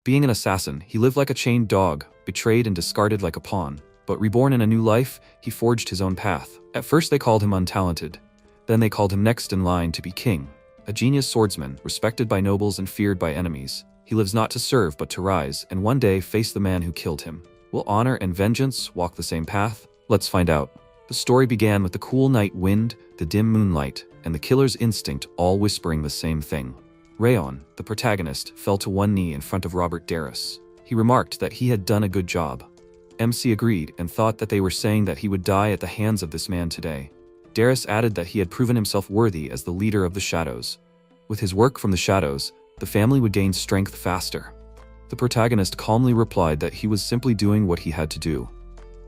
Being an assassin, he lived like a chained dog, betrayed and discarded like a pawn. But reborn in a new life, he forged his own path. At first they called him untalented. Then they called him next in line to be king. A genius swordsman, respected by nobles and feared by enemies. He lives not to serve but to rise, and one day face the man who killed him. Will honor and vengeance walk the same path? Let's find out. The story began with the cool night wind, the dim moonlight, and the killer's instinct all whispering the same thing. Rayon, the protagonist, fell to one knee in front of Robert Darris. He remarked that he had done a good job. MC agreed and thought that they were saying that he would die at the hands of this man today. Darris added that he had proven himself worthy as the leader of the shadows. With his work from the shadows, the family would gain strength faster. The protagonist calmly replied that he was simply doing what he had to do.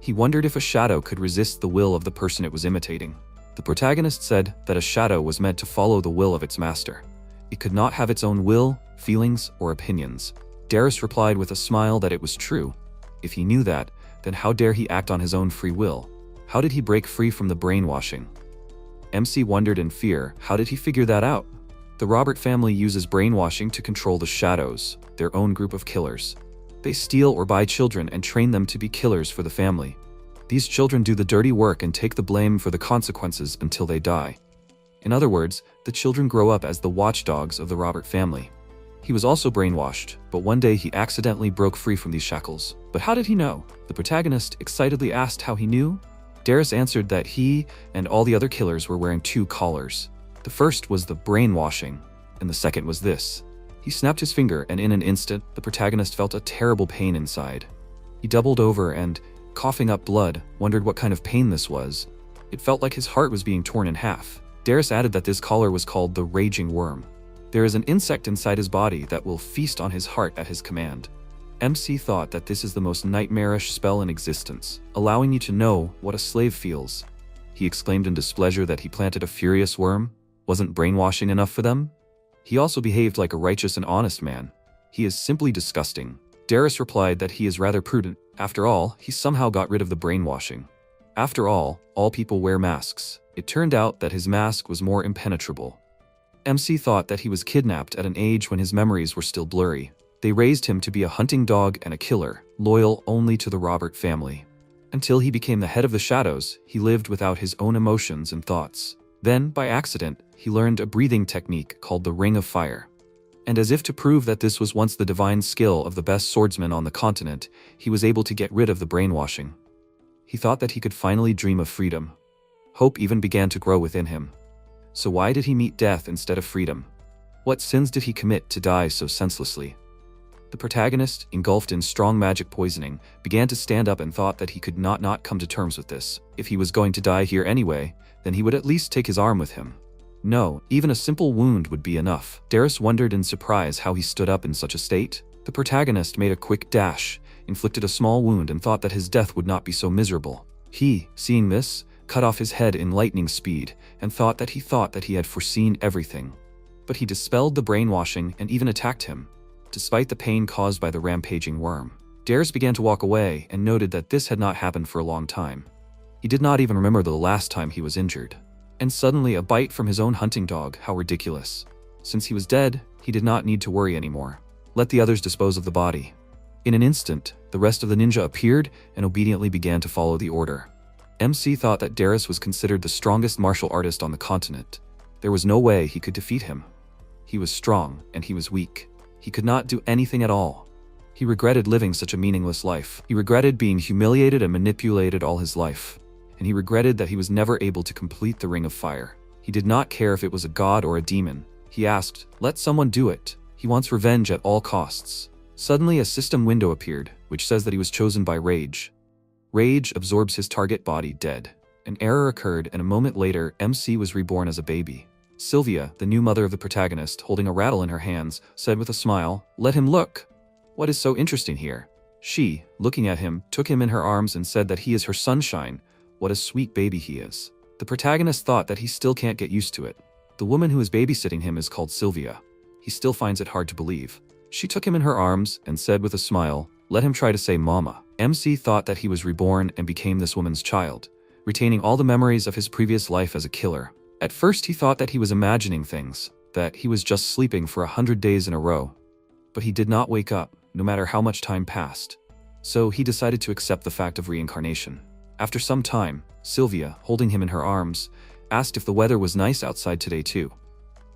He wondered if a shadow could resist the will of the person it was imitating. The protagonist said that a shadow was meant to follow the will of its master. It could not have its own will, feelings, or opinions. Darris replied with a smile that it was true. If he knew that, then how dare he act on his own free will? How did he break free from the brainwashing? MC wondered in fear, how did he figure that out? The Robert family uses brainwashing to control the shadows, their own group of killers. They steal or buy children and train them to be killers for the family. These children do the dirty work and take the blame for the consequences until they die. In other words, the children grow up as the watchdogs of the Robert family. He was also brainwashed, but one day he accidentally broke free from these shackles. But how did he know? The protagonist excitedly asked how he knew. Darris answered that he and all the other killers were wearing two collars. The first was the brainwashing, and the second was this. He snapped his finger, and in an instant, the protagonist felt a terrible pain inside. He doubled over and, coughing up blood, wondered what kind of pain this was. It felt like his heart was being torn in half. Darris added that this collar was called the Raging Worm. There is an insect inside his body that will feast on his heart at his command. MC thought that this is the most nightmarish spell in existence, allowing you to know what a slave feels. He exclaimed in displeasure that he planted a furious worm. Wasn't brainwashing enough for them? He also behaved like a righteous and honest man. He is simply disgusting. Darris replied that he is rather prudent. After all, he somehow got rid of the brainwashing. After all people wear masks. It turned out that his mask was more impenetrable. MC thought that he was kidnapped at an age when his memories were still blurry. They raised him to be a hunting dog and a killer, loyal only to the Robert family. Until he became the head of the shadows, he lived without his own emotions and thoughts. Then, by accident, he learned a breathing technique called the Ring of Fire. And as if to prove that this was once the divine skill of the best swordsman on the continent, he was able to get rid of the brainwashing. He thought that he could finally dream of freedom. Hope even began to grow within him. So why did he meet death instead of freedom? What sins did he commit to die so senselessly? The protagonist, engulfed in strong magic poisoning, began to stand up and thought that he could not come to terms with this. If he was going to die here anyway, then he would at least take his arm with him. No, even a simple wound would be enough. Darris wondered in surprise how he stood up in such a state. The protagonist made a quick dash, inflicted a small wound and thought that his death would not be so miserable. He, seeing this, cut off his head in lightning speed and thought that he had foreseen everything. But he dispelled the brainwashing and even attacked him, despite the pain caused by the rampaging worm. Darris began to walk away and noted that this had not happened for a long time. He did not even remember the last time he was injured. And suddenly a bite from his own hunting dog, how ridiculous. Since he was dead, he did not need to worry anymore. Let the others dispose of the body. In an instant, the rest of the ninja appeared and obediently began to follow the order. MC thought that Darris was considered the strongest martial artist on the continent. There was no way he could defeat him. He was strong and he was weak. He could not do anything at all. He regretted living such a meaningless life. He regretted being humiliated and manipulated all his life. And he regretted that he was never able to complete the Ring of Fire. He did not care if it was a god or a demon. He asked, "Let someone do it." He wants revenge at all costs. Suddenly a system window appeared, which says that he was chosen by rage. Rage absorbs his target body dead. An error occurred and a moment later, MC was reborn as a baby. Sylvia, the new mother of the protagonist, holding a rattle in her hands, said with a smile, "Let him look. What is so interesting here?" She, looking at him, took him in her arms and said that he is her sunshine. What a sweet baby he is. The protagonist thought that he still can't get used to it. The woman who is babysitting him is called Sylvia. He still finds it hard to believe. She took him in her arms and said with a smile, "Let him try to say mama." MC thought that he was reborn and became this woman's child, retaining all the memories of his previous life as a killer. At first he thought that he was imagining things, that he was just sleeping for 100 days in a row. But he did not wake up. no matter how much time passed. So he decided to accept the fact of reincarnation. After some time, Sylvia, holding him in her arms, asked if the weather was nice outside today too.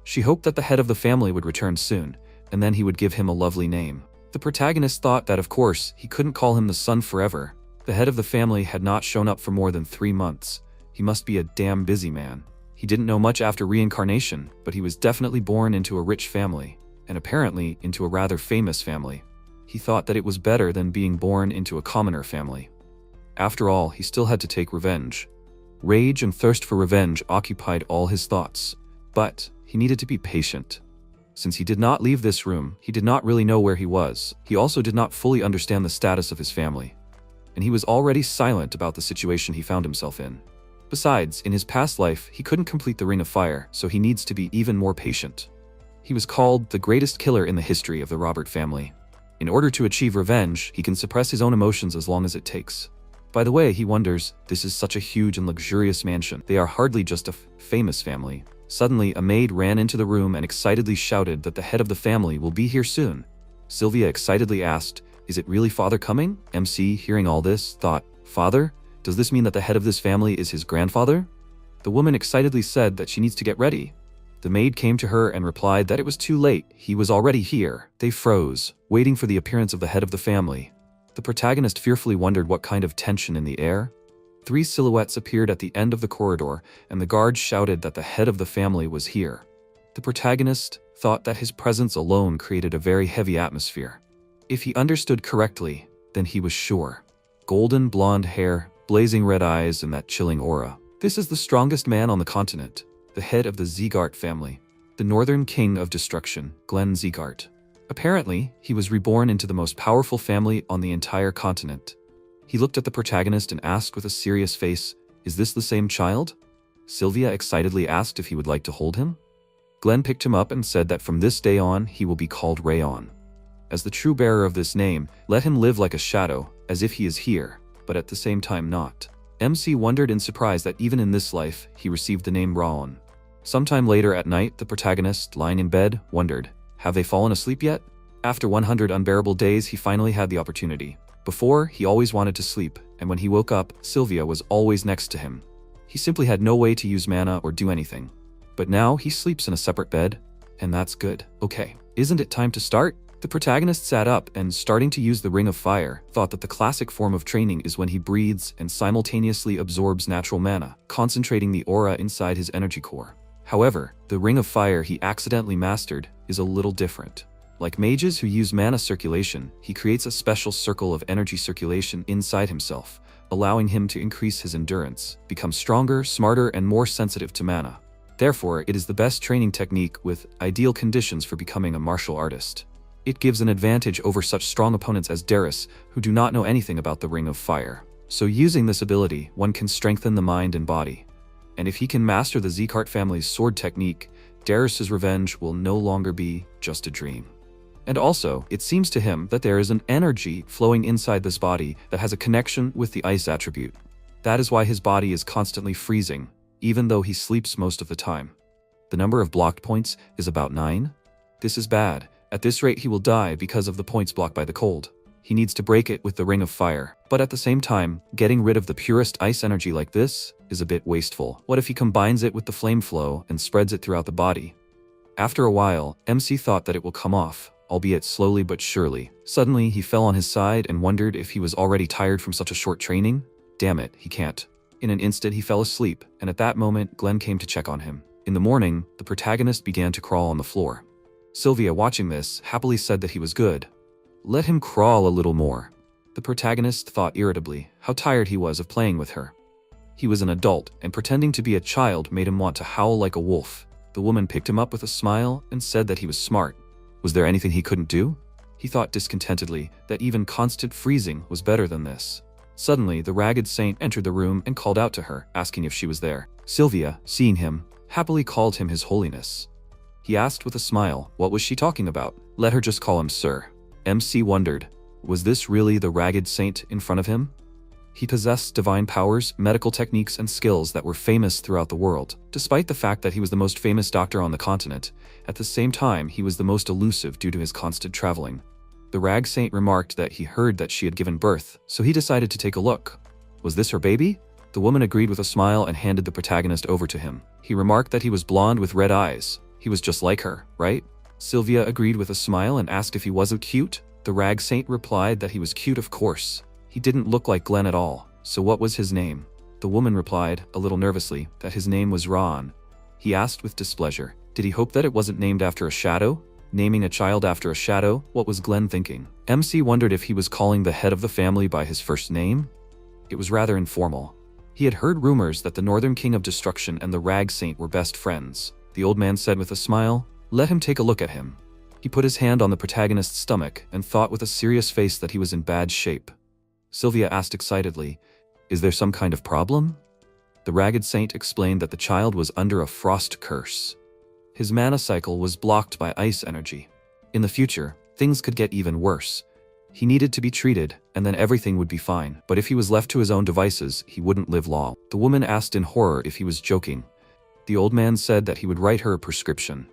She hoped that the head of the family would return soon, and then he would give him a lovely name. The protagonist thought that of course he couldn't call him the son forever. The head of the family had not shown up for more than 3 months. He must be a damn busy man. He didn't know much after reincarnation, but he was definitely born into a rich family, and apparently into a rather famous family. He thought that it was better than being born into a commoner family. After all, he still had to take revenge. Rage and thirst for revenge occupied all his thoughts, but he needed to be patient. Since he did not leave this room, he did not really know where he was. He also did not fully understand the status of his family, and he was already silent about the situation he found himself in. Besides, in his past life, he couldn't complete the Ring of Fire, so he needs to be even more patient. He was called the greatest killer in the history of the Robert family. In order to achieve revenge, he can suppress his own emotions as long as it takes. By the way, he wonders, this is such a huge and luxurious mansion. They are hardly just a famous family. Suddenly, a maid ran into the room and excitedly shouted that the head of the family will be here soon. Sylvia excitedly asked, "Is it really father coming?" MC, hearing all this, thought, "Father? Does this mean that the head of this family is his grandfather?" The woman excitedly said that she needs to get ready. The maid came to her and replied that it was too late. He was already here. They froze, waiting for the appearance of the head of the family. The protagonist fearfully wondered what kind of tension in the air. 3 silhouettes appeared at the end of the corridor, and the guards shouted that the head of the family was here. The protagonist thought that his presence alone created a very heavy atmosphere. If he understood correctly, then he was sure. Golden blonde hair, blazing red eyes, and that chilling aura. This is the strongest man on the continent, the head of the Zegart family, the northern king of destruction, Glenn Zegart. Apparently, he was reborn into the most powerful family on the entire continent. He looked at the protagonist and asked with a serious face, "Is this the same child?" Sylvia excitedly asked if he would like to hold him. Glenn picked him up and said that from this day on, he will be called Rayon. As the true bearer of this name, let him live like a shadow, as if he is here, but at the same time not. MC wondered in surprise that even in this life, he received the name Raon. Sometime later at night, the protagonist, lying in bed, wondered, have they fallen asleep yet? After 100 unbearable days, he finally had the opportunity. Before, he always wanted to sleep, and when he woke up, Sylvia was always next to him. He simply had no way to use mana or do anything. But now, he sleeps in a separate bed, and that's good. Okay, isn't it time to start? The protagonist sat up and, starting to use the Ring of Fire, thought that the classic form of training is when he breathes and simultaneously absorbs natural mana, concentrating the aura inside his energy core. However, the Ring of Fire he accidentally mastered is a little different. Like mages who use mana circulation, he creates a special circle of energy circulation inside himself, allowing him to increase his endurance, become stronger, smarter, and more sensitive to mana. Therefore, it is the best training technique with ideal conditions for becoming a martial artist. It gives an advantage over such strong opponents as Darius, who do not know anything about the Ring of Fire. So using this ability, one can strengthen the mind and body. And if he can master the Zegart family's sword technique, Darius's revenge will no longer be just a dream. And also, it seems to him that there is an energy flowing inside this body that has a connection with the ice attribute. That is why his body is constantly freezing, even though he sleeps most of the time. The number of blocked points is about 9. This is bad. At this rate, he will die because of the points blocked by the cold. He needs to break it with the Ring of Fire. But at the same time, getting rid of the purest ice energy like this is a bit wasteful. What if he combines it with the flame flow and spreads it throughout the body? After a while, MC thought that it will come off, albeit slowly but surely. Suddenly, he fell on his side and wondered if he was already tired from such a short training. Damn it, he can't. In an instant, he fell asleep, and at that moment, Glenn came to check on him. In the morning, the protagonist began to crawl on the floor. Sylvia, watching this, happily said that he was good. Let him crawl a little more. The protagonist thought irritably how tired he was of playing with her. He was an adult, and pretending to be a child made him want to howl like a wolf. The woman picked him up with a smile and said that he was smart. Was there anything he couldn't do? He thought discontentedly that even constant freezing was better than this. Suddenly, the ragged saint entered the room and called out to her, asking if she was there. Sylvia, seeing him, happily called him His Holiness. He asked with a smile, what was she talking about? Let her just call him Sir. MC wondered, was this really the ragged saint in front of him? He possessed divine powers, medical techniques, and skills that were famous throughout the world. Despite the fact that he was the most famous doctor on the continent, at the same time he was the most elusive due to his constant traveling. The rag saint remarked that he heard that she had given birth, so he decided to take a look. Was this her baby? The woman agreed with a smile and handed the protagonist over to him. He remarked that he was blonde with red eyes. He was just like her, right? Sylvia agreed with a smile and asked if he wasn't cute. The rag saint replied that he was cute, of course. He didn't look like Glenn at all, so what was his name? The woman replied, a little nervously, that his name was Ron. He asked with displeasure, did he hope that it wasn't named after a shadow? Naming a child after a shadow? What was Glenn thinking? MC wondered if he was calling the head of the family by his first name. It was rather informal. He had heard rumors that the Northern King of Destruction and the Rag Saint were best friends. The old man said with a smile, let him take a look at him. He put his hand on the protagonist's stomach and thought with a serious face that he was in bad shape. Sylvia asked excitedly, is there some kind of problem? The Ragged Saint explained that the child was under a frost curse. His mana cycle was blocked by ice energy. In the future, things could get even worse. He needed to be treated, and then everything would be fine. But if he was left to his own devices, he wouldn't live long. The woman asked in horror if he was joking. The old man said that he would write her a prescription.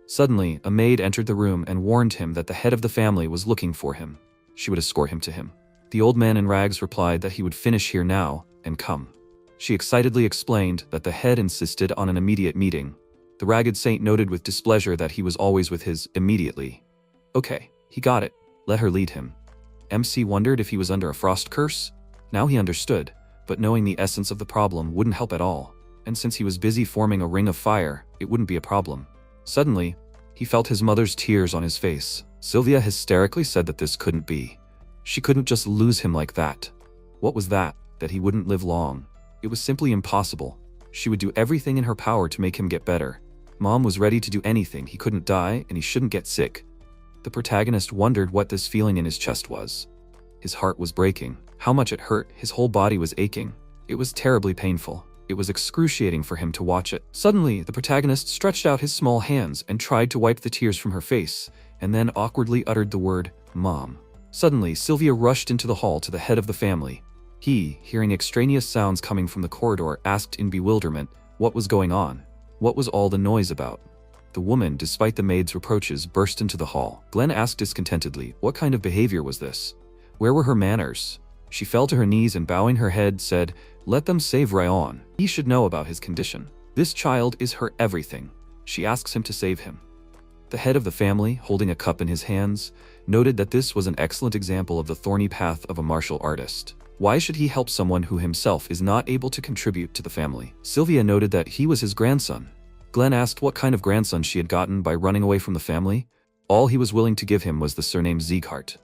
Suddenly, a maid entered the room and warned him that the head of the family was looking for him. She would escort him to him. The old man in rags replied that he would finish here now and come. She excitedly explained that the head insisted on an immediate meeting. The Ragged Saint noted with displeasure that he was always with his immediately. Okay, he got it. Let her lead him. MC wondered if he was under a frost curse. Now he understood, but knowing the essence of the problem wouldn't help at all. And since he was busy forming a ring of fire, it wouldn't be a problem. Suddenly, he felt his mother's tears on his face. Sylvia hysterically said that this couldn't be. She couldn't just lose him like that. What was that? That he wouldn't live long. It was simply impossible. She would do everything in her power to make him get better. Mom was ready to do anything. He couldn't die, and he shouldn't get sick. The protagonist wondered what this feeling in his chest was. His heart was breaking. How much it hurt. His whole body was aching. It was terribly painful. It was excruciating for him to watch it. Suddenly, the protagonist stretched out his small hands and tried to wipe the tears from her face, and then awkwardly uttered the word, Mom. Suddenly, Sylvia rushed into the hall to the head of the family. He, hearing extraneous sounds coming from the corridor, asked in bewilderment what was going on. What was all the noise about? The woman, despite the maid's reproaches, burst into the hall. Glenn asked discontentedly, what kind of behavior was this? Where were her manners? She fell to her knees and bowing her head said, let them save Ryan. He should know about his condition. This child is her everything. She asks him to save him. The head of the family, holding a cup in his hands, noted that this was an excellent example of the thorny path of a martial artist. Why should he help someone who himself is not able to contribute to the family? Sylvia noted that he was his grandson. Glenn asked what kind of grandson she had gotten by running away from the family. All he was willing to give him was the surname Sieghart.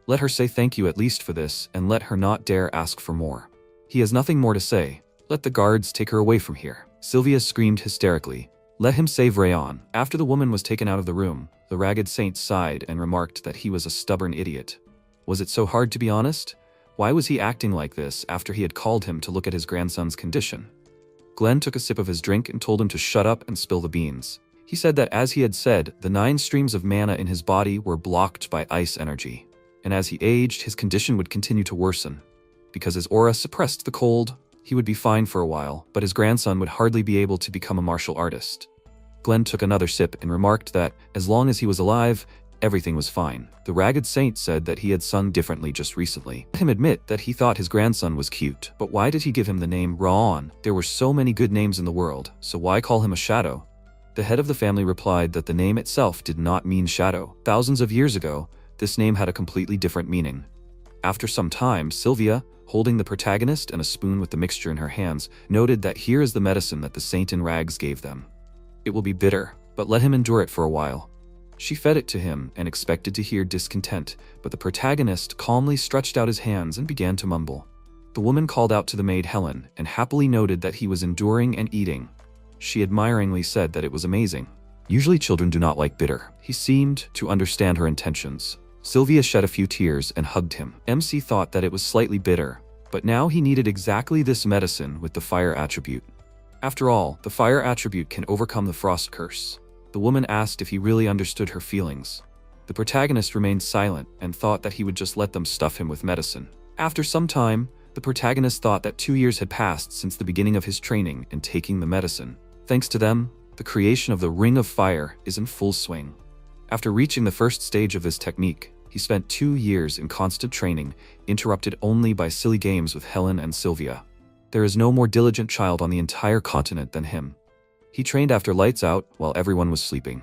Let her say thank you at least for this, and let her not dare ask for more. He has nothing more to say. Let the guards take her away from here. Sylvia screamed hysterically. Let him save Rayon. After the woman was taken out of the room, the Ragged Saint sighed and remarked that he was a stubborn idiot. Was it so hard to be honest? Why was he acting like this after he had called him to look at his grandson's condition? Glenn took a sip of his drink and told him to shut up and spill the beans. He said that as he had said, the 9 streams of mana in his body were blocked by ice energy. And as he aged, his condition would continue to worsen. Because his aura suppressed the cold, he would be fine for a while, but his grandson would hardly be able to become a martial artist. Glenn took another sip and remarked that, as long as he was alive, everything was fine. The Ragged Saint said that he had sung differently just recently. Let him admit that he thought his grandson was cute, but why did he give him the name Raon? There were so many good names in the world, so why call him a shadow? The head of the family replied that the name itself did not mean shadow. Thousands of years ago, this name had a completely different meaning. After some time, Sylvia, holding the protagonist and a spoon with the mixture in her hands, noted that here is the medicine that the saint in rags gave them. It will be bitter, but let him endure it for a while. She fed it to him and expected to hear discontent, but the protagonist calmly stretched out his hands and began to mumble. The woman called out to the maid Helen and happily noted that he was enduring and eating. She admiringly said that it was amazing. Usually children do not like bitter. He seemed to understand her intentions. Sylvia shed a few tears and hugged him. MC thought that it was slightly bitter, but now he needed exactly this medicine with the fire attribute. After all, the fire attribute can overcome the frost curse. The woman asked if he really understood her feelings. The protagonist remained silent and thought that he would just let them stuff him with medicine. After some time, the protagonist thought that 2 years had passed since the beginning of his training and taking the medicine. Thanks to them, the creation of the Ring of Fire is in full swing. After reaching the first stage of this technique, He spent 2 years in constant training, interrupted only by silly games with Helen and Sylvia. There is no more diligent child on the entire continent than him. He trained after lights out while everyone was sleeping.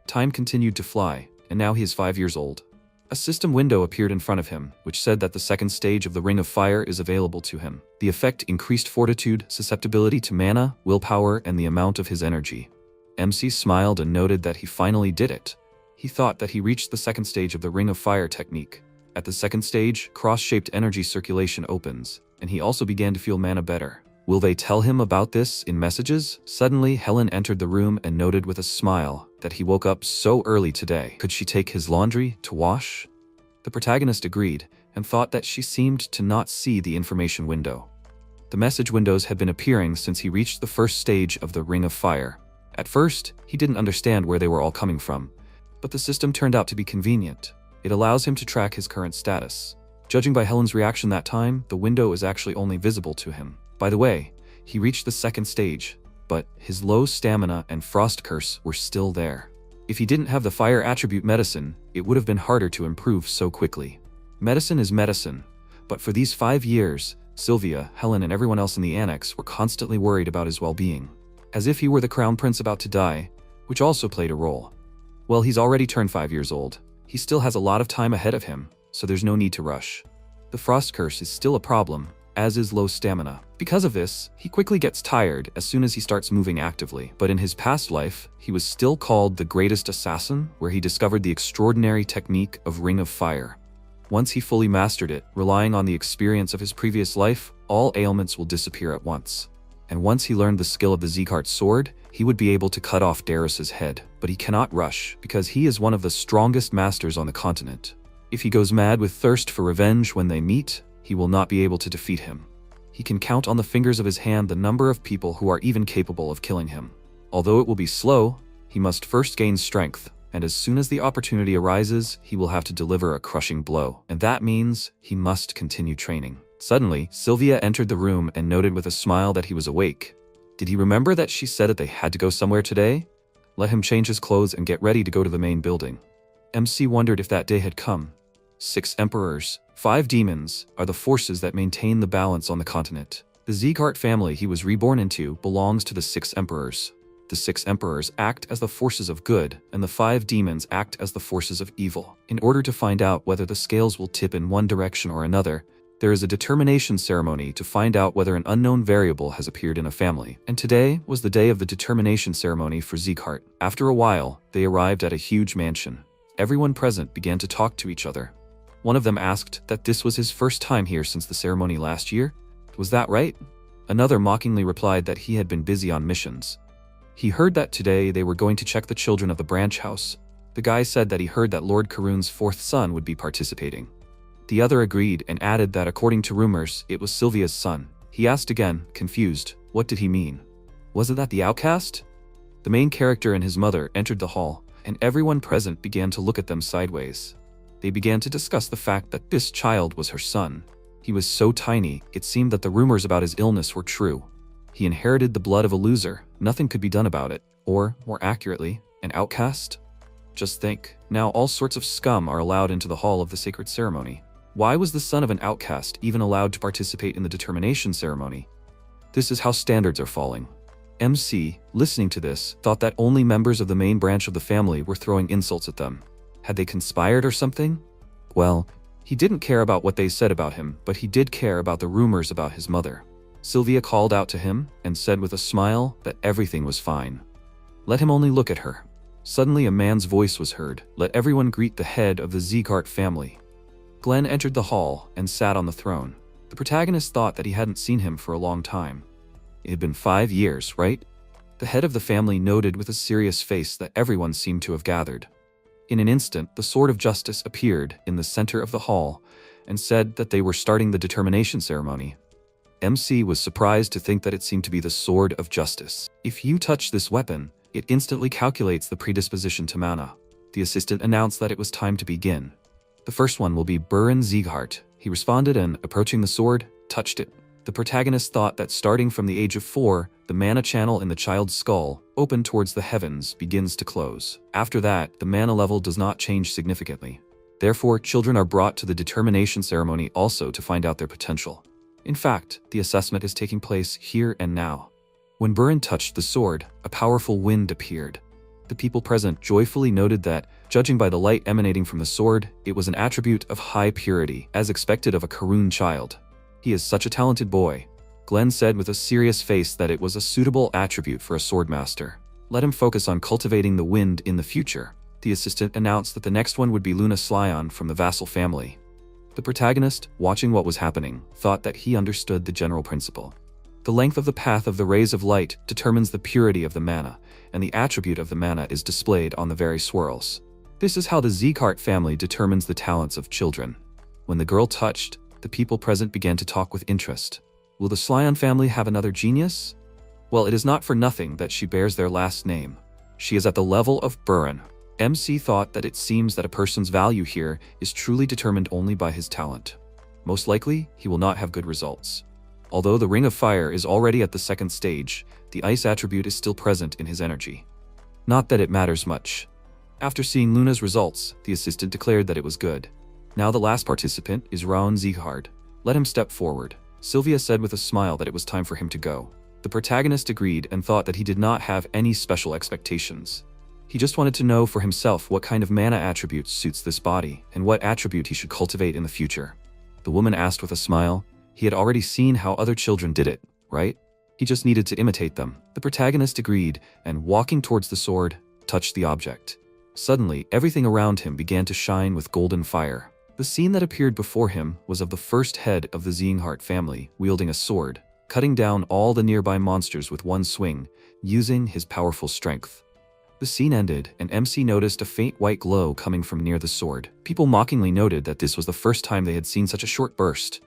Time continued to fly, and now he is 5 years old. A system window appeared in front of him, which said that the second stage of the Ring of Fire is available to him. The effect increased fortitude, susceptibility to mana, willpower, and the amount of his energy. MC smiled and noted that he finally did it. He thought that he reached the second stage of the Ring of Fire technique. At the second stage, cross-shaped energy circulation opens, and he also began to feel mana better. Will they tell him about this in messages? Suddenly, Helen entered the room and noted with a smile that he woke up so early today. Could she take his laundry to wash? The protagonist agreed and thought that she seemed to not see the information window. The message windows had been appearing since he reached the first stage of the Ring of Fire. At first, he didn't understand where they were all coming from, but the system turned out to be convenient. It allows him to track his current status. Judging by Helen's reaction that time, the window is actually only visible to him. By the way, he reached the second stage, but his low stamina and frost curse were still there. If he didn't have the fire attribute medicine, it would have been harder to improve so quickly. Medicine is medicine, but for these 5 years, Sylvia, Helen, and everyone else in the annex were constantly worried about his well-being, as if he were the crown prince about to die, which also played a role. Well, he's already turned 5 years old. He still has a lot of time ahead of him, so there's no need to rush. The frost curse is still a problem, as is low stamina. Because of this, he quickly gets tired as soon as he starts moving actively. But in his past life, he was still called the greatest assassin, where he discovered the extraordinary technique of Ring of Fire. Once he fully mastered it, relying on the experience of his previous life, all ailments will disappear at once. And once he learned the skill of the Zeekhart sword, he would be able to cut off Darius's head. But he cannot rush, because he is one of the strongest masters on the continent. If he goes mad with thirst for revenge when they meet, he will not be able to defeat him. He can count on the fingers of his hand the number of people who are even capable of killing him. Although it will be slow, he must first gain strength, and as soon as the opportunity arises, he will have to deliver a crushing blow. And that means he must continue training. Suddenly, Sylvia entered the room and noted with a smile that he was awake. Did he remember that she said that they had to go somewhere today? Let him change his clothes and get ready to go to the main building. MC wondered if that day had come. 6 emperors, 5 demons, are the forces that maintain the balance on the continent. The Zeekhart family he was reborn into belongs to the 6 emperors. The 6 emperors act as the forces of good, and the 5 demons act as the forces of evil. In order to find out whether the scales will tip in one direction or another, there is a determination ceremony to find out whether an unknown variable has appeared in a family. And today was the day of the determination ceremony for Zeekhart. After a while, they arrived at a huge mansion. Everyone present began to talk to each other. One of them asked that this was his first time here since the ceremony last year. Was that right? Another mockingly replied that he had been busy on missions. He heard that today they were going to check the children of the branch house. The guy said that he heard that Lord Karun's 4th son would be participating. The other agreed and added that according to rumors, it was Sylvia's son. He asked again, confused, what did he mean? Wasn't that the outcast? The main character and his mother entered the hall, and everyone present began to look at them sideways. They began to discuss the fact that this child was her son. He was so tiny, it seemed that the rumors about his illness were true. He inherited the blood of a loser. Nothing could be done about it. Or, more accurately, an outcast? Just think, now all sorts of scum are allowed into the hall of the sacred ceremony. Why was the son of an outcast even allowed to participate in the determination ceremony? This is how standards are falling. MC, listening to this, thought that only members of the main branch of the family were throwing insults at them. Had they conspired or something? Well, he didn't care about what they said about him, but he did care about the rumors about his mother. Sylvia called out to him and said with a smile that everything was fine. Let him only look at her. Suddenly a man's voice was heard. Let everyone greet the head of the Zeekhart family. Glenn entered the hall and sat on the throne. The protagonist thought that he hadn't seen him for a long time. It had been 5 years, right? The head of the family noted with a serious face that everyone seemed to have gathered. In an instant, the Sword of Justice appeared in the center of the hall and said that they were starting the determination ceremony. MC was surprised to think that it seemed to be the Sword of Justice. If you touch this weapon, it instantly calculates the predisposition to mana. The assistant announced that it was time to begin. The first one will be Buren Zeekhart. He responded and, approaching the sword, touched it. The protagonist thought that starting from the age of 4, the mana channel in the child's skull, open towards the heavens, begins to close. After that, the mana level does not change significantly. Therefore, children are brought to the determination ceremony also to find out their potential. In fact, the assessment is taking place here and now. When Burin touched the sword, a powerful wind appeared. The people present joyfully noted that, judging by the light emanating from the sword, it was an attribute of high purity, as expected of a Karun child. "He is such a talented boy." Glenn said with a serious face that it was a suitable attribute for a swordmaster. Let him focus on cultivating the wind in the future. The assistant announced that the next one would be Luna Slyon from the vassal family. The protagonist, watching what was happening, thought that he understood the general principle. The length of the path of the rays of light determines the purity of the mana, and the attribute of the mana is displayed on the very swirls. This is how the Zeekart family determines the talents of children. When the girl touched, the people present began to talk with interest. Will the Slyon family have another genius? Well, it is not for nothing that she bears their last name. She is at the level of Burin. MC thought that it seems that a person's value here is truly determined only by his talent. Most likely, he will not have good results. Although the Ring of Fire is already at the second stage, the ice attribute is still present in his energy. Not that it matters much. After seeing Luna's results, the assistant declared that it was good. Now the last participant is Raon Zeehard. Let him step forward. Sylvia said with a smile that it was time for him to go. The protagonist agreed and thought that he did not have any special expectations. He just wanted to know for himself what kind of mana attribute suits this body and what attribute he should cultivate in the future. The woman asked with a smile. He had already seen how other children did it, right? He just needed to imitate them. The protagonist agreed and, walking towards the sword, touched the object. Suddenly, everything around him began to shine with golden fire. The scene that appeared before him was of the first head of the Zeehard family wielding a sword, cutting down all the nearby monsters with one swing, using his powerful strength. The scene ended, and MC noticed a faint white glow coming from near the sword. People mockingly noted that this was the first time they had seen such a short burst.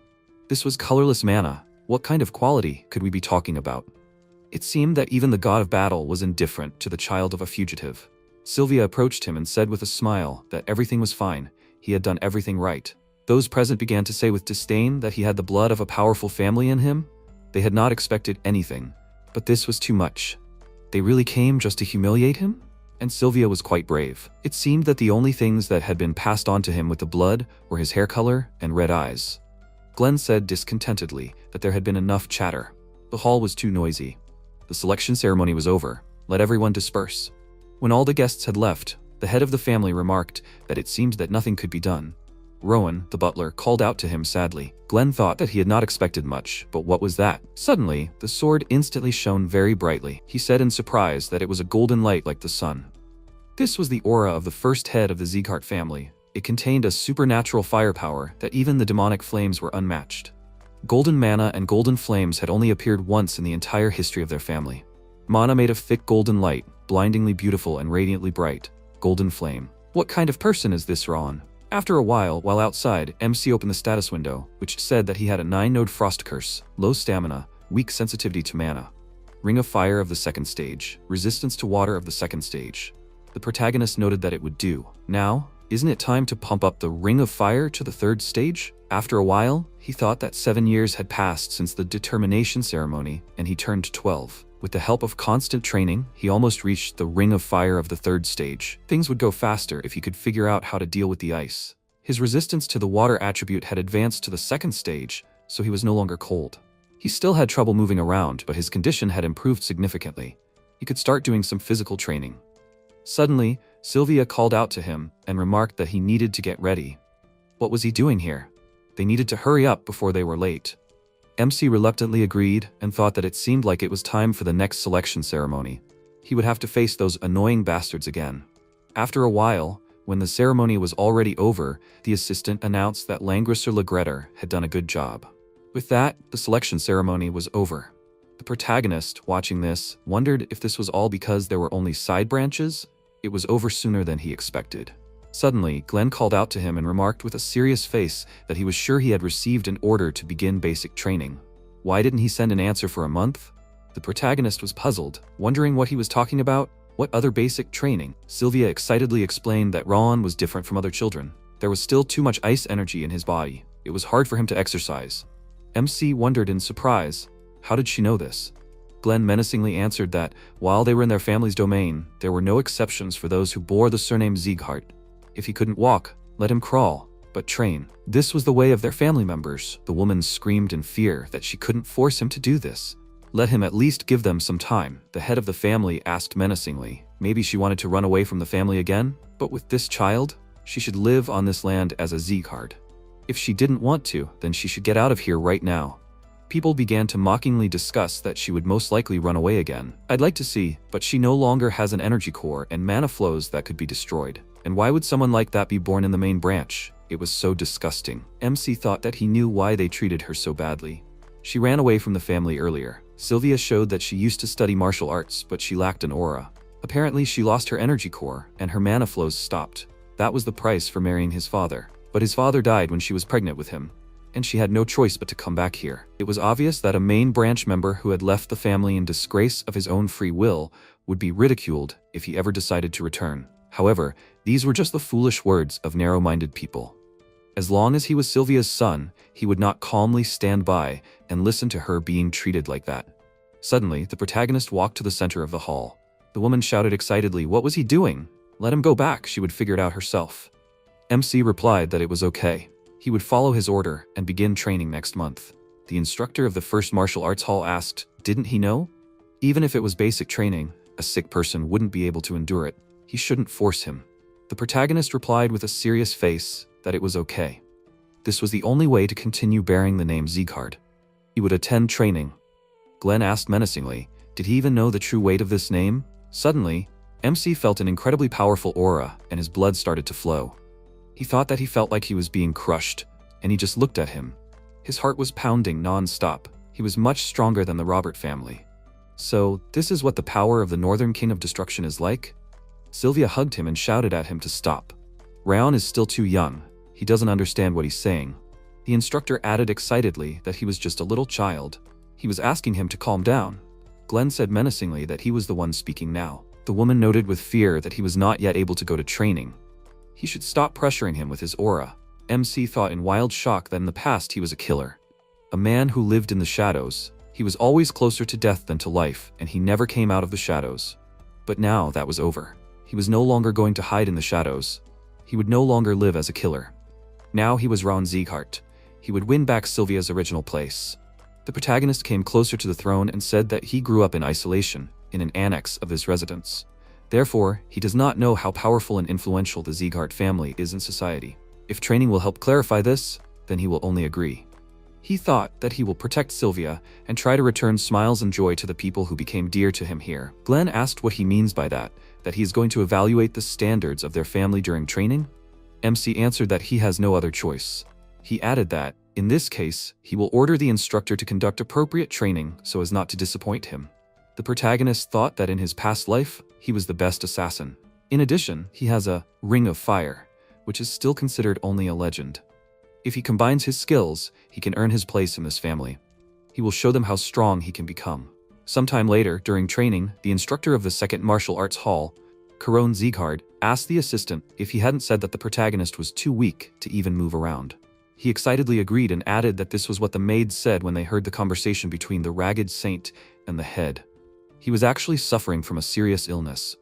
This was colorless mana. What kind of quality could we be talking about? It seemed that even the god of battle was indifferent to the child of a fugitive. Sylvia approached him and said with a smile that everything was fine. He had done everything right. Those present began to say with disdain that he had the blood of a powerful family in him. They had not expected anything, but this was too much. They really came just to humiliate him? And Sylvia was quite brave. It seemed that the only things that had been passed on to him with the blood were his hair color and red eyes. Glenn said discontentedly that there had been enough chatter. The hall was too noisy. The selection ceremony was over. Let everyone disperse. When all the guests had left, the head of the family remarked that it seemed that nothing could be done. Rowan, the butler, called out to him sadly. Glenn thought that he had not expected much, but what was that? Suddenly, the sword instantly shone very brightly. He said in surprise that it was a golden light like the sun. This was the aura of the first head of the Zeekart family. It contained a supernatural firepower that even the demonic flames were unmatched. Golden mana and golden flames had only appeared once in the entire history of their family. Mana made of thick golden light, blindingly beautiful and radiantly bright. Golden flame. What kind of person is this Ron? After a while outside, MC opened the status window, which said that he had a 9-node frost curse, low stamina, weak sensitivity to mana. Ring of Fire of the second stage, resistance to water of the second stage. The protagonist noted that it would do. Now, isn't it time to pump up the Ring of Fire to the third stage? After a while, he thought that 7 years had passed since the determination ceremony, and he turned 12. With the help of constant training, he almost reached the Ring of Fire of the third stage. Things would go faster if he could figure out how to deal with the ice. His resistance to the water attribute had advanced to the second stage, so he was no longer cold. He still had trouble moving around, but his condition had improved significantly. He could start doing some physical training. Suddenly, Sylvia called out to him and remarked that he needed to get ready. What was he doing here? They needed to hurry up before they were late. MC reluctantly agreed and thought that it seemed like it was time for the next selection ceremony. He would have to face those annoying bastards again. After a while, when the ceremony was already over, the assistant announced that Langrisser Legretter had done a good job. With that, the selection ceremony was over. The protagonist, watching this, wondered if this was all because there were only side branches. It was over sooner than he expected. Suddenly, Glenn called out to him and remarked with a serious face that he was sure he had received an order to begin basic training. Why didn't he send an answer for a month? The protagonist was puzzled, wondering what he was talking about. What other basic training? Sylvia excitedly explained that Ron was different from other children. There was still too much ice energy in his body. It was hard for him to exercise. MC wondered in surprise. How did she know this? Glenn menacingly answered that, while they were in their family's domain, there were no exceptions for those who bore the surname Zeeghart. If he couldn't walk, Let him crawl, but train. This was the way of their family members. The woman screamed in fear that she couldn't force him to do this. Let him at least give them some time, the head of the family asked menacingly. Maybe she wanted to run away from the family again? But with this child, she should live on this land as a Z-card. If she didn't want to, then she should get out of here right now. People began to mockingly discuss that she would most likely run away again. I'd like to see, but she no longer has an energy core and mana flows that could be destroyed. And why would someone like that be born in the main branch? It was so disgusting. MC thought that he knew why they treated her so badly. She ran away from the family earlier. Sylvia showed that she used to study martial arts, but she lacked an aura. Apparently she lost her energy core, and her mana flows stopped. That was the price for marrying his father. But his father died when she was pregnant with him, and she had no choice but to come back here. It was obvious that a main branch member who had left the family in disgrace of his own free will would be ridiculed if he ever decided to return. However, these were just the foolish words of narrow-minded people. As long as he was Sylvia's son, he would not calmly stand by and listen to her being treated like that. Suddenly, the protagonist walked to the center of the hall. The woman shouted excitedly, "What was he doing? Let him go back, she would figure it out herself." MC replied that it was okay. He would follow his order and begin training next month. The instructor of the first martial arts hall asked, didn't he know? Even if it was basic training, a sick person wouldn't be able to endure it. He shouldn't force him. The protagonist replied with a serious face that it was okay. This was the only way to continue bearing the name Z-card. He would attend training. Glenn asked menacingly, did he even know the true weight of this name? Suddenly, MC felt an incredibly powerful aura and his blood started to flow. He thought that he felt like he was being crushed, and he just looked at him. His heart was pounding non-stop. He was much stronger than the Robert family. So, this is what the power of the Northern King of Destruction is like? Sylvia hugged him and shouted at him to stop. Raon is still too young. He doesn't understand what he's saying. The instructor added excitedly that he was just a little child. He was asking him to calm down. Glenn said menacingly that he was the one speaking now. The woman noted with fear that he was not yet able to go to training. He should stop pressuring him with his aura. MC thought in wild shock that in the past he was a killer. A man who lived in the shadows. He was always closer to death than to life, and he never came out of the shadows. But now that was over. He was no longer going to hide in the shadows. He would no longer live as a killer. Now he was Ron Zieghardt. He would win back Sylvia's original place. The protagonist came closer to the throne and said that he grew up in isolation, in an annex of his residence. Therefore, he does not know how powerful and influential the Zieghardt family is in society. If training will help clarify this, then he will only agree. He thought that he will protect Sylvia and try to return smiles and joy to the people who became dear to him here. Glenn asked what he means by that he is going to evaluate the standards of their family during training? MC answered that he has no other choice. He added that, in this case, he will order the instructor to conduct appropriate training so as not to disappoint him. The protagonist thought that in his past life, he was the best assassin. In addition, he has a Ring of Fire, which is still considered only a legend. If he combines his skills, he can earn his place in this family. He will show them how strong he can become. Sometime later, during training, the instructor of the second martial arts hall, Caron Zieghardt, asked the assistant if he hadn't said that the protagonist was too weak to even move around. He excitedly agreed and added that this was what the maids said when they heard the conversation between the ragged saint and the head. He was actually suffering from a serious illness.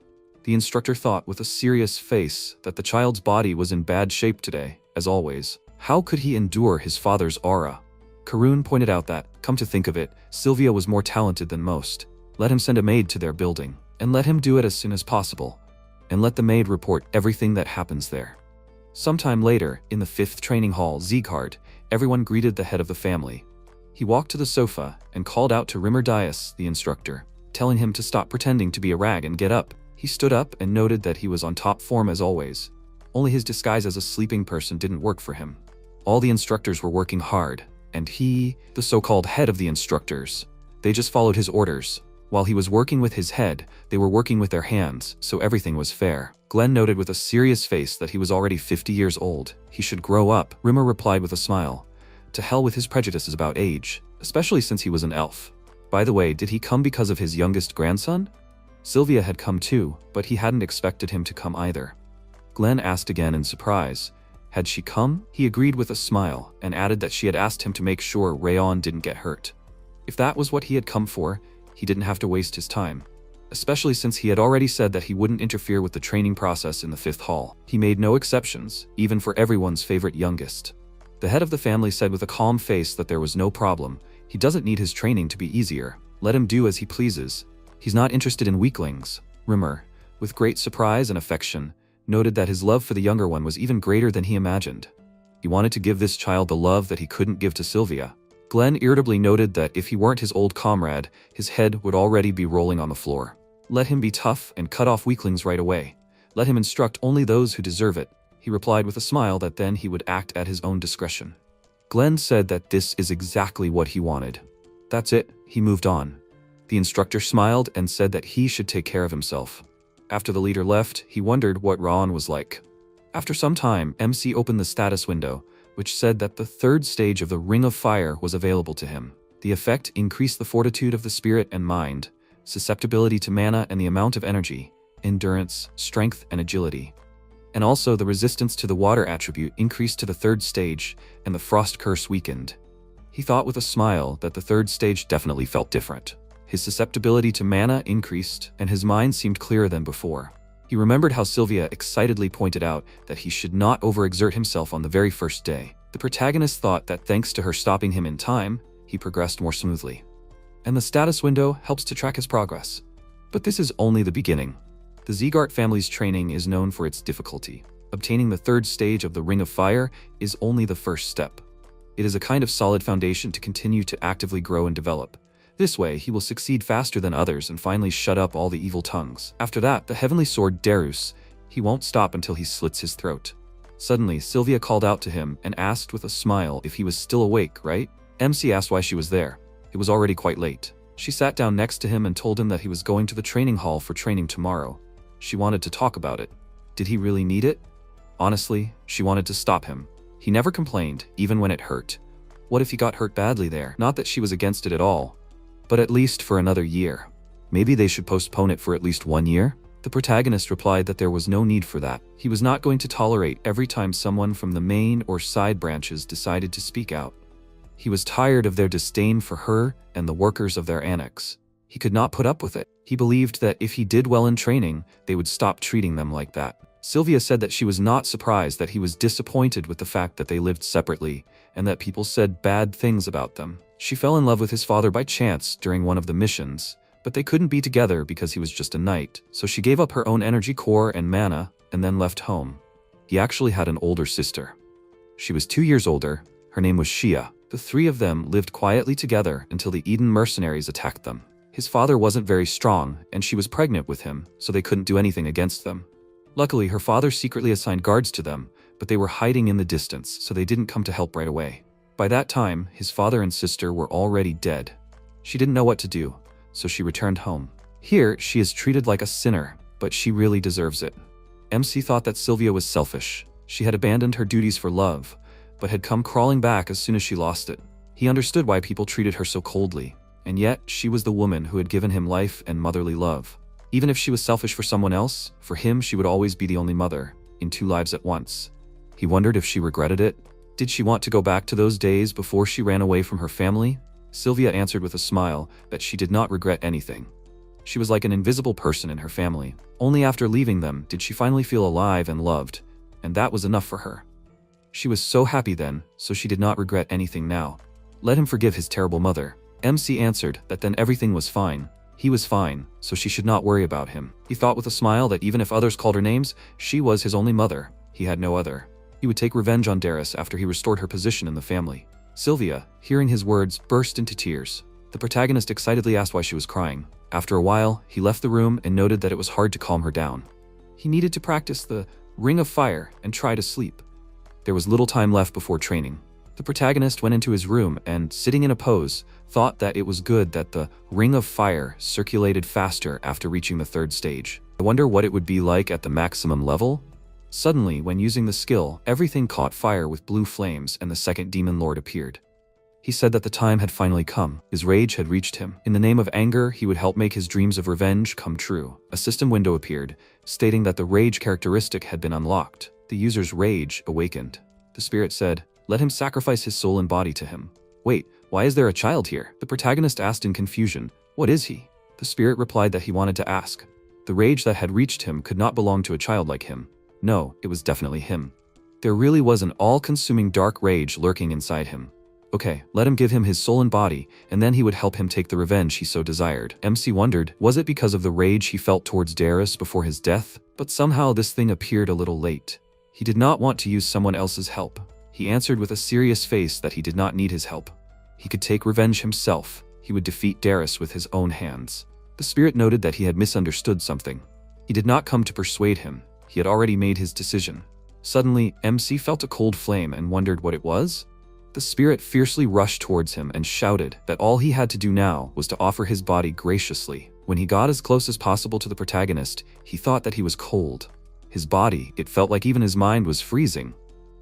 The instructor thought with a serious face that the child's body was in bad shape today, as always. How could he endure his father's aura? Karun pointed out that, come to think of it, Sylvia was more talented than most. Let him send a maid to their building, and let him do it as soon as possible. And let the maid report everything that happens there. Sometime later, in the 5th training hall, Zieghardt, everyone greeted the head of the family. He walked to the sofa and called out to Rimmer Dias, the instructor, telling him to stop pretending to be a rag and get up. He stood up and noted that he was on top form as always. Only his disguise as a sleeping person didn't work for him. All the instructors were working hard, and he, the so-called head of the instructors, they just followed his orders. While he was working with his head, they were working with their hands, so everything was fair. Glenn noted with a serious face that he was already 50 years old. He should grow up. Rimmer replied with a smile. To hell with his prejudices about age, especially since he was an elf. By the way, did he come because of his youngest grandson? Sylvia had come too, but he hadn't expected him to come either. Glenn asked again in surprise. Had she come? He agreed with a smile and added that she had asked him to make sure Rayon didn't get hurt. If that was what he had come for, he didn't have to waste his time. especially since he had already said that he wouldn't interfere with the training process in the 5th hall. He made no exceptions, even for everyone's favorite youngest. The head of the family said with a calm face that there was no problem. He doesn't need his training to be easier. Let him do as he pleases. He's not interested in weaklings. Rimmer, with great surprise and affection, noted that his love for the younger one was even greater than he imagined. He wanted to give this child the love that he couldn't give to Sylvia. Glenn irritably noted that if he weren't his old comrade, his head would already be rolling on the floor. Let him be tough and cut off weaklings right away. Let him instruct only those who deserve it, he replied with a smile that then he would act at his own discretion. Glenn said that this is exactly what he wanted. That's it, he moved on. The instructor smiled and said that he should take care of himself. After the leader left, he wondered what Ron was like. After some time, MC opened the status window, which said that the 3rd stage of the Ring of Fire was available to him. The effect increased the fortitude of the spirit and mind, susceptibility to mana and the amount of energy, endurance, strength, and agility. And also the resistance to the water attribute increased to the 3rd stage, and the frost curse weakened. He thought with a smile that the 3rd stage definitely felt different. His susceptibility to mana increased, and his mind seemed clearer than before. He remembered how Sylvia excitedly pointed out that he should not overexert himself on the very first day. The protagonist thought that thanks to her stopping him in time, he progressed more smoothly. And the status window helps to track his progress. But this is only the beginning. The Zegart family's training is known for its difficulty. Obtaining the 3rd stage of the Ring of Fire is only the first step. It is a kind of solid foundation to continue to actively grow and develop. This way, he will succeed faster than others and finally shut up all the evil tongues. After that, the heavenly sword Darus, he won't stop until he slits his throat. Suddenly, Sylvia called out to him and asked with a smile if he was still awake, right? MC asked why she was there. It was already quite late. She sat down next to him and told him that he was going to the training hall for training tomorrow. She wanted to talk about it. Did he really need it? Honestly, she wanted to stop him. He never complained, even when it hurt. What if he got hurt badly there? Not that she was against it at all, but at least for another year. Maybe they should postpone it for at least 1 year? The protagonist replied that there was no need for that. He was not going to tolerate every time someone from the main or side branches decided to speak out. He was tired of their disdain for her and the workers of their annex. He could not put up with it. He believed that if he did well in training, they would stop treating them like that. Sylvia said that she was not surprised that he was disappointed with the fact that they lived separately and that people said bad things about them. She fell in love with his father by chance during one of the missions, but they couldn't be together because he was just a knight, so she gave up her own energy core and mana and then left home. He actually had an older sister. She was 2 years older. Her name was Shia. The 3 of them lived quietly together until the Eden mercenaries attacked them. His father wasn't very strong, and she was pregnant with him, so they couldn't do anything against them. Luckily, her father secretly assigned guards to them, but they were hiding in the distance, so they didn't come to help right away. By that time, his father and sister were already dead. She didn't know what to do, so she returned home. Here, she is treated like a sinner, but she really deserves it. MC thought that Sylvia was selfish. She had abandoned her duties for love, but had come crawling back as soon as she lost it. He understood why people treated her so coldly, and yet she was the woman who had given him life and motherly love. Even if she was selfish for someone else, for him she would always be the only mother, in 2 lives at once. He wondered if she regretted it. Did she want to go back to those days before she ran away from her family? Sylvia answered with a smile that she did not regret anything. She was like an invisible person in her family. Only after leaving them did she finally feel alive and loved, and that was enough for her. She was so happy then, so she did not regret anything now. Let him forgive his terrible mother. MC answered that then everything was fine. He was fine, so she should not worry about him. He thought with a smile that even if others called her names, she was his only mother. He had no other. He would take revenge on Darus after he restored her position in the family. Sylvia, hearing his words, burst into tears. The protagonist excitedly asked why she was crying. After a while, he left the room and noted that it was hard to calm her down. He needed to practice the Ring of Fire and try to sleep. There was little time left before training. The protagonist went into his room and, sitting in a pose, thought that it was good that the Ring of Fire circulated faster after reaching the 3rd stage. I wonder what it would be like at the maximum level? Suddenly, when using the skill, everything caught fire with blue flames and the second demon lord appeared. He said that the time had finally come. His rage had reached him. In the name of anger, he would help make his dreams of revenge come true. A system window appeared, stating that the rage characteristic had been unlocked. The user's rage awakened. The spirit said, "Let him sacrifice his soul and body to him." Wait, why is there a child here? The protagonist asked in confusion. What is he? The spirit replied that he wanted to ask. The rage that had reached him could not belong to a child like him. No, it was definitely him. There really was an all-consuming dark rage lurking inside him. Okay, let him give him his soul and body, and then he would help him take the revenge he so desired. MC wondered, was it because of the rage he felt towards Darius before his death? But somehow this thing appeared a little late. He did not want to use someone else's help. He answered with a serious face that he did not need his help. He could take revenge himself. He would defeat Darius with his own hands. The spirit noted that he had misunderstood something. He did not come to persuade him. He had already made his decision. Suddenly, MC felt a cold flame and wondered what it was. The spirit fiercely rushed towards him and shouted that all he had to do now was to offer his body graciously. When he got as close as possible to the protagonist, he thought that he was cold. His body, it felt like even his mind was freezing.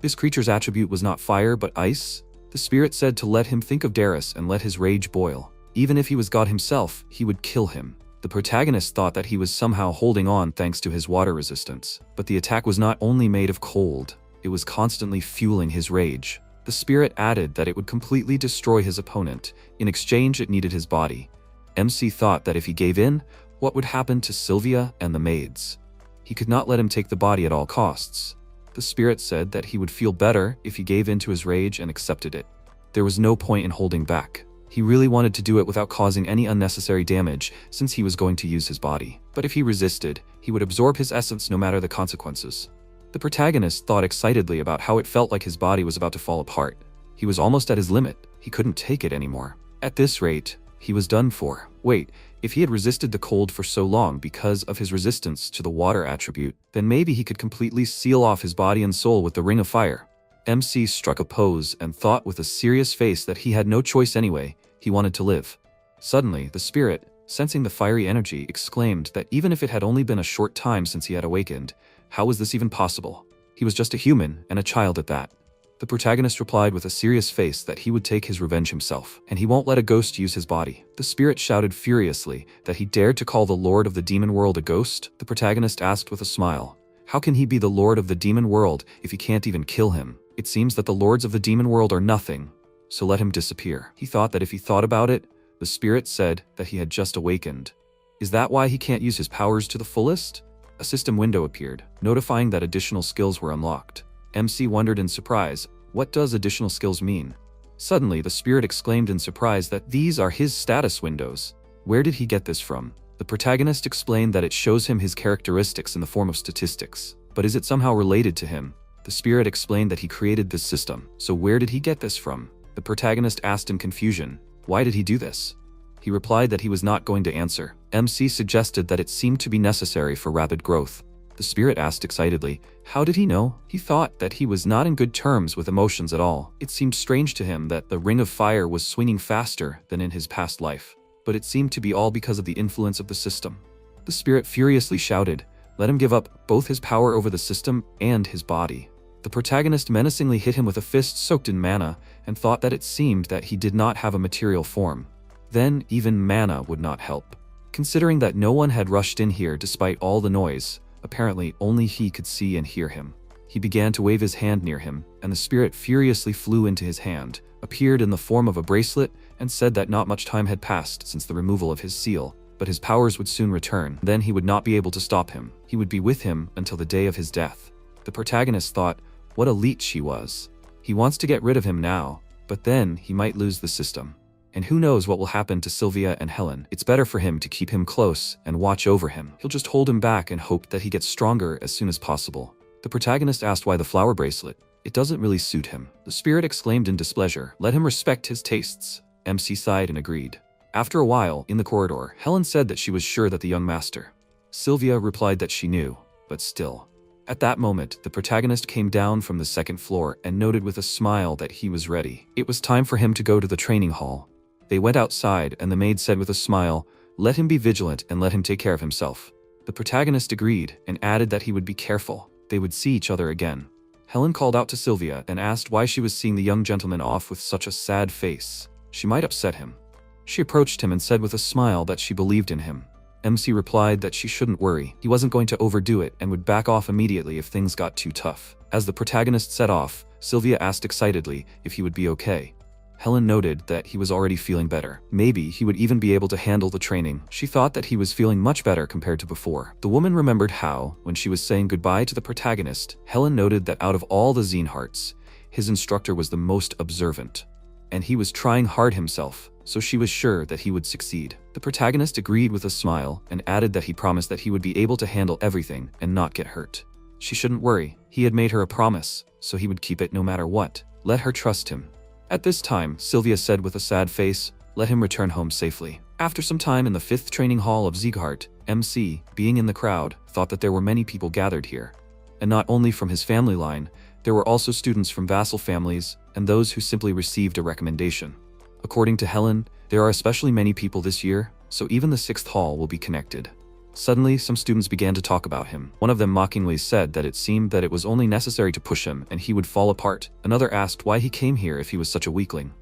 This creature's attribute was not fire but ice. The spirit said to let him think of Darius and let his rage boil. Even if he was God himself, he would kill him. The protagonist thought that he was somehow holding on thanks to his water resistance. But the attack was not only made of cold, it was constantly fueling his rage. The spirit added that it would completely destroy his opponent. In exchange, it needed his body. MC thought that if he gave in, what would happen to Sylvia and the maids? He could not let him take the body at all costs. The spirit said that he would feel better if he gave in to his rage and accepted it. There was no point in holding back. He really wanted to do it without causing any unnecessary damage since he was going to use his body. But if he resisted, he would absorb his essence no matter the consequences. The protagonist thought excitedly about how it felt like his body was about to fall apart. He was almost at his limit. He couldn't take it anymore. At this rate, he was done for. Wait, if he had resisted the cold for so long because of his resistance to the water attribute, then maybe he could completely seal off his body and soul with the ring of fire. MC struck a pose and thought with a serious face that he had no choice anyway. He wanted to live. Suddenly, the spirit, sensing the fiery energy, exclaimed that even if it had only been a short time since he had awakened, how was this even possible? He was just a human, and a child at that. The protagonist replied with a serious face that he would take his revenge himself, and he won't let a ghost use his body. The spirit shouted furiously that he dared to call the Lord of the Demon World a ghost. The protagonist asked with a smile, how can he be the Lord of the Demon World if he can't even kill him? It seems that the Lords of the Demon World are nothing, so let him disappear. He thought that if he thought about it, the spirit said that he had just awakened. Is that why he can't use his powers to the fullest? A system window appeared, notifying that additional skills were unlocked. MC wondered in surprise, what does additional skills mean? Suddenly, the spirit exclaimed in surprise that these are his status windows. Where did he get this from? The protagonist explained that it shows him his characteristics in the form of statistics. But is it somehow related to him? The spirit explained that he created this system. So where did he get this from? The protagonist asked in confusion, why did he do this? He replied that he was not going to answer. MC suggested that it seemed to be necessary for rapid growth. The spirit asked excitedly, how did he know? He thought that he was not in good terms with emotions at all. It seemed strange to him that the ring of fire was swinging faster than in his past life. But it seemed to be all because of the influence of the system. The spirit furiously shouted, let him give up both his power over the system and his body. The protagonist menacingly hit him with a fist soaked in mana and thought that it seemed that he did not have a material form. Then even mana would not help. Considering that no one had rushed in here despite all the noise, apparently only he could see and hear him. He began to wave his hand near him, and the spirit furiously flew into his hand, appeared in the form of a bracelet, and said that not much time had passed since the removal of his seal, but his powers would soon return. Then he would not be able to stop him. He would be with him until the day of his death. The protagonist thought, what a leech he was. He wants to get rid of him now, but then he might lose the system. And who knows what will happen to Sylvia and Helen. It's better for him to keep him close and watch over him. He'll just hold him back and hope that he gets stronger as soon as possible. The protagonist asked why the flower bracelet. It doesn't really suit him. The spirit exclaimed in displeasure, let him respect his tastes. MC sighed and agreed. After a while, in the corridor, Helen said that she was sure that the young master. Sylvia replied that she knew, but still. At that moment, the protagonist came down from the second floor and noted with a smile that he was ready. It was time for him to go to the training hall. They went outside, and the maid said with a smile, let him be vigilant and let him take care of himself. The protagonist agreed and added that he would be careful. They would see each other again. Helen called out to Sylvia and asked why she was seeing the young gentleman off with such a sad face. She might upset him. She approached him and said with a smile that she believed in him. MC replied that she shouldn't worry. He wasn't going to overdo it and would back off immediately if things got too tough. As the protagonist set off, Sylvia asked excitedly if he would be okay. Helen noted that he was already feeling better. Maybe he would even be able to handle the training. She thought that he was feeling much better compared to before. The woman remembered how, when she was saying goodbye to the protagonist, Helen noted that out of all the Xenehearts, his instructor was the most observant. And he was trying hard himself, so she was sure that he would succeed. The protagonist agreed with a smile and added that he promised that he would be able to handle everything and not get hurt. She shouldn't worry. He had made her a promise, so he would keep it no matter what. Let her trust him. At this time, Sylvia said with a sad face, let him return home safely. After some time in the 5th training hall of Xeneheart, MC, being in the crowd, thought that there were many people gathered here. And not only from his family line, there were also students from vassal families and those who simply received a recommendation. According to Helen, there are especially many people this year, so even the 6th hall will be connected. Suddenly, some students began to talk about him. One of them mockingly said that it seemed that it was only necessary to push him and he would fall apart. Another asked why he came here if he was such a weakling.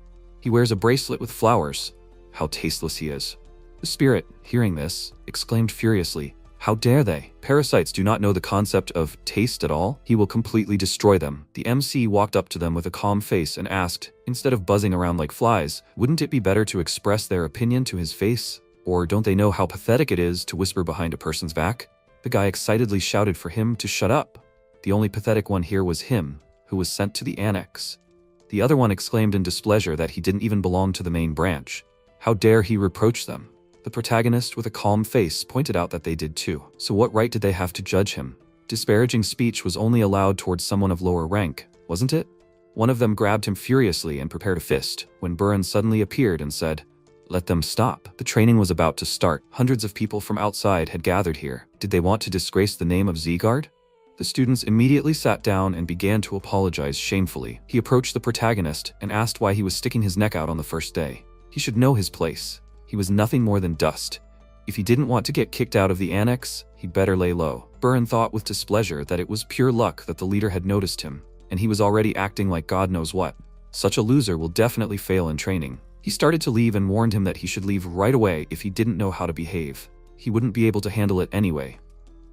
He wears a bracelet with flowers. How tasteless he is. The spirit, hearing this, exclaimed furiously, how dare they? Parasites do not know the concept of taste at all. He will completely destroy them. The MC walked up to them with a calm face and asked, instead of buzzing around like flies, wouldn't it be better to express their opinion to his face? Or don't they know how pathetic it is to whisper behind a person's back? The guy excitedly shouted for him to shut up. The only pathetic one here was him, who was sent to the annex. The other one exclaimed in displeasure that he didn't even belong to the main branch. How dare he reproach them? The protagonist, with a calm face, pointed out that they did too. So what right did they have to judge him? Disparaging speech was only allowed towards someone of lower rank, wasn't it? One of them grabbed him furiously and prepared a fist, when Buran suddenly appeared and said, let them stop. The training was about to start. Hundreds of people from outside had gathered here. Did they want to disgrace the name of Xeneheart? The students immediately sat down and began to apologize shamefully. He approached the protagonist and asked why he was sticking his neck out on the first day. He should know his place. He was nothing more than dust. If he didn't want to get kicked out of the annex, he'd better lay low. Buran thought with displeasure that it was pure luck that the leader had noticed him, and he was already acting like God knows what. Such a loser will definitely fail in training. He started to leave and warned him that he should leave right away if he didn't know how to behave. He wouldn't be able to handle it anyway.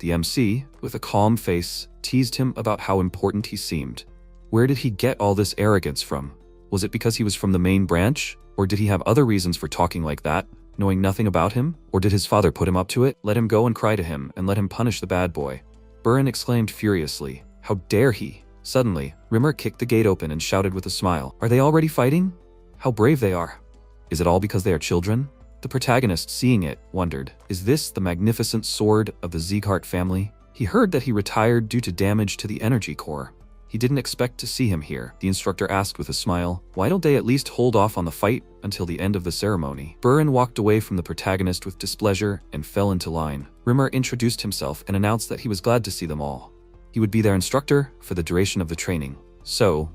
The MC, with a calm face, teased him about how important he seemed. Where did he get all this arrogance from? Was it because he was from the main branch? Or did he have other reasons for talking like that, knowing nothing about him? Or did his father put him up to it? Let him go and cry to him and let him punish the bad boy. Buran exclaimed furiously, how dare he? Suddenly, Rimmer kicked the gate open and shouted with a smile, are they already fighting? How brave they are. Is it all because they are children? The protagonist, seeing it, wondered, is this the magnificent sword of the Xeneheart family? He heard that he retired due to damage to the energy core. He didn't expect to see him here. The instructor asked with a smile, why don't they at least hold off on the fight until the end of the ceremony? Buran walked away from the protagonist with displeasure and fell into line. Rimmer introduced himself and announced that he was glad to see them all. He would be their instructor for the duration of the training. So,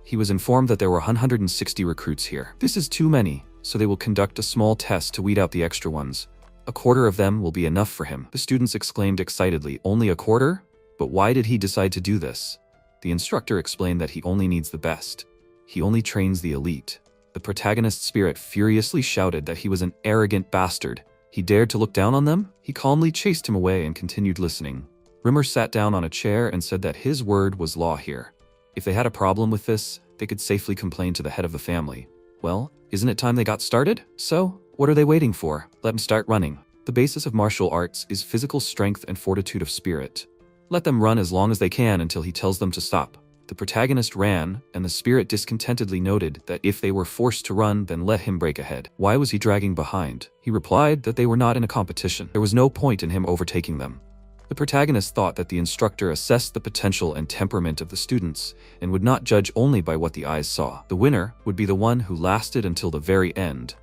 he was informed that there were 160 recruits here. This is too many, so they will conduct a small test to weed out the extra ones. A quarter of them will be enough for him. The students exclaimed excitedly, only a quarter? But why did he decide to do this? The instructor explained that he only needs the best. He only trains the elite. The protagonist's spirit furiously shouted that he was an arrogant bastard. He dared to look down on them? He calmly chased him away and continued listening. Rimmer sat down on a chair and said that his word was law here. If they had a problem with this, they could safely complain to the head of the family. Well, isn't it time they got started? So, what are they waiting for? Let them start running. The basis of martial arts is physical strength and fortitude of spirit. Let them run as long as they can until he tells them to stop. The protagonist ran, and the spirit discontentedly noted that if they were forced to run, then let him break ahead. Why was he dragging behind? He replied that they were not in a competition. There was no point in him overtaking them. The protagonist thought that the instructor assessed the potential and temperament of the students and would not judge only by what the eyes saw. The winner would be the one who lasted until the very end,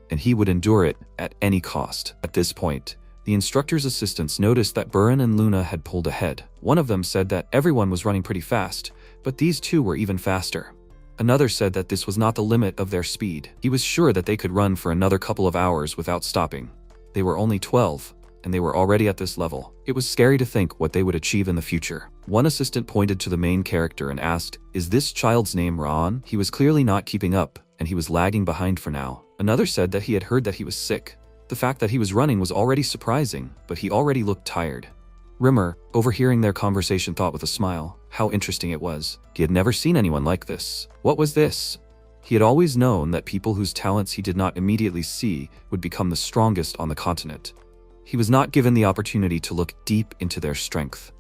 and he would endure it at any cost. At this point, the instructor's assistants noticed that Buran and Luna had pulled ahead. One of them said that everyone was running pretty fast, but these two were even faster. Another said that this was not the limit of their speed. He was sure that they could run for another couple of hours without stopping. They were only 12, and they were already at this level. It was scary to think what they would achieve in the future. One assistant pointed to the main character and asked, is this child's name Ron? He was clearly not keeping up, and he was lagging behind for now. Another said that he had heard that he was sick. The fact that he was running was already surprising, but he already looked tired. Rimmer, overhearing their conversation, thought with a smile how interesting it was. He had never seen anyone like this. What was this? He had always known that people whose talents he did not immediately see would become the strongest on the continent. He was not given the opportunity to look deep into their strength.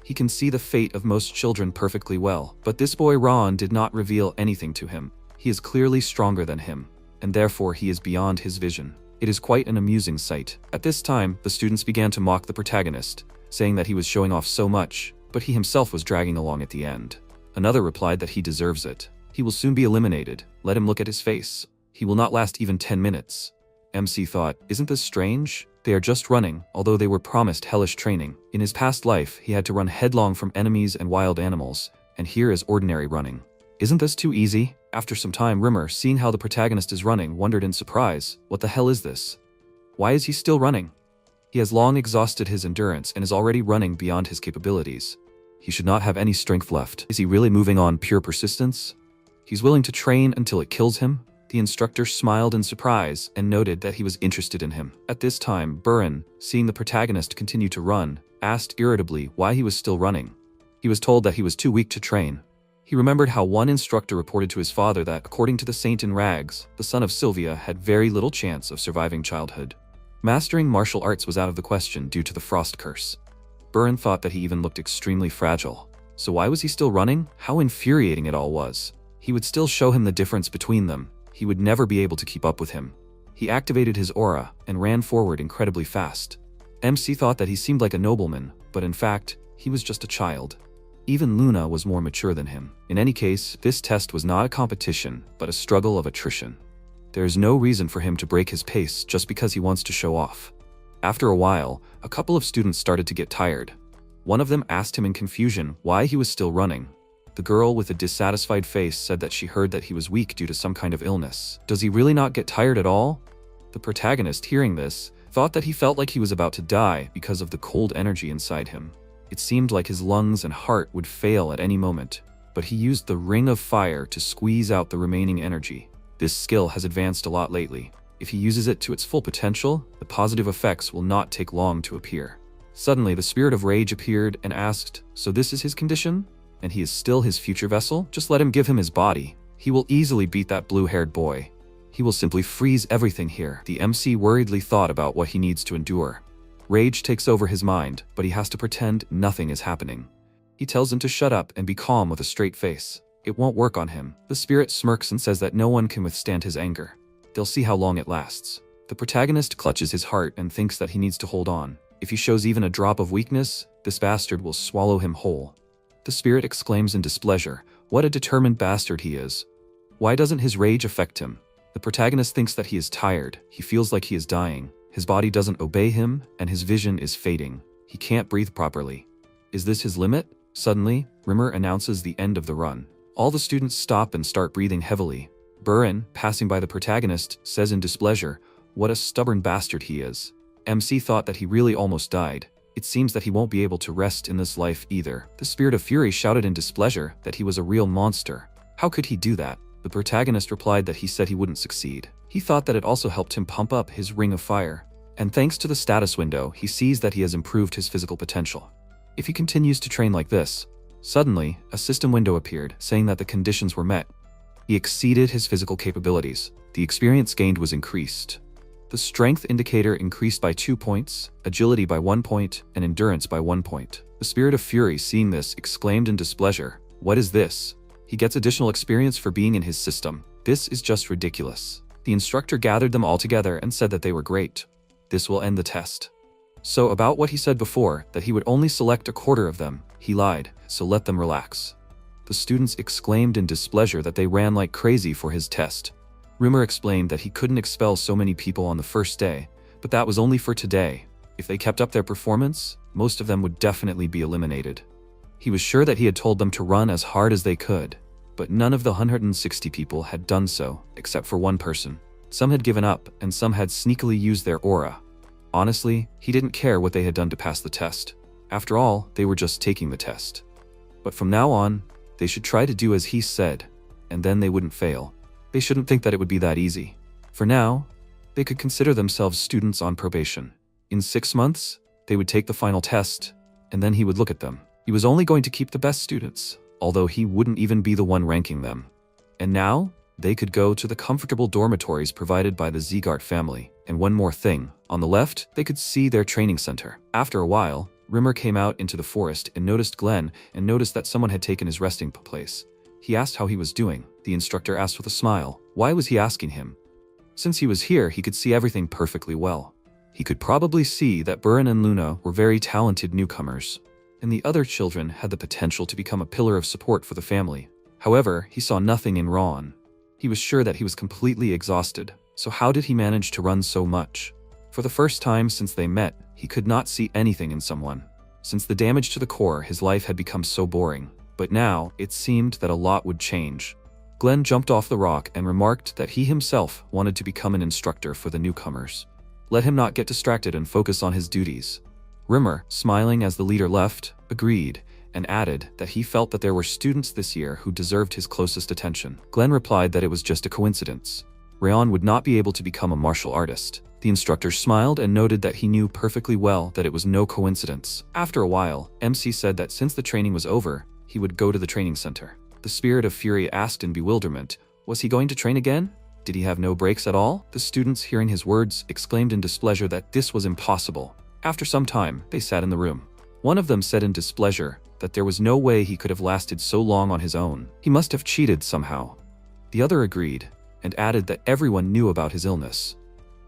He can see the fate of most children perfectly well, but this boy Ron did not reveal anything to him. He is clearly stronger than him, and therefore he is beyond his vision. It is quite an amusing sight. At this time, the students began to mock the protagonist, saying that he was showing off so much, but he himself was dragging along at the end. Another replied that he deserves it. He will soon be eliminated. Let him look at his face. He will not last even 10 minutes. MC thought, isn't this strange? They are just running, although they were promised hellish training. In his past life, he had to run headlong from enemies and wild animals, and here is ordinary running. Isn't this too easy? After some time, Rimmer, seeing how the protagonist is running, wondered in surprise, what the hell is this? Why is he still running? He has long exhausted his endurance and is already running beyond his capabilities. He should not have any strength left. Is he really moving on pure persistence? He's willing to train until it kills him? The instructor smiled in surprise and noted that he was interested in him. At this time, Burin, seeing the protagonist continue to run, asked irritably why he was still running. He was told that he was too weak to train. He remembered how one instructor reported to his father that, according to the Saint in Rags, the son of Sylvia had very little chance of surviving childhood. Mastering martial arts was out of the question due to the frost curse. Burin thought that he even looked extremely fragile. So why was he still running? How infuriating it all was. He would still show him the difference between them. He would never be able to keep up with him. He activated his aura and ran forward incredibly fast. MC thought that he seemed like a nobleman, but in fact, he was just a child. Even Luna was more mature than him. In any case, this test was not a competition, but a struggle of attrition. There is no reason for him to break his pace just because he wants to show off. After a while, a couple of students started to get tired. One of them asked him in confusion why he was still running. The girl with a dissatisfied face said that she heard that he was weak due to some kind of illness. Does he really not get tired at all? The protagonist, hearing this, thought that he felt like he was about to die because of the cold energy inside him. It seemed like his lungs and heart would fail at any moment, but he used the Ring of Fire to squeeze out the remaining energy. This skill has advanced a lot lately. If he uses it to its full potential, the positive effects will not take long to appear. Suddenly, the spirit of rage appeared and asked, "So this is his condition? And he is still his future vessel? Just let him give him his body. He will easily beat that blue-haired boy. He will simply freeze everything here." The MC worriedly thought about what he needs to endure. Rage takes over his mind, but he has to pretend nothing is happening. He tells him to shut up and be calm with a straight face. It won't work on him. The spirit smirks and says that no one can withstand his anger. They'll see how long it lasts. The protagonist clutches his heart and thinks that he needs to hold on. If he shows even a drop of weakness, this bastard will swallow him whole. The spirit exclaims in displeasure, "What a determined bastard he is. Why doesn't his rage affect him?" The protagonist thinks that he is tired. He feels like he is dying. His body doesn't obey him, and his vision is fading. He can't breathe properly. Is this his limit? Suddenly, Rimmer announces the end of the run. All the students stop and start breathing heavily. Burin, passing by the protagonist, says in displeasure, "What a stubborn bastard he is." MC thought that he really almost died. It seems that he won't be able to rest in this life either. The spirit of fury shouted in displeasure that he was a real monster. How could he do that? The protagonist replied that he said he wouldn't succeed. He thought that it also helped him pump up his Ring of Fire. And thanks to the status window, he sees that he has improved his physical potential. If he continues to train like this, suddenly, a system window appeared, saying that the conditions were met. He exceeded his physical capabilities. The experience gained was increased. The strength indicator increased by 2 points, agility by 1 point, and endurance by 1 point. The spirit of fury, seeing this, exclaimed in displeasure, "What is this? He gets additional experience for being in his system. This is just ridiculous." The instructor gathered them all together and said that they were great. This will end the test. So about what he said before, that he would only select a quarter of them, he lied, so let them relax. The students exclaimed in displeasure that they ran like crazy for his test. Rimmer explained that he couldn't expel so many people on the first day, but that was only for today. If they kept up their performance, most of them would definitely be eliminated. He was sure that he had told them to run as hard as they could, but none of the 160 people had done so, except for one person. Some had given up, and some had sneakily used their aura. Honestly, he didn't care what they had done to pass the test. After all, they were just taking the test. But from now on, they should try to do as he said, and then they wouldn't fail. They shouldn't think that it would be that easy. For now, they could consider themselves students on probation. In 6 months, they would take the final test, and then he would look at them. He was only going to keep the best students, although he wouldn't even be the one ranking them. And now, they could go to the comfortable dormitories provided by the Zeegart family. And one more thing, on the left, they could see their training center. After a while, Rimmer came out into the forest and noticed Glenn and noticed that someone had taken his resting place. He asked how he was doing. The instructor asked with a smile. Why was he asking him? Since he was here, he could see everything perfectly well. He could probably see that Buren and Luna were very talented newcomers, and the other children had the potential to become a pillar of support for the family. However, he saw nothing in Ron. He was sure that he was completely exhausted, so how did he manage to run so much? For the first time since they met, he could not see anything in someone. Since the damage to the core, his life had become so boring. But now, it seemed that a lot would change. Glenn jumped off the rock and remarked that he himself wanted to become an instructor for the newcomers. Let him not get distracted and focus on his duties. Rimmer, smiling as the leader left, agreed, and added that he felt that there were students this year who deserved his closest attention. Glenn replied that it was just a coincidence. Rayon would not be able to become a martial artist. The instructor smiled and noted that he knew perfectly well that it was no coincidence. After a while, MC said that since the training was over, he would go to the training center. The Spirit of Fury asked in bewilderment, was he going to train again? Did he have no breaks at all? The students, hearing his words, exclaimed in displeasure that this was impossible. After some time, they sat in the room. One of them said in displeasure that there was no way he could have lasted so long on his own. He must have cheated somehow. The other agreed, and added that everyone knew about his illness.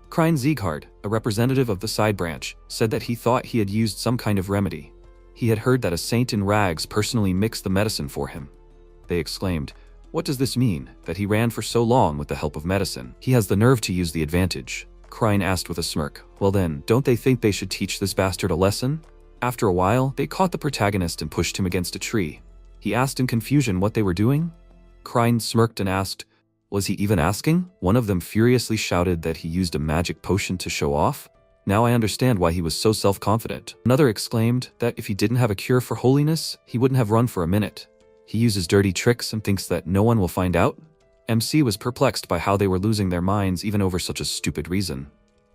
Krine Zeegard, a representative of the side branch, said that he thought he had used some kind of remedy. He had heard that a saint in rags personally mixed the medicine for him. They exclaimed, what does this mean, that he ran for so long with the help of medicine? He has the nerve to use the advantage. Krine asked with a smirk. Well then, don't they think they should teach this bastard a lesson? After a while, they caught the protagonist and pushed him against a tree. He asked in confusion what they were doing. Krine smirked and asked, was he even asking? One of them furiously shouted that he used a magic potion to show off. Now I understand why he was so self-confident. Another exclaimed that if he didn't have a cure for holiness, he wouldn't have run for a minute. He uses dirty tricks and thinks that no one will find out? MC was perplexed by how they were losing their minds even over such a stupid reason.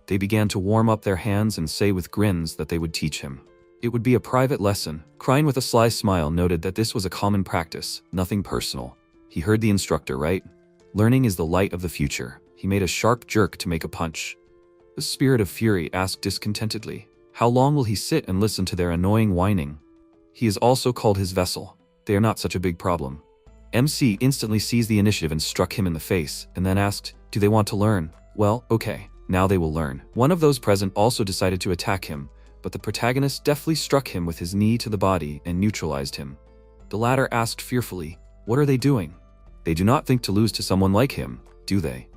They began to warm up their hands and say with grins that they would teach him. It would be a private lesson. Krine with a sly smile noted that this was a common practice, nothing personal. He heard the instructor right. Learning is the light of the future. He made a sharp jerk to make a punch. The Spirit of Fury asked discontentedly, how long will he sit and listen to their annoying whining? He is also called his vessel. They are not such a big problem. MC instantly seized the initiative and struck him in the face, and then asked, do they want to learn? Well, okay, now they will learn. One of those present also decided to attack him, but the protagonist deftly struck him with his knee to the body and neutralized him. The latter asked fearfully, what are they doing? They do not think to lose to someone like him, do they?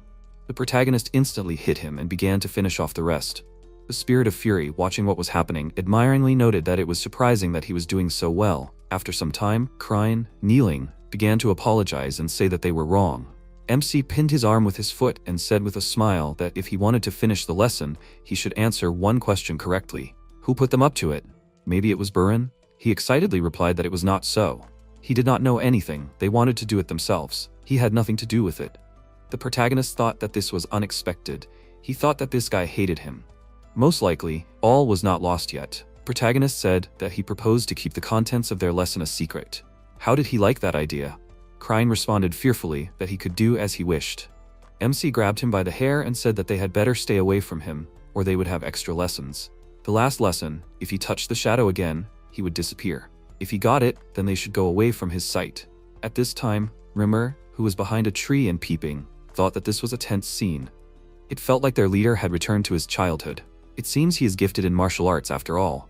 The protagonist instantly hit him and began to finish off the rest. The Spirit of Fury, watching what was happening, admiringly noted that it was surprising that he was doing so well. After some time, Krine, kneeling, began to apologize and say that they were wrong. MC pinned his arm with his foot and said with a smile that if he wanted to finish the lesson, he should answer one question correctly. Who put them up to it? Maybe it was Buren? He excitedly replied that it was not so. He did not know anything, they wanted to do it themselves. He had nothing to do with it. The protagonist thought that this was unexpected. He thought that this guy hated him. Most likely, all was not lost yet. Protagonist said that he proposed to keep the contents of their lesson a secret. How did he like that idea? Krine responded fearfully that he could do as he wished. MC grabbed him by the hair and said that they had better stay away from him, or they would have extra lessons. The last lesson, if he touched the shadow again, he would disappear. If he got it, then they should go away from his sight. At this time, Rimmer, who was behind a tree and peeping, thought that this was a tense scene. It felt like their leader had returned to his childhood. It seems he is gifted in martial arts after all.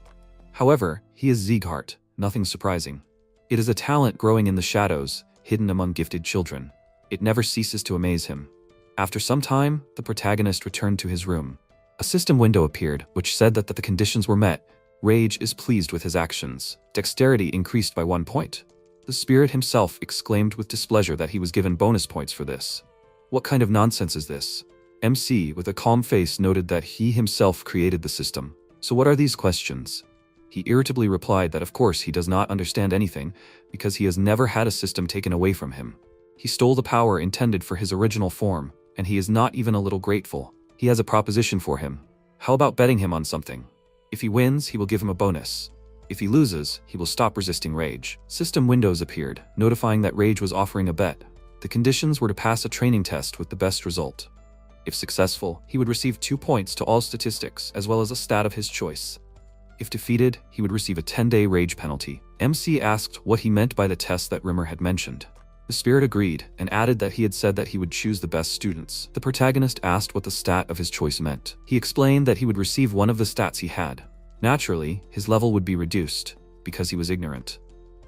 However, he is Zeegart, nothing surprising. It is a talent growing in the shadows, hidden among gifted children. It never ceases to amaze him. After some time, the protagonist returned to his room. A system window appeared, which said that the conditions were met. Rage is pleased with his actions. Dexterity increased by 1 point. The spirit himself exclaimed with displeasure that he was given bonus points for this. What kind of nonsense is this? MC, with a calm face, noted that he himself created the system. So what are these questions? He irritably replied that of course he does not understand anything, because he has never had a system taken away from him. He stole the power intended for his original form, and he is not even a little grateful. He has a proposition for him. How about betting him on something? If he wins, he will give him a bonus. If he loses, he will stop resisting Rage. System windows appeared, notifying that Rage was offering a bet. The conditions were to pass a training test with the best result. If successful, he would receive 2 points to all statistics as well as a stat of his choice. If defeated, he would receive a 10-day rage penalty. MC asked what he meant by the test that Rimmer had mentioned. The spirit agreed and added that he had said that he would choose the best students. The protagonist asked what the stat of his choice meant. He explained that he would receive one of the stats he had. Naturally, his level would be reduced because he was ignorant.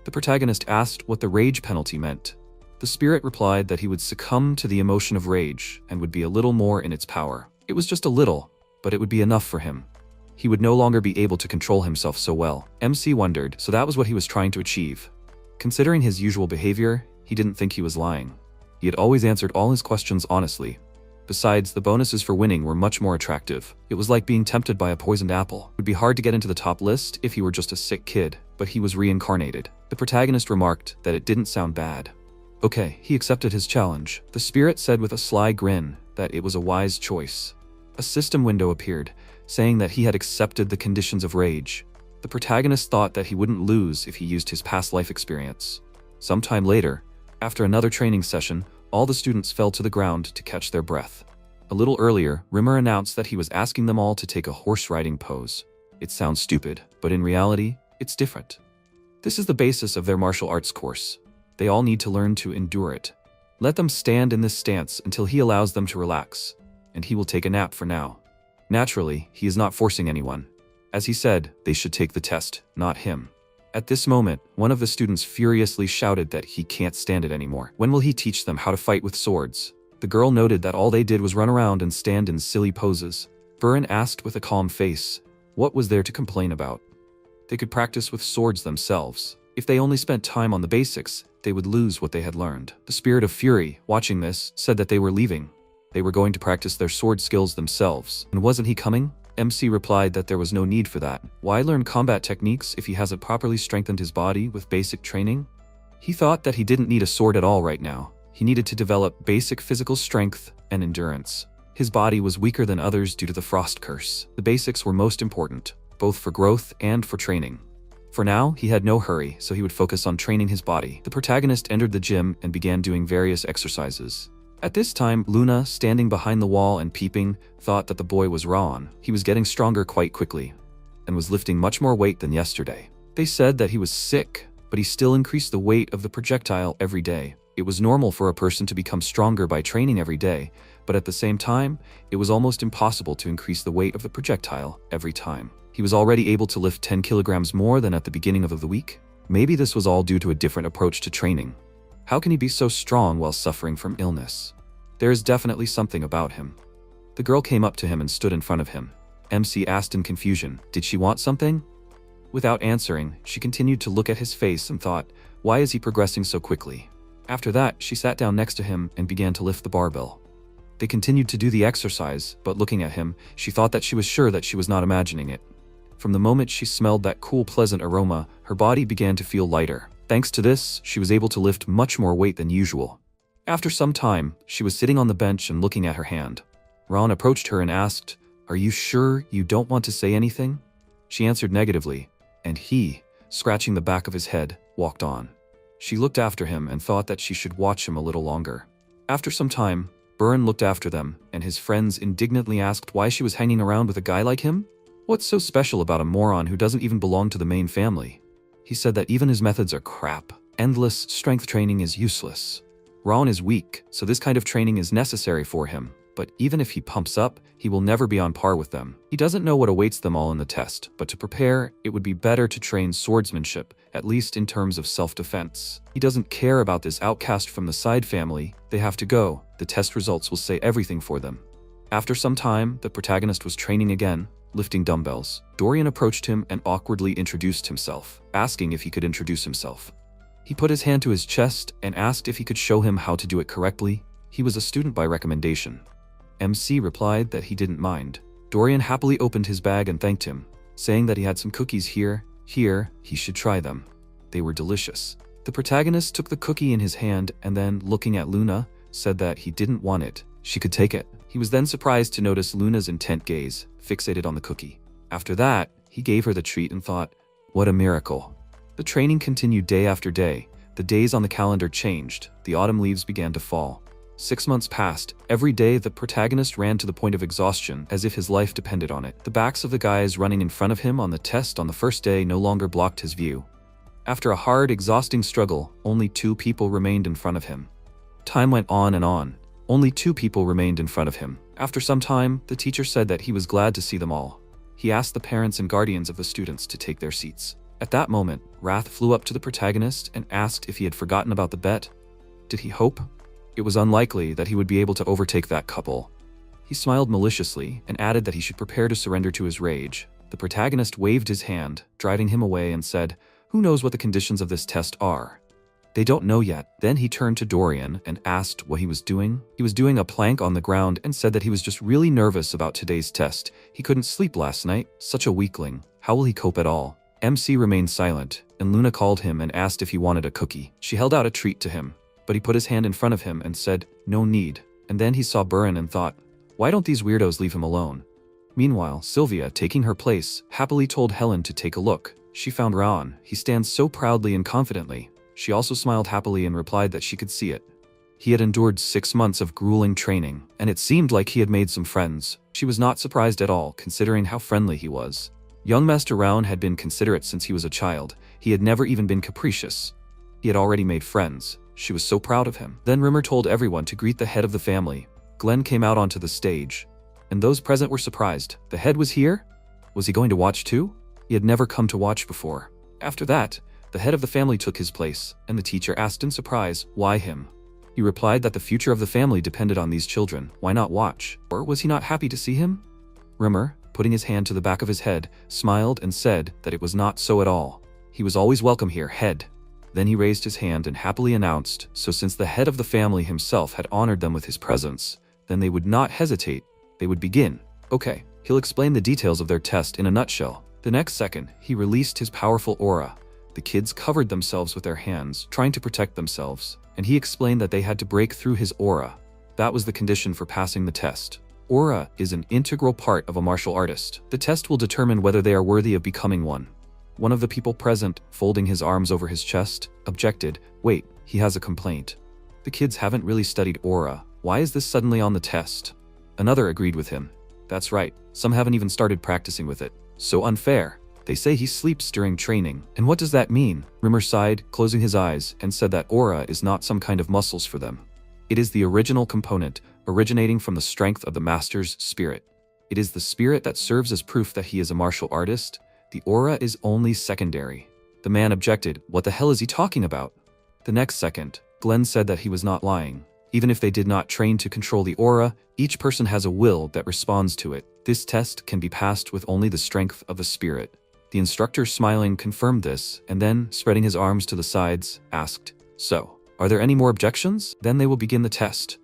The protagonist asked what the rage penalty meant. The spirit replied that he would succumb to the emotion of rage and would be a little more in its power. It was just a little, but it would be enough for him. He would no longer be able to control himself so well. MC wondered, so that was what he was trying to achieve. Considering his usual behavior, he didn't think he was lying. He had always answered all his questions honestly. Besides, the bonuses for winning were much more attractive. It was like being tempted by a poisoned apple. It would be hard to get into the top list if he were just a sick kid, but he was reincarnated. The protagonist remarked that it didn't sound bad. Okay, he accepted his challenge. The spirit said with a sly grin that it was a wise choice. A system window appeared, saying that he had accepted the conditions of rage. The protagonist thought that he wouldn't lose if he used his past life experience. Sometime later, after another training session, all the students fell to the ground to catch their breath. A little earlier, Rimmer announced that he was asking them all to take a horse-riding pose. It sounds stupid, but in reality, it's different. This is the basis of their martial arts course. They all need to learn to endure it. Let them stand in this stance until he allows them to relax, and he will take a nap for now. Naturally, he is not forcing anyone. As he said, they should take the test, not him. At this moment, one of the students furiously shouted that he can't stand it anymore. When will he teach them how to fight with swords? The girl noted that all they did was run around and stand in silly poses. Burin asked with a calm face, what was there to complain about? They could practice with swords themselves. If they only spent time on the basics, they would lose what they had learned. The spirit of fury, watching this, said that they were leaving. They were going to practice their sword skills themselves. And wasn't he coming? MC replied that there was no need for that. Why learn combat techniques if he hasn't properly strengthened his body with basic training? He thought that he didn't need a sword at all right now. He needed to develop basic physical strength and endurance. His body was weaker than others due to the frost curse. The basics were most important, both for growth and for training. For now, he had no hurry, so he would focus on training his body. The protagonist entered the gym and began doing various exercises. At this time, Luna, standing behind the wall and peeping, thought that the boy was Ron. He was getting stronger quite quickly, and was lifting much more weight than yesterday. They said that he was sick, but he still increased the weight of the projectile every day. It was normal for a person to become stronger by training every day, but at the same time, it was almost impossible to increase the weight of the projectile every time. He was already able to lift 10 kilograms more than at the beginning of the week. Maybe this was all due to a different approach to training. How can he be so strong while suffering from illness? There is definitely something about him. The girl came up to him and stood in front of him. MC asked in confusion, did she want something? Without answering, she continued to look at his face and thought, why is he progressing so quickly? After that, she sat down next to him and began to lift the barbell. They continued to do the exercise, but looking at him, she thought that she was sure that she was not imagining it. From the moment she smelled that cool, pleasant aroma, her body began to feel lighter. Thanks to this, she was able to lift much more weight than usual. After some time, she was sitting on the bench and looking at her hand. Ron approached her and asked, are you sure you don't want to say anything? She answered negatively, and he, scratching the back of his head, walked on. She looked after him and thought that she should watch him a little longer. After some time, Burin looked after them, and his friends indignantly asked why she was hanging around with a guy like him? What's so special about a moron who doesn't even belong to the main family? He said that even his methods are crap. Endless strength training is useless. Ron is weak, so this kind of training is necessary for him, but even if he pumps up, he will never be on par with them. He doesn't know what awaits them all in the test, but to prepare, it would be better to train swordsmanship, at least in terms of self-defense. He doesn't care about this outcast from the side family. They have to go. The test results will say everything for them. After some time, the protagonist was training again, lifting dumbbells. Dorian approached him and awkwardly introduced himself, asking if he could introduce himself. He put his hand to his chest and asked if he could show him how to do it correctly. He was a student by recommendation. MC replied that he didn't mind. Dorian happily opened his bag and thanked him, saying that he had some cookies here, he should try them. They were delicious. The protagonist took the cookie in his hand and then, looking at Luna, said that he didn't want it. She could take it. He was then surprised to notice Luna's intent gaze, fixated on the cookie. After that, he gave her the treat and thought, what a miracle. The training continued day after day, The days on the calendar changed. The autumn leaves began to fall. 6 months passed. Every day, the protagonist ran to the point of exhaustion, as if his life depended on it. The backs of the guys running in front of him on the test on the first day no longer blocked his view. After a hard, exhausting struggle, only 2 people remained in front of him. Time went on and on. Only 2 people remained in front of him. After some time, the teacher said that he was glad to see them all. He asked the parents and guardians of the students to take their seats. At that moment, Wrath flew up to the protagonist and asked if he had forgotten about the bet. Did he hope? It was unlikely that he would be able to overtake that couple. He smiled maliciously and added that he should prepare to surrender to his rage. The protagonist waved his hand, driving him away, and said, "Who knows what the conditions of this test are? They don't know yet." Then he turned to Dorian and asked what he was doing. He was doing a plank on the ground and said that he was just really nervous about today's test. He couldn't sleep last night. Such a weakling. How will he cope at all? MC remained silent, and Luna called him and asked if he wanted a cookie. She held out a treat to him, but he put his hand in front of him and said, "No need." And then he saw Burin and thought, why don't these weirdos leave him alone? Meanwhile, Sylvia, taking her place, happily told Helen to take a look. She found Ron. He stands so proudly and confidently. She also smiled happily and replied that she could see it. He had endured 6 months of grueling training, and it seemed like he had made some friends. She was not surprised at all, considering how friendly he was. Young Master Raun had been considerate since he was a child. He had never even been capricious. He had already made friends. She was so proud of him. Then Rimmer told everyone to greet the head of the family. Glenn came out onto the stage, and those present were surprised. The head was here? Was he going to watch too? He had never come to watch before. After that, the head of the family took his place, and the teacher asked in surprise, why him? He replied that the future of the family depended on these children. Why not watch? Or was he not happy to see him? Rimmer, putting his hand to the back of his head, smiled and said that it was not so at all. He was always welcome here, head. Then he raised his hand and happily announced, so since the head of the family himself had honored them with his presence, then they would not hesitate. They would begin. Okay, he'll explain the details of their test in a nutshell. The next second, he released his powerful aura. The kids covered themselves with their hands, trying to protect themselves, and he explained that they had to break through his aura. That was the condition for passing the test. Aura is an integral part of a martial artist. The test will determine whether they are worthy of becoming one. One of the people present, folding his arms over his chest, objected, "Wait, he has a complaint. The kids haven't really studied aura. Why is this suddenly on the test?" Another agreed with him. "That's right, some haven't even started practicing with it. So unfair. They say he sleeps during training. And what does that mean?" Rimmer sighed, closing his eyes, and said that aura is not some kind of muscles for them. It is the original component, originating from the strength of the master's spirit. It is the spirit that serves as proof that he is a martial artist. The aura is only secondary. The man objected, "What the hell is he talking about?" The next second, Glenn said that he was not lying. Even if they did not train to control the aura, each person has a will that responds to it. This test can be passed with only the strength of the spirit. The instructor, smiling, confirmed this, and then, spreading his arms to the sides, asked, "So, are there any more objections? Then they will begin the test.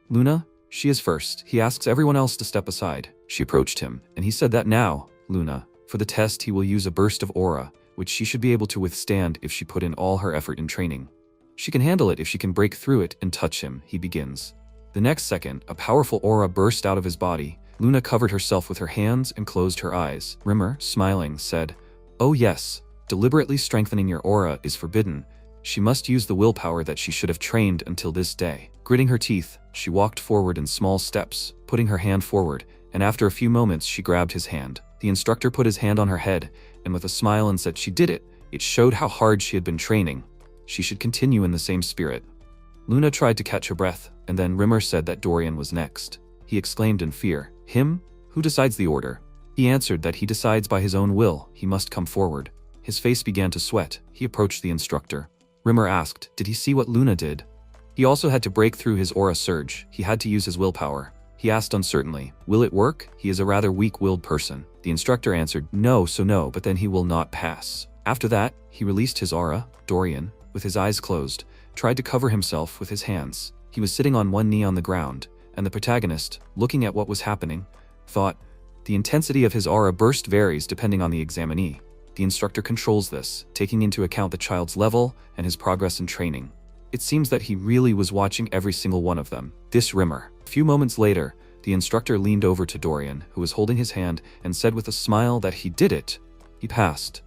Luna, she is first." He asks everyone else to step aside. She approached him, and he said that now, Luna, for the test he will use a burst of aura, which she should be able to withstand if she put in all her effort in training. She can handle it if she can break through it and touch him. He begins. The next second, a powerful aura burst out of his body. Luna covered herself with her hands and closed her eyes. Rimmer, smiling, said, "Oh yes, deliberately strengthening your aura is forbidden. She must use the willpower that she should have trained until this day." Gritting her teeth, she walked forward in small steps, putting her hand forward, and after a few moments she grabbed his hand. The instructor put his hand on her head, and with a smile and said she did it. It showed how hard she had been training. She should continue in the same spirit. Luna tried to catch her breath, and then Rimmer said that Dorian was next. He exclaimed in fear, "Him? Who decides the order?" He answered that he decides by his own will. He must come forward. His face began to sweat. He approached the instructor. Rimmer asked, did he see what Luna did? He also had to break through his aura surge. He had to use his willpower. He asked uncertainly, "Will it work?" He is a rather weak-willed person. The instructor answered, "No, so no, but then he will not pass." After that, he released his aura. Dorian, with his eyes closed, tried to cover himself with his hands. He was sitting on one knee on the ground, and the protagonist, looking at what was happening, thought, the intensity of his aura burst varies depending on the examinee. The instructor controls this, taking into account the child's level and his progress in training. It seems that he really was watching every single one of them. This Rimmer. A few moments later, the instructor leaned over to Dorian, who was holding his hand, and said with a smile that he did it. He passed.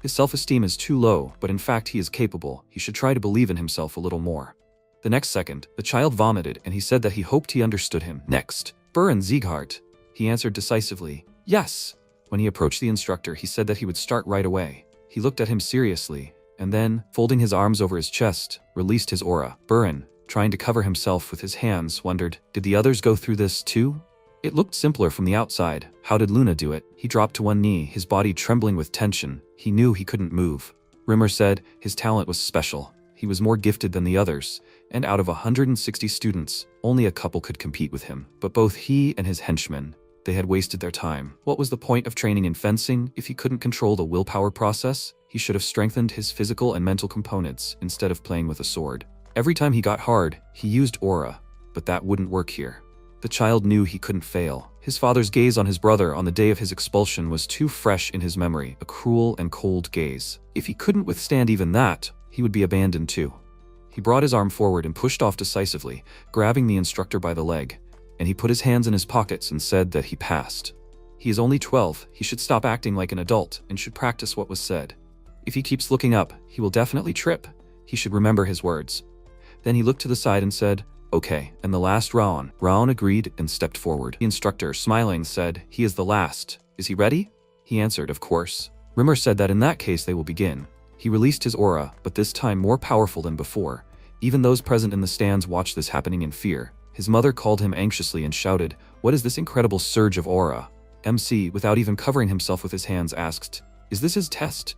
His self-esteem is too low, but in fact he is capable. He should try to believe in himself a little more. The next second, the child vomited and he said that he hoped he understood him. Next, Buren Sieghart. He answered decisively, yes. When he approached the instructor, he said that he would start right away. He looked at him seriously, and then, folding his arms over his chest, released his aura. Buren, trying to cover himself with his hands, wondered, did the others go through this too? It looked simpler from the outside. How did Luna do it? He dropped to one knee, his body trembling with tension. He knew he couldn't move. Rimmer said his talent was special. He was more gifted than the others, and out of 160 students, only a couple could compete with him. But both he and his henchmen, they had wasted their time. What was the point of training in fencing if he couldn't control the willpower process? He should have strengthened his physical and mental components instead of playing with a sword. Every time he got hard, he used aura, but that wouldn't work here. The child knew he couldn't fail. His father's gaze on his brother on the day of his expulsion was too fresh in his memory, a cruel and cold gaze. If he couldn't withstand even that, he would be abandoned too. He brought his arm forward and pushed off decisively, grabbing the instructor by the leg, and he put his hands in his pockets and said that he passed. He is only 12, he should stop acting like an adult and should practice what was said. If he keeps looking up, he will definitely trip. He should remember his words. Then he looked to the side and said, okay, and the last Raon. Raon agreed and stepped forward. The instructor, smiling, said, he is the last. Is he ready? He answered, of course. Rimmer said that in that case they will begin. He released his aura, but this time more powerful than before. Even those present in the stands watched this happening in fear. His mother called him anxiously and shouted, what is this incredible surge of aura? MC, without even covering himself with his hands, asked, is this his test?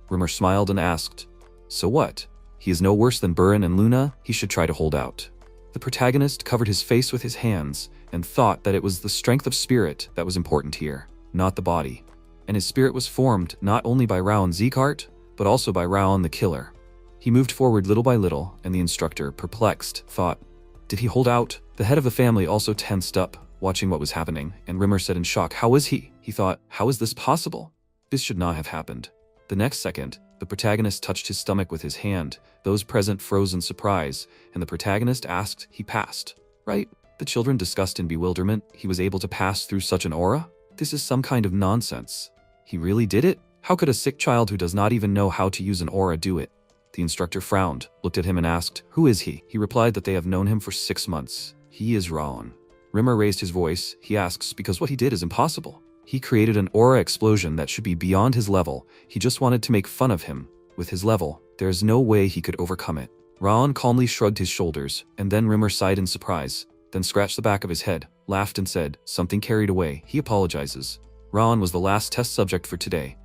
Rimmer smiled and asked, so what? He is no worse than Buren and Luna, he should try to hold out. The protagonist covered his face with his hands and thought that it was the strength of spirit that was important here, not the body. And his spirit was formed not only by Raon Sieghart, but also by Raon the killer. He moved forward little by little, and the instructor, perplexed, thought, did he hold out? The head of the family also tensed up, watching what was happening, and Rimmer said in shock, how is he? He thought, how is this possible? This should not have happened. The next second, the protagonist touched his stomach with his hand. Those present froze in surprise, and the protagonist asked, he passed, right? The children discussed in bewilderment. He was able to pass through such an aura? This is some kind of nonsense. He really did it? How could a sick child who does not even know how to use an aura do it? The instructor frowned, looked at him and asked, who is he? He replied that they have known him for 6 months. He is Raon. Rimmer raised his voice. He asks, because what he did is impossible. He created an aura explosion that should be beyond his level. He just wanted to make fun of him. With his level, there is no way he could overcome it. Raon calmly shrugged his shoulders, and then Rimmer sighed in surprise, then scratched the back of his head, laughed and said, something carried away. He apologizes. Raon was the last test subject for today.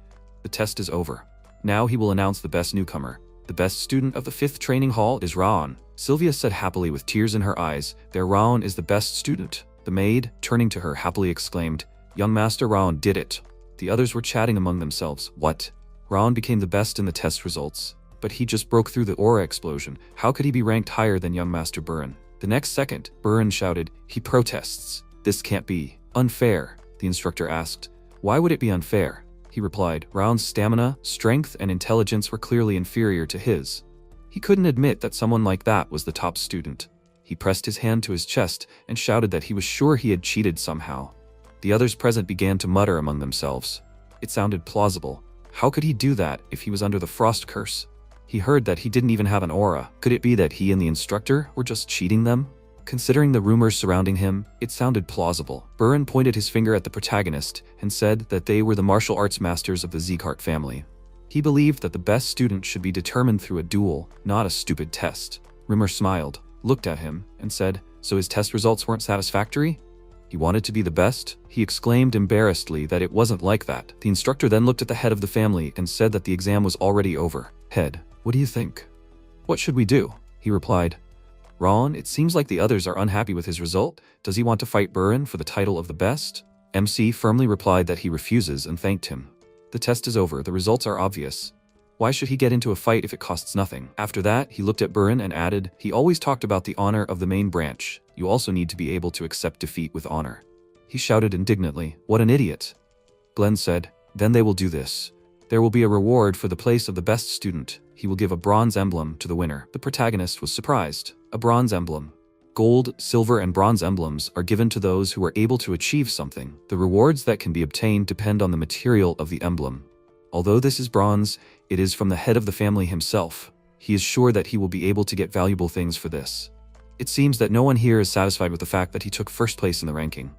The test is over. Now he will announce the best newcomer. The best student of the 5th training hall is Raon. Sylvia said happily with tears in her eyes, their Raon is the best student. The maid, turning to her, happily exclaimed, young Master Raon did it. The others were chatting among themselves. What? Raon became the best in the test results. But he just broke through the aura explosion. How could he be ranked higher than young Master Buren? The next second, Buren shouted, he protests. This can't be. Unfair, the instructor asked. Why would it be unfair? He replied, Raon's stamina, strength, and intelligence were clearly inferior to his. He couldn't admit that someone like that was the top student. He pressed his hand to his chest and shouted that he was sure he had cheated somehow. The others present began to mutter among themselves. It sounded plausible. How could he do that if he was under the frost curse? He heard that he didn't even have an aura. Could it be that he and the instructor were just cheating them? Considering the rumors surrounding him, it sounded plausible. Buren pointed his finger at the protagonist and said that they were the martial arts masters of the Sieghart family. He believed that the best student should be determined through a duel, not a stupid test. Rimmer smiled, looked at him, and said, so his test results weren't satisfactory? He wanted to be the best? He exclaimed embarrassedly that it wasn't like that. The instructor then looked at the head of the family and said that the exam was already over. Head, what do you think? What should we do? He replied, Raon, it seems like the others are unhappy with his result. Does he want to fight Buren for the title of the best? MC firmly replied that he refuses and thanked him. The test is over, the results are obvious. Why should he get into a fight if it costs nothing? After that, he looked at Buren and added, he always talked about the honor of the main branch. You also need to be able to accept defeat with honor. He shouted indignantly, what an idiot. Glenn said, then they will do this. There will be a reward for the place of the best student. He will give a bronze emblem to the winner. The protagonist was surprised. A bronze emblem. Gold, silver, and bronze emblems are given to those who are able to achieve something. The rewards that can be obtained depend on the material of the emblem. Although this is bronze, it is from the head of the family himself. He is sure that he will be able to get valuable things for this. It seems that no one here is satisfied with the fact that he took first place in the ranking.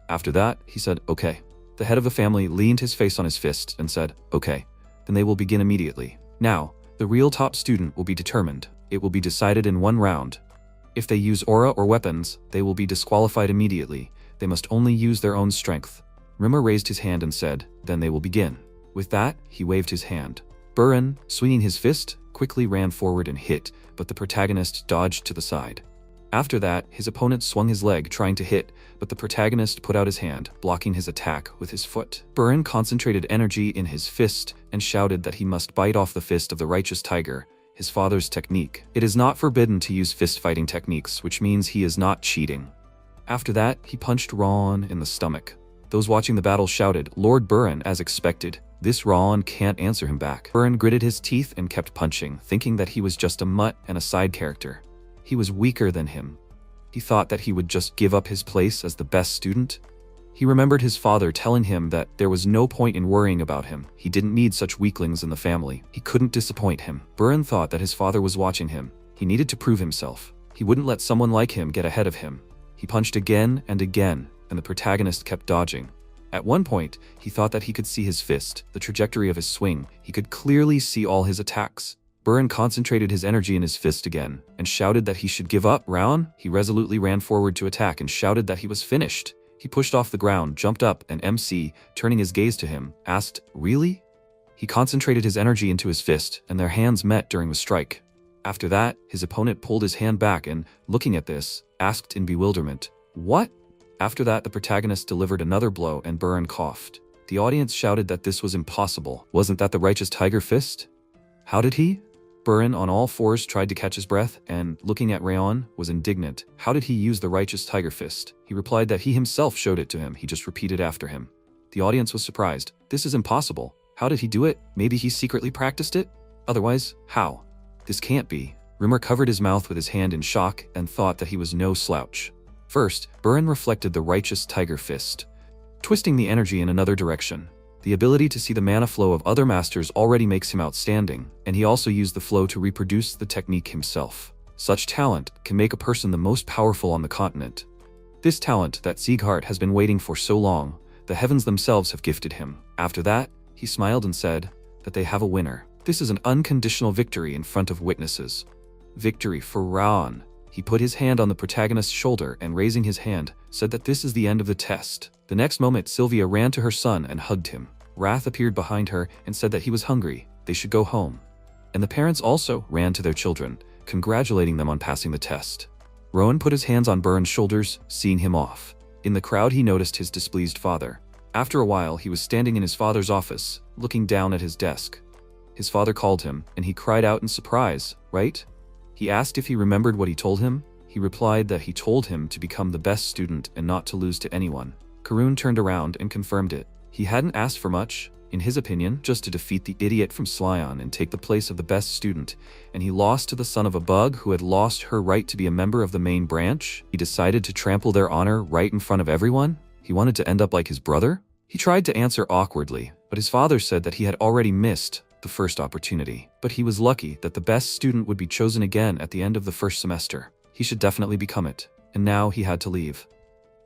After that, he said, okay. The head of the family leaned his face on his fist and said, okay, then they will begin immediately. Now, the real top student will be determined. It will be decided in one round. If they use aura or weapons, they will be disqualified immediately. They must only use their own strength. Rimmer raised his hand and said, then they will begin. With that, he waved his hand. Buren, swinging his fist, quickly ran forward and hit, but the protagonist dodged to the side. After that, his opponent swung his leg trying to hit, but the protagonist put out his hand, blocking his attack with his foot. Buren concentrated energy in his fist and shouted that he must bite off the fist of the righteous tiger, his father's technique. It is not forbidden to use fist-fighting techniques, which means he is not cheating. After that, he punched Ron in the stomach. Those watching the battle shouted, Lord Buren, as expected. This Ron can't answer him back. Buren gritted his teeth and kept punching, thinking that he was just a mutt and a side character. He was weaker than him. He thought that he would just give up his place as the best student. He remembered his father telling him that there was no point in worrying about him. He didn't need such weaklings in the family. He couldn't disappoint him. Buren thought that his father was watching him. He needed to prove himself. He wouldn't let someone like him get ahead of him. He punched again and again, and the protagonist kept dodging. At one point, he thought that he could see his fist, the trajectory of his swing. He could clearly see all his attacks. Buren concentrated his energy in his fist again, and shouted that he should give up. Round, he resolutely ran forward to attack and shouted that he was finished. He pushed off the ground, jumped up, and MC, turning his gaze to him, asked, really? He concentrated his energy into his fist, and their hands met during the strike. After that, his opponent pulled his hand back and, looking at this, asked in bewilderment, what? After that, the protagonist delivered another blow and Buren coughed. The audience shouted that this was impossible. Wasn't that the righteous tiger fist? How did he? Buren on all fours tried to catch his breath and, looking at Rayon, was indignant. How did he use the righteous tiger fist? He replied that he himself showed it to him. He just repeated after him. The audience was surprised. This is impossible. How did he do it? Maybe he secretly practiced it? Otherwise, how? This can't be. Rimmer covered his mouth with his hand in shock and thought that he was no slouch. First, Buren reflected the righteous tiger fist, twisting the energy in another direction. The ability to see the mana flow of other masters already makes him outstanding, and he also used the flow to reproduce the technique himself. Such talent can make a person the most powerful on the continent. This talent that Sieghart has been waiting for so long, the heavens themselves have gifted him. After that, he smiled and said that they have a winner. This is an unconditional victory in front of witnesses. Victory for Raon. He put his hand on the protagonist's shoulder and, raising his hand, said that this is the end of the test. The next moment, Sylvia ran to her son and hugged him. Wrath appeared behind her and said that he was hungry, they should go home. And the parents also ran to their children, congratulating them on passing the test. Rowan put his hands on Buren's shoulders, seeing him off. In the crowd, he noticed his displeased father. After a while, he was standing in his father's office, looking down at his desk. His father called him, and he cried out in surprise, right? He asked if he remembered what he told him. He replied that he told him to become the best student and not to lose to anyone. Karun turned around and confirmed it. He hadn't asked for much, in his opinion, just to defeat the idiot from Slyon and take the place of the best student, and he lost to the son of a bug who had lost her right to be a member of the main branch. He decided to trample their honor right in front of everyone. He wanted to end up like his brother. He tried to answer awkwardly, but his father said that he had already missed the first opportunity. But he was lucky that the best student would be chosen again at the end of the first semester. He should definitely become it, and now he had to leave.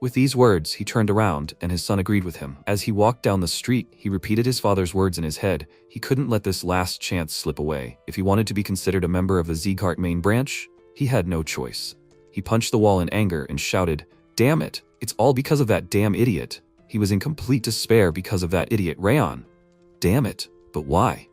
With these words, he turned around, and his son agreed with him. As he walked down the street, he repeated his father's words in his head. He couldn't let this last chance slip away. If he wanted to be considered a member of the Sieghart main branch, he had no choice. He punched the wall in anger and shouted, "Damn it! It's all because of that damn idiot." He was in complete despair because of that idiot Rayon. Damn it, but why?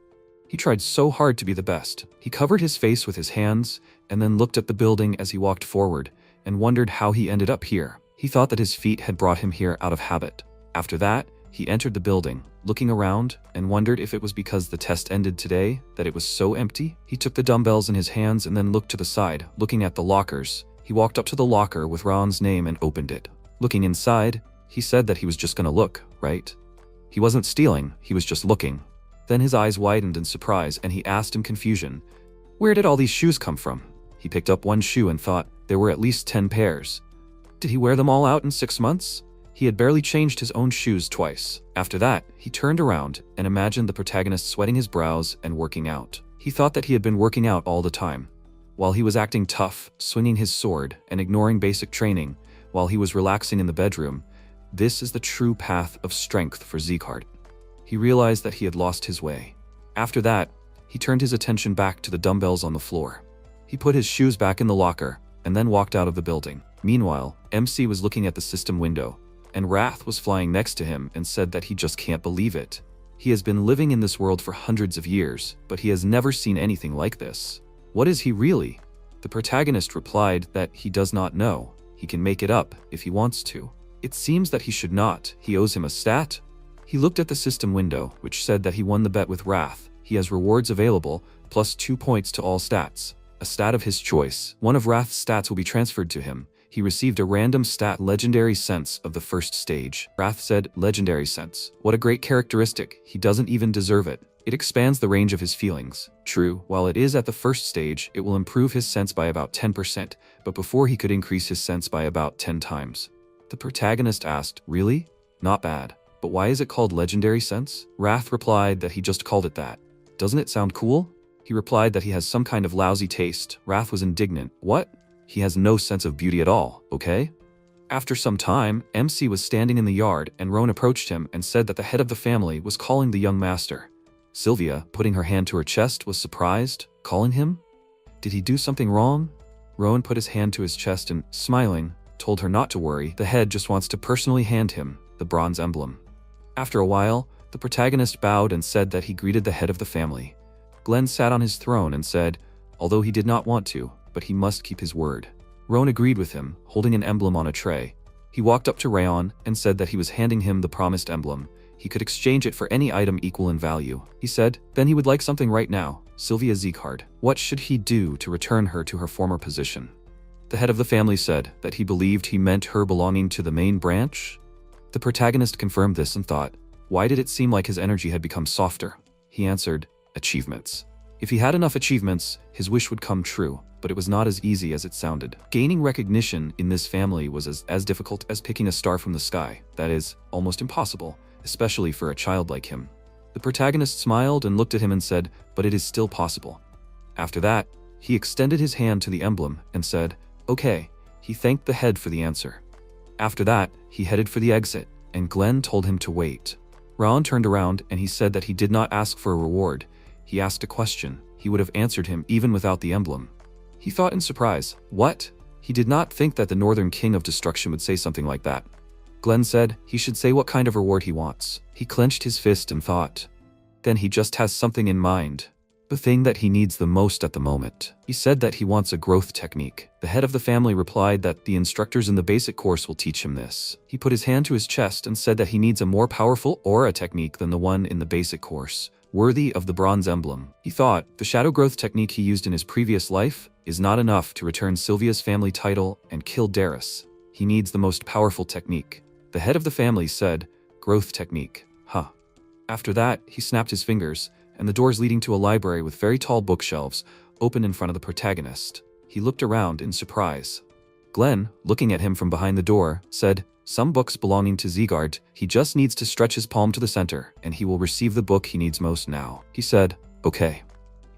He tried so hard to be the best. He covered his face with his hands, and then looked at the building as he walked forward, and wondered how he ended up here. He thought that his feet had brought him here out of habit. After that, he entered the building, looking around, and wondered if it was because the test ended today that it was so empty. He took the dumbbells in his hands and then looked to the side, looking at the lockers. He walked up to the locker with Ron's name and opened it. Looking inside, he said that he was just gonna look, right? He wasn't stealing, he was just looking. Then his eyes widened in surprise and he asked in confusion, "Where did all these shoes come from?" He picked up one shoe and thought there were at least 10 pairs. Did he wear them all out in 6 months? He had barely changed his own shoes twice. After that, he turned around and imagined the protagonist sweating his brows and working out. He thought that he had been working out all the time. While he was acting tough, swinging his sword, and ignoring basic training, while he was relaxing in the bedroom, this is the true path of strength for Zcard. He realized that he had lost his way. After that, he turned his attention back to the dumbbells on the floor. He put his shoes back in the locker, and then walked out of the building. Meanwhile, MC was looking at the system window, and Wrath was flying next to him and said that he just can't believe it. He has been living in this world for hundreds of years, but he has never seen anything like this. What is he really? The protagonist replied that he does not know. He can make it up if he wants to. It seems that he should not. He owes him a stat. He looked at the system window, which said that he won the bet with Wrath. He has rewards available, plus 2 points to all stats. A stat of his choice. One of Wrath's stats will be transferred to him. He received a random stat legendary sense of the first stage. Wrath said, legendary sense. What a great characteristic. He doesn't even deserve it. It expands the range of his feelings. True, while it is at the first stage, it will improve his sense by about 10%, but before he could increase his sense by about 10 times. The protagonist asked, really? Not bad. But why is it called legendary sense? Wrath replied that he just called it that. Doesn't it sound cool? He replied that he has some kind of lousy taste. Wrath was indignant. What? He has no sense of beauty at all, okay? After some time, MC was standing in the yard and Roan approached him and said that the head of the family was calling the young master. Sylvia, putting her hand to her chest, was surprised. Calling him? Did he do something wrong? Roan put his hand to his chest and, smiling, told her not to worry. The head just wants to personally hand him the bronze emblem. After a while, the protagonist bowed and said that he greeted the head of the family. Glenn sat on his throne and said, although he did not want to, but he must keep his word. Roan agreed with him, holding an emblem on a tray. He walked up to Rayon and said that he was handing him the promised emblem. He could exchange it for any item equal in value. He said, then he would like something right now. Sylvia Zcard. What should he do to return her to her former position? The head of the family said that he believed he meant her belonging to the main branch. The protagonist confirmed this and thought, why did it seem like his energy had become softer? He answered, achievements. If he had enough achievements, his wish would come true, but it was not as easy as it sounded. Gaining recognition in this family was as difficult as picking a star from the sky. That is, almost impossible, especially for a child like him. The protagonist smiled and looked at him and said, but it is still possible. After that, he extended his hand to the emblem and said, okay. He thanked the head for the answer. After that, he headed for the exit, and Glenn told him to wait. Ron turned around and he said that he did not ask for a reward. He asked a question. He would have answered him even without the emblem. He thought in surprise, what? He did not think that the Northern King of Destruction would say something like that. Glenn said he should say what kind of reward he wants. He clenched his fist and thought. Then he just has something in mind. The thing that he needs the most at the moment. He said that he wants a growth technique. The head of the family replied that the instructors in the basic course will teach him this. He put his hand to his chest and said that he needs a more powerful aura technique than the one in the basic course, worthy of the bronze emblem. He thought the shadow growth technique he used in his previous life is not enough to return Sylvia's family title and kill Darius. He needs the most powerful technique. The head of the family said, growth technique, huh. After that, he snapped his fingers, and the doors leading to a library with very tall bookshelves opened in front of the protagonist. He looked around in surprise. Glenn, looking at him from behind the door, said, some books belonging to Zcard. He just needs to stretch his palm to the center, and he will receive the book he needs most now. He said, okay.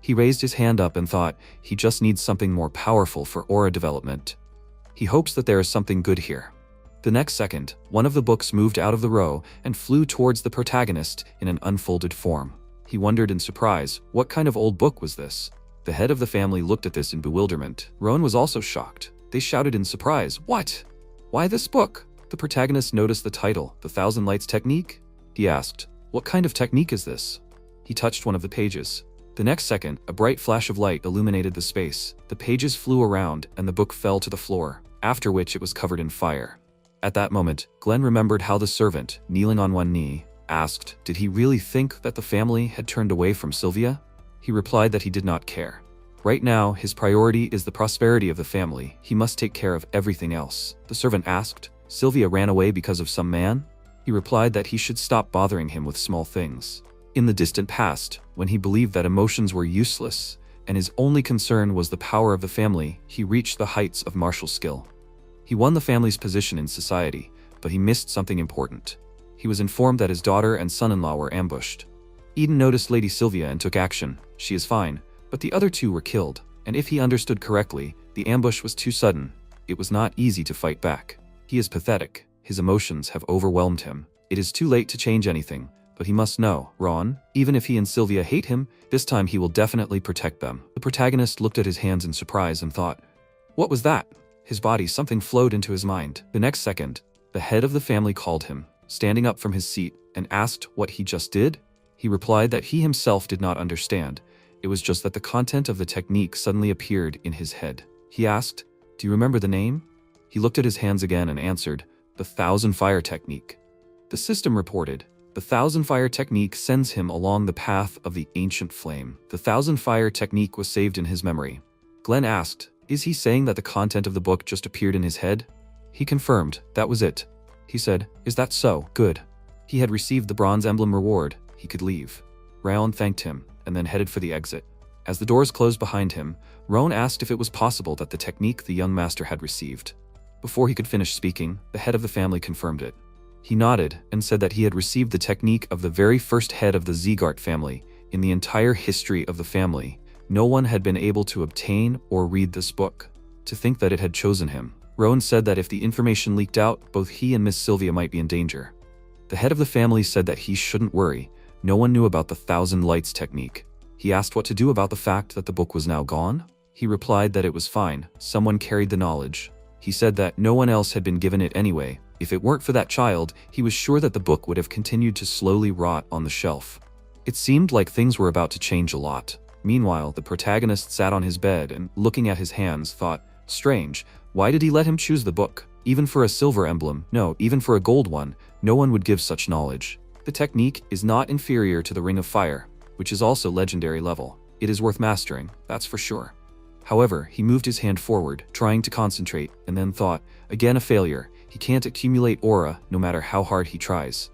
He raised his hand up and thought, he just needs something more powerful for aura development. He hopes that there is something good here. The next second, one of the books moved out of the row and flew towards the protagonist in an unfolded form. He wondered in surprise, what kind of old book was this? The head of the family looked at this in bewilderment. Roan was also shocked. They shouted in surprise, what? Why this book? The protagonist noticed the title, The Thousand Lights Technique? He asked, what kind of technique is this? He touched one of the pages. The next second, a bright flash of light illuminated the space. The pages flew around and the book fell to the floor, after which it was covered in fire. At that moment, Glenn remembered how the servant, kneeling on one knee, asked, did he really think that the family had turned away from Sylvia? He replied that he did not care. Right now, his priority is the prosperity of the family. He must take care of everything else. The servant asked, Sylvia ran away because of some man? He replied that he should stop bothering him with small things. In the distant past, when he believed that emotions were useless, and his only concern was the power of the family, he reached the heights of martial skill. He won the family's position in society, but he missed something important. He was informed that his daughter and son-in-law were ambushed. Eden noticed Lady Sylvia and took action. She is fine, but the other two were killed, and if he understood correctly, the ambush was too sudden. It was not easy to fight back. He is pathetic. His emotions have overwhelmed him. It is too late to change anything, but he must know, Ron, even if he and Sylvia hate him, this time he will definitely protect them. The protagonist looked at his hands in surprise and thought, what was that? His body, something flowed into his mind. The next second, the head of the family called him, standing up from his seat, and asked what he just did. He replied that he himself did not understand. It was just that the content of the technique suddenly appeared in his head. He asked, do you remember the name? He looked at his hands again and answered, the Thousand Fire Technique. The system reported, the Thousand Fire Technique sends him along the path of the ancient flame. The Thousand Fire Technique was saved in his memory. Glenn asked, is he saying that the content of the book just appeared in his head? He confirmed, that was it. He said, is that so? Good. He had received the bronze emblem reward. He could leave. Raon thanked him, and then headed for the exit. As the doors closed behind him, Roan asked if it was possible that the technique the young master had received. Before he could finish speaking, the head of the family confirmed it. He nodded and said that he had received the technique of the very first head of the Zegart family. In the entire history of the family, no one had been able to obtain or read this book. To think that it had chosen him. Roan said that if the information leaked out, both he and Miss Sylvia might be in danger. The head of the family said that he shouldn't worry. No one knew about the Thousand Lights technique. He asked what to do about the fact that the book was now gone. He replied that it was fine, someone carried the knowledge. He said that no one else had been given it anyway. If it weren't for that child, he was sure that the book would have continued to slowly rot on the shelf. It seemed like things were about to change a lot. Meanwhile, the protagonist sat on his bed and, looking at his hands, thought, strange, why did he let him choose the book? Even for a silver emblem, no, even for a gold one, no one would give such knowledge. The technique is not inferior to the Ring of Fire, which is also legendary level. It is worth mastering, that's for sure. However, he moved his hand forward, trying to concentrate, and then thought, again a failure. He can't accumulate aura no matter how hard he tries.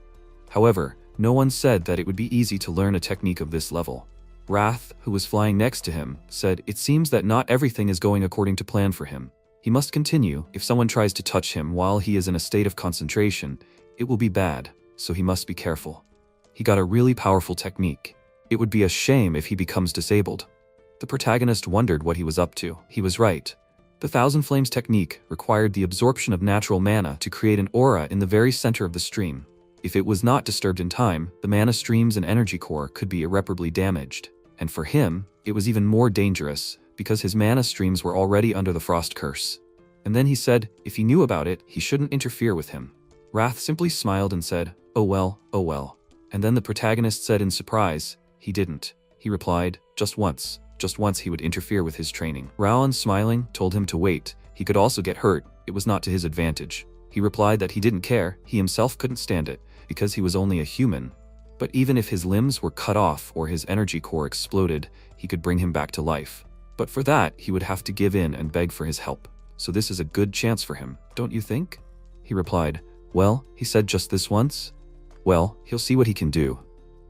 However, no one said that it would be easy to learn a technique of this level. Wrath, who was flying next to him, said, it seems that not everything is going according to plan for him. He must continue. If someone tries to touch him while he is in a state of concentration, it will be bad, so he must be careful. He got a really powerful technique. It would be a shame if he becomes disabled. The protagonist wondered what he was up to. He was right. The Thousand Flames technique required the absorption of natural mana to create an aura in the very center of the stream. If it was not disturbed in time, the mana streams and energy core could be irreparably damaged. And for him, it was even more dangerous, because his mana streams were already under the frost curse. And then he said, if he knew about it, he shouldn't interfere with him. Wrath simply smiled and said, oh well, oh well. And then the protagonist said in surprise, he didn't. He replied, just once he would interfere with his training. Raon, smiling, told him to wait. He could also get hurt. It was not to his advantage. He replied that he didn't care. He himself couldn't stand it, because he was only a human. But even if his limbs were cut off or his energy core exploded, he could bring him back to life. But for that, he would have to give in and beg for his help. So this is a good chance for him, don't you think? He replied, well, he said just this once? Well, he'll see what he can do.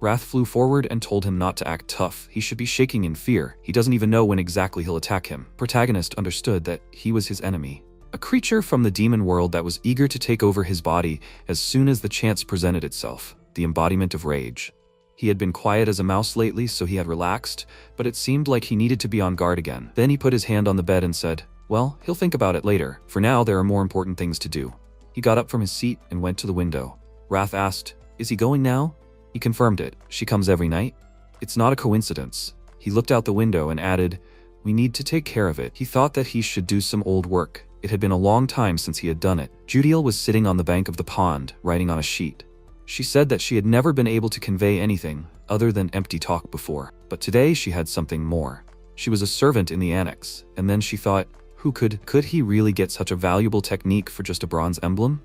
Wrath flew forward and told him not to act tough. He should be shaking in fear. He doesn't even know when exactly he'll attack him. Protagonist understood that he was his enemy. A creature from the demon world that was eager to take over his body as soon as the chance presented itself. The embodiment of rage. He had been quiet as a mouse lately, so he had relaxed, but it seemed like he needed to be on guard again. Then he put his hand on the bed and said, well, he'll think about it later. For now, there are more important things to do. He got up from his seat and went to the window. Wrath asked, is he going now? He confirmed it. She comes every night? It's not a coincidence. He looked out the window and added, we need to take care of it. He thought that he should do some old work. It had been a long time since he had done it. Judiel was sitting on the bank of the pond, writing on a sheet. She said that she had never been able to convey anything other than empty talk before, but today she had something more. She was a servant in the annex, and then she thought, could he really get such a valuable technique for just a bronze emblem?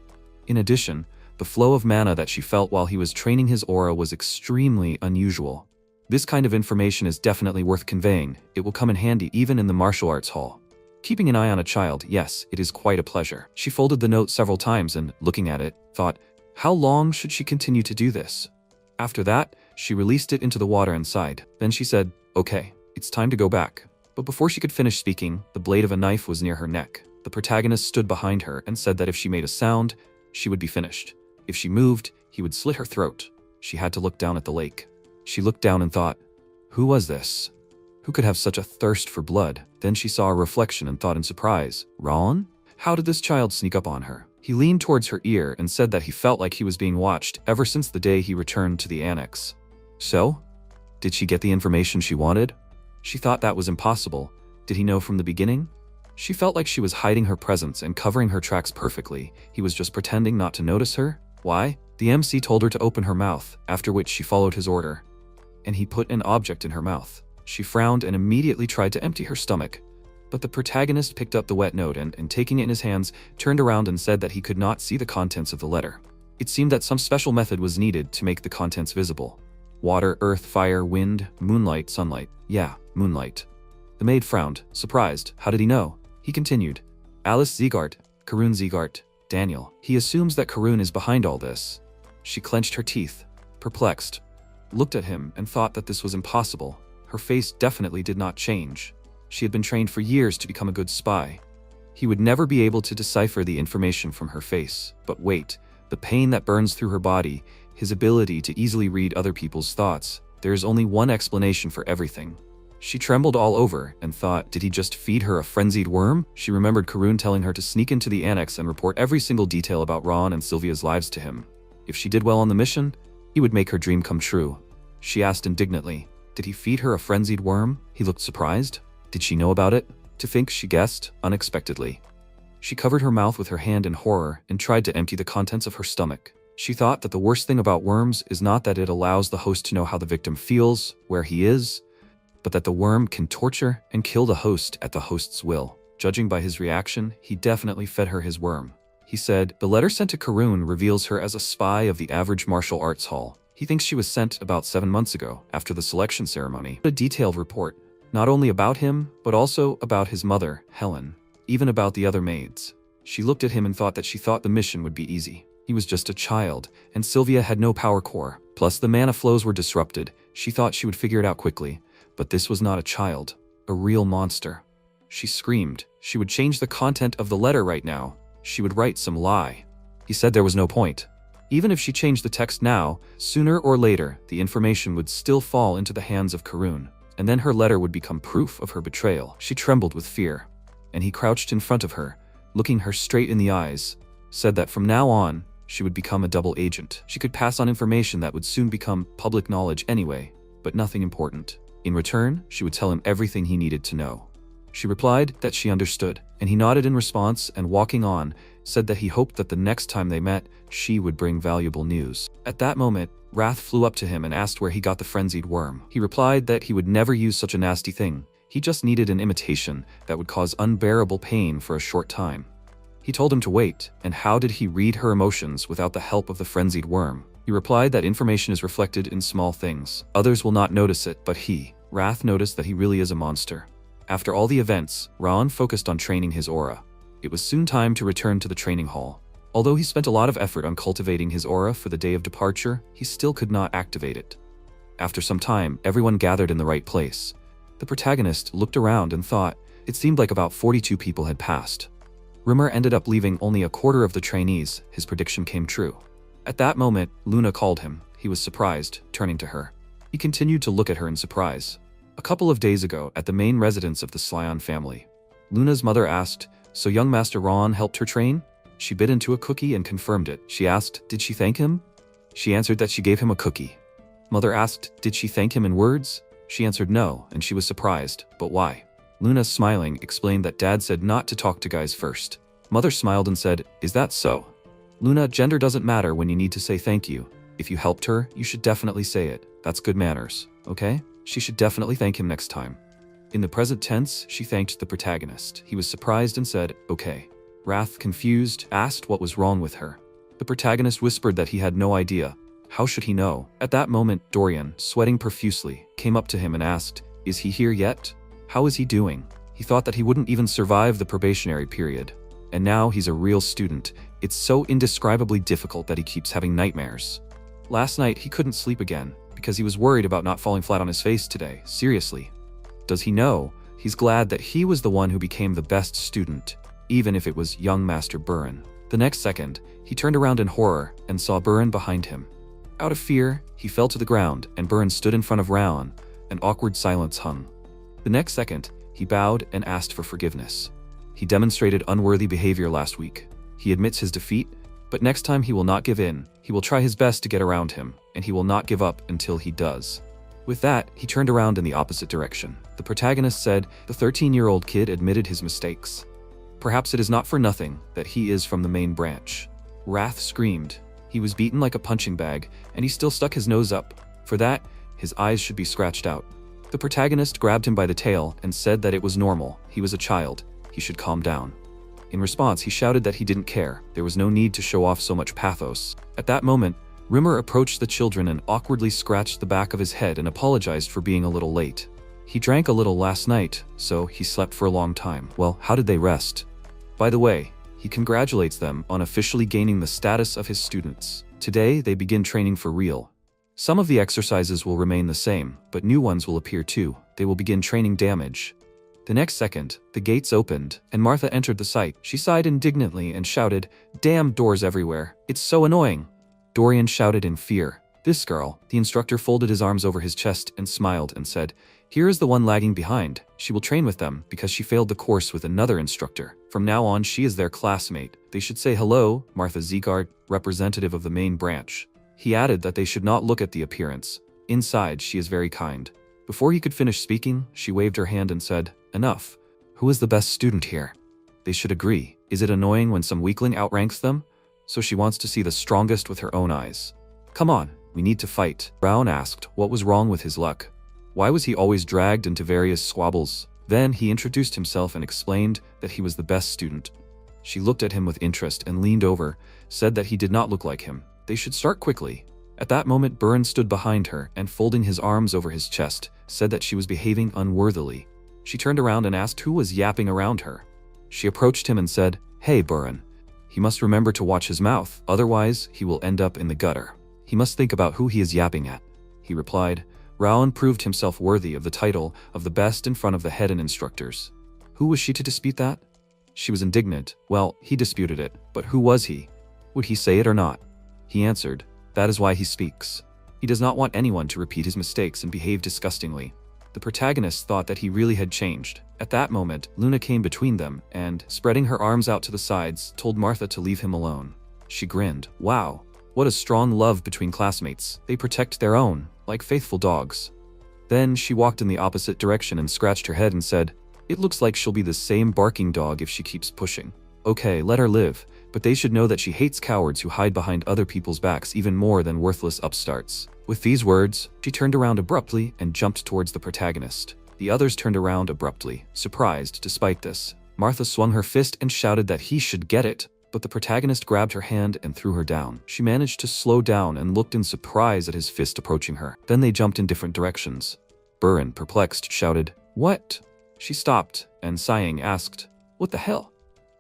In addition, the flow of mana that she felt while he was training his aura was extremely unusual. This kind of information is definitely worth conveying. It will come in handy even in the martial arts hall. Keeping an eye on a child, yes, it is quite a pleasure. She folded the note several times and, looking at it, thought, how long should she continue to do this? After that, she released it into the water and sighed. Then she said, okay, it's time to go back. But before she could finish speaking, the blade of a knife was near her neck. The protagonist stood behind her and said that if she made a sound, she would be finished. If she moved, he would slit her throat. She had to look down at the lake. She looked down and thought, who was this? Who could have such a thirst for blood? Then she saw a reflection and thought in surprise, Ron? How did this child sneak up on her? He leaned towards her ear and said that he felt like he was being watched ever since the day he returned to the annex. So? Did she get the information she wanted? She thought that was impossible. Did he know from the beginning? She felt like she was hiding her presence and covering her tracks perfectly. He was just pretending not to notice her? Why? The MC told her to open her mouth, after which she followed his order. And he put an object in her mouth. She frowned and immediately tried to empty her stomach. But the protagonist picked up the wet note and taking it in his hands, turned around and said that he could not see the contents of the letter. It seemed that some special method was needed to make the contents visible. Water, earth, fire, wind, moonlight, sunlight. Yeah, moonlight. The maid frowned, surprised. How did he know? He continued. Alice Ziegart, Karun Ziegart, Daniel. He assumes that Karun is behind all this. She clenched her teeth, perplexed, looked at him and thought that this was impossible. Her face definitely did not change. She had been trained for years to become a good spy. He would never be able to decipher the information from her face. But wait, the pain that burns through her body, his ability to easily read other people's thoughts. There is only one explanation for everything. She trembled all over and thought, did he just feed her a frenzied worm? She remembered Karun telling her to sneak into the annex and report every single detail about Ron and Sylvia's lives to him. If she did well on the mission, he would make her dream come true. She asked indignantly, did he feed her a frenzied worm? He looked surprised. Did she know about it? To think she guessed, unexpectedly. She covered her mouth with her hand in horror and tried to empty the contents of her stomach. She thought that the worst thing about worms is not that it allows the host to know how the victim feels, where he is, but that the worm can torture and kill the host at the host's will. Judging by his reaction, he definitely fed her his worm. He said, the letter sent to Karun reveals her as a spy of the average martial arts hall. He thinks she was sent about 7 months ago, after the selection ceremony. A detailed report, not only about him, but also about his mother, Helen, even about the other maids. She looked at him and thought that she thought the mission would be easy. He was just a child, and Sylvia had no power core. Plus the mana flows were disrupted. She thought she would figure it out quickly. But this was not a child, a real monster. She screamed. She would change the content of the letter right now. She would write some lie. He said there was no point. Even if she changed the text now, sooner or later, the information would still fall into the hands of Karun, and then her letter would become proof of her betrayal. She trembled with fear, and he crouched in front of her, looking her straight in the eyes, said that from now on, she would become a double agent. She could pass on information that would soon become public knowledge anyway, but nothing important. In return, she would tell him everything he needed to know. She replied that she understood, and he nodded in response and walking on, said that he hoped that the next time they met, she would bring valuable news. At that moment, Wrath flew up to him and asked where he got the frenzied worm. He replied that he would never use such a nasty thing. He just needed an imitation that would cause unbearable pain for a short time. He told him to wait, and how did he read her emotions without the help of the frenzied worm? He replied that information is reflected in small things. Others will not notice it, but he, Wrath, noticed that he really is a monster. After all the events, Ron focused on training his aura. It was soon time to return to the training hall. Although he spent a lot of effort on cultivating his aura for the day of departure, he still could not activate it. After some time, everyone gathered in the right place. The protagonist looked around and thought, it seemed like about 42 people had passed. Rimmer ended up leaving only a quarter of the trainees. His prediction came true. At that moment, Luna called him. He was surprised, turning to her. He continued to look at her in surprise. A couple of days ago, at the main residence of the Slyon family, Luna's mother asked, so young Master Ron helped her train? She bit into a cookie and confirmed it. She asked, did she thank him? She answered that she gave him a cookie. Mother asked, did she thank him in words? She answered no, and she was surprised, but why? Luna, smiling, explained that Dad said not to talk to guys first. Mother smiled and said, is that so? Luna, gender doesn't matter when you need to say thank you. If you helped her, you should definitely say it. That's good manners, okay? She should definitely thank him next time. In the present tense, she thanked the protagonist. He was surprised and said, okay. Wrath, confused, asked what was wrong with her. The protagonist whispered that he had no idea. How should he know? At that moment, Dorian, sweating profusely, came up to him and asked, is he here yet? How is he doing? He thought that he wouldn't even survive the probationary period. And now he's a real student. It's so indescribably difficult that he keeps having nightmares. Last night, he couldn't sleep again, because he was worried about not falling flat on his face today. Seriously. Does he know? He's glad that he was the one who became the best student, even if it was young Master Burin. The next second, he turned around in horror and saw Burin behind him. Out of fear, he fell to the ground and Burin stood in front of Raon. An awkward silence hung. The next second, he bowed and asked for forgiveness. He demonstrated unworthy behavior last week. He admits his defeat, but next time he will not give in. He will try his best to get around him, and he will not give up until he does. With that, he turned around in the opposite direction. The protagonist said the 13-year-old kid admitted his mistakes. Perhaps it is not for nothing that he is from the main branch. Wrath screamed. He was beaten like a punching bag, and he still stuck his nose up. For that, his eyes should be scratched out. The protagonist grabbed him by the tail and said that it was normal. He was a child. He should calm down. In response, he shouted that he didn't care. There was no need to show off so much pathos. At that moment, Rimmer approached the children and awkwardly scratched the back of his head and apologized for being a little late. He drank a little last night, so he slept for a long time. Well, how did they rest? By the way, he congratulates them on officially gaining the status of his students. Today, they begin training for real. Some of the exercises will remain the same, but new ones will appear too. They will begin training damage. The next second, the gates opened, and Martha entered the site. She sighed indignantly and shouted, "Damn doors everywhere. It's so annoying." Dorian shouted in fear. This girl, the instructor folded his arms over his chest and smiled and said, "Here is the one lagging behind. She will train with them because she failed the course with another instructor. From now on, she is their classmate. They should say hello, Martha Zegard, representative of the main branch." He added that they should not look at the appearance. Inside, she is very kind. Before he could finish speaking, she waved her hand and said, "Enough. Who is the best student here?" They should agree. Is it annoying when some weakling outranks them? So she wants to see the strongest with her own eyes. "Come on, we need to fight." Brown asked what was wrong with his luck. Why was he always dragged into various squabbles? Then he introduced himself and explained that he was the best student. She looked at him with interest and leaned over, said that he did not look like him. They should start quickly. At that moment, Burin stood behind her and, folding his arms over his chest, said that she was behaving unworthily. She turned around and asked who was yapping around her. She approached him and said, "Hey, Burin. He must remember to watch his mouth, otherwise he will end up in the gutter. He must think about who he is yapping at." He replied. Raon proved himself worthy of the title of the best in front of the head and instructors. Who was she to dispute that? She was indignant. Well, he disputed it, but who was he? Would he say it or not? He answered, "That is why he speaks. He does not want anyone to repeat his mistakes and behave disgustingly." The protagonist thought that he really had changed. At that moment, Luna came between them and, spreading her arms out to the sides, told Martha to leave him alone. She grinned. Wow, what a strong love between classmates. They protect their own, like faithful dogs. Then she walked in the opposite direction and scratched her head and said, "It looks like she'll be the same barking dog if she keeps pushing. Okay, let her live, but they should know that she hates cowards who hide behind other people's backs even more than worthless upstarts." With these words, she turned around abruptly and jumped towards the protagonist. The others turned around abruptly, surprised despite this. Martha swung her fist and shouted that he should get it, but the protagonist grabbed her hand and threw her down. She managed to slow down and looked in surprise at his fist approaching her. Then they jumped in different directions. Burin, perplexed, shouted, "What?" She stopped and, sighing, asked, "What the hell?"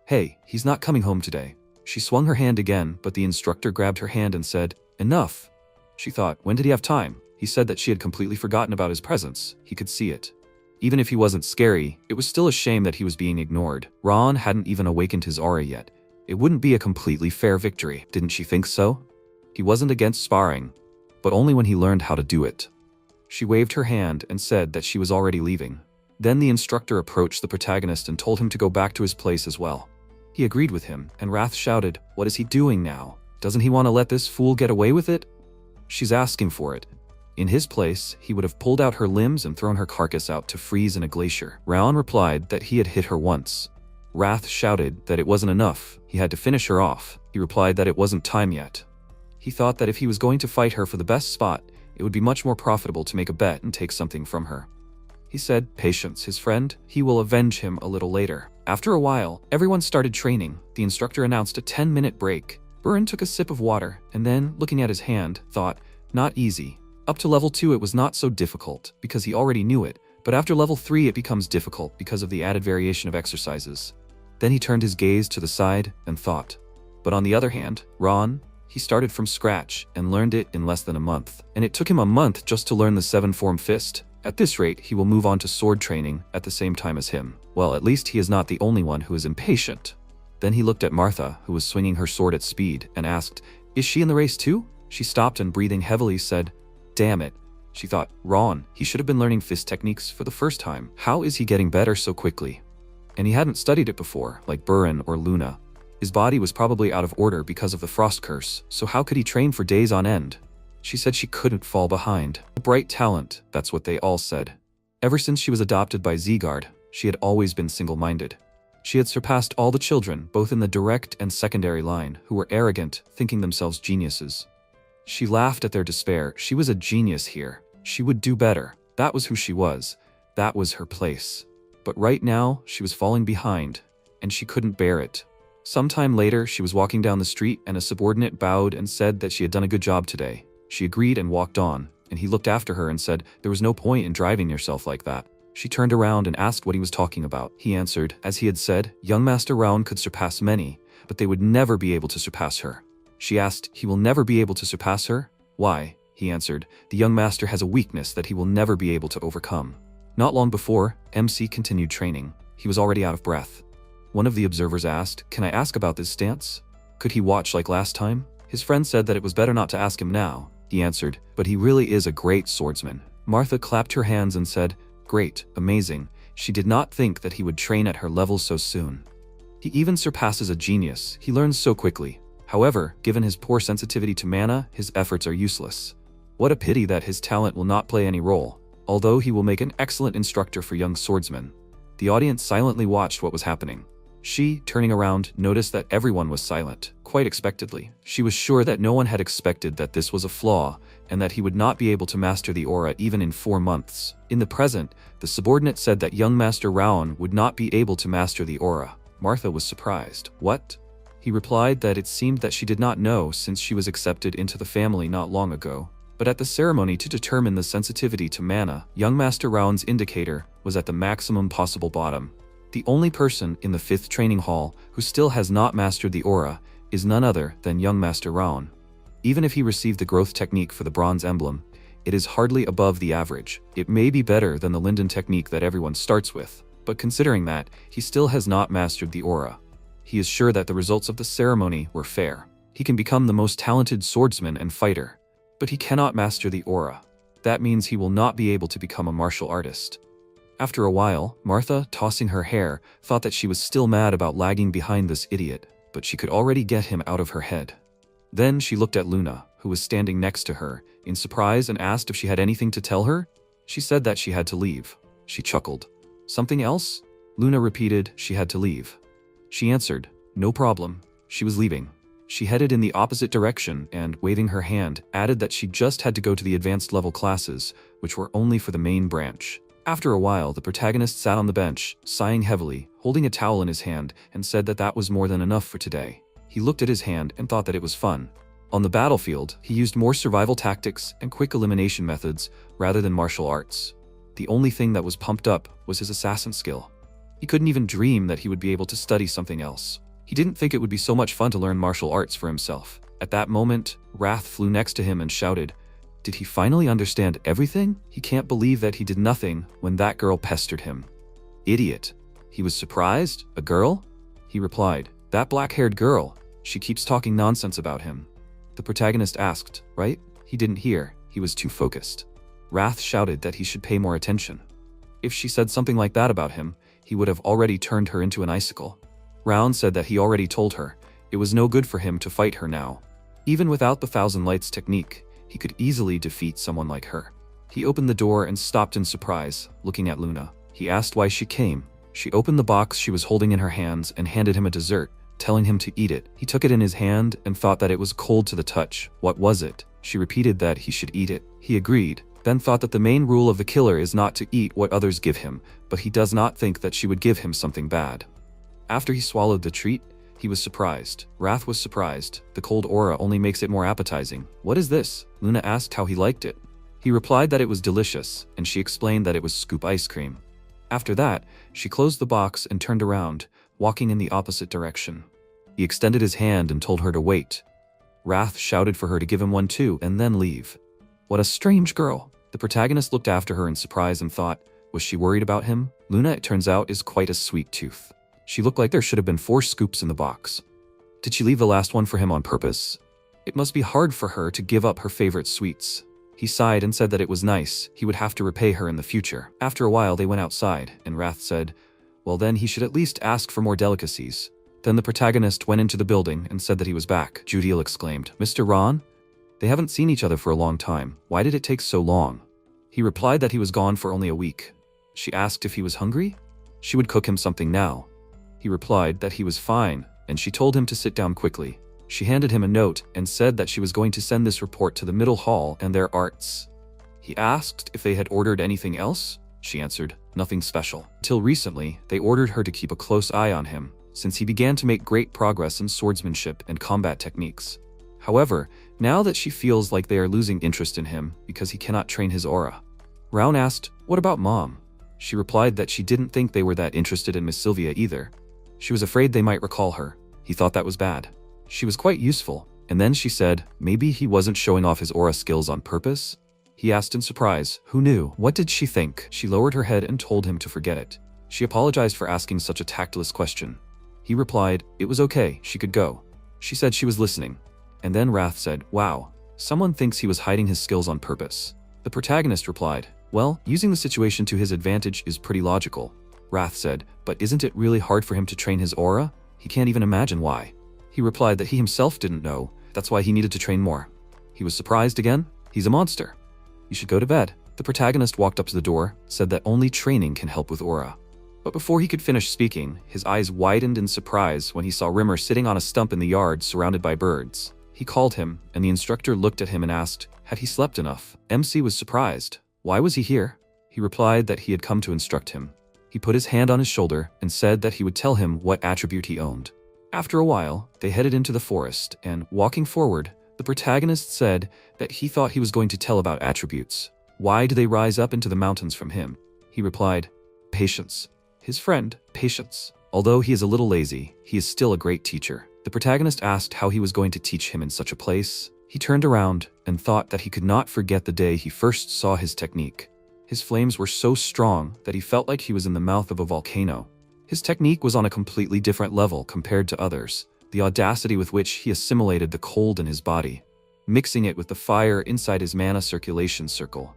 "Hey, he's not coming home today." She swung her hand again, but the instructor grabbed her hand and said, "Enough." She thought, when did he have time? He said that she had completely forgotten about his presence. He could see it. Even if he wasn't scary, it was still a shame that he was being ignored. Ron hadn't even awakened his aura yet. It wouldn't be a completely fair victory. Didn't she think so? He wasn't against sparring, but only when he learned how to do it. She waved her hand and said that she was already leaving. Then the instructor approached the protagonist and told him to go back to his place as well. He agreed with him, and Wrath shouted, "What is he doing now? Doesn't he want to let this fool get away with it? She's asking for it." In his place, he would have pulled out her limbs and thrown her carcass out to freeze in a glacier. Raon replied that he had hit her once. Wrath shouted that it wasn't enough. He had to finish her off. He replied that it wasn't time yet. He thought that if he was going to fight her for the best spot, it would be much more profitable to make a bet and take something from her. He said, "Patience, his friend. He will avenge him a little later." After a while, everyone started training. The instructor announced a 10-minute break. Burin took a sip of water, and then, looking at his hand, thought, not easy. Up to level 2 it was not so difficult, because he already knew it, but after level 3 it becomes difficult because of the added variation of exercises. Then he turned his gaze to the side and thought. But on the other hand, Ron, he started from scratch and learned it in less than a month. And it took him a month just to learn the 7-form fist. At this rate, he will move on to sword training at the same time as him. Well, at least he is not the only one who is impatient. Then he looked at Martha, who was swinging her sword at speed, and asked, "Is she in the race too?" She stopped and breathing heavily said, "Damn it." She thought, Ron, he should have been learning fist techniques for the first time. How is he getting better so quickly? And he hadn't studied it before, like Burin or Luna. His body was probably out of order because of the frost curse, so how could he train for days on end? She said she couldn't fall behind. A bright talent, that's what they all said. Ever since she was adopted by Zeegard, she had always been single-minded. She had surpassed all the children, both in the direct and secondary line, who were arrogant, thinking themselves geniuses. She laughed at their despair. She was a genius here. She would do better. That was who she was. That was her place. But right now, she was falling behind, and she couldn't bear it. Sometime later, she was walking down the street and a subordinate bowed and said that she had done a good job today. She agreed and walked on, and he looked after her and said there was no point in driving yourself like that. She turned around and asked what he was talking about. He answered, as he had said, young Master Raon could surpass many, but they would never be able to surpass her. She asked, he will never be able to surpass her? Why? He answered, the young master has a weakness that he will never be able to overcome. Not long before, MC continued training. He was already out of breath. One of the observers asked, can I ask about this stance? Could he watch like last time? His friend said that it was better not to ask him now. He answered, but he really is a great swordsman. Martha clapped her hands and said, great, amazing. She did not think that he would train at her level so soon. He even surpasses a genius. He learns so quickly. However, given his poor sensitivity to mana, his efforts are useless. What a pity that his talent will not play any role, although he will make an excellent instructor for young swordsmen. The audience silently watched what was happening. She, turning around, noticed that everyone was silent, quite expectedly. She was sure that no one had expected that this was a flaw, and that he would not be able to master the aura even in 4 months. In the present, the subordinate said that young Master Raon would not be able to master the aura. Martha was surprised. What? He replied that it seemed that she did not know since she was accepted into the family not long ago. But at the ceremony to determine the sensitivity to mana, young Master Raon's indicator was at the maximum possible bottom. The only person in the 5th training hall who still has not mastered the aura is none other than young Master Raon. Even if he received the growth technique for the bronze emblem, it is hardly above the average. It may be better than the Linden technique that everyone starts with, but considering that, he still has not mastered the aura. He is sure that the results of the ceremony were fair. He can become the most talented swordsman and fighter, but he cannot master the aura. That means he will not be able to become a martial artist. After a while, Martha, tossing her hair, thought that she was still mad about lagging behind this idiot, but she could already get him out of her head. Then she looked at Luna, who was standing next to her, in surprise and asked if she had anything to tell her. She said that she had to leave. She chuckled. Something else? Luna repeated she had to leave. She answered, no problem. She was leaving. She headed in the opposite direction and, waving her hand, added that she just had to go to the advanced level classes, which were only for the main branch. After a while, the protagonist sat on the bench, sighing heavily, holding a towel in his hand, and said that that was more than enough for today. He looked at his hand and thought that it was fun. On the battlefield, he used more survival tactics and quick elimination methods rather than martial arts. The only thing that was pumped up was his assassin skill. He couldn't even dream that he would be able to study something else. He didn't think it would be so much fun to learn martial arts for himself. At that moment, Wrath flew next to him and shouted, did he finally understand everything? He can't believe that he did nothing when that girl pestered him. Idiot. He was surprised? A girl? He replied, that black-haired girl. She keeps talking nonsense about him. The protagonist asked, right? He didn't hear. He was too focused. Wrath shouted that he should pay more attention. If she said something like that about him, he would have already turned her into an icicle. Raon said that he already told her it was no good for him to fight her now. Even without the Thousand Lights technique, he could easily defeat someone like her. He opened the door and stopped in surprise, looking at Luna. He asked why she came. She opened the box she was holding in her hands and handed him a dessert, telling him to eat it. He took it in his hand and thought that it was cold to the touch. What was it? She repeated that he should eat it. He agreed, then thought that the main rule of the killer is not to eat what others give him, but he does not think that she would give him something bad. After he swallowed the treat, he was surprised. Wrath was surprised. The cold aura only makes it more appetizing. What is this? Luna asked how he liked it. He replied that it was delicious, and she explained that it was scoop ice cream. After that, she closed the box and turned around, walking in the opposite direction. He extended his hand and told her to wait. Wrath shouted for her to give him one too, and then leave. What a strange girl. The protagonist looked after her in surprise and thought, was she worried about him? Luna, it turns out, is quite a sweet tooth. She looked like there should have been 4 scoops in the box. Did she leave the last one for him on purpose? It must be hard for her to give up her favorite sweets. He sighed and said that it was nice, he would have to repay her in the future. After a while they went outside, and Wrath said, well then he should at least ask for more delicacies. Then the protagonist went into the building and said that he was back. Judiel exclaimed, Mr. Ron? They haven't seen each other for a long time. Why did it take so long? He replied that he was gone for only a week. She asked if he was hungry. She would cook him something now. He replied that he was fine, and she told him to sit down quickly. She handed him a note and said that she was going to send this report to the middle hall and their arts. He asked if they had ordered anything else. She answered, nothing special. Until recently, they ordered her to keep a close eye on him, since he began to make great progress in swordsmanship and combat techniques. However, now that she feels like they are losing interest in him because he cannot train his aura. Round asked, what about Mom? She replied that she didn't think they were that interested in Miss Sylvia either. She was afraid they might recall her. He thought that was bad. She was quite useful, and then she said, maybe he wasn't showing off his aura skills on purpose? He asked in surprise, who knew? What did she think? She lowered her head and told him to forget it. She apologized for asking such a tactless question. He replied, it was okay, she could go. She said she was listening. And then Wrath said, wow, someone thinks he was hiding his skills on purpose. The protagonist replied, well, using the situation to his advantage is pretty logical. Wrath said, but isn't it really hard for him to train his aura? He can't even imagine why. He replied that he himself didn't know, that's why he needed to train more. He was surprised again. He's a monster. You should go to bed. The protagonist walked up to the door, said that only training can help with aura. But before he could finish speaking, his eyes widened in surprise when he saw Rimmer sitting on a stump in the yard surrounded by birds. He called him, and the instructor looked at him and asked, had he slept enough? MC was surprised. Why was he here? He replied that he had come to instruct him. He put his hand on his shoulder and said that he would tell him what attribute he owned. After a while, they headed into the forest, and walking forward, the protagonist said that he thought he was going to tell about attributes. Why do they rise up into the mountains from him? He replied, patience. His friend, patience. Although he is a little lazy, he is still a great teacher. The protagonist asked how he was going to teach him in such a place. He turned around and thought that he could not forget the day he first saw his technique. His flames were so strong that he felt like he was in the mouth of a volcano. His technique was on a completely different level compared to others. The audacity with which he assimilated the cold in his body, mixing it with the fire inside his mana circulation circle.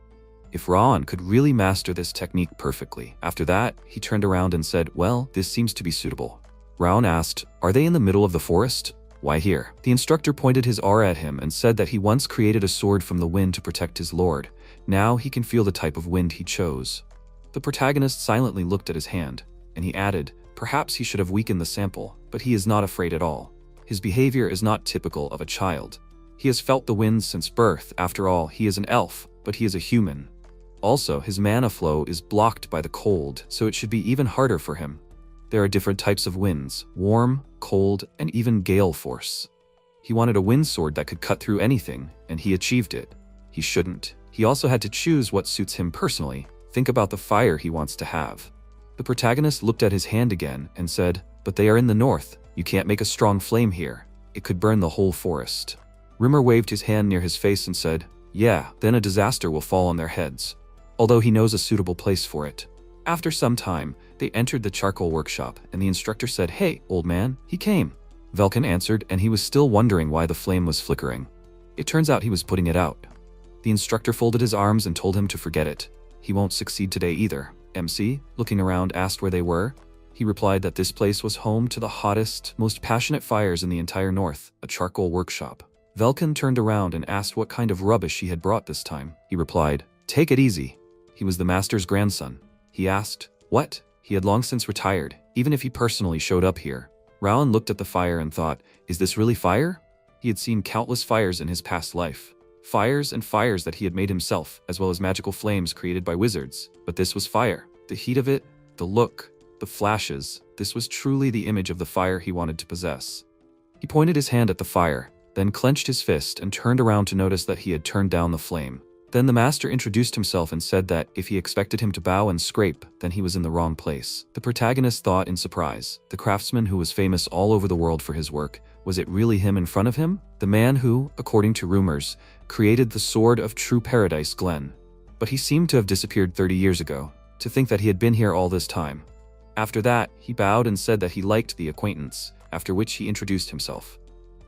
If Ron could really master this technique perfectly. After that, he turned around and said, well, this seems to be suitable. Ron asked, are they in the middle of the forest? Why here? The instructor pointed his aura at him and said that he once created a sword from the wind to protect his lord. Now he can feel the type of wind he chose. The protagonist silently looked at his hand, and he added, perhaps he should have weakened the sample, but he is not afraid at all. His behavior is not typical of a child. He has felt the winds since birth. After all, he is an elf, but he is a human. Also, his mana flow is blocked by the cold, so it should be even harder for him. There are different types of winds, warm, cold, and even gale force. He wanted a wind sword that could cut through anything, and he achieved it. He shouldn't. He also had to choose what suits him personally. Think about the fire he wants to have. The protagonist looked at his hand again and said, but they are in the north. You can't make a strong flame here. It could burn the whole forest. Rimmer waved his hand near his face and said, yeah, then a disaster will fall on their heads. Although he knows a suitable place for it. After some time, they entered the charcoal workshop, and the instructor said, hey, old man, he came. Velkin answered, and he was still wondering why the flame was flickering. It turns out he was putting it out. The instructor folded his arms and told him to forget it. He won't succeed today either. MC, looking around, asked where they were. He replied that this place was home to the hottest, most passionate fires in the entire north, a charcoal workshop. Velkin turned around and asked what kind of rubbish he had brought this time. He replied, take it easy. He was the master's grandson. He asked, what? He had long since retired, even if he personally showed up here. Rowan looked at the fire and thought, is this really fire? He had seen countless fires in his past life. Fires and fires that he had made himself, as well as magical flames created by wizards. But this was fire. The heat of it, the look, the flashes, this was truly the image of the fire he wanted to possess. He pointed his hand at the fire, then clenched his fist and turned around to notice that he had turned down the flame. Then the master introduced himself and said that if he expected him to bow and scrape, then he was in the wrong place. The protagonist thought in surprise. The craftsman who was famous all over the world for his work, was it really him in front of him? The man who, according to rumors, created the Sword of True Paradise Glen. But he seemed to have disappeared 30 years ago. To think that he had been here all this time. After that, he bowed and said that he liked the acquaintance, after which he introduced himself.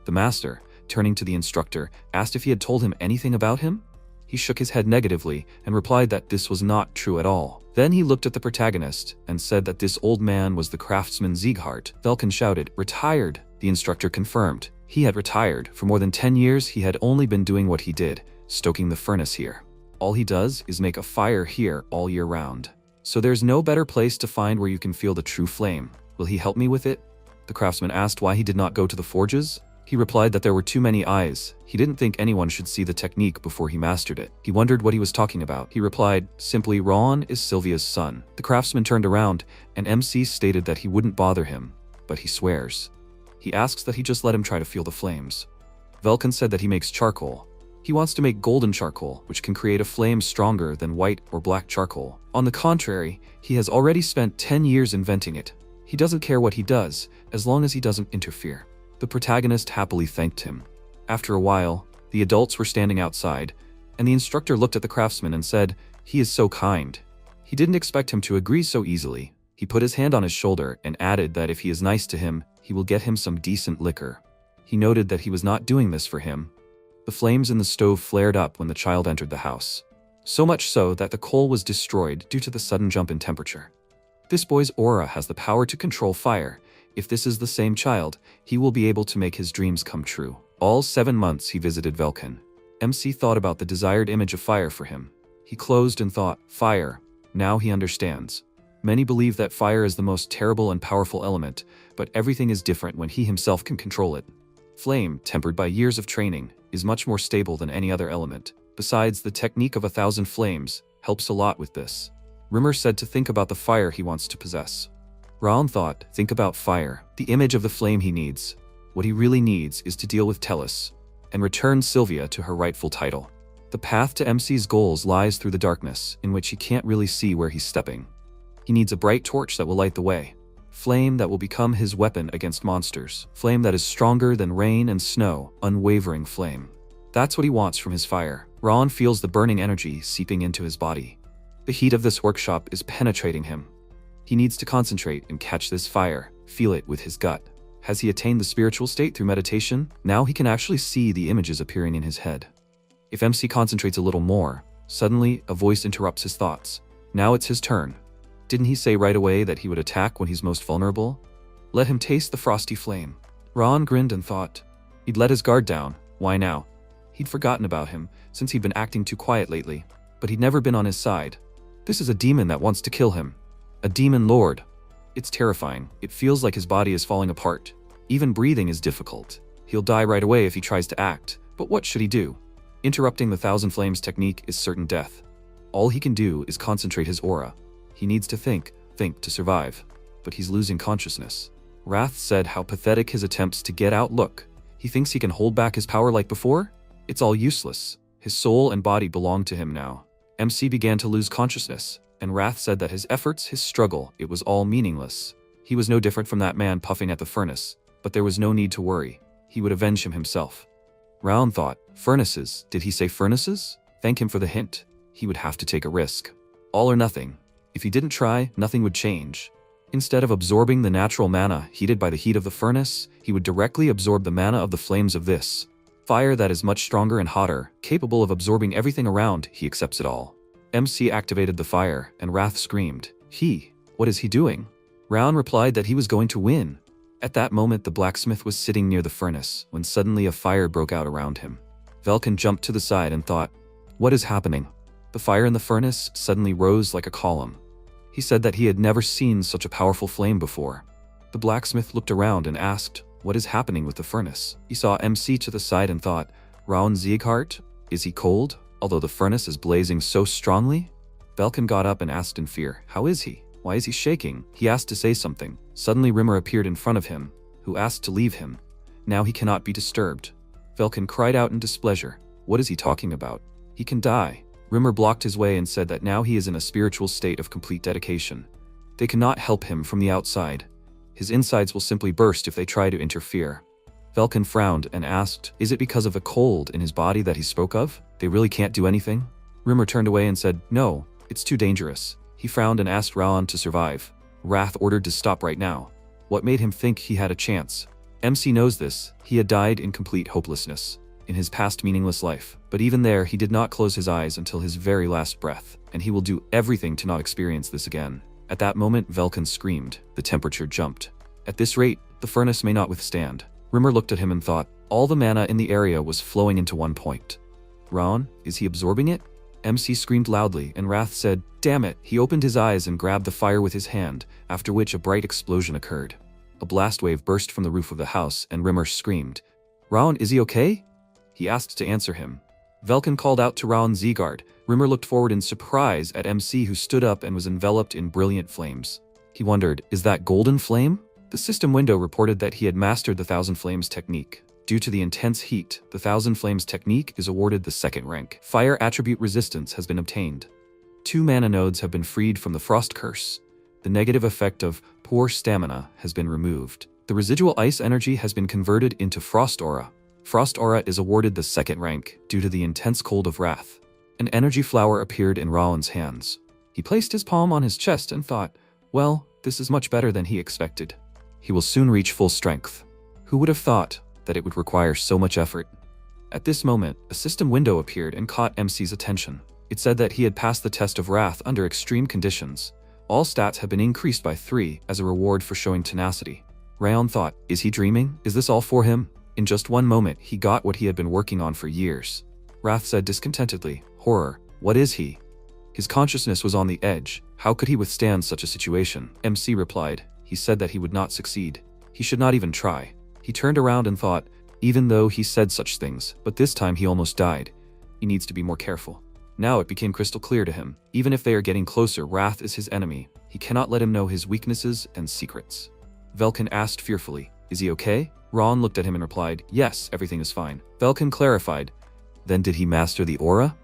The master, turning to the instructor, asked if he had told him anything about him. He shook his head negatively and replied that this was not true at all. Then he looked at the protagonist and said that this old man was the craftsman Sieghart. Velkin shouted, "Retired!" The instructor confirmed. He had retired. For more than 10 years, he had only been doing what he did, stoking the furnace here. All he does is make a fire here all year round. So there's no better place to find where you can feel the true flame. Will he help me with it? The craftsman asked why he did not go to the forges. He replied that there were too many eyes. He didn't think anyone should see the technique before he mastered it. He wondered what he was talking about. He replied, simply, Ron is Sylvia's son. The craftsman turned around, and MC stated that he wouldn't bother him, but he swears. He asks that he just let him try to feel the flames. Velkin said that he makes charcoal. He wants to make golden charcoal, which can create a flame stronger than white or black charcoal. On the contrary, he has already spent 10 years inventing it. He doesn't care what he does, as long as he doesn't interfere. The protagonist happily thanked him. After a while, the adults were standing outside, and the instructor looked at the craftsman and said, "He is so kind." He didn't expect him to agree so easily. He put his hand on his shoulder and added that if he is nice to him, he will get him some decent liquor. He noted that he was not doing this for him. The flames in the stove flared up when the child entered the house. So much so that the coal was destroyed due to the sudden jump in temperature. This boy's aura has the power to control fire. If this is the same child, he will be able to make his dreams come true. All 7 months he visited Velkin. MC thought about the desired image of fire for him. He closed and thought, fire. Now he understands. Many believe that fire is the most terrible and powerful element, but everything is different when he himself can control it. Flame, tempered by years of training, is much more stable than any other element. Besides, the technique of 1,000 flames helps a lot with this. Rimmer said to think about the fire he wants to possess. Raon thought, think about fire, the image of the flame he needs. What he really needs is to deal with Tellus and return Sylvia to her rightful title. The path to MC's goals lies through the darkness, in which he can't really see where he's stepping. He needs a bright torch that will light the way. Flame that will become his weapon against monsters. Flame that is stronger than rain and snow, unwavering flame. That's what he wants from his fire. Raon feels the burning energy seeping into his body. The heat of this workshop is penetrating him. He needs to concentrate and catch this fire, feel it with his gut. Has he attained the spiritual state through meditation? Now he can actually see the images appearing in his head. If MC concentrates a little more, suddenly a voice interrupts his thoughts. Now it's his turn. Didn't he say right away that he would attack when he's most vulnerable? Let him taste the frosty flame. Raon grinned and thought. He'd let his guard down. Why now? He'd forgotten about him, since he'd been acting too quiet lately. But he'd never been on his side. This is a demon that wants to kill him. A demon lord. It's terrifying. It feels like his body is falling apart. Even breathing is difficult. He'll die right away if he tries to act. But what should he do? Interrupting the 1,000 flames technique is certain death. All he can do is concentrate his aura. He needs to think to survive. But he's losing consciousness. Wrath said how pathetic his attempts to get out look. He thinks he can hold back his power like before? It's all useless. His soul and body belong to him now. MC began to lose consciousness, and Wrath said that his efforts, his struggle, it was all meaningless. He was no different from that man puffing at the furnace, but there was no need to worry. He would avenge him himself. Raon thought, furnaces, did he say furnaces? Thank him for the hint. He would have to take a risk. All or nothing. If he didn't try, nothing would change. Instead of absorbing the natural mana heated by the heat of the furnace, he would directly absorb the mana of the flames of this. Fire that is much stronger and hotter, capable of absorbing everything around, he accepts it all. MC activated the fire, and Wrath screamed. What is he doing? Raon replied that he was going to win. At that moment the blacksmith was sitting near the furnace, when suddenly a fire broke out around him. Velkin jumped to the side and thought, what is happening? The fire in the furnace suddenly rose like a column. He said that he had never seen such a powerful flame before. The blacksmith looked around and asked, what is happening with the furnace? He saw MC to the side and thought, Raon Sieghart? Is he cold, although the furnace is blazing so strongly? Velkin got up and asked in fear, how is he? Why is he shaking? He asked to say something. Suddenly Rimmer appeared in front of him, who asked to leave him. Now he cannot be disturbed. Velkin cried out in displeasure. What is he talking about? He can die. Rimmer blocked his way and said that now he is in a spiritual state of complete dedication. They cannot help him from the outside. His insides will simply burst if they try to interfere. Velkin frowned and asked, is it because of the cold in his body that he spoke of? They really can't do anything? Rimmer turned away and said, no, it's too dangerous. He frowned and asked Raon to survive. Wrath ordered to stop right now. What made him think he had a chance? MC knows this. He had died in complete hopelessness in his past meaningless life, but even there he did not close his eyes until his very last breath, and he will do everything to not experience this again. At that moment, Velkin screamed. The temperature jumped. At this rate, the furnace may not withstand. Rimmer looked at him and thought, all the mana in the area was flowing into one point. Ron, is he absorbing it? MC screamed loudly, and Wrath said, damn it. He opened his eyes and grabbed the fire with his hand, after which a bright explosion occurred. A blast wave burst from the roof of the house, and Rimmer screamed. Ron, is he okay? He asked to answer him. Velkin called out to Ron Zeegard. Rimmer looked forward in surprise at MC, who stood up and was enveloped in brilliant flames. He wondered, is that golden flame? The system window reported that he had mastered the Thousand Flames technique. Due to the intense heat, the Thousand Flames technique is awarded the second rank. Fire attribute resistance has been obtained. 2 mana nodes have been freed from the Frost Curse. The negative effect of poor stamina has been removed. The residual ice energy has been converted into Frost Aura. Frost Aura is awarded the second rank due to the intense cold of Wrath. An energy flower appeared in Rowan's hands. He placed his palm on his chest and thought, well, this is much better than he expected. He will soon reach full strength. Who would have thought that it would require so much effort? At this moment, a system window appeared and caught MC's attention. It said that he had passed the test of Wrath under extreme conditions. All stats have been increased by 3 as a reward for showing tenacity. Rayon thought, is he dreaming? Is this all for him? In just one moment, he got what he had been working on for years. Wrath said discontentedly, horror, what is he? His consciousness was on the edge. How could he withstand such a situation? MC replied, he said that he would not succeed. He should not even try. He turned around and thought, even though he said such things, but this time he almost died. He needs to be more careful. Now it became crystal clear to him. Even if they are getting closer, Wrath is his enemy. He cannot let him know his weaknesses and secrets. Velkin asked fearfully, is he okay? Ron looked at him and replied, yes, everything is fine. Velkin clarified, then did he master the aura?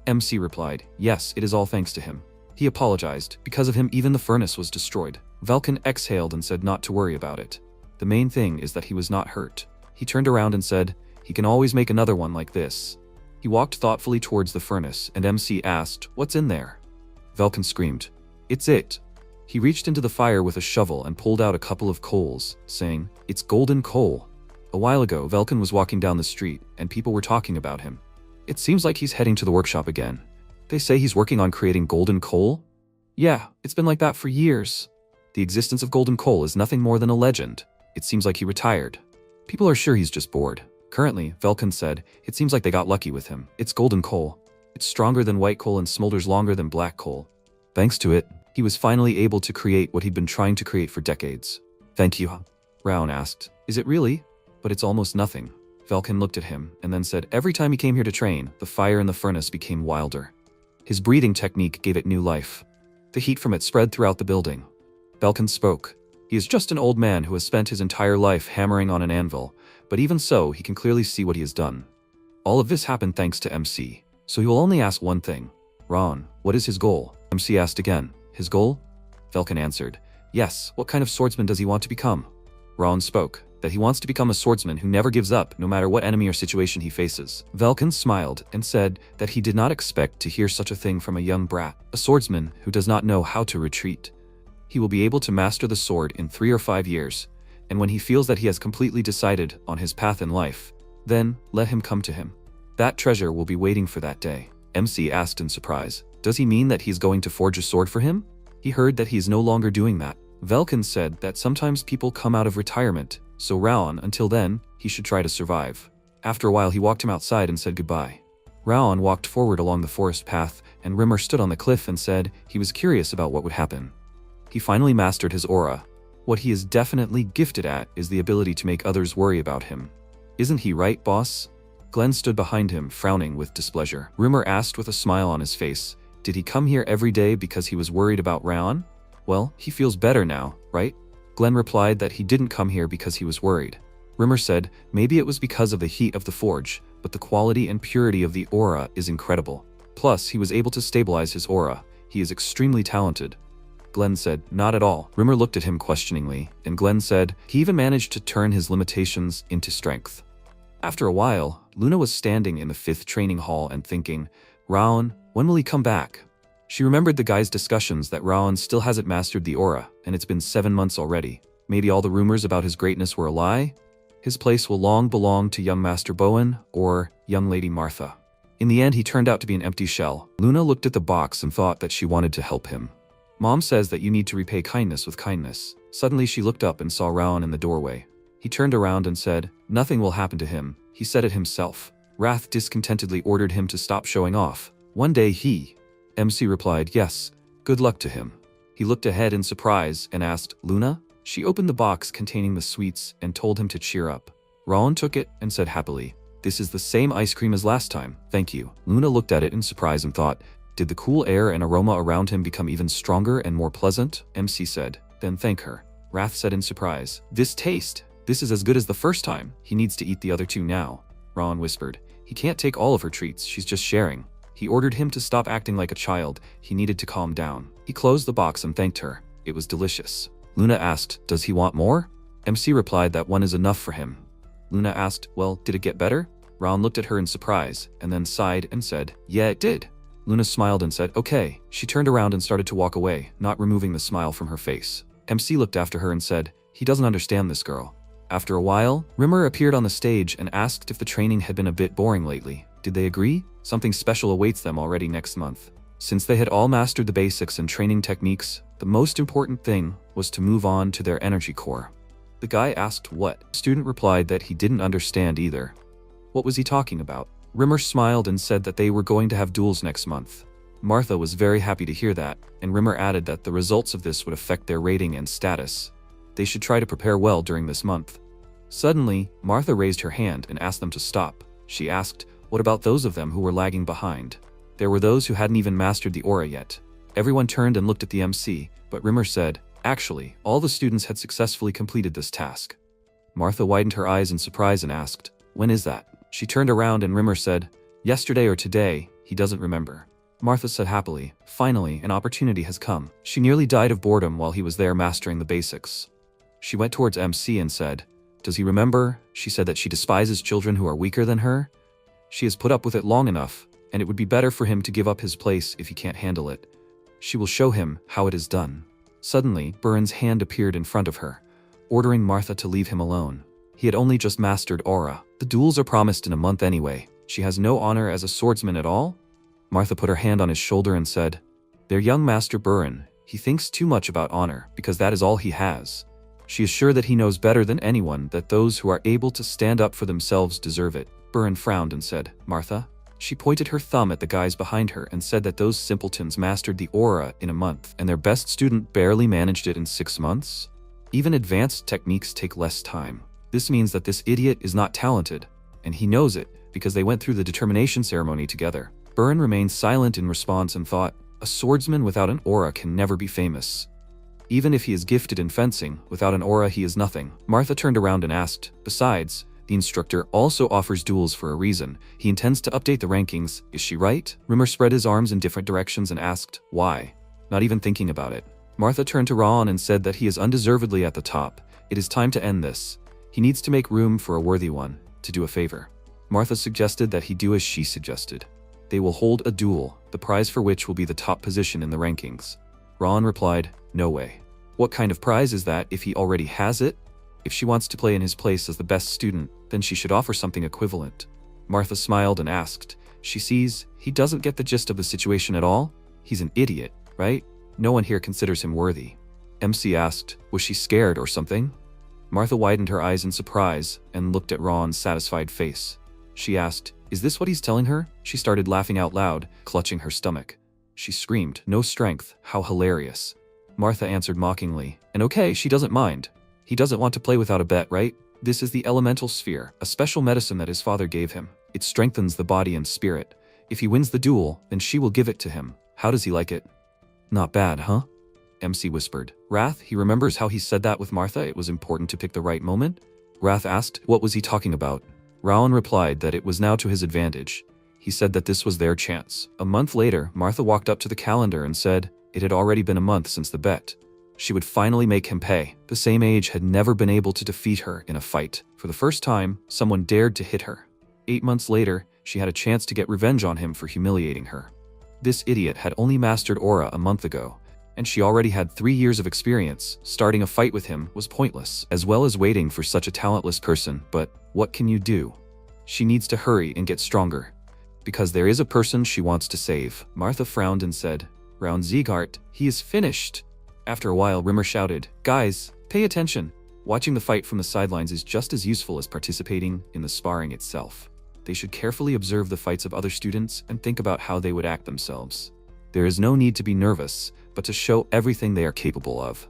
MC replied, yes, it is all thanks to him. He apologized. Because of him, even the furnace was destroyed. Velkin exhaled and said not to worry about it. The main thing is that he was not hurt. He turned around and said, he can always make another one like this. He walked thoughtfully towards the furnace, and MC asked, what's in there? Velkin screamed, it's it. He reached into the fire with a shovel and pulled out a couple of coals, saying, it's golden coal. A while ago, Velkin was walking down the street, and people were talking about him. It seems like he's heading to the workshop again. They say he's working on creating golden coal? Yeah, it's been like that for years. The existence of golden coal is nothing more than a legend. It seems like he retired. People are sure he's just bored. Currently, Velkin said, it seems like they got lucky with him. It's golden coal. It's stronger than white coal and smolders longer than black coal. Thanks to it, he was finally able to create what he'd been trying to create for decades. Thank you. Rowan asked, is it really? But it's almost nothing. Velkin looked at him and then said, every time he came here to train, the fire in the furnace became wilder. His breathing technique gave it new life. The heat from it spread throughout the building. Velkin spoke. He is just an old man who has spent his entire life hammering on an anvil, but even so, he can clearly see what he has done. All of this happened thanks to MC, so he will only ask one thing. Ron, what is his goal? MC asked again. His goal? Velkin answered. Yes, what kind of swordsman does he want to become? Ron spoke. That he wants to become a swordsman who never gives up no matter what enemy or situation he faces. Velkin smiled and said that he did not expect to hear such a thing from a young brat, a swordsman who does not know how to retreat. He will be able to master the sword in 3 or 5 years, and when he feels that he has completely decided on his path in life, then let him come to him. That treasure will be waiting for that day. MC asked in surprise, does he mean that he's going to forge a sword for him? He heard that he is no longer doing that. Velkin said that sometimes people come out of retirement, so Raon, until then, he should try to survive. After a while, he walked him outside and said goodbye. Raon walked forward along the forest path, and Rimmer stood on the cliff and said he was curious about what would happen. He finally mastered his aura. What he is definitely gifted at is the ability to make others worry about him. Isn't he right, boss? Glenn stood behind him, frowning with displeasure. Rimmer asked with a smile on his face, did he come here every day because he was worried about Raon? Well, he feels better now, right? Glenn replied that he didn't come here because he was worried. Rimmer said maybe it was because of the heat of the forge, but the quality and purity of the aura is incredible. Plus, he was able to stabilize his aura. He is extremely talented. Glenn said, not at all. Rimmer looked at him questioningly, and Glenn said he even managed to turn his limitations into strength. After a while, Luna was standing in the 5th training hall and thinking, Raon, when will he come back? She remembered the guy's discussions that Raon still hasn't mastered the aura, and it's been 7 months already. Maybe all the rumors about his greatness were a lie? His place will long belong to young Master Bowen or young Lady Martha. In the end, he turned out to be an empty shell. Luna looked at the box and thought that she wanted to help him. Mom says that you need to repay kindness with kindness. Suddenly she looked up and saw Raon in the doorway. He turned around and said, "Nothing will happen to him. He said it himself." Wrath discontentedly ordered him to stop showing off. One day MC replied, "Yes, good luck to him." He looked ahead in surprise and asked, "Luna?" She opened the box containing the sweets and told him to cheer up. Raon took it and said happily, "This is the same ice cream as last time, thank you." Luna looked at it in surprise and thought, did the cool air and aroma around him become even stronger and more pleasant? MC said, "Then thank her." Wrath said in surprise, This is as good as the first time. He needs to eat the other two now." Raon whispered, "He can't take all of her treats, she's just sharing." He ordered him to stop acting like a child. He needed to calm down. He closed the box and thanked her. It was delicious. Luna asked, "Does he want more?" MC replied that one is enough for him. Luna asked, "Well, did it get better?" Raon looked at her in surprise, and then sighed and said, "Yeah, it did." Luna smiled and said, "Okay." She turned around and started to walk away, not removing the smile from her face. MC looked after her and said, "He doesn't understand this girl." After a while, Rimmer appeared on the stage and asked if the training had been a bit boring lately. Did they agree? Something special awaits them already next month. Since they had all mastered the basics and training techniques, the most important thing was to move on to their energy core. The guy asked what. The student replied that he didn't understand either. What was he talking about? Rimmer smiled and said that they were going to have duels next month. Martha was very happy to hear that, and Rimmer added that the results of this would affect their rating and status. They should try to prepare well during this month. Suddenly, Martha raised her hand and asked them to stop. She asked, what about those of them who were lagging behind? There were those who hadn't even mastered the aura yet. Everyone turned and looked at the MC, but Rimmer said, actually, all the students had successfully completed this task. Martha widened her eyes in surprise and asked, when is that? She turned around and Rimmer said, yesterday or today, he doesn't remember. Martha said happily, finally, an opportunity has come. She nearly died of boredom while he was there mastering the basics. She went towards MC and said, does he remember? She said that she despises children who are weaker than her. She has put up with it long enough, and it would be better for him to give up his place if he can't handle it. She will show him how it is done. Suddenly, Buren's hand appeared in front of her, ordering Martha to leave him alone. He had only just mastered aura. The duels are promised in a month anyway. She has no honor as a swordsman at all? Martha put her hand on his shoulder and said, their young master Buren, he thinks too much about honor because that is all he has. She is sure that he knows better than anyone that those who are able to stand up for themselves deserve it. Buren frowned and said, Martha? She pointed her thumb at the guys behind her and said that those simpletons mastered the aura in a month and their best student barely managed it in 6 months? Even advanced techniques take less time. This means that this idiot is not talented, and he knows it because they went through the determination ceremony together. Buren remained silent in response and thought, a swordsman without an aura can never be famous. Even if he is gifted in fencing, without an aura he is nothing. Martha turned around and asked, besides, the instructor also offers duels for a reason. He intends to update the rankings, is she right? Rimmer spread his arms in different directions and asked, why? Not even thinking about it. Martha turned to Ron and said that he is undeservedly at the top. It is time to end this. He needs to make room for a worthy one, to do a favor. Martha suggested that he do as she suggested. They will hold a duel, the prize for which will be the top position in the rankings. Ron replied, no way. What kind of prize is that if he already has it? If she wants to play in his place as the best student, then she should offer something equivalent. Martha smiled and asked, she sees he doesn't get the gist of the situation at all? He's an idiot, right? No one here considers him worthy. MC asked, was she scared or something? Martha widened her eyes in surprise and looked at Ron's satisfied face. She asked, is this what he's telling her? She started laughing out loud, clutching her stomach. She screamed, no strength, how hilarious. Martha answered mockingly, and okay, she doesn't mind. He doesn't want to play without a bet, right? This is the elemental sphere, a special medicine that his father gave him. It strengthens the body and spirit. If he wins the duel, then she will give it to him. How does he like it? Not bad, huh? MC whispered. Wrath, he remembers how he said that with Martha, it was important to pick the right moment? Wrath asked, what was he talking about? Rowan replied that it was now to his advantage. He said that this was their chance. A month later, Martha walked up to the calendar and said it had already been a month since the bet. She would finally make him pay. The same age had never been able to defeat her in a fight. For the first time, someone dared to hit her. 8 months later, she had a chance to get revenge on him for humiliating her. This idiot had only mastered aura a month ago, and she already had 3 years of experience. Starting a fight with him was pointless, as well as waiting for such a talentless person, but what can you do? She needs to hurry and get stronger, because there is a person she wants to save. Martha frowned and said, "Round Ziegart, he is finished." After a while, Rimmer shouted, "Guys, pay attention." Watching the fight from the sidelines is just as useful as participating in the sparring itself. They should carefully observe the fights of other students and think about how they would act themselves. There is no need to be nervous, but to show everything they are capable of.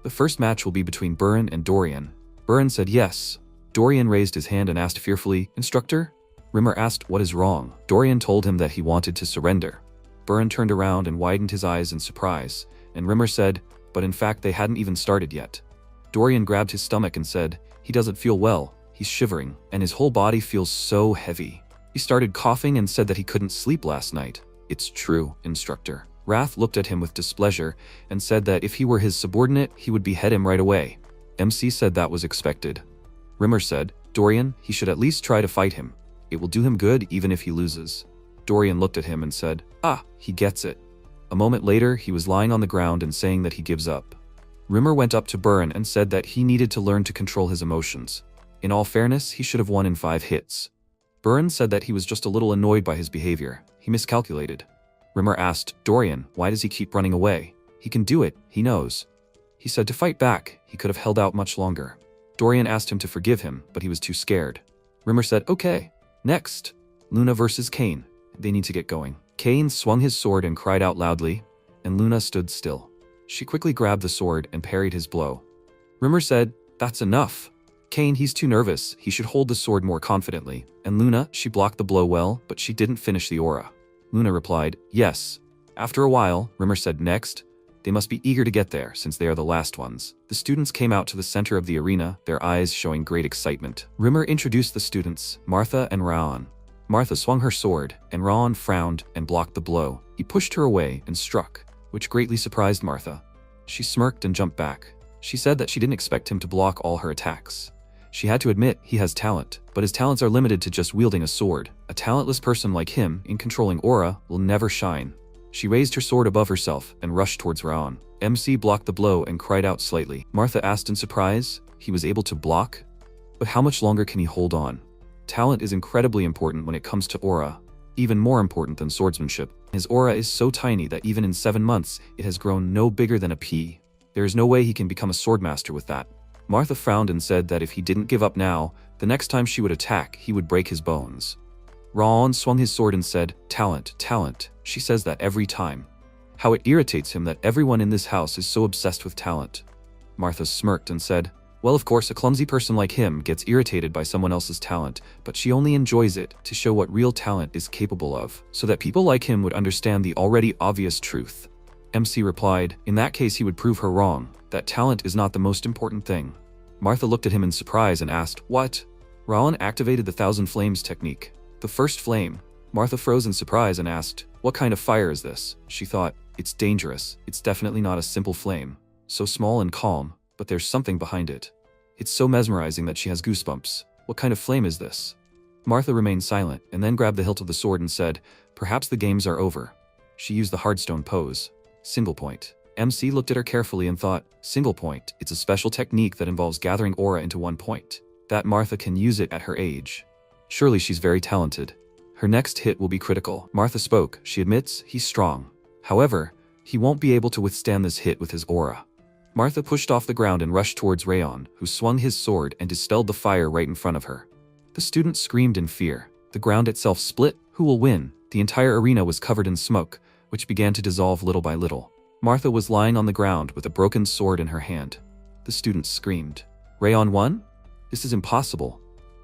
The first match will be between Buren and Dorian. Buren said yes. Dorian raised his hand and asked fearfully, "Instructor?" Rimmer asked what is wrong. Dorian told him that he wanted to surrender. Buren turned around and widened his eyes in surprise, and Rimmer said, but in fact they hadn't even started yet. Dorian grabbed his stomach and said, "He doesn't feel well, he's shivering, and his whole body feels so heavy." He started coughing and said that he couldn't sleep last night. "It's true, instructor." Wrath looked at him with displeasure and said that if he were his subordinate, he would behead him right away. MC said that was expected. Rimmer said, "Dorian, he should at least try to fight him. It will do him good even if he loses." Dorian looked at him and said, "Ah, he gets it." A moment later, he was lying on the ground and saying that he gives up. Rimmer went up to Buren and said that he needed to learn to control his emotions. In all fairness, he should have won in 5 hits. Buren said that he was just a little annoyed by his behavior. He miscalculated. Rimmer asked, "Dorian, why does he keep running away? He can do it, he knows." He said to fight back, he could have held out much longer. Dorian asked him to forgive him, but he was too scared. Rimmer said, "Okay. Next, Luna versus Kane. They need to get going." Kane swung his sword and cried out loudly, and Luna stood still. She quickly grabbed the sword and parried his blow. Rimmer said, "That's enough. Kane, he's too nervous, he should hold the sword more confidently." And Luna, she blocked the blow well, but she didn't finish the aura. Luna replied, "Yes." After a while, Rimmer said, "Next, they must be eager to get there, since they are the last ones." The students came out to the center of the arena, their eyes showing great excitement. Rimmer introduced the students, Martha and Raon. Martha swung her sword, and Raon frowned and blocked the blow. He pushed her away and struck, which greatly surprised Martha. She smirked and jumped back. She said that she didn't expect him to block all her attacks. She had to admit he has talent, but his talents are limited to just wielding a sword. A talentless person like him, in controlling aura, will never shine. She raised her sword above herself and rushed towards Raon. MC blocked the blow and cried out slightly. Martha asked in surprise, "He was able to block? But how much longer can he hold on?" Talent is incredibly important when it comes to aura, even more important than swordsmanship. His aura is so tiny that even in 7 months, it has grown no bigger than a pea. There is no way he can become a swordmaster with that. Martha frowned and said that if he didn't give up now, the next time she would attack, he would break his bones. Raon swung his sword and said, "Talent, talent." She says that every time. How it irritates him that everyone in this house is so obsessed with talent. Martha smirked and said, "Well, of course, a clumsy person like him gets irritated by someone else's talent, but she only enjoys it to show what real talent is capable of, so that people like him would understand the already obvious truth." MC replied, "In that case he would prove her wrong, that talent is not the most important thing." Martha looked at him in surprise and asked, "What?" Raon activated the 1,000 Flames technique. The first flame. Martha froze in surprise and asked, "What kind of fire is this?" She thought, "It's dangerous. It's definitely not a simple flame. So small and calm, but there's something behind it. It's so mesmerizing that she has goosebumps. What kind of flame is this?" Martha remained silent and then grabbed the hilt of the sword and said, "Perhaps the games are over." She used the hardstone pose. Single point. MC looked at her carefully and thought, "Single point, it's a special technique that involves gathering aura into one point. That Martha can use it at her age. Surely she's very talented. Her next hit will be critical." Martha spoke. She admits he's strong. However, he won't be able to withstand this hit with his aura. Martha pushed off the ground and rushed towards Raon, who swung his sword and dispelled the fire right in front of her. The students screamed in fear. The ground itself split. Who will win? The entire arena was covered in smoke, which began to dissolve little by little. Martha was lying on the ground with a broken sword in her hand. The students screamed. Raon won? This is impossible.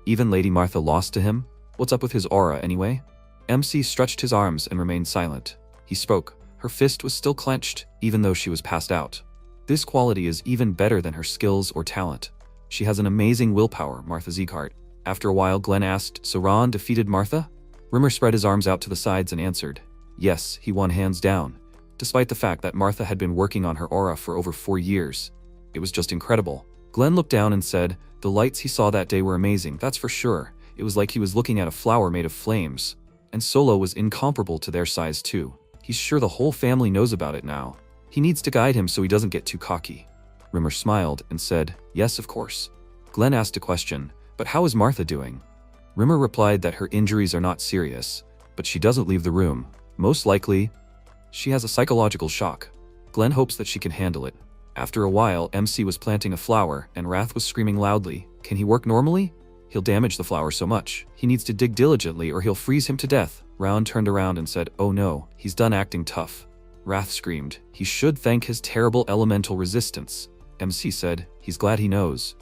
Even Lady Martha lost to him? What's up with his aura anyway? MC stretched his arms and remained silent. He spoke. Her fist was still clenched, even though she was passed out. This quality is even better than her skills or talent. She has an amazing willpower, Martha Ziegart. After a while, Glenn asked, "So Raon defeated Martha?" Rimmer spread his arms out to the sides and answered, "Yes, he won hands down." Despite the fact that Martha had been working on her aura for over 4 years. It was just incredible. Glenn looked down and said, "The lights he saw that day were amazing, that's for sure. It was like he was looking at a flower made of flames. And Solo was incomparable to their size too. He's sure the whole family knows about it now. He needs to guide him so he doesn't get too cocky. Rimmer smiled and said, yes, of course. Glenn asked a question, but how is Martha doing? Rimmer replied that her injuries are not serious, but she doesn't leave the room. Most likely, she has a psychological shock. Glenn hopes that she can handle it. After a while, MC was planting a flower, and Wrath was screaming loudly, can he work normally? He'll damage the flower so much. He needs to dig diligently or he'll freeze him to death. Round turned around and said, oh no, he's done acting tough. Wrath screamed, he should thank his terrible elemental resistance. MC said, he's glad he knows.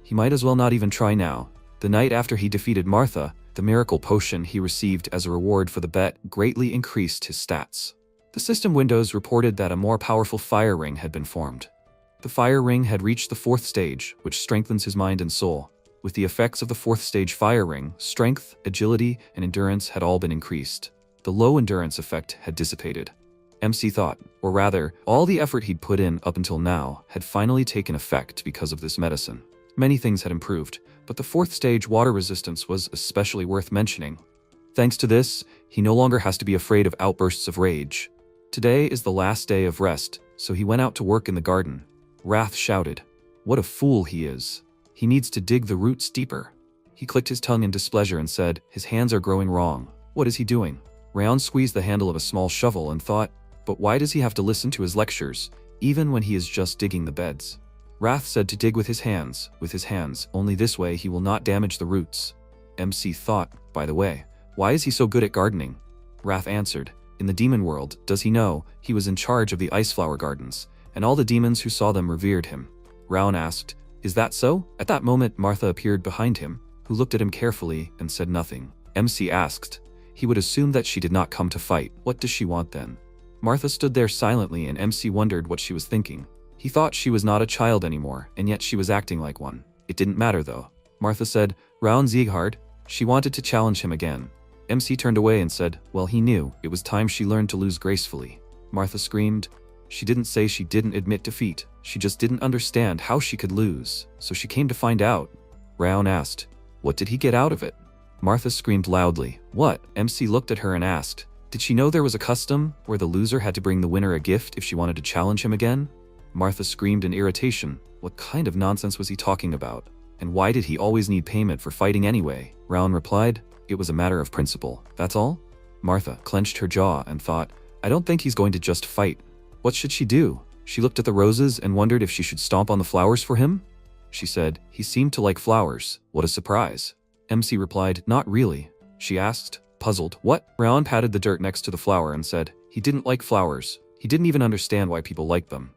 He might as well not even try now. The night after he defeated Martha, the miracle potion he received as a reward for the bet greatly increased his stats. The system windows reported that a more powerful fire ring had been formed. The fire ring had reached the 4th stage, which strengthens his mind and soul. With the effects of the 4th stage fire ring, strength, agility, and endurance had all been increased. The low endurance effect had dissipated. MC thought, or rather, all the effort he'd put in up until now had finally taken effect because of this medicine. Many things had improved, but the 4th stage water resistance was especially worth mentioning. Thanks to this, he no longer has to be afraid of outbursts of rage. Today is the last day of rest, so he went out to work in the garden. Wrath shouted, what a fool he is. He needs to dig the roots deeper. He clicked his tongue in displeasure and said, his hands are growing wrong. What is he doing? Rayon squeezed the handle of a small shovel and thought, but why does he have to listen to his lectures, even when he is just digging the beds? Wrath said to dig with his hands, only this way he will not damage the roots. MC thought, by the way, why is he so good at gardening? Wrath answered, in the demon world, does he know, he was in charge of the ice flower gardens, and all the demons who saw them revered him. Raon asked, is that so? At that moment, Martha appeared behind him, who looked at him carefully and said nothing. MC asked, he would assume that she did not come to fight. What does she want then? Martha stood there silently and MC wondered what she was thinking. He thought she was not a child anymore, and yet she was acting like one. It didn't matter though. Martha said, Raon Sieghard. She wanted to challenge him again. MC turned away and said, well, he knew. It was time she learned to lose gracefully. Martha screamed. She didn't say she didn't admit defeat. She just didn't understand how she could lose, so she came to find out. Raon asked, what did he get out of it? Martha screamed loudly, what? MC looked at her and asked, did she know there was a custom where the loser had to bring the winner a gift if she wanted to challenge him again? Martha screamed in irritation, what kind of nonsense was he talking about? And why did he always need payment for fighting anyway? Raon replied, it was a matter of principle, that's all? Martha clenched her jaw and thought, I don't think he's going to just fight. What should she do? She looked at the roses and wondered if she should stomp on the flowers for him. She said, he seemed to like flowers. What a surprise. MC replied, not really. She asked, puzzled, what? Raon patted the dirt next to the flower and said, he didn't like flowers. He didn't even understand why people liked them.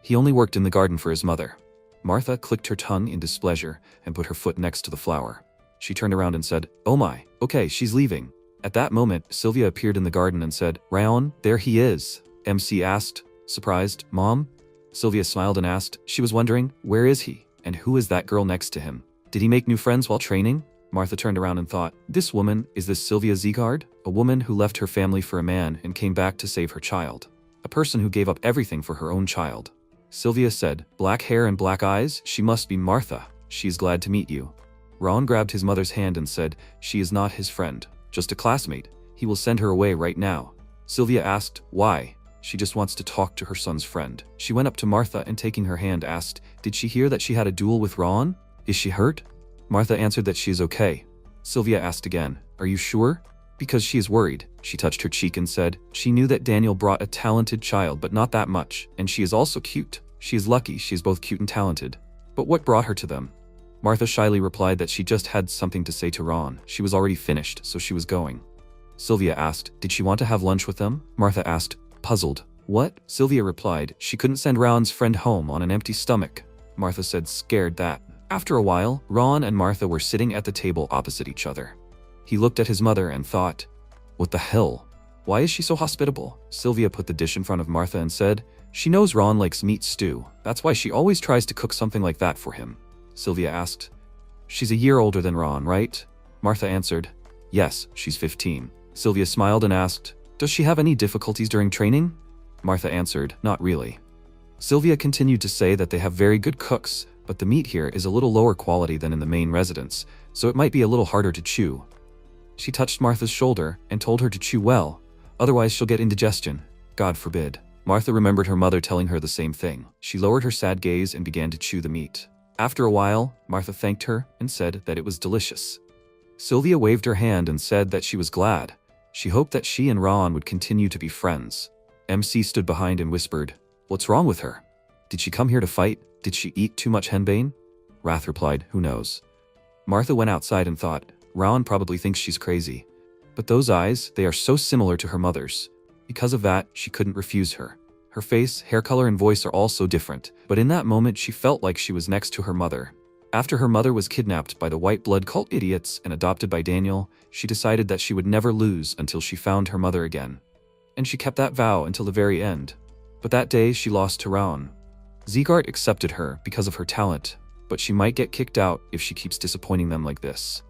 He only worked in the garden for his mother. Martha clicked her tongue in displeasure and put her foot next to the flower. She turned around and said, oh my, okay, she's leaving. At that moment, Sylvia appeared in the garden and said, Raon, there he is. MC asked, surprised, Mom? Sylvia smiled and asked, she was wondering, where is he? And who is that girl next to him? Did he make new friends while training? Martha turned around and thought, this woman, is this Sylvia Sieghard? A woman who left her family for a man and came back to save her child. A person who gave up everything for her own child. Sylvia said, black hair and black eyes, she must be Martha. She is glad to meet you. Raon grabbed his mother's hand and said, she is not his friend, just a classmate. He will send her away right now. Sylvia asked, why? She just wants to talk to her son's friend. She went up to Martha and taking her hand asked, did she hear that she had a duel with Raon? Is she hurt? Martha answered that she is okay. Sylvia asked again, are you sure? Because she is worried. She touched her cheek and said, she knew that Daniel brought a talented child but not that much, and she is also cute. She is lucky she is both cute and talented. But what brought her to them? Martha shyly replied that she just had something to say to Raon. She was already finished, so she was going. Sylvia asked, did she want to have lunch with them? Martha asked, puzzled. What? Sylvia replied, she couldn't send Raon's friend home on an empty stomach. Martha said, scared that. After a while, Raon and Martha were sitting at the table opposite each other. He looked at his mother and thought, what the hell? Why is she so hospitable? Sylvia put the dish in front of Martha and said, she knows Raon likes meat stew. That's why she always tries to cook something like that for him. Sylvia asked, she's a year older than Raon, right? Martha answered, yes, she's 15. Sylvia smiled and asked, does she have any difficulties during training? Martha answered, not really. Sylvia continued to say that they have very good cooks, but the meat here is a little lower quality than in the main residence, so it might be a little harder to chew. She touched Martha's shoulder and told her to chew well. Otherwise she'll get indigestion. God forbid. Martha remembered her mother telling her the same thing. She lowered her sad gaze and began to chew the meat. After a while, Martha thanked her and said that it was delicious. Sylvia waved her hand and said that she was glad. She hoped that she and Ron would continue to be friends. MC stood behind and whispered, "What's wrong with her? Did she come here to fight? Did she eat too much henbane?" Wrath replied, "Who knows?" Martha went outside and thought, Ron probably thinks she's crazy. But those eyes, they are so similar to her mother's. Because of that, she couldn't refuse her. Her face, hair color, and voice are all so different, but in that moment she felt like she was next to her mother. After her mother was kidnapped by the white blood cult idiots and adopted by Daniel, she decided that she would never lose until she found her mother again. And she kept that vow until the very end. But that day she lost to Raon. Zeegard accepted her because of her talent, but she might get kicked out if she keeps disappointing them like this.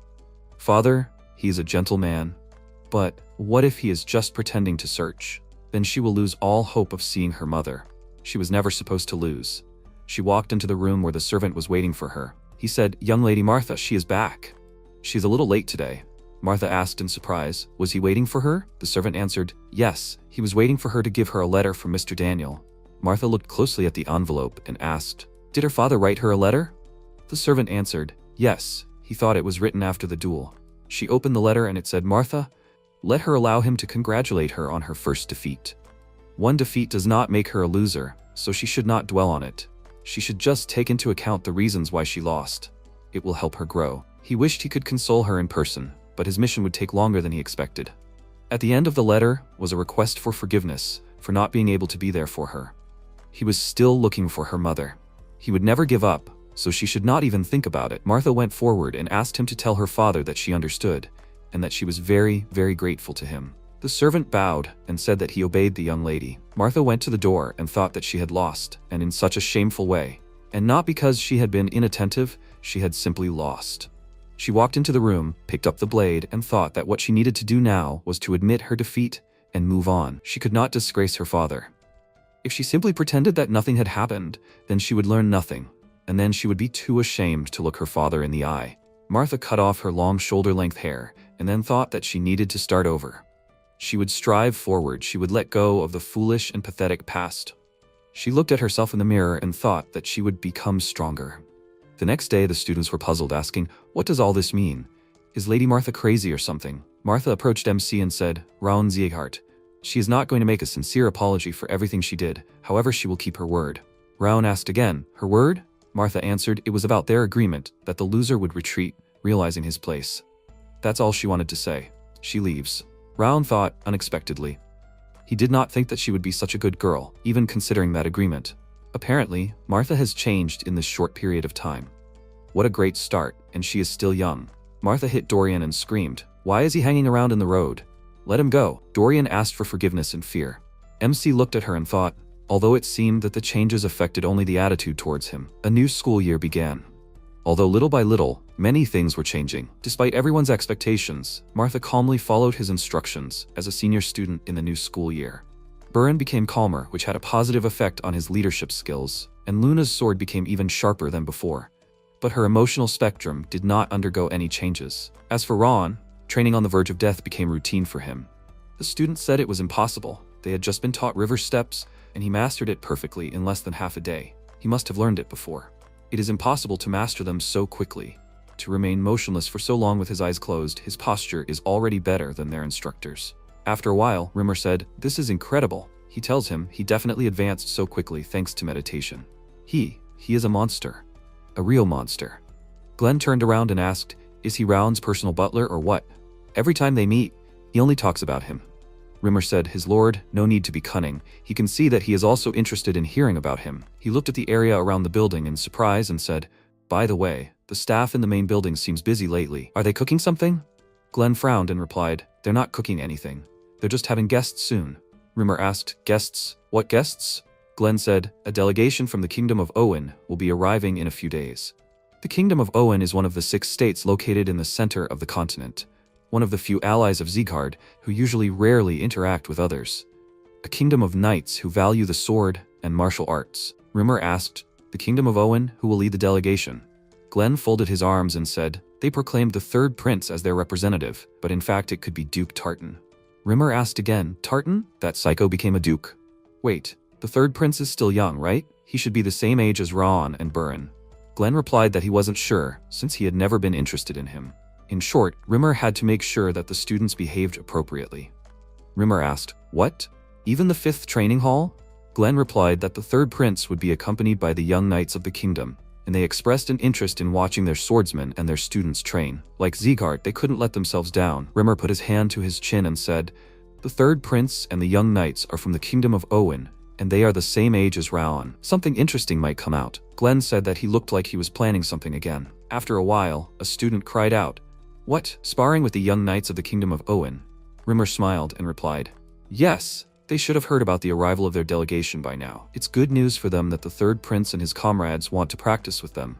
Father, he is a gentle man. But what if he is just pretending to search? Then she will lose all hope of seeing her mother. She was never supposed to lose. She walked into the room where the servant was waiting for her. He said, "Young Lady Martha, she is back." "She's a little late today." Martha asked in surprise. Was he waiting for her? The servant answered, "Yes, he was waiting for her to give her a letter from Mr. Daniel." Martha looked closely at the envelope and asked, "Did her father write her a letter?" The servant answered, "Yes, he thought it was written after the duel." She opened the letter and it said, "Martha, let her allow him to congratulate her on her first defeat. One defeat does not make her a loser, so she should not dwell on it. She should just take into account the reasons why she lost. It will help her grow." He wished he could console her in person, but his mission would take longer than he expected. At the end of the letter was a request for forgiveness for not being able to be there for her. He was still looking for her mother. He would never give up, so she should not even think about it. Martha went forward and asked him to tell her father that she understood, and that she was very, very grateful to him. The servant bowed and said that he obeyed the young lady. Martha went to the door and thought that she had lost, and in such a shameful way. And not because she had been inattentive, she had simply lost. She walked into the room, picked up the blade, and thought that what she needed to do now was to admit her defeat and move on. She could not disgrace her father. If she simply pretended that nothing had happened, then she would learn nothing, and then she would be too ashamed to look her father in the eye. Martha cut off her long shoulder-length hair, and then thought that she needed to start over. She would strive forward, she would let go of the foolish and pathetic past. She looked at herself in the mirror and thought that she would become stronger. The next day the students were puzzled, asking, "What does all this mean? Is Lady Martha crazy or something?" Martha approached MC and said, "Raon Zeegard. She is not going to make a sincere apology for everything she did, however she will keep her word." Raon asked again, "Her word?" Martha answered it was about their agreement that the loser would retreat, realizing his place. That's all she wanted to say. She leaves. Raon thought, unexpectedly. He did not think that she would be such a good girl, even considering that agreement. Apparently, Martha has changed in this short period of time. What a great start, and she is still young. Martha hit Dorian and screamed, "Why is he hanging around in the road? Let him go." Dorian asked for forgiveness in fear. MC looked at her and thought, although it seemed that the changes affected only the attitude towards him. A new school year began. Although little by little, many things were changing. Despite everyone's expectations, Martha calmly followed his instructions as a senior student in the new school year. Buren became calmer, which had a positive effect on his leadership skills, and Luna's sword became even sharper than before. But her emotional spectrum did not undergo any changes. As for Ron, training on the verge of death became routine for him. The students said it was impossible. They had just been taught river steps, and he mastered it perfectly in less than half a day. He must have learned it before. It is impossible to master them so quickly. To remain motionless for so long with his eyes closed, his posture is already better than their instructors. After a while, Rimmer said, "This is incredible." He tells him he definitely advanced so quickly thanks to meditation. He is a monster. A real monster. Glenn turned around and asked, "Is he Raon's personal butler or what? Every time they meet, he only talks about him." Rimmer said, "His lord, no need to be cunning. He can see that he is also interested in hearing about him." He looked at the area around the building in surprise and said, "By the way, the staff in the main building seems busy lately. Are they cooking something?" Glenn frowned and replied, "They're not cooking anything. They're just having guests soon." Rimmer asked, "Guests? What guests?" Glenn said, "A delegation from the Kingdom of Owen will be arriving in a few days." The Kingdom of Owen is one of the 6 states located in the center of the continent. One of the few allies of Zeegard who usually rarely interact with others. A kingdom of knights who value the sword and martial arts. Rimmer asked, "The Kingdom of Owen, who will lead the delegation?" Glenn folded his arms and said, "They proclaimed the 3rd prince as their representative, but in fact it could be Duke Tartan." Rimmer asked again. Tartan? That psycho became a duke. Wait, the third prince is still young, right? He should be the same age as Raon and Buren. Glenn replied that he wasn't sure, since he had never been interested in him. In short, Rimmer had to make sure that the students behaved appropriately. Rimmer asked, what? Even the 5th training hall? Glenn replied that the third prince would be accompanied by the young knights of the kingdom, and they expressed an interest in watching their swordsmen and their students train. Like Ziegart, they couldn't let themselves down. Rimmer put his hand to his chin and said, the third prince and the young knights are from the kingdom of Owen, and they are the same age as Raon. Something interesting might come out. Glenn said that he looked like he was planning something again. After a while, a student cried out, what, sparring with the young knights of the kingdom of Owen? Rimmer smiled and replied, yes, they should have heard about the arrival of their delegation by now. It's good news for them that the third prince and his comrades want to practice with them.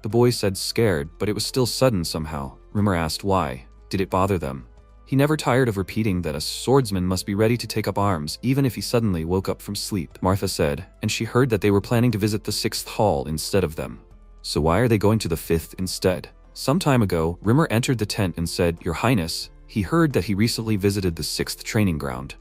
The boy said scared, but it was still sudden somehow. Rimmer asked why. Did it bother them? He never tired of repeating that a swordsman must be ready to take up arms even if he suddenly woke up from sleep. Martha said, and she heard that they were planning to visit the 6th hall instead of them. So why are they going to the 5th instead? Some time ago, Rimmer entered the tent and said, Your Highness, he heard that he recently visited the 6th training ground.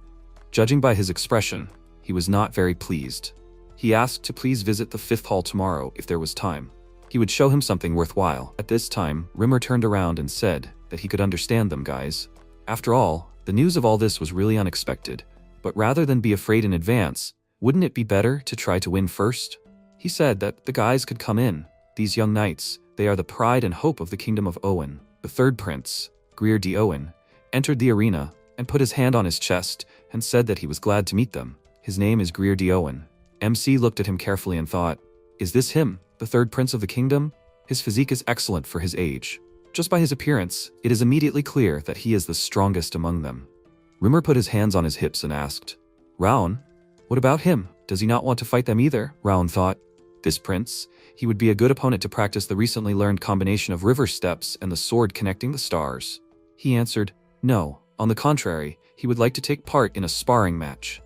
Judging by his expression, he was not very pleased. He asked to please visit the 5th hall tomorrow if there was time. He would show him something worthwhile. At this time, Rimmer turned around and said that he could understand them, guys. After all, the news of all this was really unexpected. But rather than be afraid in advance, wouldn't it be better to try to win first? He said that the guys could come in. These young knights, they are the pride and hope of the kingdom of Owen. The third prince, Greer de Owen, entered the arena and put his hand on his chest and said that he was glad to meet them. His name is Greer de Owen. MC looked at him carefully and thought, is this him, the third prince of the kingdom? His physique is excellent for his age. Just by his appearance, it is immediately clear that he is the strongest among them. Rimmer put his hands on his hips and asked, Raon? What about him? Does he not want to fight them either? Raon thought, this prince, he would be a good opponent to practice the recently learned combination of river steps and the sword connecting the stars. He answered, no. On the contrary, he would like to take part in a sparring match.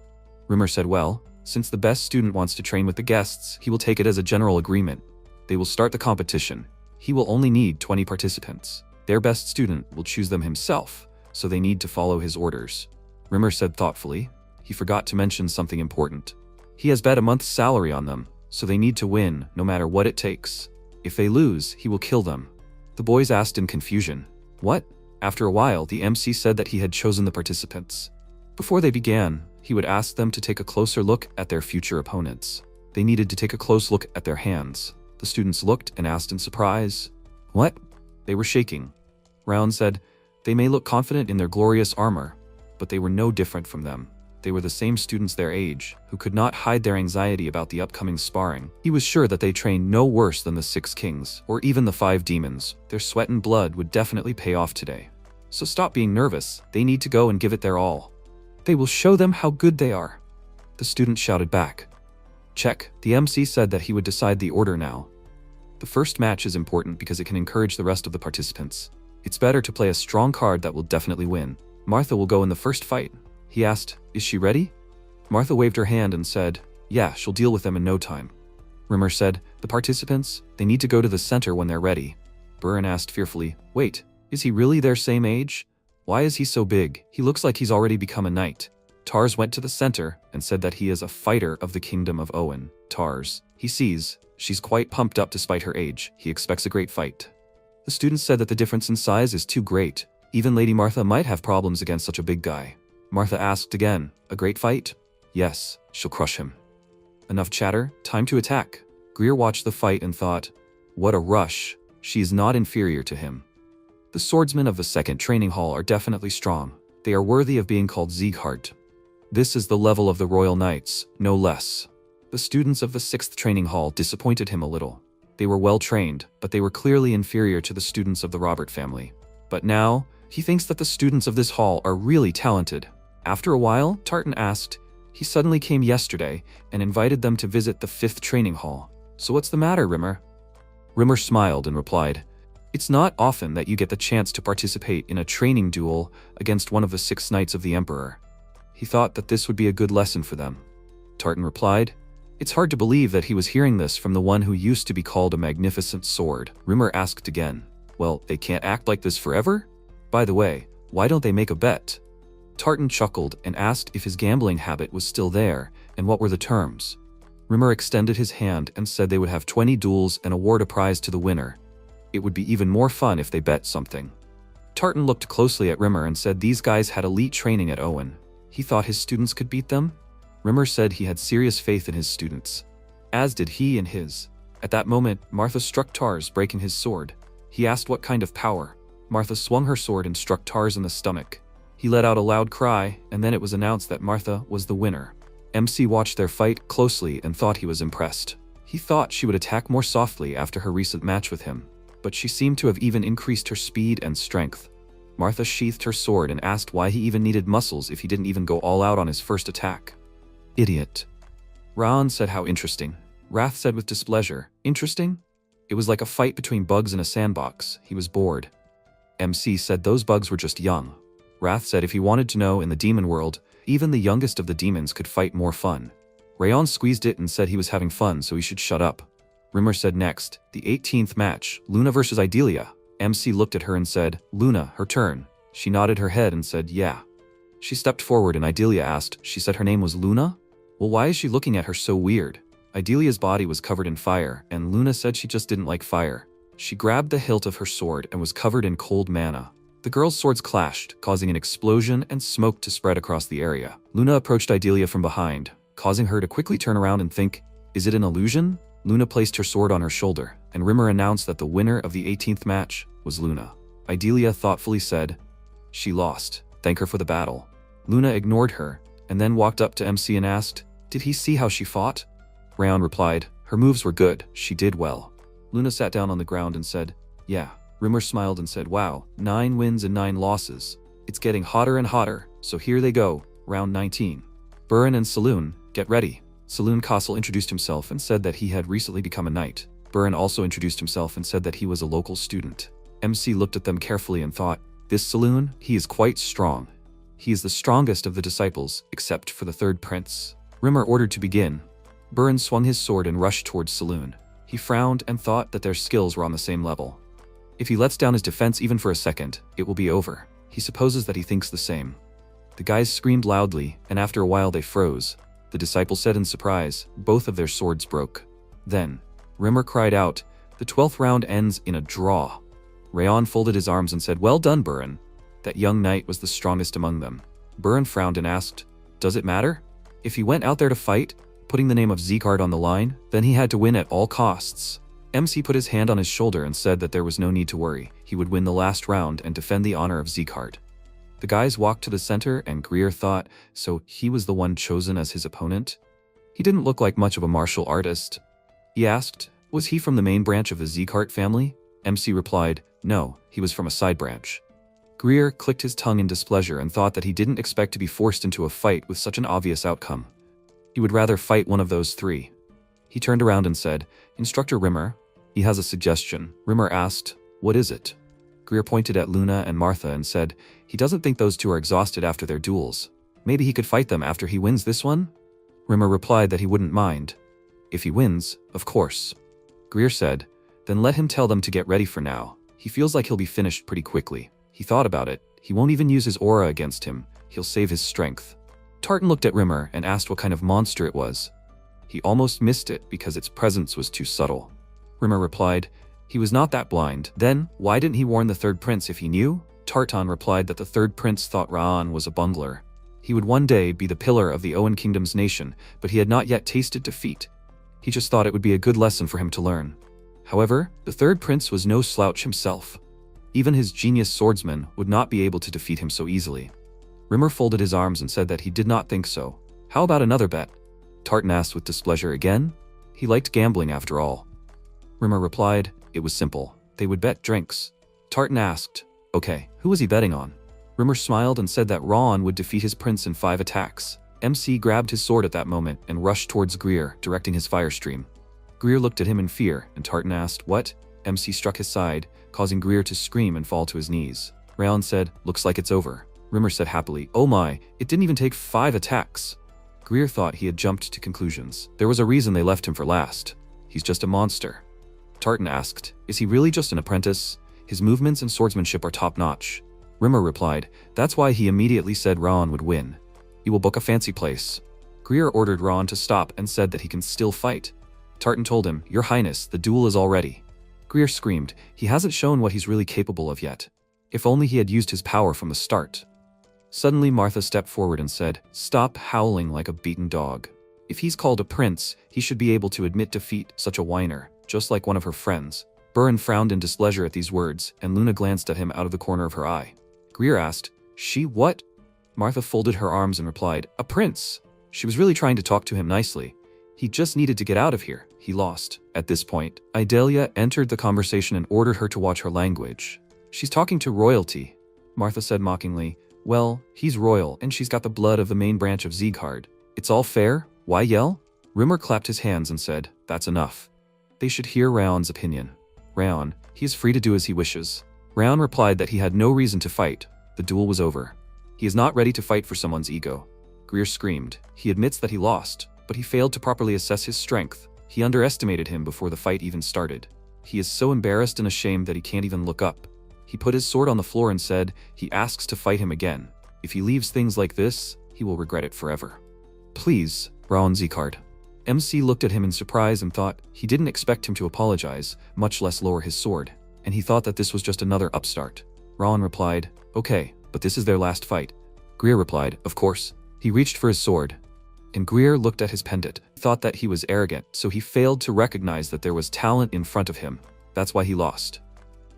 Rimmer said, well, since the best student wants to train with the guests, he will take it as a general agreement. They will start the competition. He will only need 20 participants. Their best student will choose them himself, so they need to follow his orders. Rimmer said thoughtfully. He forgot to mention something important. He has bet a month's salary on them, so they need to win no matter what it takes. If they lose, he will kill them. The boys asked in confusion, what? After a while, the MC said that he had chosen the participants. Before they began, he would ask them to take a closer look at their future opponents. They needed to take a close look at their hands. The students looked and asked in surprise, what? They were shaking. Raon said, they may look confident in their glorious armor, but they were no different from them. They were the same students their age, who could not hide their anxiety about the upcoming sparring. He was sure that they trained no worse than the 6 kings, or even the 5 demons. Their sweat and blood would definitely pay off today. So stop being nervous, they need to go and give it their all. They will show them how good they are. The students shouted back. Check, the MC said that he would decide the order now. The first match is important because it can encourage the rest of the participants. It's better to play a strong card that will definitely win. Martha will go in the first fight. He asked, is she ready? Martha waved her hand and said, yeah, she'll deal with them in no time. Rimmer said, the participants, they need to go to the center when they're ready. Buren asked fearfully, wait, is he really their same age? Why is he so big? He looks like he's already become a knight. Tars went to the center and said that he is a fighter of the kingdom of Owen. Tars, he sees, she's quite pumped up despite her age. He expects a great fight. The students said that the difference in size is too great. Even Lady Martha might have problems against such a big guy. Martha asked again, a great fight? Yes, she'll crush him. Enough chatter, time to attack. Greer watched the fight and thought, what a rush. She is not inferior to him. The swordsmen of the 2nd training hall are definitely strong. They are worthy of being called Sieghart. This is the level of the royal knights, no less. The students of the 6th training hall disappointed him a little. They were well trained, but they were clearly inferior to the students of the Robert family. But now, he thinks that the students of this hall are really talented. After a while, Tartan asked, he suddenly came yesterday and invited them to visit the 5th training hall. So what's the matter, Rimmer? Rimmer smiled and replied, it's not often that you get the chance to participate in a training duel against one of the 6 knights of the Emperor. He thought that this would be a good lesson for them. Tartan replied, it's hard to believe that he was hearing this from the one who used to be called a magnificent sword. Rimmer asked again, well, they can't act like this forever? By the way, why don't they make a bet? Tartan chuckled and asked if his gambling habit was still there, and what were the terms. Rimmer extended his hand and said they would have 20 duels and award a prize to the winner. It would be even more fun if they bet something. Tartan looked closely at Rimmer and said these guys had elite training at Owen. He thought his students could beat them? Rimmer said he had serious faith in his students. As did he in his. At that moment, Martha struck Tars, breaking his sword. He asked what kind of power. Martha swung her sword and struck Tars in the stomach. He let out a loud cry, and then it was announced that Martha was the winner. MC watched their fight closely and thought he was impressed. He thought she would attack more softly after her recent match with him, but she seemed to have even increased her speed and strength. Martha sheathed her sword and asked why he even needed muscles if he didn't even go all out on his first attack. Idiot. Ran said how interesting. Wrath said with displeasure, interesting? It was like a fight between bugs in a sandbox. He was bored. MC said those bugs were just young. Wrath said if he wanted to know in the demon world, even the youngest of the demons could fight more fun. Rayon squeezed it and said he was having fun so he should shut up. Rimmer said next, the 18th match, Luna versus Idelia. MC looked at her and said, Luna, her turn. She nodded her head and said, yeah. She stepped forward and Idelia asked, she said her name was Luna? Well, why is she looking at her so weird? Idelia's body was covered in fire, and Luna said she just didn't like fire. She grabbed the hilt of her sword and was covered in cold mana. The girls' swords clashed, causing an explosion and smoke to spread across the area. Luna approached Idelia from behind, causing her to quickly turn around and think, is it an illusion? Luna placed her sword on her shoulder, and Rimmer announced that the winner of the 18th match was Luna. Idelia thoughtfully said, she lost. Thank her for the battle. Luna ignored her, and then walked up to MC and asked, did he see how she fought? Rayon replied, her moves were good, she did well. Luna sat down on the ground and said, yeah. Rimmer smiled and said, wow, 9 wins and 9 losses. It's getting hotter and hotter, so here they go, round 19. Burin and Saloon, get ready. Saloon Castle introduced himself and said that he had recently become a knight. Burin also introduced himself and said that he was a local student. MC looked at them carefully and thought, this Saloon, he is quite strong. He is the strongest of the disciples, except for the third prince. Rimmer ordered to begin. Burin swung his sword and rushed towards Saloon. He frowned and thought that their skills were on the same level. If he lets down his defense even for a second, it will be over. He supposes that he thinks the same. The guys screamed loudly, and after a while they froze. The disciple said in surprise, both of their swords broke. Then, Rimmer cried out, the 12th round ends in a draw. Rayon folded his arms and said, well done, Burin. That young knight was the strongest among them. Burin frowned and asked, does it matter? If he went out there to fight, putting the name of Zekard on the line, then he had to win at all costs. MC put his hand on his shoulder and said that there was no need to worry. He would win the last round and defend the honor of Zekard. The guys walked to the center and Greer thought, so he was the one chosen as his opponent? He didn't look like much of a martial artist. He asked, was he from the main branch of the Zekard family? MC replied, no, he was from a side branch. Greer clicked his tongue in displeasure and thought that he didn't expect to be forced into a fight with such an obvious outcome. He would rather fight one of those 3. He turned around and said, Instructor Rimmer, he has a suggestion. Rimmer asked, what is it? Greer pointed at Luna and Martha and said, he doesn't think those 2 are exhausted after their duels. Maybe he could fight them after he wins this one? Rimmer replied that he wouldn't mind. If he wins, of course. Greer said, then let him tell them to get ready for now. He feels like he'll be finished pretty quickly. He thought about it. He won't even use his aura against him. He'll save his strength. Tartan looked at Rimmer and asked what kind of monster it was. He almost missed it because its presence was too subtle. Rimmer replied, he was not that blind. Then, why didn't he warn the third prince if he knew? Tartan replied that the third prince thought Ra'an was a bungler. He would one day be the pillar of the Owen Kingdom's nation, but he had not yet tasted defeat. He just thought it would be a good lesson for him to learn. However, the third prince was no slouch himself. Even his genius swordsman would not be able to defeat him so easily. Rimmer folded his arms and said that he did not think so. How about another bet? Tartan asked with displeasure again. He liked gambling after all. Rimmer replied, it was simple. They would bet drinks. Tartan asked, okay, who was he betting on? Rimmer smiled and said that Ron would defeat his prince in 5 attacks. MC grabbed his sword at that moment and rushed towards Greer, directing his fire stream. Greer looked at him in fear, and Tartan asked, what? MC struck his side, causing Greer to scream and fall to his knees. Rayon said, looks like it's over. Rimmer said happily, oh my, it didn't even take 5 attacks. Greer thought he had jumped to conclusions. There was a reason they left him for last. He's just a monster. Tartan asked, is he really just an apprentice? His movements and swordsmanship are top-notch. Rimmer replied, that's why he immediately said Raon would win. He will book a fancy place. Greer ordered Raon to stop and said that he can still fight. Tartan told him, Your Highness, the duel is all ready. Greer screamed, he hasn't shown what he's really capable of yet. If only he had used his power from the start. Suddenly Martha stepped forward and said, stop howling like a beaten dog. If he's called a prince, he should be able to admit defeat, such a whiner, just like one of her friends. Buran frowned in displeasure at these words, and Luna glanced at him out of the corner of her eye. Greer asked, she what? Martha folded her arms and replied, a prince. She was really trying to talk to him nicely. He just needed to get out of here. He lost. At this point, Idalia entered the conversation and ordered her to watch her language. She's talking to royalty, Martha said mockingly. Well, he's royal and she's got the blood of the main branch of Sieghard. It's all fair? Why yell? Rimmer clapped his hands and said, that's enough. They should hear Raon's opinion. Raon, he is free to do as he wishes. Raon replied that he had no reason to fight. The duel was over. He is not ready to fight for someone's ego. Greer screamed. He admits that he lost, but he failed to properly assess his strength. He underestimated him before the fight even started. He is so embarrassed and ashamed that he can't even look up. He put his sword on the floor and said, he asks to fight him again. If he leaves things like this, he will regret it forever. Please, Raon Sieghard. MC looked at him in surprise and thought he didn't expect him to apologize, much less lower his sword, and he thought that this was just another upstart. Raon replied, okay, but this is their last fight. Greer replied, of course. He reached for his sword, and Greer looked at his pendant, thought that he was arrogant, so he failed to recognize that there was talent in front of him. That's why he lost.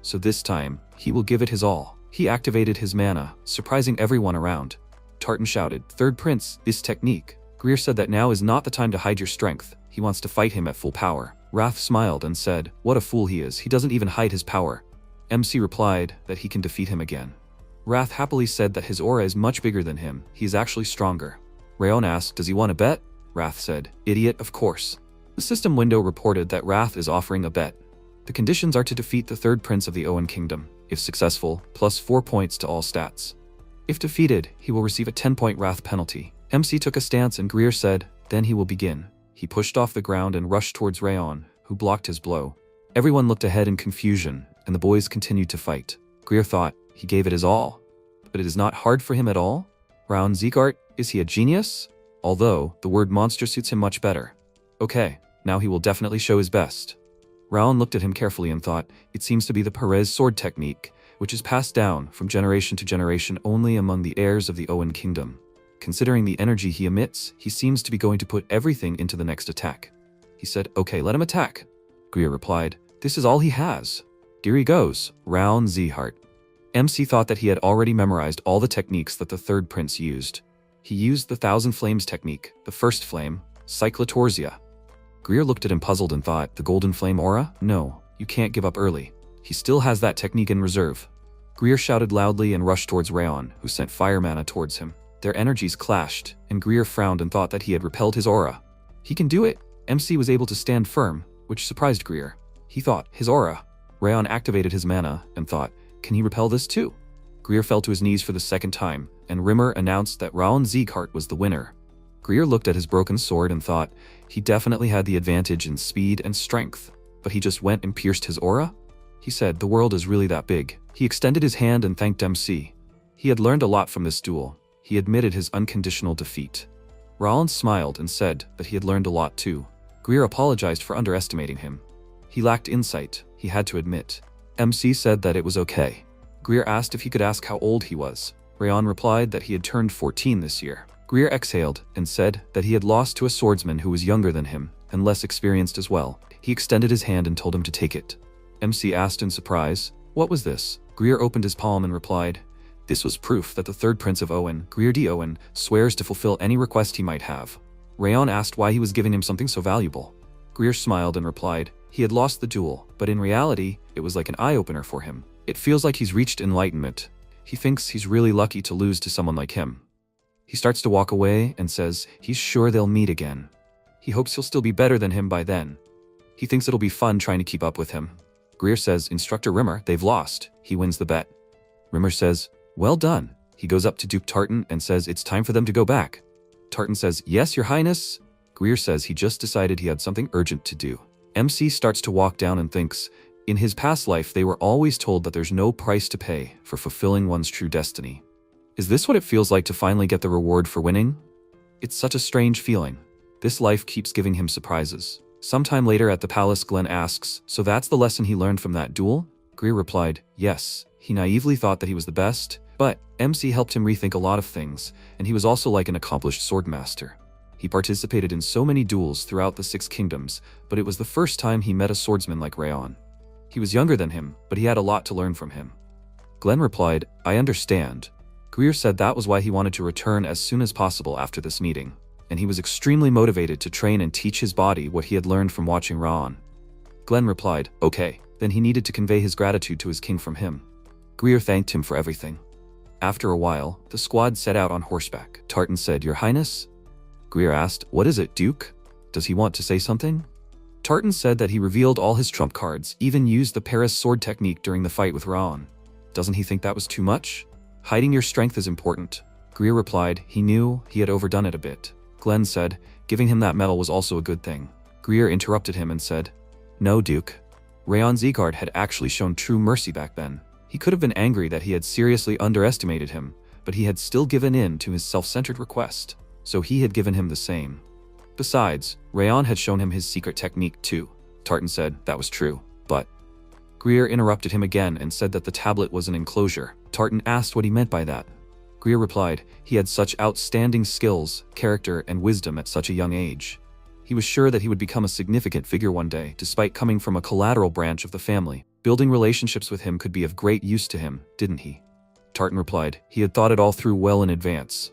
So this time, he will give it his all. He activated his mana, surprising everyone around. Tartan shouted, third prince, this technique. Greer said that now is not the time to hide your strength. He wants to fight him at full power. Wrath smiled and said, what a fool he is, he doesn't even hide his power. MC replied that he can defeat him again. Wrath happily said that his aura is much bigger than him, he is actually stronger. Raon asked, does he want to bet? Wrath said, idiot, of course. The system window reported that Wrath is offering a bet. The conditions are to defeat the third prince of the Owen Kingdom. If successful, plus 4 points to all stats. If defeated, he will receive a 10-point Wrath penalty. MC took a stance and Greer said, then he will begin. He pushed off the ground and rushed towards Raon, who blocked his blow. Everyone looked ahead in confusion, and the boys continued to fight. Greer thought, he gave it his all. But it is not hard for him at all? Raon Sieghard, is he a genius? Although, the word monster suits him much better. Okay, now he will definitely show his best. Raon looked at him carefully and thought, it seems to be the Perez sword technique, which is passed down from generation to generation only among the heirs of the Owen Kingdom. Considering the energy he emits, he seems to be going to put everything into the next attack. He said, okay, let him attack. Greer replied, this is all he has. Here he goes, Raon Sieghard. MC thought that he had already memorized all the techniques that the third prince used. He used the Thousand Flames technique, the first flame, Cyclotorzia. Greer looked at him puzzled and thought, the Golden Flame aura? No, you can't give up early. He still has that technique in reserve. Greer shouted loudly and rushed towards Raon, who sent fire mana towards him. Their energies clashed, and Greer frowned and thought that he had repelled his aura. He can do it! MC was able to stand firm, which surprised Greer. He thought, his aura. Raon activated his mana and thought, can he repel this too? Greer fell to his knees for the second time, and Rimmer announced that Raon Sieghard was the winner. Greer looked at his broken sword and thought, he definitely had the advantage in speed and strength, but he just went and pierced his aura? He said, the world is really that big. He extended his hand and thanked MC. He had learned a lot from this duel. He admitted his unconditional defeat. Raon smiled and said that he had learned a lot too. Greer apologized for underestimating him. He lacked insight, he had to admit. MC said that it was okay. Greer asked if he could ask how old he was. Raon replied that he had turned 14 this year. Greer exhaled and said that he had lost to a swordsman who was younger than him and less experienced as well. He extended his hand and told him to take it. MC asked in surprise, what was this? Greer opened his palm and replied, this was proof that the third prince of Owen, Greer D. Owen, swears to fulfill any request he might have. Raon asked why he was giving him something so valuable. Greer smiled and replied, he had lost the duel, but in reality, it was like an eye-opener for him. It feels like he's reached enlightenment. He thinks he's really lucky to lose to someone like him. He starts to walk away and says he's sure they'll meet again. He hopes he'll still be better than him by then. He thinks it'll be fun trying to keep up with him. Greer says, Instructor Rimmer, they've lost. He wins the bet. Rimmer says, well done. He goes up to Duke Tartan and says it's time for them to go back. Tartan says, yes, your highness. Greer says he just decided he had something urgent to do. MC starts to walk down and thinks, In his past life, they were always told that there's no price to pay for fulfilling one's true destiny. Is this what it feels like to finally get the reward for winning? It's such a strange feeling. This life keeps giving him surprises. Sometime later at the palace, Glenn asks, "So that's the lesson he learned from that duel?" Greer replied, "Yes." He naively thought that he was the best, but MC helped him rethink a lot of things, and he was also like an accomplished swordmaster. He participated in so many duels throughout the Six Kingdoms, but it was the first time he met a swordsman like Rayon. He was younger than him, but he had a lot to learn from him. Glenn replied, "I understand." Greer said that was why he wanted to return as soon as possible after this meeting, and he was extremely motivated to train and teach his body what he had learned from watching Raon. Glenn replied, "Okay." Then he needed to convey his gratitude to his king from him. Greer thanked him for everything. After a while, the squad set out on horseback. Tartan said, "Your Highness?" Greer asked, "What is it, Duke? Does he want to say something?" Tartan said that he revealed all his trump cards, even used the Paris sword technique during the fight with Raon. Doesn't he think that was too much? Hiding your strength is important. Greer replied he knew he had overdone it a bit. Glenn said, giving him that medal was also a good thing. Greer interrupted him and said, "No, Duke. Rayon Zeegard had actually shown true mercy back then. He could have been angry that he had seriously underestimated him, but he had still given in to his self-centered request, so he had given him the same. Besides, Rayon had shown him his secret technique too." Tartan said that was true, but Greer interrupted him again and said that the tablet was an enclosure. Tartan asked what he meant by that. Greer replied he had such outstanding skills, character, and wisdom at such a young age. He was sure that he would become a significant figure one day, despite coming from a collateral branch of the family. Building relationships with him could be of great use to him, didn't he? Tartan replied he had thought it all through well in advance.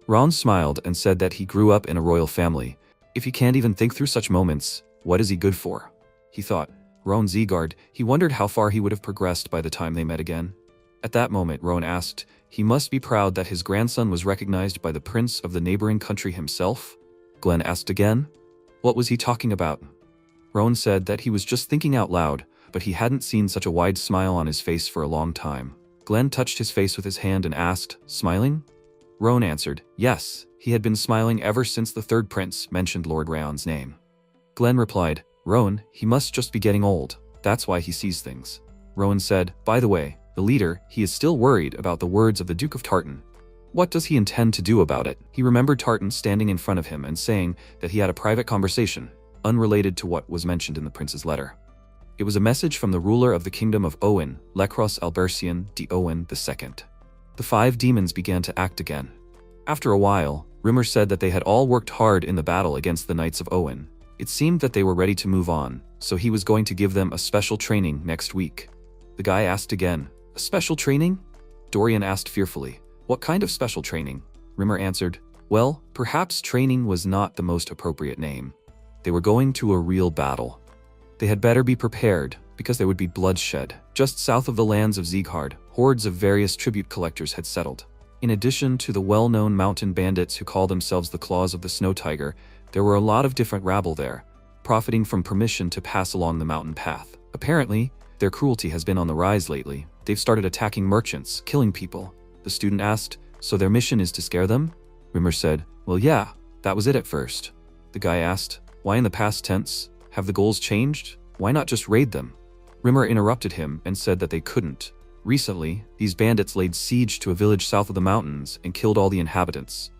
Ron smiled and said that he grew up in a royal family. If he can't even think through such moments, what is he good for? He thought, Roan Zeegard, he wondered how far he would have progressed by the time they met again. At that moment, Roan asked, he must be proud that his grandson was recognized by the prince of the neighboring country himself? Glenn asked again. What was he talking about? Roan said that he was just thinking out loud, but he hadn't seen such a wide smile on his face for a long time. Glenn touched his face with his hand and asked, "Smiling?" Roan answered, yes, he had been smiling ever since the third prince mentioned Lord Raon's name. Glenn replied, Roan, he must just be getting old. That's why he sees things. Roan said, by the way, the leader, he is still worried about the words of the Duke of Tartan. What does he intend to do about it? He remembered Tartan standing in front of him and saying that he had a private conversation, unrelated to what was mentioned in the prince's letter. It was a message from the ruler of the kingdom of Owen, Lecros Albercian de Owen II. The 5 demons began to act again. After a while, rumors said that they had all worked hard in the battle against the Knights of Owen. It seemed that they were ready to move on, so he was going to give them a special training next week. The guy asked again, a special training? Dorian asked fearfully, what kind of special training? Rimmer answered, well, perhaps training was not the most appropriate name. They were going to a real battle. They had better be prepared, because there would be bloodshed. Just south of the lands of Zeeghard, hordes of various tribute collectors had settled. In addition to the well-known mountain bandits who call themselves the Claws of the Snow Tiger, there were a lot of different rabble there, profiting from permission to pass along the mountain path. Apparently, their cruelty has been on the rise lately. They've started attacking merchants, killing people. The student asked, so their mission is to scare them? Rimmer said, well yeah, that was it at first. The guy asked, why in the past tense? Have the goals changed? Why not just raid them? Rimmer interrupted him and said that they couldn't. Recently, these bandits laid siege to a village south of the mountains and killed all the inhabitants.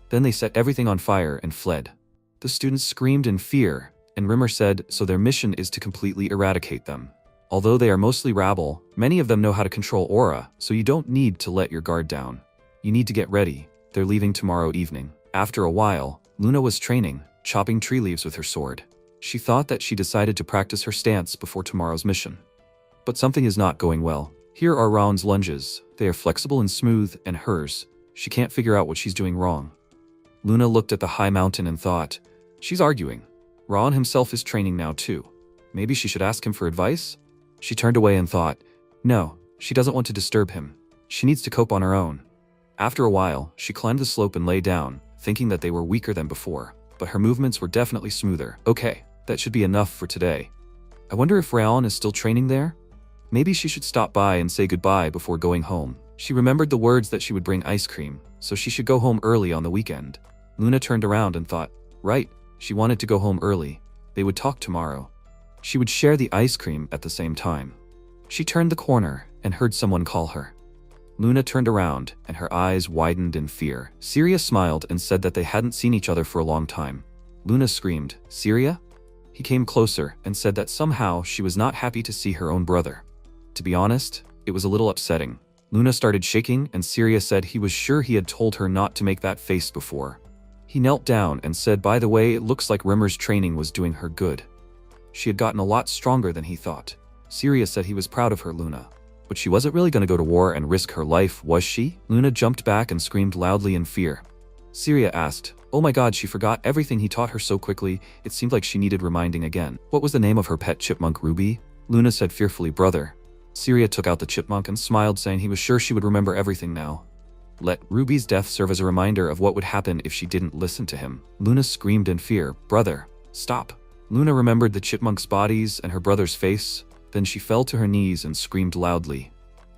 Then they set everything on fire and fled. The students screamed in fear, and Rimmer said, so their mission is to completely eradicate them. Although they are mostly rabble, many of them know how to control aura, so you don't need to let your guard down. You need to get ready. They're leaving tomorrow evening. After a while, Luna was training, chopping tree leaves with her sword. She thought that she decided to practice her stance before tomorrow's mission. But something is not going well. Here are Raon's lunges. They are flexible and smooth, and hers. She can't figure out what she's doing wrong. Luna looked at the high mountain and thought, she's arguing. Raon himself is training now too. Maybe she should ask him for advice? She turned away and thought, no, she doesn't want to disturb him. She needs to cope on her own. After a while, she climbed the slope and lay down, thinking that they were weaker than before. But her movements were definitely smoother. Okay, that should be enough for today. I wonder if Raon is still training there? Maybe she should stop by and say goodbye before going home. She remembered the words that she would bring ice cream, so she should go home early on the weekend. Luna turned around and thought, right, she wanted to go home early. They would talk tomorrow. She would share the ice cream at the same time. She turned the corner and heard someone call her. Luna turned around and her eyes widened in fear. Syria smiled and said that they hadn't seen each other for a long time. Luna screamed, "Syria?" He came closer and said that somehow she was not happy to see her own brother. To be honest, it was a little upsetting. Luna started shaking and Syria said he was sure he had told her not to make that face before. He knelt down and said, "By the way, it looks like Rimmer's training was doing her good." She had gotten a lot stronger than he thought. Syria said he was proud of her, Luna. But she wasn't really going to go to war and risk her life, was she? Luna jumped back and screamed loudly in fear. Syria asked, "Oh my god, she forgot everything he taught her so quickly, it seemed like she needed reminding again. What was the name of her pet chipmunk, Ruby?" Luna said fearfully, "Brother." Syria took out the chipmunk and smiled, saying he was sure she would remember everything now. Let Ruby's death serve as a reminder of what would happen if she didn't listen to him. Luna screamed in fear, "Brother, stop." Luna remembered the chipmunk's bodies and her brother's face. Then she fell to her knees and screamed loudly.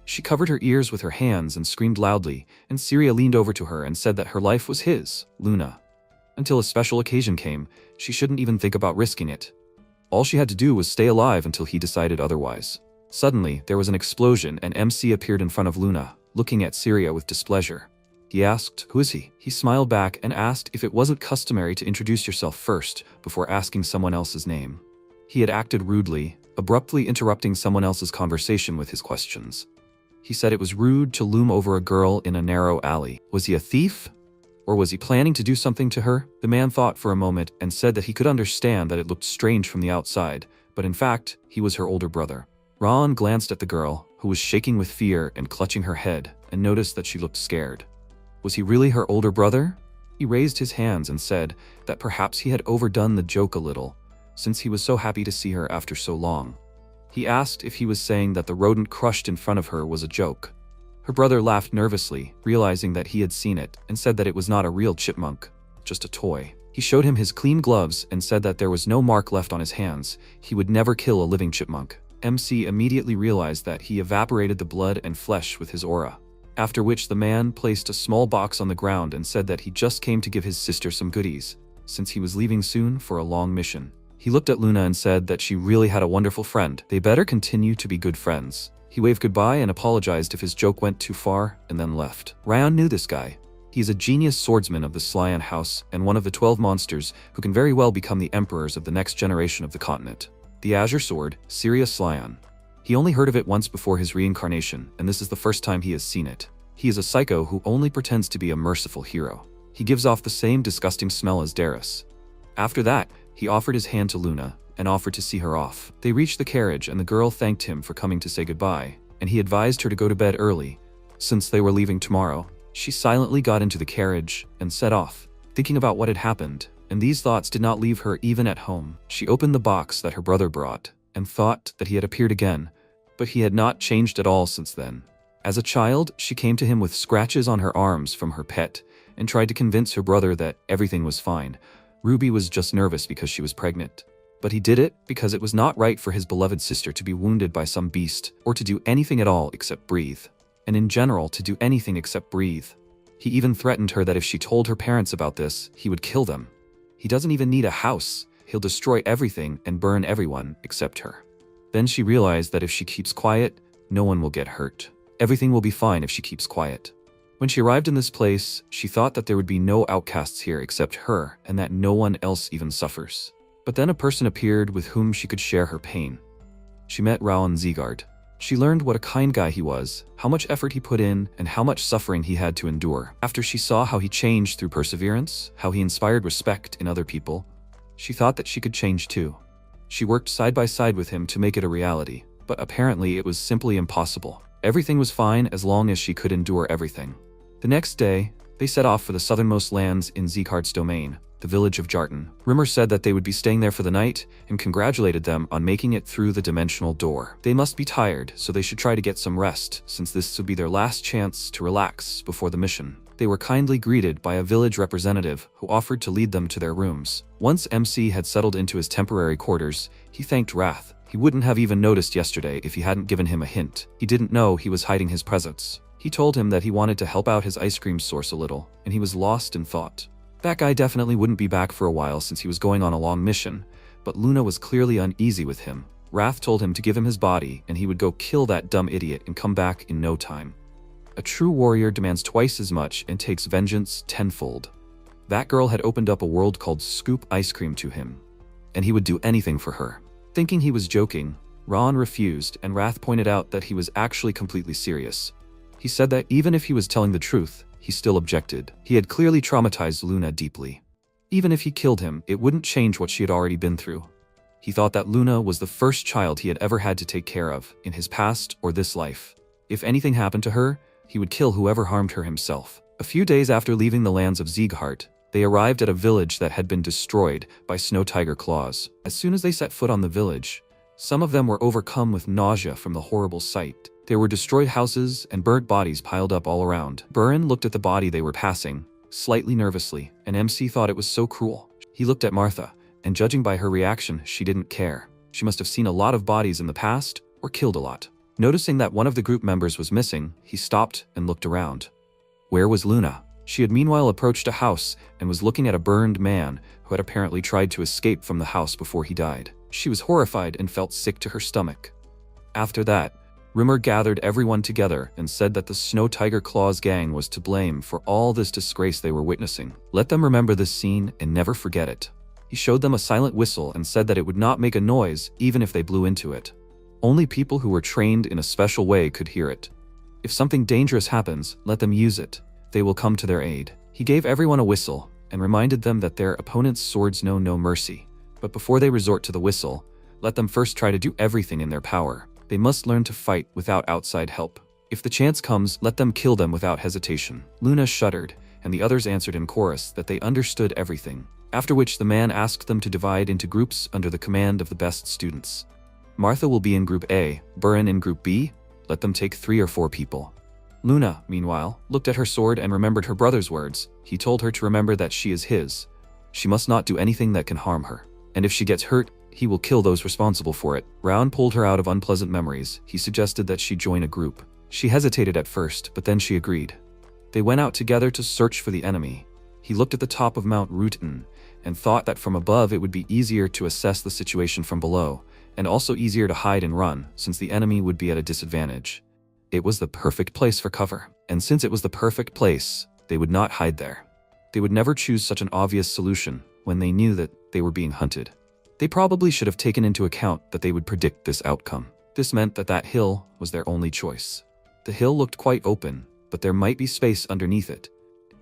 She covered her ears with her hands and screamed loudly, and Syria leaned over to her and said that her life was his, Luna. Until a special occasion came, she shouldn't even think about risking it. All she had to do was stay alive until he decided otherwise. Suddenly, there was an explosion and MC appeared in front of Luna, looking at Syria with displeasure. He asked, "Who is he?" He smiled back and asked if it wasn't customary to introduce yourself first before asking someone else's name. He had acted rudely, abruptly interrupting someone else's conversation with his questions. He said it was rude to loom over a girl in a narrow alley. Was he a thief? Or was he planning to do something to her? The man thought for a moment and said that he could understand that it looked strange from the outside, but in fact, he was her older brother. Ron glanced at the girl, who was shaking with fear and clutching her head, and noticed that she looked scared. Was he really her older brother? He raised his hands and said that perhaps he had overdone the joke a little, since he was so happy to see her after so long. He asked if he was saying that the rodent crushed in front of her was a joke. Her brother laughed nervously, realizing that he had seen it, and said that it was not a real chipmunk, just a toy. He showed him his clean gloves and said that there was no mark left on his hands. He would never kill a living chipmunk. MC immediately realized that he evaporated the blood and flesh with his aura. After which the man placed a small box on the ground and said that he just came to give his sister some goodies, since he was leaving soon for a long mission. He looked at Luna and said that she really had a wonderful friend. They better continue to be good friends. He waved goodbye and apologized if his joke went too far, and then left. Ryan knew this guy. He's a genius swordsman of the Slyan house and one of the 12 monsters who can very well become the emperors of the next generation of the continent. The Azure Sword, Syria Slyan. He only heard of it once before his reincarnation, and this is the first time he has seen it. He is a psycho who only pretends to be a merciful hero. He gives off the same disgusting smell as Darius. After that, he offered his hand to Luna and offered to see her off. They reached the carriage and the girl thanked him for coming to say goodbye, and he advised her to go to bed early, since they were leaving tomorrow. She silently got into the carriage and set off, thinking about what had happened, and these thoughts did not leave her even at home. She opened the box that her brother brought and thought that he had appeared again, but he had not changed at all since then. As a child, she came to him with scratches on her arms from her pet and tried to convince her brother that everything was fine. Ruby was just nervous because she was pregnant. But he did it because it was not right for his beloved sister to be wounded by some beast or to do anything at all except breathe. And in general, to do anything except breathe. He even threatened her that if she told her parents about this, he would kill them. He doesn't even need a house. He'll destroy everything and burn everyone except her. Then she realized that if she keeps quiet, no one will get hurt. Everything will be fine if she keeps quiet. When she arrived in this place, she thought that there would be no outcasts here except her and that no one else even suffers. But then a person appeared with whom she could share her pain. She met Raoul Zeegard. She learned what a kind guy he was, how much effort he put in, and how much suffering he had to endure. After she saw how he changed through perseverance, how he inspired respect in other people, she thought that she could change too. She worked side by side with him to make it a reality, but apparently it was simply impossible. Everything was fine as long as she could endure everything. The next day, they set off for the southernmost lands in Zeegard's domain, the village of Jarton. Rimmer said that they would be staying there for the night and congratulated them on making it through the dimensional door. They must be tired, so they should try to get some rest, since this would be their last chance to relax before the mission. They were kindly greeted by a village representative who offered to lead them to their rooms. Once MC had settled into his temporary quarters, he thanked Wrath. He wouldn't have even noticed yesterday if he hadn't given him a hint. He didn't know he was hiding his presence. He told him that he wanted to help out his ice cream source a little, and he was lost in thought. That guy definitely wouldn't be back for a while since he was going on a long mission, but Luna was clearly uneasy with him. Wrath told him to give him his body and he would go kill that dumb idiot and come back in no time. A true warrior demands twice as much and takes vengeance tenfold. That girl had opened up a world called Scoop Ice Cream to him, and he would do anything for her. Thinking he was joking, Ron refused, and Wrath pointed out that he was actually completely serious. He said that even if he was telling the truth, he still objected. He had clearly traumatized Luna deeply. Even if he killed him, it wouldn't change what she had already been through. He thought that Luna was the first child he had ever had to take care of, in his past or this life. If anything happened to her, he would kill whoever harmed her himself. A few days after leaving the lands of Sieghart, they arrived at a village that had been destroyed by snow tiger claws. As soon as they set foot on the village, some of them were overcome with nausea from the horrible sight. There were destroyed houses and burnt bodies piled up all around. Burin looked at the body they were passing, slightly nervously, and MC thought it was so cruel. He looked at Martha, and judging by her reaction, she didn't care. She must have seen a lot of bodies in the past, or killed a lot. Noticing that one of the group members was missing, he stopped and looked around. Where was Luna? She had meanwhile approached a house and was looking at a burned man who had apparently tried to escape from the house before he died. She was horrified and felt sick to her stomach. After that, rumor gathered everyone together and said that the Snow Tiger Claws gang was to blame for all this disgrace they were witnessing. Let them remember this scene and never forget it. He showed them a silent whistle and said that it would not make a noise even if they blew into it. Only people who were trained in a special way could hear it. If something dangerous happens, let them use it. They will come to their aid. He gave everyone a whistle and reminded them that their opponent's swords know no mercy. But before they resort to the whistle, let them first try to do everything in their power. They must learn to fight without outside help. If the chance comes, let them kill them without hesitation. Luna shuddered, and the others answered in chorus that they understood everything. After which the man asked them to divide into groups under the command of the best students. Martha will be in Group A, Burin in Group B. Let them take 3 or 4 people. Luna, meanwhile, looked at her sword and remembered her brother's words. He told her to remember that she is his. She must not do anything that can harm her. And if she gets hurt, he will kill those responsible for it. Round pulled her out of unpleasant memories. He suggested that she join a group. She hesitated at first, but then she agreed. They went out together to search for the enemy. He looked at the top of Mount Rutan and thought that from above it would be easier to assess the situation from below, and also easier to hide and run, since the enemy would be at a disadvantage. It was the perfect place for cover, and since it was the perfect place, they would not hide there. They would never choose such an obvious solution when they knew that they were being hunted. They probably should have taken into account that they would predict this outcome. This meant that that hill was their only choice. The hill looked quite open, but there might be space underneath it.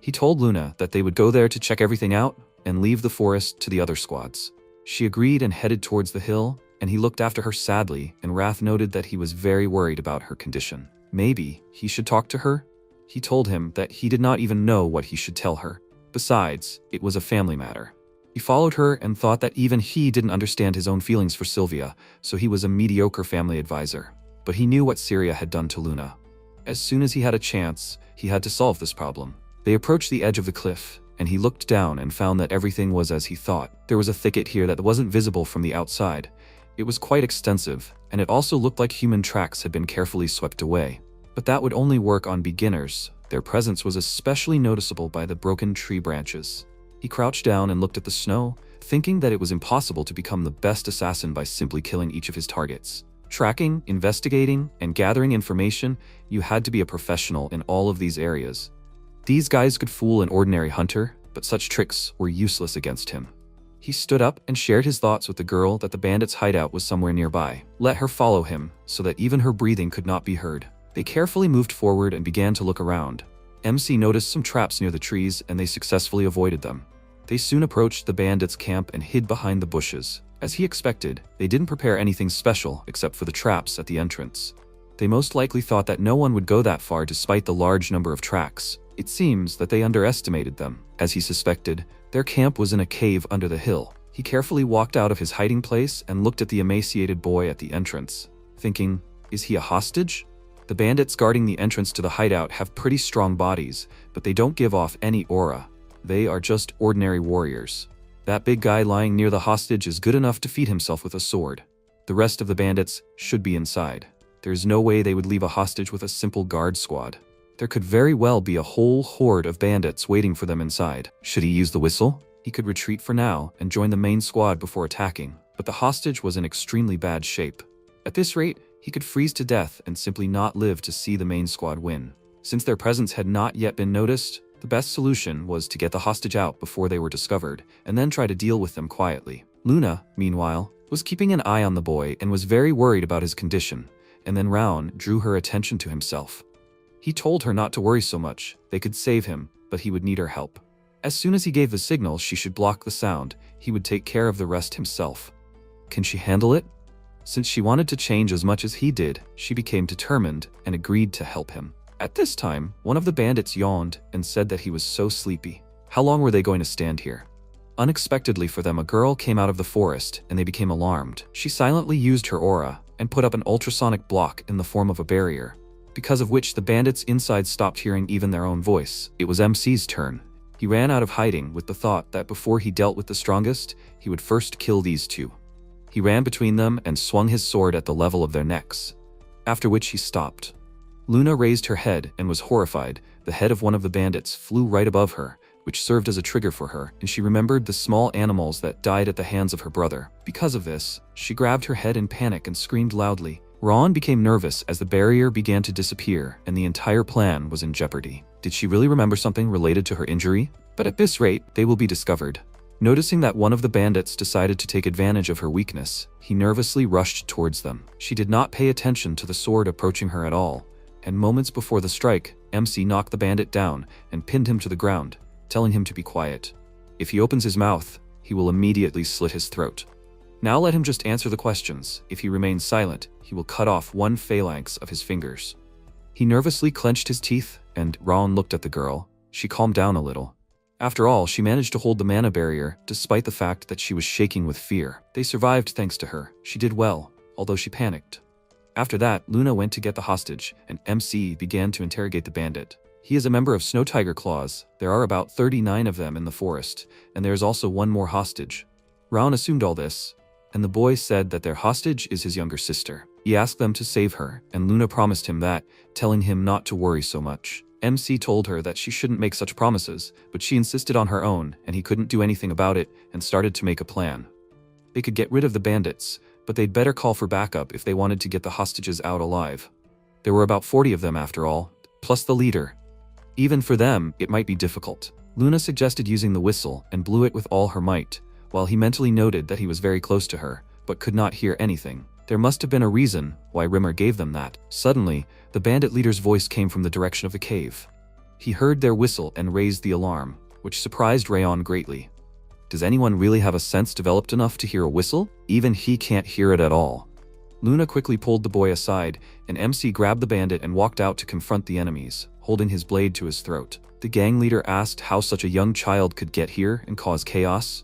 He told Luna that they would go there to check everything out and leave the forest to the other squads. She agreed and headed towards the hill, and he looked after her sadly, and Wrath noted that he was very worried about her condition. Maybe he should talk to her? He told him that he did not even know what he should tell her. Besides, it was a family matter. He followed her and thought that even he didn't understand his own feelings for Sylvia, so he was a mediocre family advisor. But he knew what Syria had done to Luna. As soon as he had a chance, he had to solve this problem. They approached the edge of the cliff, and he looked down and found that everything was as he thought. There was a thicket here that wasn't visible from the outside. It was quite extensive, and it also looked like human tracks had been carefully swept away. But that would only work on beginners. Their presence was especially noticeable by the broken tree branches. He crouched down and looked at the snow, thinking that it was impossible to become the best assassin by simply killing each of his targets. Tracking, investigating, and gathering information, you had to be a professional in all of these areas. These guys could fool an ordinary hunter, but such tricks were useless against him. He stood up and shared his thoughts with the girl that the bandits' hideout was somewhere nearby. Let her follow him, so that even her breathing could not be heard. They carefully moved forward and began to look around. MC noticed some traps near the trees, and they successfully avoided them. They soon approached the bandits' camp and hid behind the bushes. As he expected, they didn't prepare anything special except for the traps at the entrance. They most likely thought that no one would go that far despite the large number of tracks. It seems that they underestimated them. As he suspected, their camp was in a cave under the hill. He carefully walked out of his hiding place and looked at the emaciated boy at the entrance, thinking, is he a hostage? The bandits guarding the entrance to the hideout have pretty strong bodies, but they don't give off any aura. They are just ordinary warriors. That big guy lying near the hostage is good enough to feed himself with a sword. The rest of the bandits should be inside. There's no way they would leave a hostage with a simple guard squad. There could very well be a whole horde of bandits waiting for them inside. Should he use the whistle? He could retreat for now and join the main squad before attacking. but the hostage was in extremely bad shape. At this rate, he could freeze to death and simply not live to see the main squad win. Since their presence had not yet been noticed, the best solution was to get the hostage out before they were discovered, and then try to deal with them quietly. Luna, meanwhile, was keeping an eye on the boy and was very worried about his condition, and then Raon drew her attention to himself. He told her not to worry so much, they could save him, but he would need her help. As soon as he gave the signal she should block the sound, he would take care of the rest himself. Can she handle it? Since she wanted to change as much as he did, she became determined and agreed to help him. At this time, one of the bandits yawned and said that he was so sleepy. How long were they going to stand here? Unexpectedly for them, a girl came out of the forest and they became alarmed. She silently used her aura and put up an ultrasonic block in the form of a barrier, because of which the bandits inside stopped hearing even their own voice. It was MC's turn. He ran out of hiding with the thought that before he dealt with the strongest, he would first kill these two. He ran between them and swung his sword at the level of their necks, after which he stopped. Luna raised her head and was horrified. The head of one of the bandits flew right above her, which served as a trigger for her, and she remembered the small animals that died at the hands of her brother. Because of this, she grabbed her head in panic and screamed loudly. Raon became nervous as the barrier began to disappear and the entire plan was in jeopardy. Did she really remember something related to her injury? But at this rate, they will be discovered. Noticing that one of the bandits decided to take advantage of her weakness, he nervously rushed towards them. She did not pay attention to the sword approaching her at all, and moments before the strike, MC knocked the bandit down and pinned him to the ground, telling him to be quiet. If he opens his mouth, he will immediately slit his throat. Now let him just answer the questions. If he remains silent, he will cut off one phalanx of his fingers. He nervously clenched his teeth, and Raon looked at the girl. She calmed down a little. After all, she managed to hold the mana barrier, despite the fact that she was shaking with fear. They survived thanks to her. She did well, although she panicked. After that, Luna went to get the hostage, and MC began to interrogate the bandit. He is a member of Snow Tiger Claws. There are about 39 of them in the forest, and there is also one more hostage. Raon assumed all this, and the boy said that their hostage is his younger sister. He asked them to save her, and Luna promised him that, telling him not to worry so much. MC told her that she shouldn't make such promises, but she insisted on her own, and he couldn't do anything about it, and started to make a plan. They could get rid of the bandits, but they'd better call for backup if they wanted to get the hostages out alive. There were about 40 of them after all, plus the leader. Even for them, it might be difficult. Luna suggested using the whistle and blew it with all her might, while he mentally noted that he was very close to her, but could not hear anything. There must have been a reason why Rimmer gave them that. Suddenly, the bandit leader's voice came from the direction of the cave. He heard their whistle and raised the alarm, which surprised Raon greatly. Does anyone really have a sense developed enough to hear a whistle? Even he can't hear it at all. Luna quickly pulled the boy aside, and MC grabbed the bandit and walked out to confront the enemies, holding his blade to his throat. The gang leader asked how such a young child could get here and cause chaos.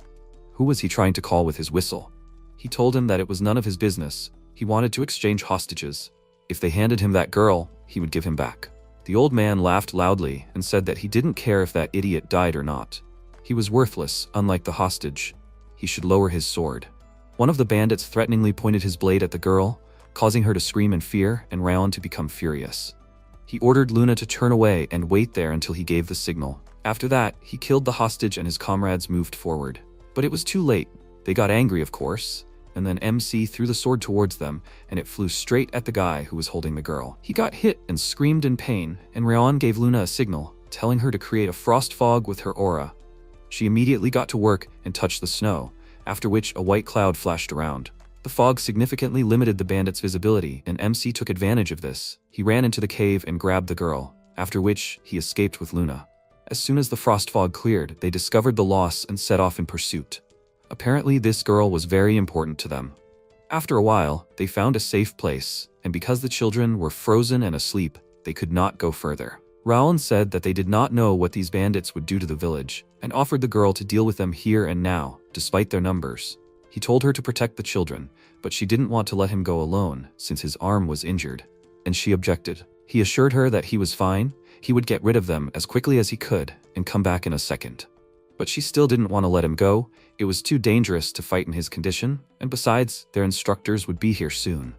Who was he trying to call with his whistle? He told him that it was none of his business. He wanted to exchange hostages. If they handed him that girl, he would give him back. The old man laughed loudly and said that he didn't care if that idiot died or not. He was worthless, unlike the hostage. He should lower his sword. One of the bandits threateningly pointed his blade at the girl, causing her to scream in fear and Raon to become furious. He ordered Luna to turn away and wait there until he gave the signal. After that, he killed the hostage and his comrades moved forward. But it was too late. They got angry, of course, and then MC threw the sword towards them, and it flew straight at the guy who was holding the girl. He got hit and screamed in pain, and Raon gave Luna a signal, telling her to create a frost fog with her aura. She immediately got to work and touched the snow, after which a white cloud flashed around. The fog significantly limited the bandit's visibility, and MC took advantage of this. He ran into the cave and grabbed the girl, after which he escaped with Luna. As soon as the frost fog cleared, they discovered the loss and set off in pursuit. Apparently, this girl was very important to them. After a while, they found a safe place, and because the children were frozen and asleep, they could not go further. Raon said that they did not know what these bandits would do to the village, and offered the girl to deal with them here and now, despite their numbers. He told her to protect the children, but she didn't want to let him go alone, since his arm was injured, and she objected. He assured her that he was fine, he would get rid of them as quickly as he could, and come back in a second. But she still didn't want to let him go. It was too dangerous to fight in his condition, and besides, their instructors would be here soon.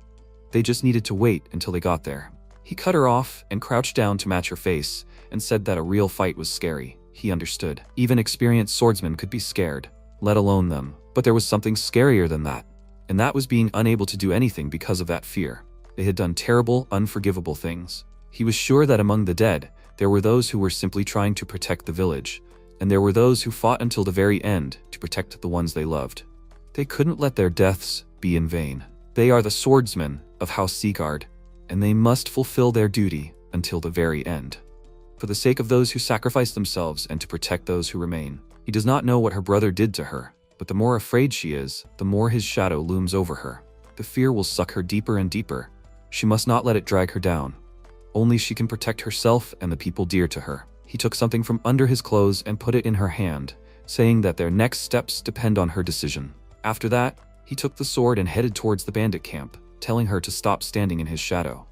They just needed to wait until they got there. He cut her off and crouched down to match her face, and said that a real fight was scary. He understood. Even experienced swordsmen could be scared, let alone them. But there was something scarier than that. and that was being unable to do anything because of that fear. They had done terrible, unforgivable things. He was sure that among the dead, there were those who were simply trying to protect the village, and there were those who fought until the very end to protect the ones they loved. They couldn't let their deaths be in vain. They are the swordsmen of House Seagard, and they must fulfill their duty until the very end. For the sake of those who sacrifice themselves and to protect those who remain. He does not know what her brother did to her, but the more afraid she is, the more his shadow looms over her. The fear will suck her deeper and deeper. She must not let it drag her down. Only she can protect herself and the people dear to her. He took something from under his clothes and put it in her hand, saying that their next steps depend on her decision. After that, he took the sword and headed towards the bandit camp, telling her to stop standing in his shadow.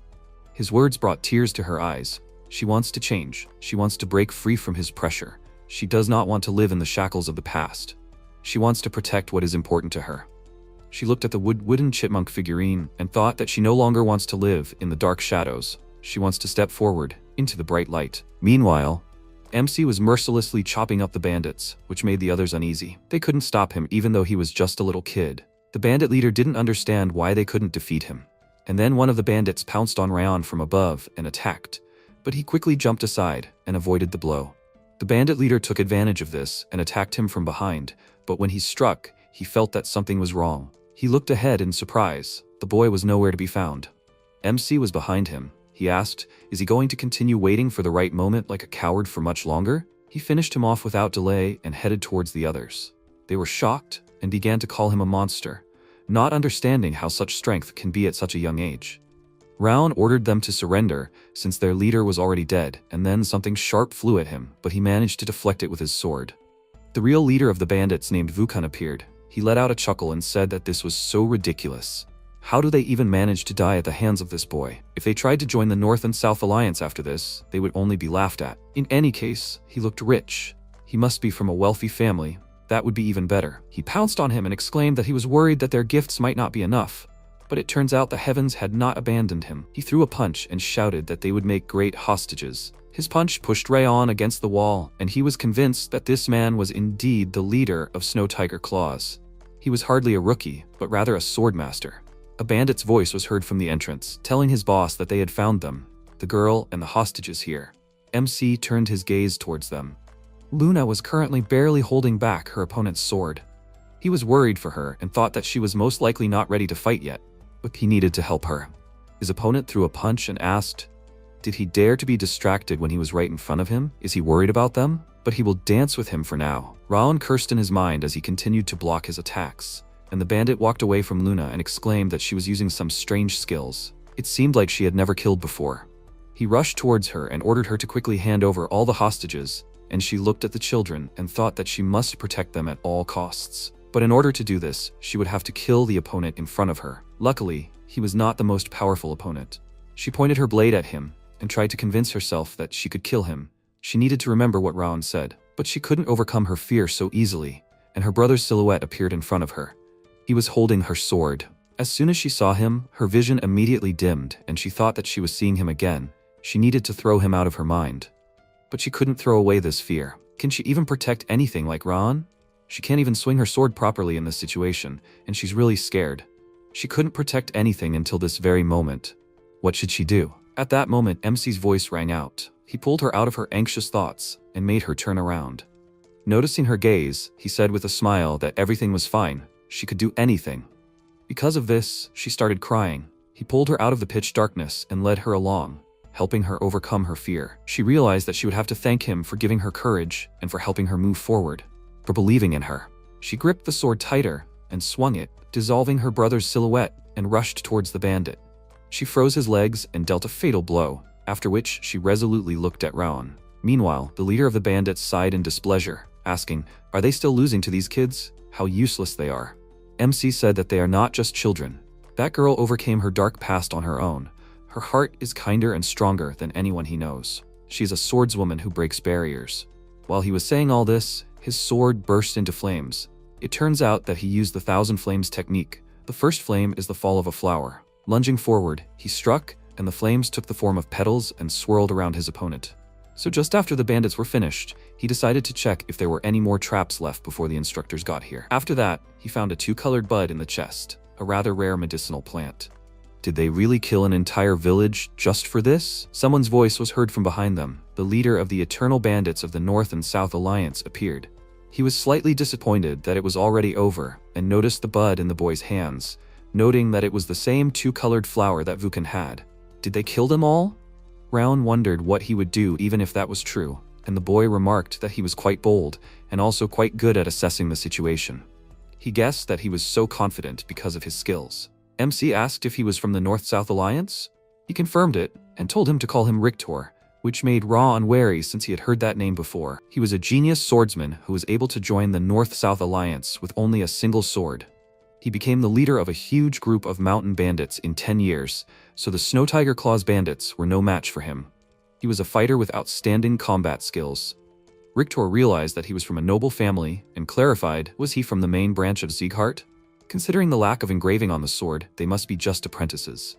His words brought tears to her eyes. She wants to change. She wants to break free from his pressure. She does not want to live in the shackles of the past. She wants to protect what is important to her. She looked at the wooden chipmunk figurine and thought that she no longer wants to live in the dark shadows. She wants to step forward into the bright light. Meanwhile, MC was mercilessly chopping up the bandits, which made the others uneasy. They couldn't stop him even though he was just a little kid. The bandit leader didn't understand why they couldn't defeat him. And then one of the bandits pounced on Ryan from above and attacked, but he quickly jumped aside and avoided the blow. The bandit leader took advantage of this and attacked him from behind, but when he struck, he felt that something was wrong. He looked ahead in surprise. The boy was nowhere to be found. MC was behind him. He asked, is he going to continue waiting for the right moment like a coward for much longer? He finished him off without delay and headed towards the others. They were shocked and began to call him a monster, not understanding how such strength can be at such a young age. Raon ordered them to surrender since their leader was already dead, and then something sharp flew at him, but he managed to deflect it with his sword. The real leader of the bandits named Vukan appeared. He let out a chuckle and said that this was so ridiculous. How do they even manage to die at the hands of this boy? If they tried to join the North and South Alliance after this, they would only be laughed at. In any case, he looked rich. He must be from a wealthy family. That would be even better. He pounced on him and exclaimed that he was worried that their gifts might not be enough. But it turns out the heavens had not abandoned him. He threw a punch and shouted that they would make great hostages. His punch pushed Raon against the wall, and he was convinced that this man was indeed the leader of Snow Tiger Claws. He was hardly a rookie, but rather a swordmaster. A bandit's voice was heard from the entrance, telling his boss that they had found them, the girl and the hostages here. MC turned his gaze towards them. Luna was currently barely holding back her opponent's sword. He was worried for her and thought that she was most likely not ready to fight yet, but he needed to help her. His opponent threw a punch and asked, did he dare to be distracted when he was right in front of him? Is he worried about them? But he will dance with him for now. Raon cursed in his mind as he continued to block his attacks, and the bandit walked away from Luna and exclaimed that she was using some strange skills. It seemed like she had never killed before. He rushed towards her and ordered her to quickly hand over all the hostages, and she looked at the children and thought that she must protect them at all costs. But in order to do this, she would have to kill the opponent in front of her. Luckily, he was not the most powerful opponent. She pointed her blade at him and tried to convince herself that she could kill him. She needed to remember what Raon said, but she couldn't overcome her fear so easily, and her brother's silhouette appeared in front of her. He was holding her sword. As soon as she saw him, her vision immediately dimmed, and she thought that she was seeing him again. She needed to throw him out of her mind. But she couldn't throw away this fear. Can she even protect anything like Raon? She can't even swing her sword properly in this situation, and she's really scared. She couldn't protect anything until this very moment. What should she do? At that moment, MC's voice rang out. He pulled her out of her anxious thoughts and made her turn around. Noticing her gaze, he said with a smile that everything was fine. She could do anything. Because of this, she started crying. He pulled her out of the pitch darkness and led her along, helping her overcome her fear. She realized that she would have to thank him for giving her courage and for helping her move forward, for believing in her. She gripped the sword tighter and swung it, dissolving her brother's silhouette, and rushed towards the bandit. She froze his legs and dealt a fatal blow, after which she resolutely looked at Raon. Meanwhile, the leader of the bandits sighed in displeasure, asking, are they still losing to these kids? How useless they are. MC said that they are not just children. That girl overcame her dark past on her own. Her heart is kinder and stronger than anyone he knows. She is a swordswoman who breaks barriers. While he was saying all this, his sword burst into flames. It turns out that he used the Thousand Flames technique. The first flame is the fall of a flower. Lunging forward, he struck, and the flames took the form of petals and swirled around his opponent. So just after the bandits were finished, he decided to check if there were any more traps left before the instructors got here. After that, he found a two-colored bud in the chest. a rather rare medicinal plant. Did they really kill an entire village just for this? Someone's voice was heard from behind them. The leader of the Eternal Bandits of the North and South Alliance appeared. He was slightly disappointed that it was already over, and noticed the bud in the boy's hands, noting that it was the same two-colored flower that Vukan had. Did they kill them all? Raon wondered what he would do even if that was true, and the boy remarked that he was quite bold, and also quite good at assessing the situation. He guessed that he was so confident because of his skills. MC asked if he was from the North-South Alliance. He confirmed it, and told him to call him Rictor, which made Ra unwary since he had heard that name before. He was a genius swordsman who was able to join the North-South Alliance with only a single sword. He became the leader of a huge group of mountain bandits in 10 years, so the Snow Tiger Claws bandits were no match for him. He was a fighter with outstanding combat skills. Rictor realized that he was from a noble family, and clarified, was he from the main branch of Sieghart? Considering the lack of engraving on the sword, they must be just apprentices.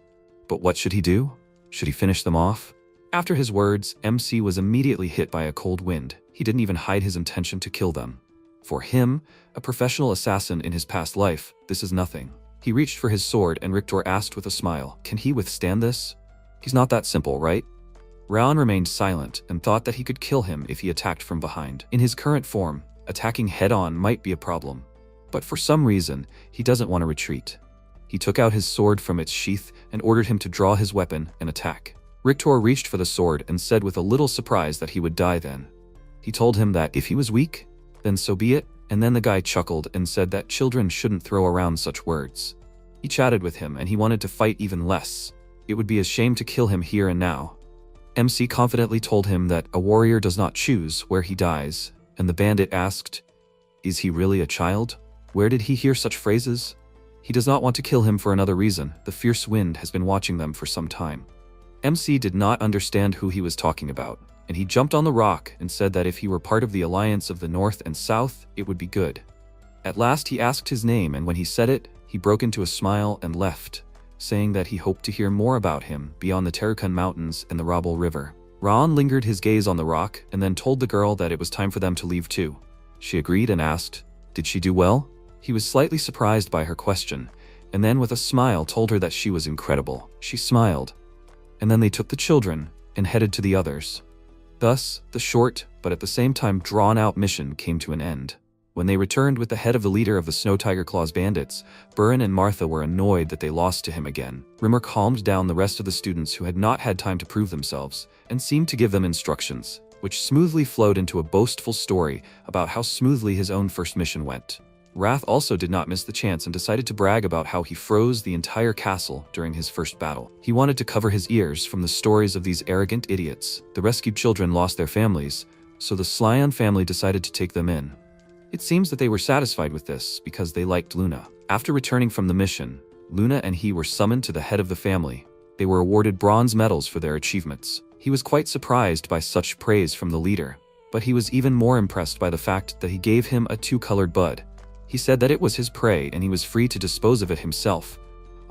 But what should he do? Should he finish them off? After his words, MC was immediately hit by a cold wind. He didn't even hide his intention to kill them. For him, a professional assassin in his past life, this is nothing. He reached for his sword and Rictor asked with a smile, "Can he withstand this? He's not that simple, right?" Raon remained silent and thought that he could kill him if he attacked from behind. In his current form, attacking head-on might be a problem. But for some reason, he doesn't want to retreat. He took out his sword from its sheath and ordered him to draw his weapon and attack. Rictor reached for the sword and said with a little surprise that he would die then. He told him that if he was weak, then so be it, and then the guy chuckled and said that children shouldn't throw around such words. He chatted with him and he wanted to fight even less. It would be a shame to kill him here and now. MC confidently told him that a warrior does not choose where he dies, and the bandit asked, "Is he really a child? Where did he hear such phrases?" He does not want to kill him for another reason. The fierce wind has been watching them for some time. MC did not understand who he was talking about, and he jumped on the rock and said that if he were part of the alliance of the North and South, it would be good. At last he asked his name, and when he said it, he broke into a smile and left, saying that he hoped to hear more about him beyond the Terukun Mountains and the Rabul River. Raon lingered his gaze on the rock and then told the girl that it was time for them to leave too. She agreed and asked, "Did she do well?" He was slightly surprised by her question, and then with a smile told her that she was incredible. She smiled, and then they took the children and headed to the others. Thus, the short, but at the same time drawn-out mission came to an end. When they returned with the head of the leader of the Snow Tiger Claws bandits, Burin and Martha were annoyed that they lost to him again. Rimmer calmed down the rest of the students who had not had time to prove themselves, and seemed to give them instructions, which smoothly flowed into a boastful story about how smoothly his own first mission went. Wrath also did not miss the chance and decided to brag about how he froze the entire castle during his first battle. He wanted to cover his ears from the stories of these arrogant idiots. The rescued children lost their families, so the Slyon family decided to take them in. It seems that they were satisfied with this because they liked Luna. After returning from the mission, Luna and he were summoned to the head of the family. They were awarded bronze medals for their achievements. He was quite surprised by such praise from the leader, but he was even more impressed by the fact that he gave him a two-colored bud. He said that it was his prey and he was free to dispose of it himself,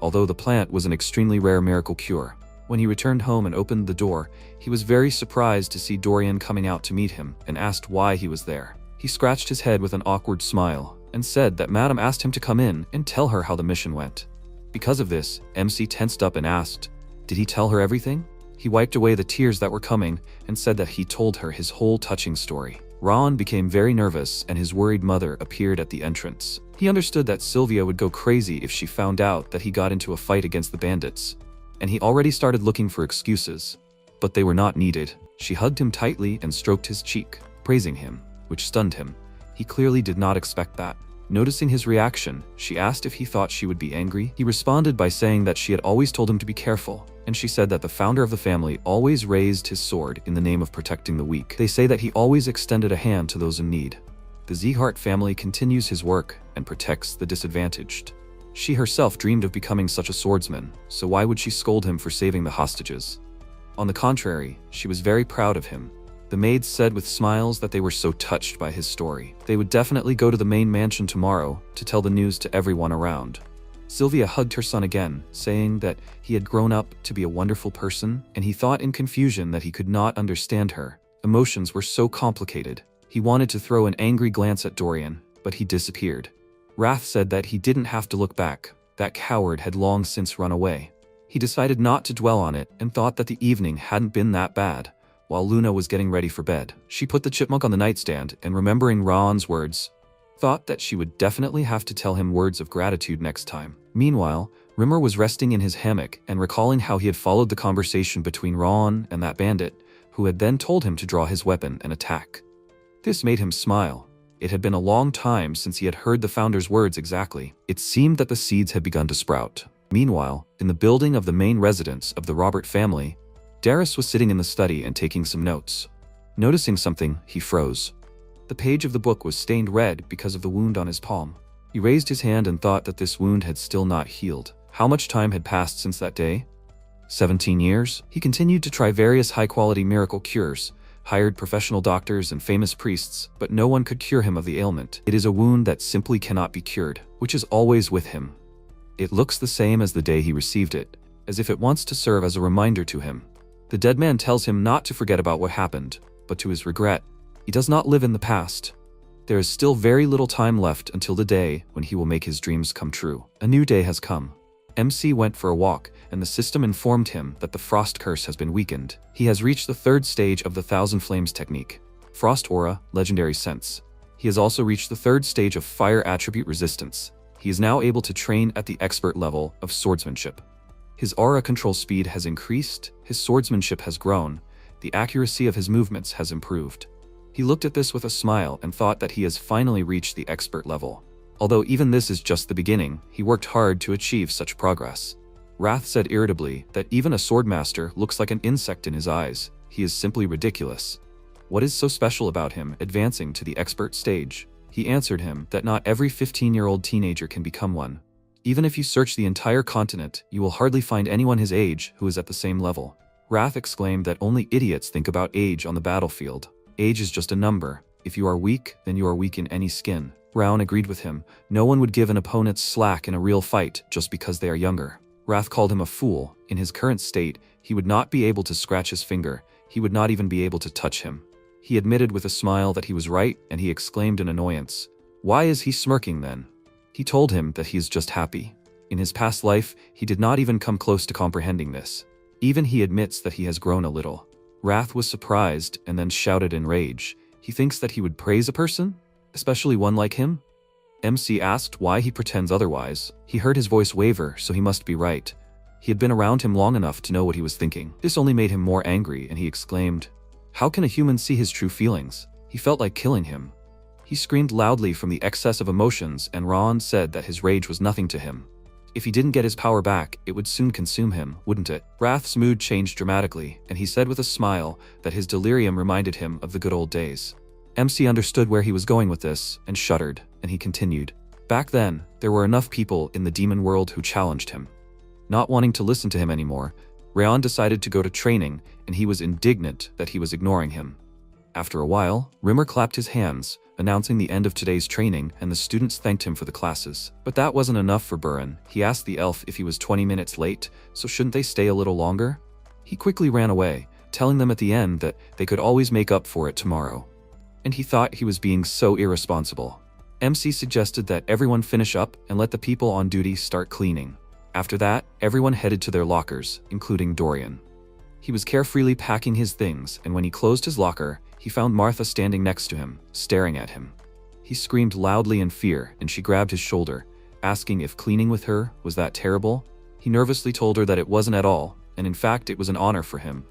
although the plant was an extremely rare miracle cure. When he returned home and opened the door, he was very surprised to see Dorian coming out to meet him and asked why he was there. He scratched his head with an awkward smile and said that Madam asked him to come in and tell her how the mission went. Because of this, MC tensed up and asked, "Did he tell her everything?" He wiped away the tears that were coming and said that he told her his whole touching story. Raon became very nervous and his worried mother appeared at the entrance. He understood that Sylvia would go crazy if she found out that he got into a fight against the bandits, and he already started looking for excuses. But they were not needed. She hugged him tightly and stroked his cheek, praising him, which stunned him. He clearly did not expect that. Noticing his reaction, she asked if he thought she would be angry. He responded by saying that she had always told him to be careful, and she said that the founder of the family always raised his sword in the name of protecting the weak. They say that he always extended a hand to those in need. The Sieghart family continues his work and protects the disadvantaged. She herself dreamed of becoming such a swordsman, so why would she scold him for saving the hostages? On the contrary, she was very proud of him. The maids said with smiles that they were so touched by his story. They would definitely go to the main mansion tomorrow to tell the news to everyone around. Sylvia hugged her son again, saying that he had grown up to be a wonderful person, and he thought in confusion that he could not understand her. Emotions were so complicated. He wanted to throw an angry glance at Dorian, but he disappeared. Wrath said that he didn't have to look back, That coward had long since run away. He decided not to dwell on it and thought that the evening hadn't been that bad. While Luna was getting ready for bed, she put the chipmunk on the nightstand and, remembering Ron's words, thought that she would definitely have to tell him words of gratitude next time. Meanwhile, Rimmer was resting in his hammock and recalling how he had followed the conversation between Ron and that bandit, who had then told him to draw his weapon and attack. This made him smile. It had been a long time since he had heard the founder's words exactly. It seemed that the seeds had begun to sprout. Meanwhile, in the building of the main residence of the Robert family, Darius was sitting in the study and taking some notes. Noticing something, he froze. The page of the book was stained red because of the wound on his palm. He raised his hand and thought that this wound had still not healed. How much time had passed since that day? 17 years? He continued to try various high-quality miracle cures, hired professional doctors and famous priests, but no one could cure him of the ailment. It is a wound that simply cannot be cured, which is always with him. It looks the same as the day he received it, as if it wants to serve as a reminder to him. The dead man tells him not to forget about what happened, but to his regret, he does not live in the past. There is still very little time left until the day when he will make his dreams come true. A new day has come. MC went for a walk, and the system informed him that the frost curse has been weakened. He has reached the third stage of the Thousand Flames technique, Frost Aura, Legendary Sense. He has also reached the third stage of Fire Attribute Resistance. He is now able to train at the expert level of swordsmanship. His aura control speed has increased, his swordsmanship has grown, the accuracy of his movements has improved. He looked at this with a smile and thought that he has finally reached the expert level. Although even this is just the beginning, he worked hard to achieve such progress. Wrath said irritably that even a swordmaster looks like an insect in his eyes. He is simply ridiculous. What is so special about him advancing to the expert stage? He answered him that not every 15-year-old teenager can become one. Even if you search the entire continent, you will hardly find anyone his age who is at the same level. Wrath exclaimed that only idiots think about age on the battlefield. Age is just a number. If you are weak, then you are weak in any skin. Brown agreed with him. No one would give an opponent slack in a real fight just because they are younger. Wrath called him a fool. In his current state, he would not be able to scratch his finger. He would not even be able to touch him. He admitted with a smile that he was right, and he exclaimed in annoyance, "Why is he smirking then?" He told him that he is just happy. In his past life, he did not even come close to comprehending this. Even he admits that he has grown a little. Wrath was surprised and then shouted in rage. He thinks that he would praise a person, especially one like him? MC asked why he pretends otherwise. He heard his voice waver, so he must be right. He had been around him long enough to know what he was thinking. This only made him more angry, and he exclaimed, "How can a human see his true feelings?" He felt like killing him. He screamed loudly from the excess of emotions, and Ron said that his rage was nothing to him. If he didn't get his power back, it would soon consume him, wouldn't it? Wrath's mood changed dramatically, and he said with a smile that his delirium reminded him of the good old days. MC understood where he was going with this, and shuddered, and he continued. Back then, there were enough people in the demon world who challenged him. Not wanting to listen to him anymore, Rayon decided to go to training, and he was indignant that he was ignoring him. After a while, Rimmer clapped his hands, announcing the end of today's training, and the students thanked him for the classes. But that wasn't enough for Buren. He asked the elf if he was 20 minutes late, so shouldn't they stay a little longer? He quickly ran away, telling them at the end that they could always make up for it tomorrow. And he thought he was being so irresponsible. MC suggested that everyone finish up and let the people on duty start cleaning. After that, everyone headed to their lockers, including Dorian. He was carefreely packing his things, and when he closed his locker, he found Martha standing next to him, staring at him. He screamed loudly in fear, and she grabbed his shoulder, asking if cleaning with her was that terrible. He nervously told her that it wasn't at all, and in fact it was an honor for him.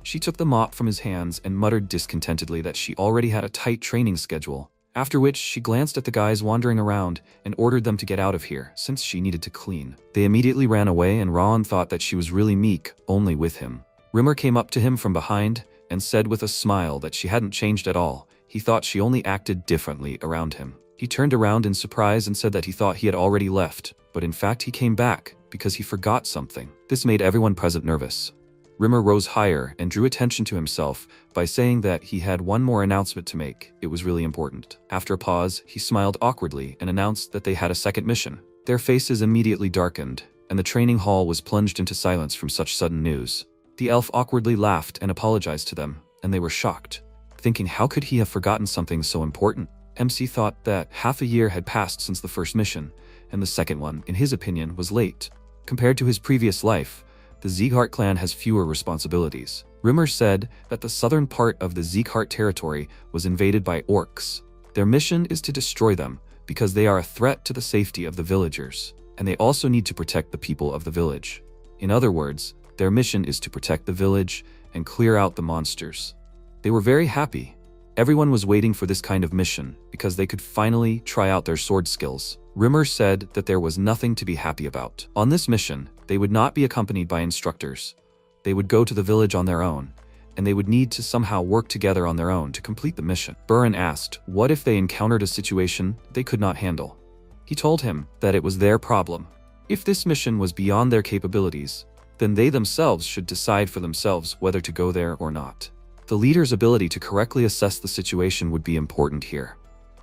She took the mop from his hands and muttered discontentedly that she already had a tight training schedule, after which she glanced at the guys wandering around and ordered them to get out of here, since she needed to clean. They immediately ran away, and Ron thought that she was really meek, only with him. Rimmer came up to him from behind and said with a smile that she hadn't changed at all. He thought she only acted differently around him. He turned around in surprise and said that he thought he had already left, but in fact he came back because he forgot something. This made everyone present nervous. Rimmer rose higher and drew attention to himself by saying that he had one more announcement to make. It was really important. After a pause, he smiled awkwardly and announced that they had a second mission. Their faces immediately darkened, and the training hall was plunged into silence from such sudden news. The elf awkwardly laughed and apologized to them, and they were shocked, thinking how could he have forgotten something so important? MC thought that half a year had passed since the first mission, and the second one, in his opinion, was late. Compared to his previous life, the Sieghart clan has fewer responsibilities. Rumors said that the southern part of the Sieghart territory was invaded by orcs. Their mission is to destroy them because they are a threat to the safety of the villagers, and they also need to protect the people of the village. In other words, their mission is to protect the village and clear out the monsters. They were very happy. Everyone was waiting for this kind of mission because they could finally try out their sword skills. Rumor said that there was nothing to be happy about. On this mission, they would not be accompanied by instructors. They would go to the village on their own, and they would need to somehow work together on their own to complete the mission. Buran asked what if they encountered a situation they could not handle. He told him that it was their problem. If this mission was beyond their capabilities, then they themselves should decide for themselves whether to go there or not. The leader's ability to correctly assess the situation would be important here.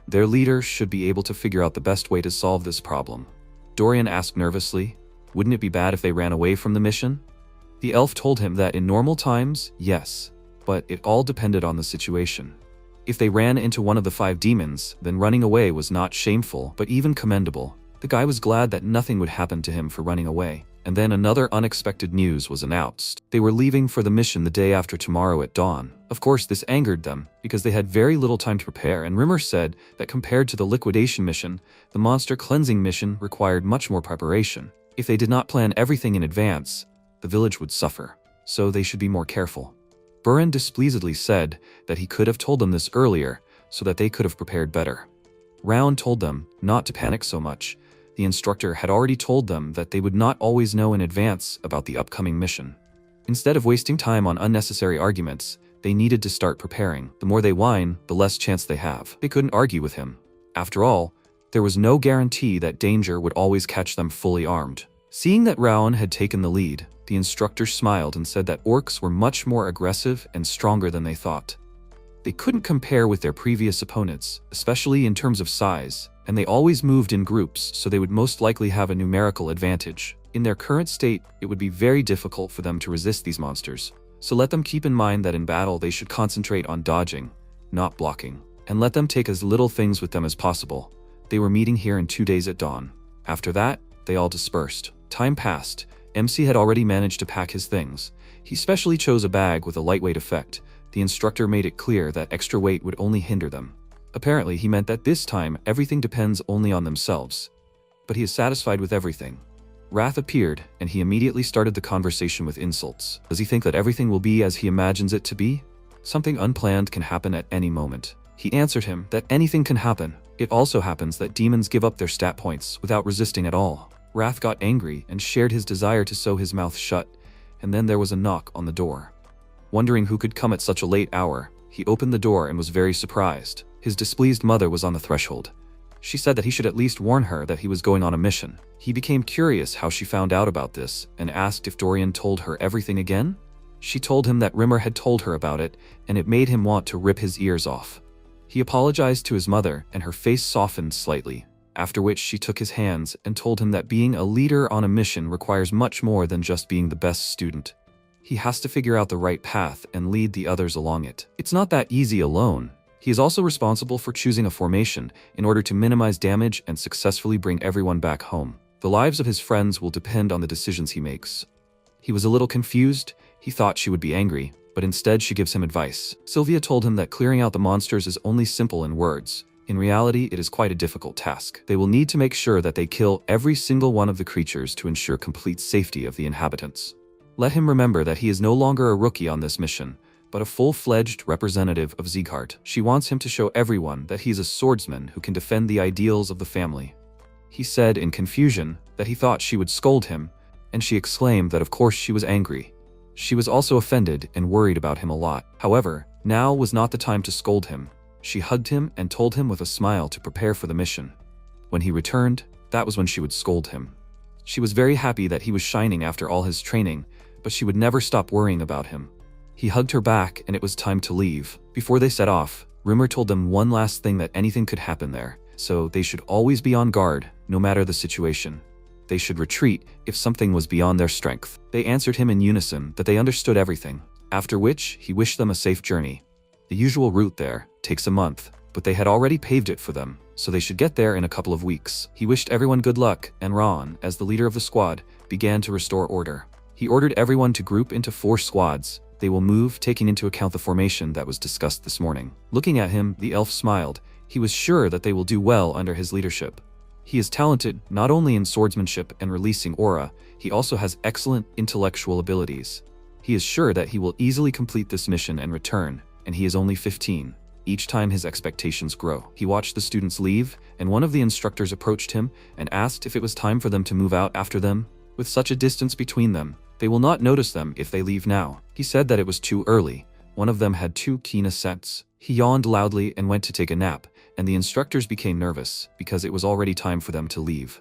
Their leader should be able to figure out the best way to solve this problem. Dorian asked nervously, wouldn't it be bad if they ran away from the mission? The elf told him that in normal times, yes, but it all depended on the situation. If they ran into one of the 5 demons, then running away was not shameful, but even commendable. The guy was glad that nothing would happen to him for running away. And then another unexpected news was announced. They were leaving for the mission the day after tomorrow at dawn. Of course, this angered them, because they had very little time to prepare, and rumor said that compared to the liquidation mission, the monster cleansing mission required much more preparation. If they did not plan everything in advance, the village would suffer, so they should be more careful. Buran displeasedly said that he could have told them this earlier, so that they could have prepared better. Round told them not to panic so much. The instructor had already told them that they would not always know in advance about the upcoming mission. Instead of wasting time on unnecessary arguments, they needed to start preparing. The more they whine, the less chance they have. They couldn't argue with him. After all, there was no guarantee that danger would always catch them fully armed. Seeing that Rowan had taken the lead, the instructor smiled and said that orcs were much more aggressive and stronger than they thought. They couldn't compare with their previous opponents, especially in terms of size, and they always moved in groups, so they would most likely have a numerical advantage. In their current state, it would be very difficult for them to resist these monsters, so let them keep in mind that in battle they should concentrate on dodging, not blocking, and let them take as little things with them as possible. They were meeting here in 2 days at dawn. After that, they all dispersed. Time passed. MC had already managed to pack his things. He specially chose a bag with a lightweight effect. The instructor made it clear that extra weight would only hinder them. Apparently, he meant that this time, everything depends only on themselves. But he is satisfied with everything. Wrath appeared, and he immediately started the conversation with insults. Does he think that everything will be as he imagines it to be? Something unplanned can happen at any moment. He answered him that anything can happen. It also happens that demons give up their stat points without resisting at all. Wrath got angry and shared his desire to sew his mouth shut, and then there was a knock on the door. Wondering who could come at such a late hour, he opened the door and was very surprised. His displeased mother was on the threshold. She said that he should at least warn her that he was going on a mission. He became curious how she found out about this and asked if Dorian told her everything again. She told him that Rimmer had told her about it, and it made him want to rip his ears off. He apologized to his mother, and her face softened slightly, after which she took his hands and told him that being a leader on a mission requires much more than just being the best student. He has to figure out the right path and lead the others along it. It's not that easy alone. He is also responsible for choosing a formation in order to minimize damage and successfully bring everyone back home. The lives of his friends will depend on the decisions he makes. He was a little confused. He thought she would be angry, but instead she gives him advice. Sylvia told him that clearing out the monsters is only simple in words. In reality, it is quite a difficult task. They will need to make sure that they kill every single one of the creatures to ensure complete safety of the inhabitants. Let him remember that he is no longer a rookie on this mission, but a full-fledged representative of Sieghart. She wants him to show everyone that he is a swordsman who can defend the ideals of the family. He said in confusion that he thought she would scold him, and she exclaimed that of course she was angry. She was also offended and worried about him a lot. However, now was not the time to scold him. She hugged him and told him with a smile to prepare for the mission. When he returned, that was when she would scold him. She was very happy that he was shining after all his training, but she would never stop worrying about him. He hugged her back and it was time to leave. Before they set off, Rumor told them one last thing, that anything could happen there, so they should always be on guard, no matter the situation. They should retreat if something was beyond their strength. They answered him in unison that they understood everything, after which he wished them a safe journey. The usual route there takes a month. but they had already paved it for them, so they should get there in a couple of weeks. He wished everyone good luck, and Ron, as the leader of the squad, began to restore order. He ordered everyone to group into 4 squads. They will move, taking into account the formation that was discussed this morning. Looking at him, the elf smiled. He was sure that they will do well under his leadership. He is talented not only in swordsmanship and releasing aura, he also has excellent intellectual abilities. He is sure that he will easily complete this mission and return, and he is only 15. Each time his expectations grow. He watched the students leave, and one of the instructors approached him and asked if it was time for them to move out after them. With such a distance between them, they will not notice them if they leave now. He said that it was too early. One of them had too keen a sense. He yawned loudly and went to take a nap, and the instructors became nervous because it was already time for them to leave.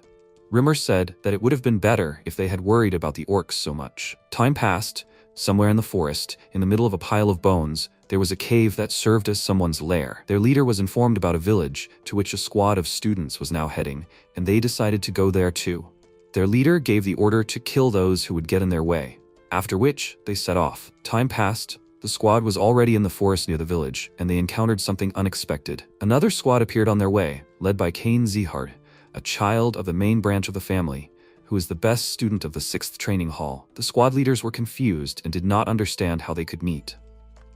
Rimmer said that it would have been better if they had worried about the orcs so much. Time passed. Somewhere in the forest, in the middle of a pile of bones, there was a cave that served as someone's lair. Their leader was informed about a village to which a squad of students was now heading, and they decided to go there too. Their leader gave the order to kill those who would get in their way, after which they set off. Time passed. The squad was already in the forest near the village, and they encountered something unexpected. Another squad appeared on their way, led by Kane Zehard, a child of the main branch of the family, who is the best student of the 6th training hall. The squad leaders were confused and did not understand how they could meet.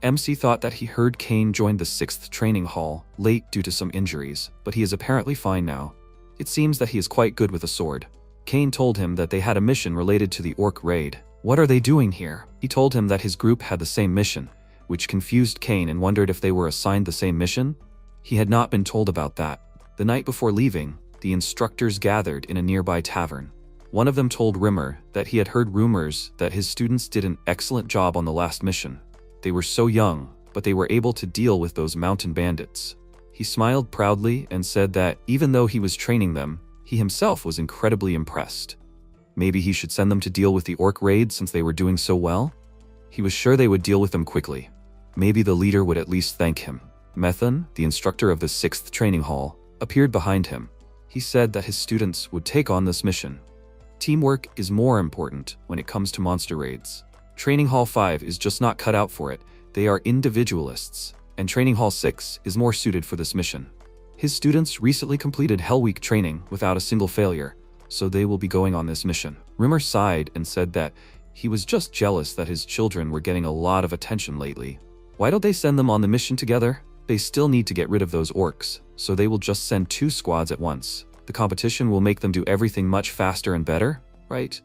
MC thought that he heard Kane joined the 6th training hall late due to some injuries, but he is apparently fine now. It seems that he is quite good with a sword. Kane told him that they had a mission related to the orc raid. What are they doing here? He told him that his group had the same mission, which confused Kane and wondered if they were assigned the same mission. He had not been told about that. The night before leaving, the instructors gathered in a nearby tavern. One of them told Rimmer that he had heard rumors that his students did an excellent job on the last mission. They were so young, but they were able to deal with those mountain bandits. He smiled proudly and said that even though he was training them, he himself was incredibly impressed. Maybe he should send them to deal with the orc raid since they were doing so well? He was sure they would deal with them quickly. Maybe the leader would at least thank him. Methan, the instructor of the 6th training hall, appeared behind him. He said that his students would take on this mission. Teamwork is more important when it comes to monster raids. Training Hall 5 is just not cut out for it. They are individualists, and Training Hall 6 is more suited for this mission. His students recently completed Hell Week training without a single failure, so they will be going on this mission. Rimmer sighed and said that he was just jealous that his children were getting a lot of attention lately. Why don't they send them on the mission together? They still need to get rid of those orcs, so they will just send 2 squads at once. The competition will make them do everything much faster and better, right?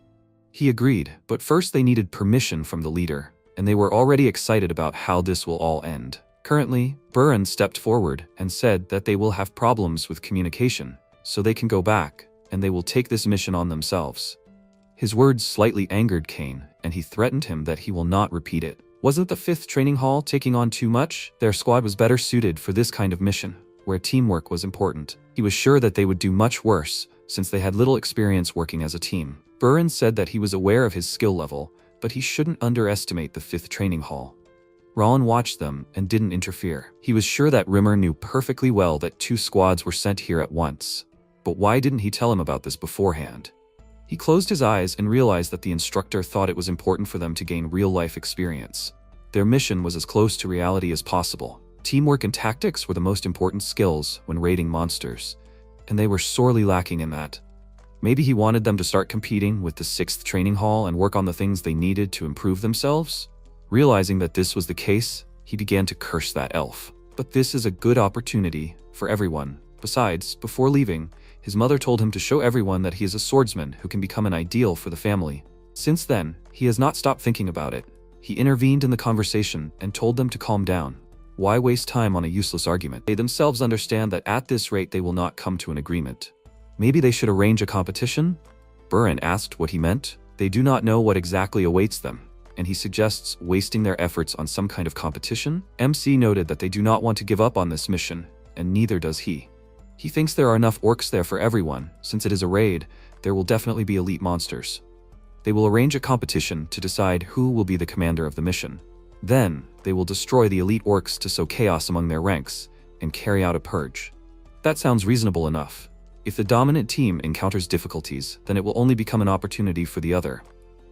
He agreed, but first they needed permission from the leader, and they were already excited about how this will all end. Currently, Buran stepped forward and said that they will have problems with communication, so they can go back, and they will take this mission on themselves. His words slightly angered Kane, and he threatened him that he will not repeat it. Wasn't the 5th training hall taking on too much? Their squad was better suited for this kind of mission, where teamwork was important. He was sure that they would do much worse, since they had little experience working as a team. Buran said that he was aware of his skill level, but he shouldn't underestimate the 5th training hall. Ron watched them and didn't interfere. He was sure that Rimmer knew perfectly well that 2 squads were sent here at once. But why didn't he tell him about this beforehand? He closed his eyes and realized that the instructor thought it was important for them to gain real-life experience. Their mission was as close to reality as possible. Teamwork and tactics were the most important skills when raiding monsters, and they were sorely lacking in that. Maybe he wanted them to start competing with the 6th training hall and work on the things they needed to improve themselves? Realizing that this was the case, he began to curse that elf. But this is a good opportunity for everyone. Besides, before leaving, his mother told him to show everyone that he is a swordsman who can become an ideal for the family. Since then, he has not stopped thinking about it. He intervened in the conversation and told them to calm down. Why waste time on a useless argument? They themselves understand that at this rate they will not come to an agreement. Maybe they should arrange a competition? Buran asked what he meant. They do not know what exactly awaits them, and he suggests wasting their efforts on some kind of competition. MC noted that they do not want to give up on this mission, and neither does he. He thinks there are enough orcs there for everyone. Since it is a raid, there will definitely be elite monsters. They will arrange a competition to decide who will be the commander of the mission. Then, they will destroy the elite orcs to sow chaos among their ranks and carry out a purge. That sounds reasonable enough. If the dominant team encounters difficulties, then it will only become an opportunity for the other.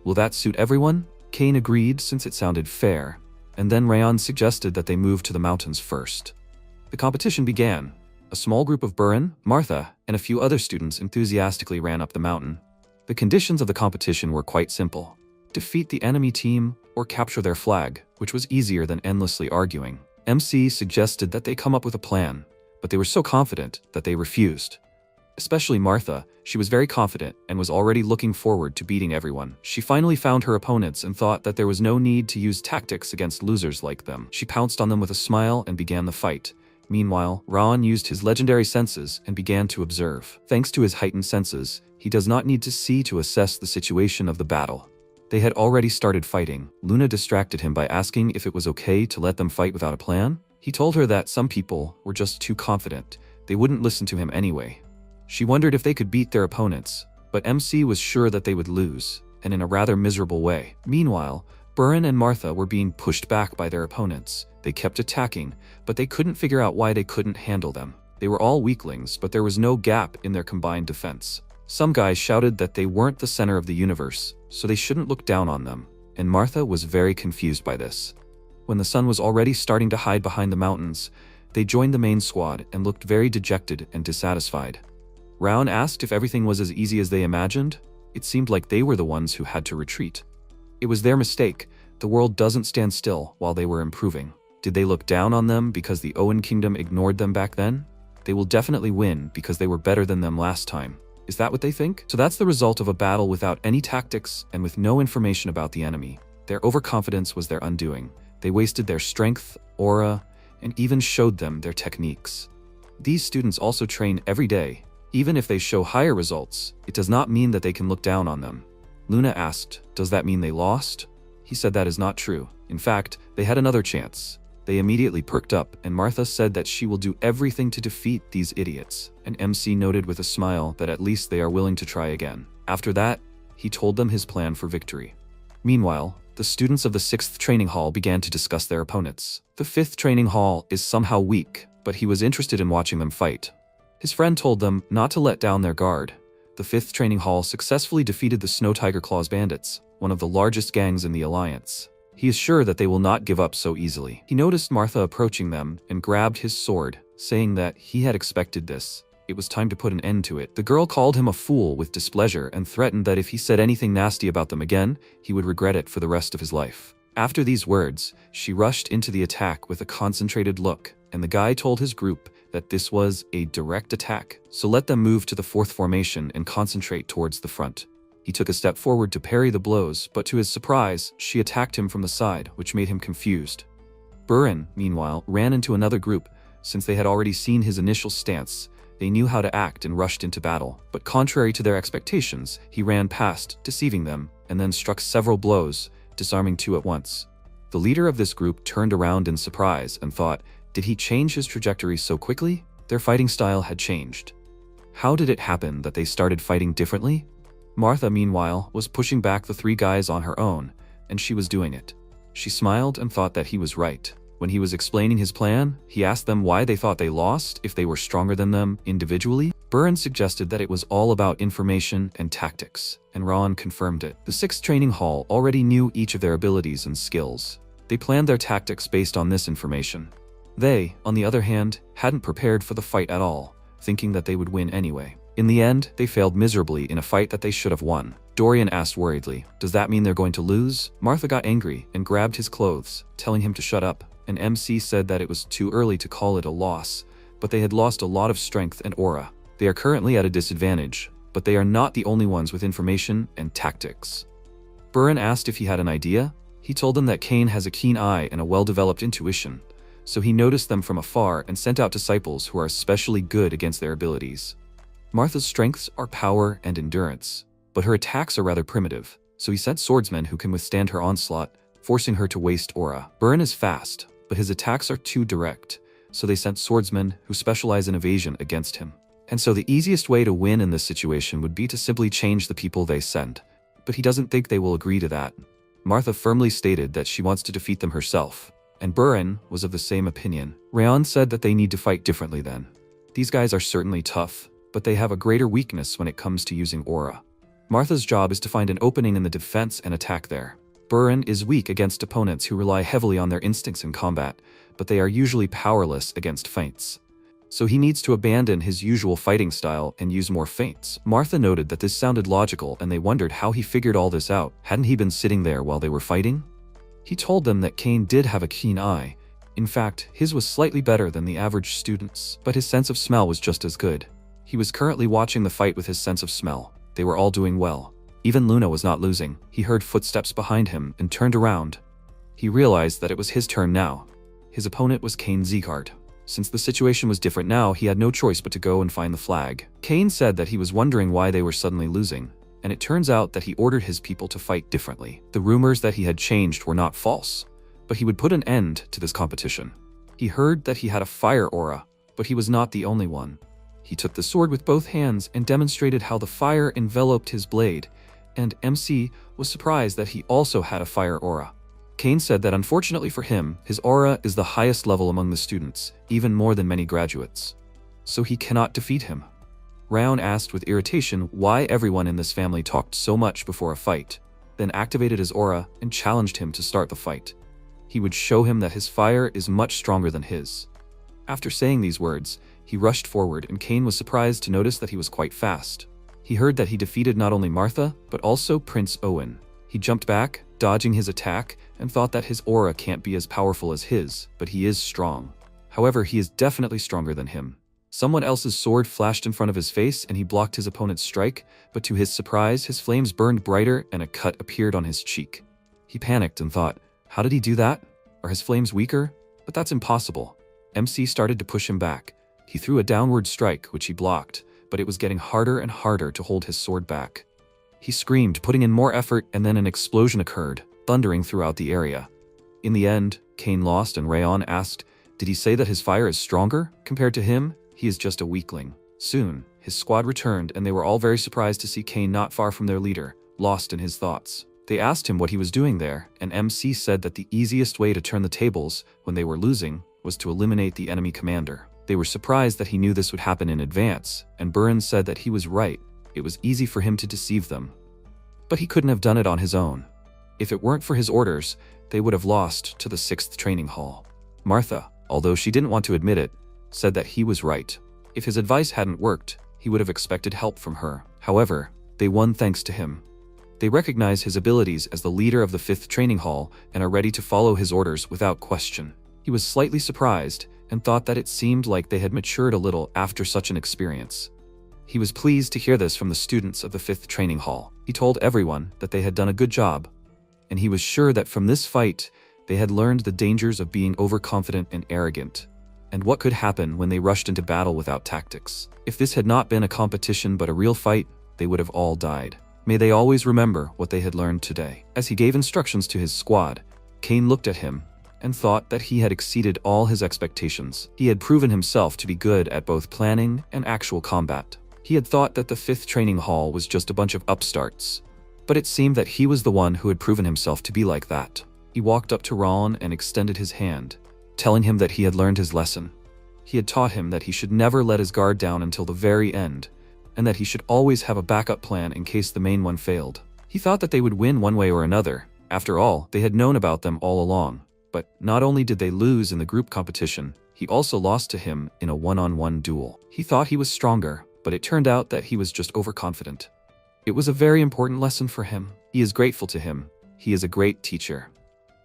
Will that suit everyone? Kane agreed since it sounded fair, and then Rayan suggested that they move to the mountains first. The competition began. A small group of Burin, Martha, and a few other students enthusiastically ran up the mountain. The conditions of the competition were quite simple. Defeat the enemy team or capture their flag, which was easier than endlessly arguing. MC suggested that they come up with a plan, but they were so confident that they refused. Especially Martha, she was very confident and was already looking forward to beating everyone. She finally found her opponents and thought that there was no need to use tactics against losers like them. She pounced on them with a smile and began the fight. Meanwhile, Ron used his legendary senses and began to observe. Thanks to his heightened senses, he does not need to see to assess the situation of the battle. They had already started fighting. Luna distracted him by asking if it was okay to let them fight without a plan. He told her that some people were just too confident. They wouldn't listen to him anyway. She wondered if they could beat their opponents, but MC was sure that they would lose, and in a rather miserable way. Meanwhile, Burin and Martha were being pushed back by their opponents. They kept attacking, but they couldn't figure out why they couldn't handle them. They were all weaklings, but there was no gap in their combined defense. Some guys shouted that they weren't the center of the universe, so they shouldn't look down on them, and Martha was very confused by this. When the sun was already starting to hide behind the mountains, they joined the main squad and looked very dejected and dissatisfied. Round asked if everything was as easy as they imagined. It seemed like they were the ones who had to retreat. It was their mistake. The world doesn't stand still while they were improving. Did they look down on them because the Owen Kingdom ignored them back then? They will definitely win because they were better than them last time. Is that what they think? So that's the result of a battle without any tactics and with no information about the enemy. Their overconfidence was their undoing. They wasted their strength, aura, and even showed them their techniques. These students also train every day. Even if they show higher results, it does not mean that they can look down on them. Luna asked, "Does that mean they lost?" He said that is not true. In fact, they had another chance. They immediately perked up, and Martha said that she will do everything to defeat these idiots, and MC noted with a smile that at least they are willing to try again. After that, he told them his plan for victory. Meanwhile, the students of the 6th training hall began to discuss their opponents. The 5th training hall is somehow weak, but he was interested in watching them fight. His friend told them not to let down their guard. The 5th training hall successfully defeated the Snow Tiger Claws bandits, one of the largest gangs in the Alliance. He is sure that they will not give up so easily. He noticed Martha approaching them and grabbed his sword, saying that he had expected this. It was time to put an end to it. The girl called him a fool with displeasure and threatened that if he said anything nasty about them again, he would regret it for the rest of his life. After these words, she rushed into the attack with a concentrated look, and the guy told his group that this was a direct attack, so let them move to the 4th formation and concentrate towards the front. He took a step forward to parry the blows, but to his surprise, she attacked him from the side, which made him confused. Burin, meanwhile, ran into another group. Since they had already seen his initial stance, they knew how to act and rushed into battle. But contrary to their expectations, he ran past, deceiving them, and then struck several blows, disarming 2 at once. The leader of this group turned around in surprise and thought, did he change his trajectory so quickly? Their fighting style had changed. How did it happen that they started fighting differently? Martha, meanwhile, was pushing back the 3 guys on her own, and she was doing it. She smiled and thought that he was right. When he was explaining his plan, he asked them why they thought they lost if they were stronger than them individually. Burin suggested that it was all about information and tactics, and Ron confirmed it. The 6th training hall already knew each of their abilities and skills. They planned their tactics based on this information. They, on the other hand, hadn't prepared for the fight at all, thinking that they would win anyway. In the end, they failed miserably in a fight that they should have won. Dorian asked worriedly, "Does that mean they're going to lose?" Martha got angry and grabbed his clothes, telling him to shut up, and MC said that it was too early to call it a loss, but they had lost a lot of strength and aura. They are currently at a disadvantage, but they are not the only ones with information and tactics. Burin asked if he had an idea. He told them that Kane has a keen eye and a well-developed intuition, so he noticed them from afar and sent out disciples who are especially good against their abilities. Martha's strengths are power and endurance, but her attacks are rather primitive, so he sent swordsmen who can withstand her onslaught, forcing her to waste aura. Burin is fast, but his attacks are too direct, so they sent swordsmen who specialize in evasion against him. And so the easiest way to win in this situation would be to simply change the people they send, but he doesn't think they will agree to that. Martha firmly stated that she wants to defeat them herself, and Burin was of the same opinion. Rayon said that they need to fight differently then. These guys are certainly tough, but they have a greater weakness when it comes to using aura. Martha's job is to find an opening in the defense and attack there. Burin is weak against opponents who rely heavily on their instincts in combat, but they are usually powerless against feints. So he needs to abandon his usual fighting style and use more feints. Martha noted that this sounded logical, and they wondered how he figured all this out. Hadn't he been sitting there while they were fighting? He told them that Cain did have a keen eye. In fact, his was slightly better than the average student's, but his sense of smell was just as good. He was currently watching the fight with his sense of smell. They were all doing well. Even Luna was not losing. He heard footsteps behind him and turned around. He realized that it was his turn now. His opponent was Cain Zeegard. Since the situation was different now, he had no choice but to go and find the flag. Cain said that he was wondering why they were suddenly losing, and it turns out that he ordered his people to fight differently. The rumors that he had changed were not false, but he would put an end to this competition. He heard that he had a fire aura, but he was not the only one. He took the sword with both hands and demonstrated how the fire enveloped his blade, and MC was surprised that he also had a fire aura. Cain said that unfortunately for him, his aura is the highest level among the students, even more than many graduates. So he cannot defeat him. Raon asked with irritation why everyone in this family talked so much before a fight, then activated his aura and challenged him to start the fight. He would show him that his fire is much stronger than his. After saying these words, he rushed forward, and Cain was surprised to notice that he was quite fast. He heard that he defeated not only Martha, but also Prince Owen. He jumped back, dodging his attack, and thought that his aura can't be as powerful as his, but he is strong. However, he is definitely stronger than him. Someone else's sword flashed in front of his face and he blocked his opponent's strike, but to his surprise, his flames burned brighter and a cut appeared on his cheek. He panicked and thought, how did he do that? Are his flames weaker? But that's impossible. MC started to push him back. He threw a downward strike, which he blocked, but it was getting harder and harder to hold his sword back. He screamed, putting in more effort, and then an explosion occurred, thundering throughout the area. In the end, Cain lost, and Raon asked, did he say that his fire is stronger? Compared to him, he is just a weakling. Soon, his squad returned, and they were all very surprised to see Cain not far from their leader, lost in his thoughts. They asked him what he was doing there, and MC said that the easiest way to turn the tables when they were losing was to eliminate the enemy commander. They were surprised that he knew this would happen in advance, and Burin said that he was right. It was easy for him to deceive them. But he couldn't have done it on his own. If it weren't for his orders, they would have lost to the 6th training hall. Martha, although she didn't want to admit it, said that he was right. If his advice hadn't worked, he would have expected help from her. However, they won thanks to him. They recognize his abilities as the leader of the 5th training hall and are ready to follow his orders without question. He was slightly surprised and thought that it seemed like they had matured a little after such an experience. He was pleased to hear this from the students of the 5th training hall. He told everyone that they had done a good job, and he was sure that from this fight, they had learned the dangers of being overconfident and arrogant, and what could happen when they rushed into battle without tactics. If this had not been a competition but a real fight, they would have all died. May they always remember what they had learned today. As he gave instructions to his squad, Cain looked at him and thought that he had exceeded all his expectations. He had proven himself to be good at both planning and actual combat. He had thought that the 5th training hall was just a bunch of upstarts, but it seemed that he was the one who had proven himself to be like that. He walked up to Raon and extended his hand, telling him that he had learned his lesson. He had taught him that he should never let his guard down until the very end, and that he should always have a backup plan in case the main one failed. He thought that they would win one way or another. After all, they had known about them all along. But not only did they lose in the group competition, he also lost to him in a one-on-one duel. He thought he was stronger, but it turned out that he was just overconfident. It was a very important lesson for him. He is grateful to him. He is a great teacher.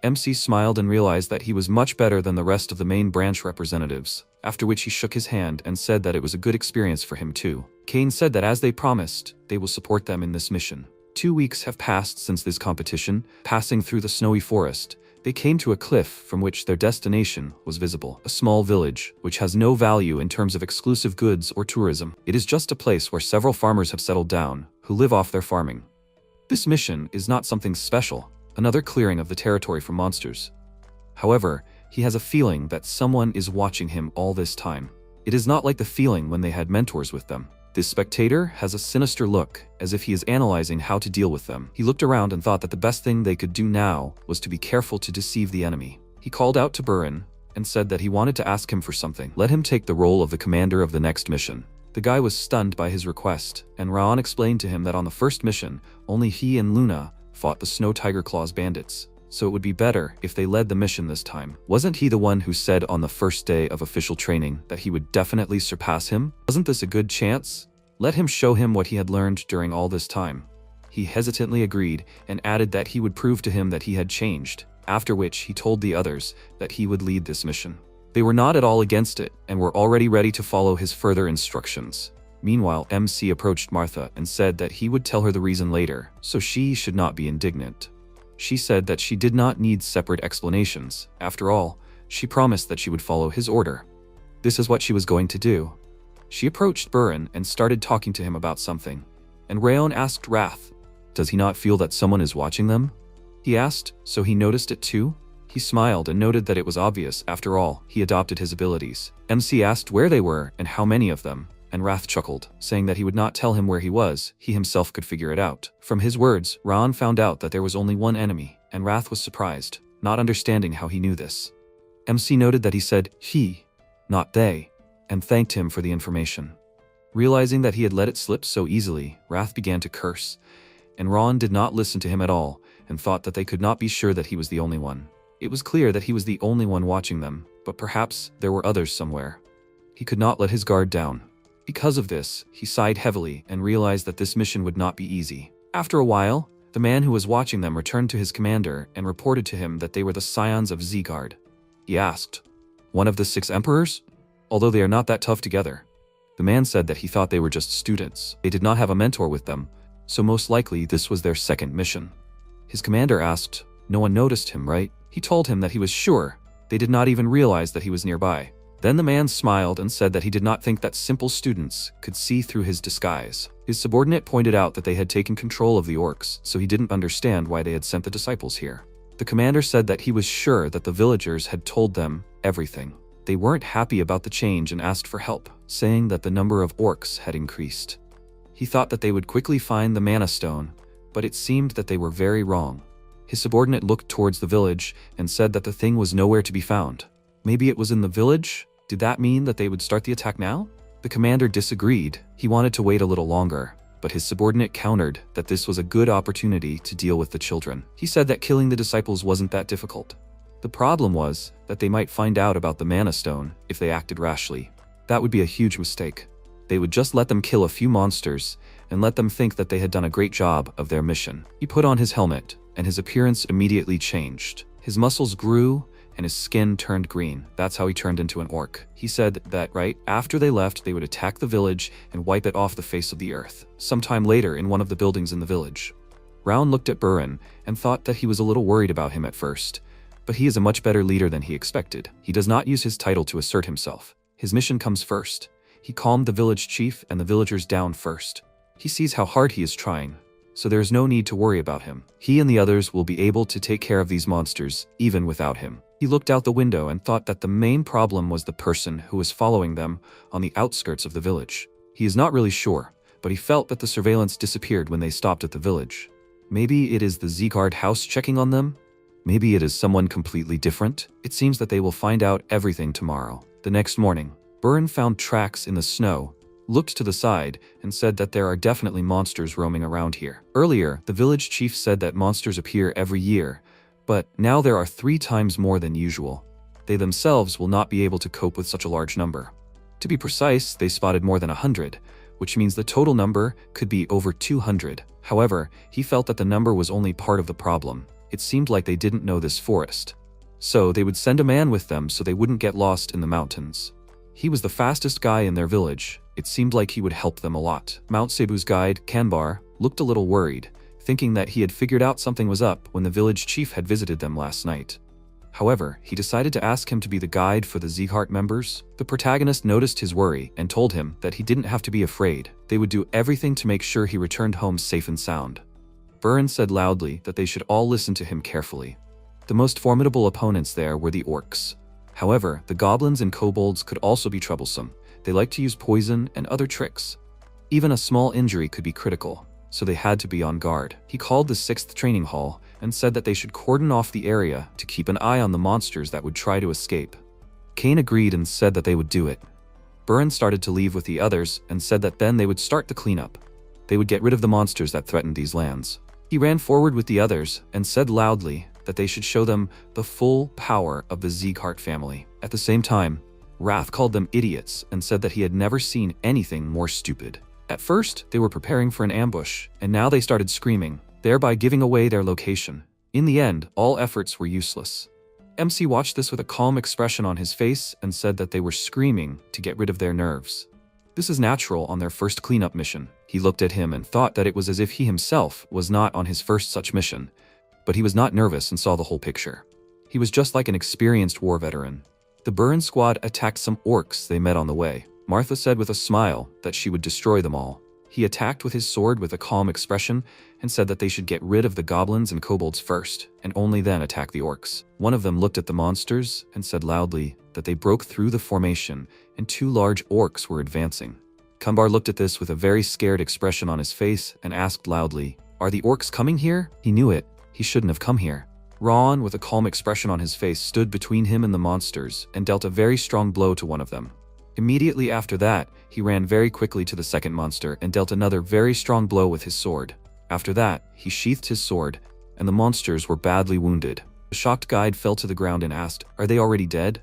MC smiled and realized that he was much better than the rest of the main branch representatives, after which he shook his hand and said that it was a good experience for him too. Cain said that as they promised, they will support them in this mission. 2 weeks have passed since this competition. Passing through the snowy forest, they came to a cliff from which their destination was visible. A small village, which has no value in terms of exclusive goods or tourism. It is just a place where several farmers have settled down, who live off their farming. This mission is not something special, another clearing of the territory from monsters. However, he has a feeling that someone is watching him all this time. It is not like the feeling when they had mentors with them. This spectator has a sinister look, as if he is analyzing how to deal with them. He looked around and thought that the best thing they could do now was to be careful to deceive the enemy. He called out to Burin and said that he wanted to ask him for something. Let him take the role of the commander of the next mission. The guy was stunned by his request, and Raon explained to him that on the first mission, only he and Luna fought the Snow Tiger Claws bandits, so it would be better if they led the mission this time. Wasn't he the one who said on the first day of official training that he would definitely surpass him? Wasn't this a good chance? Let him show him what he had learned during all this time. He hesitantly agreed and added that he would prove to him that he had changed, after which he told the others that he would lead this mission. They were not at all against it and were already ready to follow his further instructions. Meanwhile, MC approached Martha and said that he would tell her the reason later, so she should not be indignant. She said that she did not need separate explanations. After all, she promised that she would follow his order. This is what she was going to do. She approached Burin and started talking to him about something. And Rayon asked Wrath, "Does he not feel that someone is watching them?" He asked, so he noticed it too? He smiled and noted that it was obvious. After all, he adopted his abilities. MC asked where they were and how many of them, and Wrath chuckled, saying that he would not tell him where he was, he himself could figure it out. From his words, Ron found out that there was only one enemy, and Wrath was surprised, not understanding how he knew this. MC noted that he said he, not they, and thanked him for the information. Realizing that he had let it slip so easily, Wrath began to curse, and Ron did not listen to him at all and thought that they could not be sure that he was the only one. It was clear that he was the only one watching them, but perhaps there were others somewhere. He could not let his guard down. Because of this, he sighed heavily and realized that this mission would not be easy. After a while, the man who was watching them returned to his commander and reported to him that they were the scions of Zeegard. He asked, "One of the 6 emperors? Although they are not that tough together." The man said that he thought they were just students. They did not have a mentor with them, so most likely this was their second mission. His commander asked, "No one noticed him, right?" He told him that he was sure. They did not even realize that he was nearby. Then the man smiled and said that he did not think that simple students could see through his disguise. His subordinate pointed out that they had taken control of the orcs, so he didn't understand why they had sent the disciples here. The commander said that he was sure that the villagers had told them everything. They weren't happy about the change and asked for help, saying that the number of orcs had increased. He thought that they would quickly find the mana stone, but it seemed that they were very wrong. His subordinate looked towards the village and said that the thing was nowhere to be found. Maybe it was in the village? Did that mean that they would start the attack now? The commander disagreed. He wanted to wait a little longer, but his subordinate countered that this was a good opportunity to deal with the children. He said that killing the disciples wasn't that difficult. The problem was that they might find out about the mana stone if they acted rashly. That would be a huge mistake. They would just let them kill a few monsters and let them think that they had done a great job of their mission. He put on his helmet, and his appearance immediately changed. His muscles grew, and his skin turned green. That's how he turned into an orc. He said that right after they left, they would attack the village and wipe it off the face of the earth. Sometime later, in one of the buildings in the village. Raun looked at Burin and thought that he was a little worried about him at first, but he is a much better leader than he expected. He does not use his title to assert himself. His mission comes first. He calmed the village chief and the villagers down first. He sees how hard he is trying, so there is no need to worry about him. He and the others will be able to take care of these monsters, even without him. He looked out the window and thought that the main problem was the person who was following them on the outskirts of the village. He is not really sure, but he felt that the surveillance disappeared when they stopped at the village. Maybe it is the Zeegard house checking on them? Maybe it is someone completely different? It seems that they will find out everything tomorrow. The next morning, Burin found tracks in the snow, looked to the side, and said that there are definitely monsters roaming around here. Earlier, the village chief said that monsters appear every year, but now there are 3 times more than usual. They themselves will not be able to cope with such a large number. To be precise, they spotted more than 100, which means the total number could be over 200. However, he felt that the number was only part of the problem. It seemed like they didn't know this forest. So they would send a man with them so they wouldn't get lost in the mountains. He was the fastest guy in their village. It seemed like he would help them a lot. Mount Cebu's guide, Kanbar, looked a little worried, thinking that he had figured out something was up when the village chief had visited them last night. However, he decided to ask him to be the guide for the Zeegard members. The protagonist noticed his worry and told him that he didn't have to be afraid. They would do everything to make sure he returned home safe and sound. Burin said loudly that they should all listen to him carefully. The most formidable opponents there were the orcs. However, the goblins and kobolds could also be troublesome. They like to use poison and other tricks. Even a small injury could be critical, so they had to be on guard. He called the 6th training hall and said that they should cordon off the area to keep an eye on the monsters that would try to escape. Kane agreed and said that they would do it. Burin started to leave with the others and said that then they would start the cleanup. They would get rid of the monsters that threatened these lands. He ran forward with the others and said loudly that they should show them the full power of the Zeekart family. At the same time, Wrath called them idiots and said that he had never seen anything more stupid. At first, they were preparing for an ambush, and now they started screaming, thereby giving away their location. In the end, all efforts were useless. MC watched this with a calm expression on his face and said that they were screaming to get rid of their nerves. This is natural on their first cleanup mission. He looked at him and thought that it was as if he himself was not on his first such mission, but he was not nervous and saw the whole picture. He was just like an experienced war veteran. The Burn squad attacked some orcs they met on the way. Martha said with a smile that she would destroy them all. He attacked with his sword with a calm expression and said that they should get rid of the goblins and kobolds first, and only then attack the orcs. One of them looked at the monsters and said loudly that they broke through the formation and 2 large orcs were advancing. Kumbar looked at this with a very scared expression on his face and asked loudly, "Are the orcs coming here?" He knew it. He shouldn't have come here. Ron, with a calm expression on his face, stood between him and the monsters and dealt a very strong blow to one of them. Immediately after that, he ran very quickly to the second monster and dealt another very strong blow with his sword. After that, he sheathed his sword, and the monsters were badly wounded. The shocked guide fell to the ground and asked, "Are they already dead?"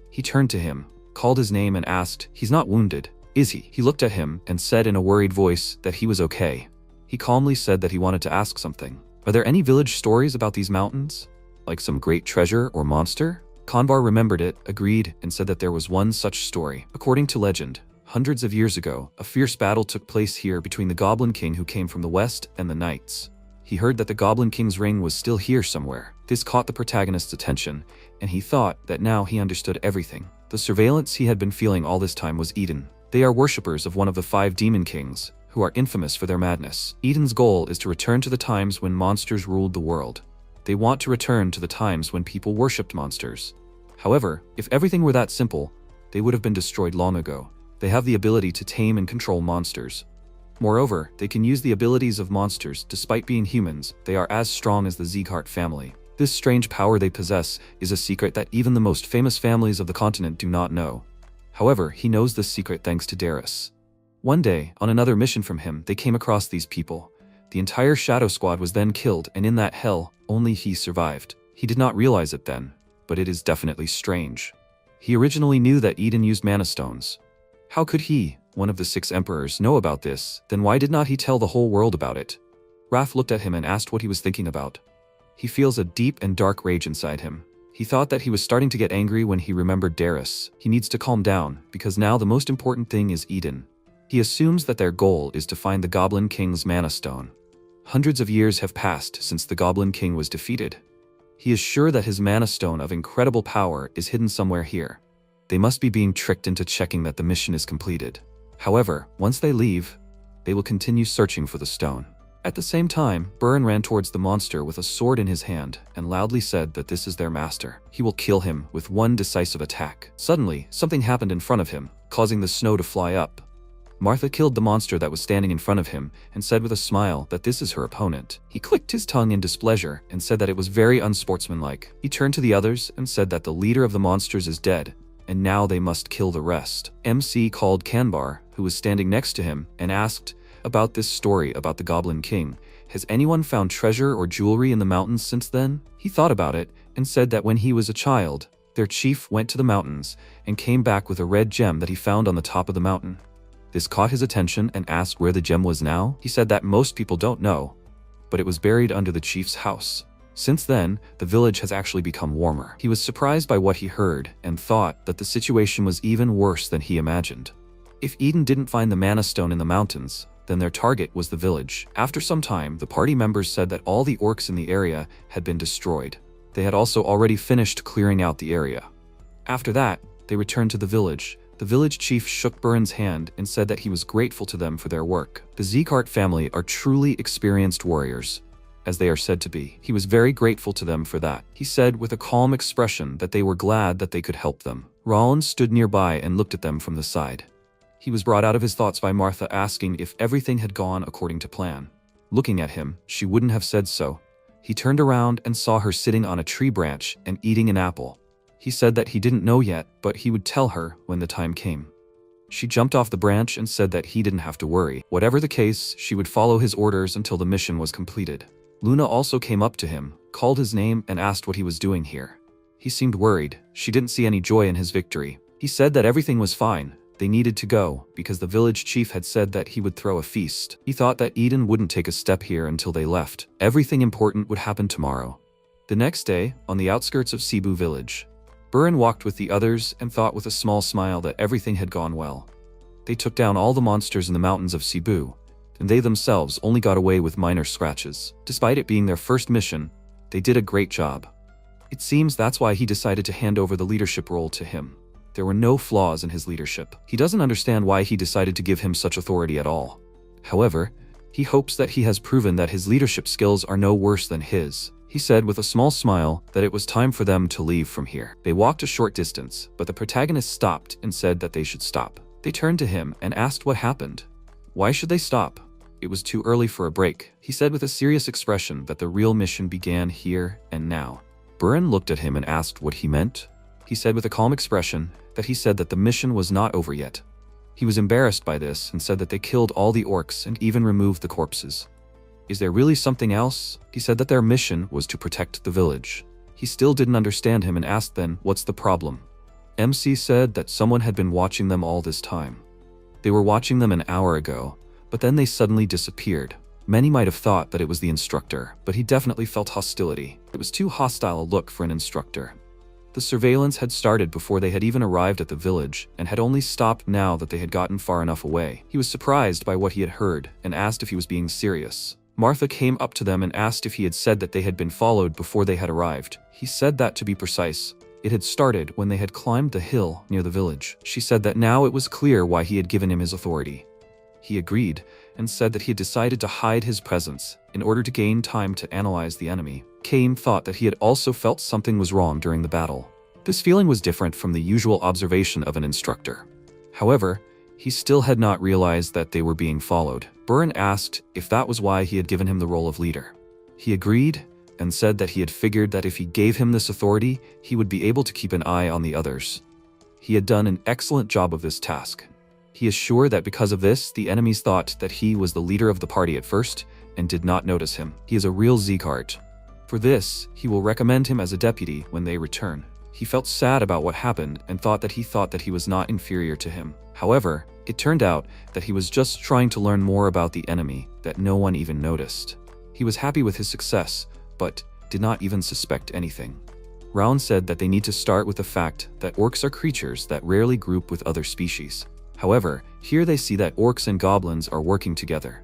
He turned to him, called his name and asked, "He's not wounded, is he?" He looked at him and said in a worried voice that he was okay. He calmly said that he wanted to ask something. "Are there any village stories about these mountains? Like some great treasure or monster?" Kanbar remembered it, agreed, and said that there was one such story. According to legend, hundreds of years ago, a fierce battle took place here between the Goblin King who came from the west and the knights. He heard that the Goblin King's ring was still here somewhere. This caught the protagonist's attention, and he thought that now he understood everything. The surveillance he had been feeling all this time was Eden. They are worshippers of one of the 5 demon kings, who are infamous for their madness. Eden's goal is to return to the times when monsters ruled the world. They want to return to the times when people worshipped monsters. However, if everything were that simple, they would have been destroyed long ago. They have the ability to tame and control monsters. Moreover, they can use the abilities of monsters. Despite being humans, they are as strong as the Zeekart family. This strange power they possess is a secret that even the most famous families of the continent do not know. However, he knows this secret thanks to Darius. One day, on another mission from him, they came across these people. The entire Shadow Squad was then killed, and in that hell, only he survived. He did not realize it then, but it is definitely strange. He originally knew that Eden used mana stones. How could he, one of the 6 emperors, know about this? Then why did not he tell the whole world about it? Raph looked at him and asked what he was thinking about. He feels a deep and dark rage inside him. He thought that he was starting to get angry when he remembered Darius. He needs to calm down, because now the most important thing is Eden. He assumes that their goal is to find the Goblin King's mana stone. Hundreds of years have passed since the Goblin King was defeated. He is sure that his mana stone of incredible power is hidden somewhere here. They must be being tricked into checking that the mission is completed. However, once they leave, they will continue searching for the stone. At the same time, Burn ran towards the monster with a sword in his hand and loudly said that this is their master. He will kill him with one decisive attack. Suddenly, something happened in front of him, causing the snow to fly up. Martha killed the monster that was standing in front of him and said with a smile that this is her opponent. He clicked his tongue in displeasure and said that it was very unsportsmanlike. He turned to the others and said that the leader of the monsters is dead, and now they must kill the rest. MC called Kanbar, who was standing next to him, and asked about this story about the Goblin King. Has anyone found treasure or jewelry in the mountains since then? He thought about it and said that when he was a child, their chief went to the mountains and came back with a red gem that he found on the top of the mountain. This caught his attention and asked where the gem was now. He said that most people don't know, but it was buried under the chief's house. Since then, the village has actually become warmer. He was surprised by what he heard and thought that the situation was even worse than he imagined. If Eden didn't find the mana stone in the mountains, then their target was the village. After some time, the party members said that all the orcs in the area had been destroyed. They had also already finished clearing out the area. After that, they returned to the village. The village chief shook Burn's hand and said that he was grateful to them for their work. The Zeekart family are truly experienced warriors, as they are said to be. He was very grateful to them for that. He said with a calm expression that they were glad that they could help them. Rollins stood nearby and looked at them from the side. He was brought out of his thoughts by Martha asking if everything had gone according to plan. Looking at him, she wouldn't have said so. He turned around and saw her sitting on a tree branch and eating an apple. He said that he didn't know yet, but he would tell her when the time came. She jumped off the branch and said that he didn't have to worry. Whatever the case, she would follow his orders until the mission was completed. Luna also came up to him, called his name, and asked what he was doing here. He seemed worried. She didn't see any joy in his victory. He said that everything was fine. They needed to go, because the village chief had said that he would throw a feast. He thought that Eden wouldn't take a step here until they left. Everything important would happen tomorrow. The next day, on the outskirts of Cebu village, Burin walked with the others and thought with a small smile that everything had gone well. They took down all the monsters in the mountains of Cebu, and they themselves only got away with minor scratches. Despite it being their first mission, they did a great job. It seems that's why he decided to hand over the leadership role to him. There were no flaws in his leadership. He doesn't understand why he decided to give him such authority at all. However, he hopes that he has proven that his leadership skills are no worse than his. He said with a small smile that it was time for them to leave from here. They walked a short distance, but the protagonist stopped and said that they should stop. They turned to him and asked what happened. Why should they stop? It was too early for a break. He said with a serious expression that the real mission began here and now. Burin looked at him and asked what he meant. He said with a calm expression that he said that the mission was not over yet. He was embarrassed by this and said that they killed all the orcs and even removed the corpses. Is there really something else? He said that their mission was to protect the village. He still didn't understand him and asked then, what's the problem? MC said that someone had been watching them all this time. They were watching them an hour ago, but then they suddenly disappeared. Many might have thought that it was the instructor, but he definitely felt hostility. It was too hostile a look for an instructor. The surveillance had started before they had even arrived at the village, and had only stopped now that they had gotten far enough away. He was surprised by what he had heard, and asked if he was being serious. Martha came up to them and asked if he had said that they had been followed before they had arrived. He said that, to be precise, it had started when they had climbed the hill near the village. She said that now it was clear why he had given him his authority. He agreed, and said that he had decided to hide his presence in order to gain time to analyze the enemy. Kane thought that he had also felt something was wrong during the battle. This feeling was different from the usual observation of an instructor. However, he still had not realized that they were being followed. Burin asked if that was why he had given him the role of leader. He agreed, and said that he had figured that if he gave him this authority, he would be able to keep an eye on the others. He had done an excellent job of this task. He is sure that because of this, the enemies thought that he was the leader of the party at first, and did not notice him. He is a real Z-card. For this, he will recommend him as a deputy when they return. He felt sad about what happened and thought that he was not inferior to him. However, it turned out that he was just trying to learn more about the enemy that no one even noticed. He was happy with his success, but did not even suspect anything. Raun said that they need to start with the fact that orcs are creatures that rarely group with other species. However, here they see that orcs and goblins are working together.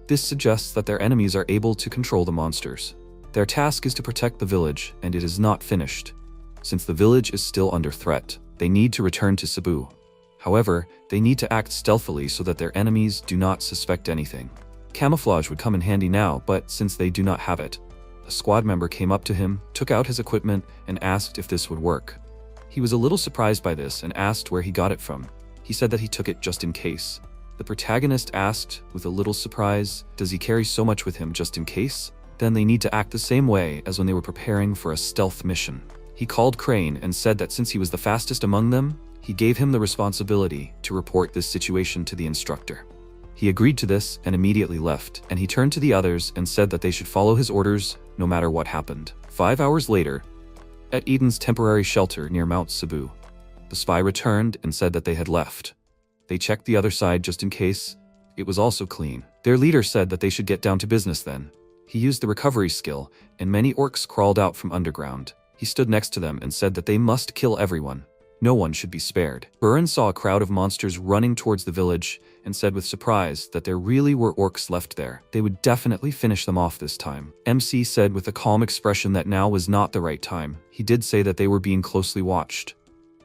This suggests that their enemies are able to control the monsters. Their task is to protect the village, and it is not finished. Since the village is still under threat, they need to return to Cebu. However, they need to act stealthily so that their enemies do not suspect anything. Camouflage would come in handy now, but since they do not have it, a squad member came up to him, took out his equipment, and asked if this would work. He was a little surprised by this and asked where he got it from. He said that he took it just in case. The protagonist asked, with a little surprise, does he carry so much with him just in case? Then they need to act the same way as when they were preparing for a stealth mission. He called Crane and said that since he was the fastest among them, he gave him the responsibility to report this situation to the instructor. He agreed to this and immediately left, and he turned to the others and said that they should follow his orders no matter what happened. 5 hours later, at Eden's temporary shelter near Mount Cebu, the spy returned and said that they had left. They checked the other side just in case. It was also clean. Their leader said that they should get down to business then. He used the recovery skill, and many orcs crawled out from underground. He stood next to them and said that they must kill everyone. No one should be spared. Burin saw a crowd of monsters running towards the village and said with surprise that there really were orcs left there. They would definitely finish them off this time. MC said with a calm expression that now was not the right time. He did say that they were being closely watched.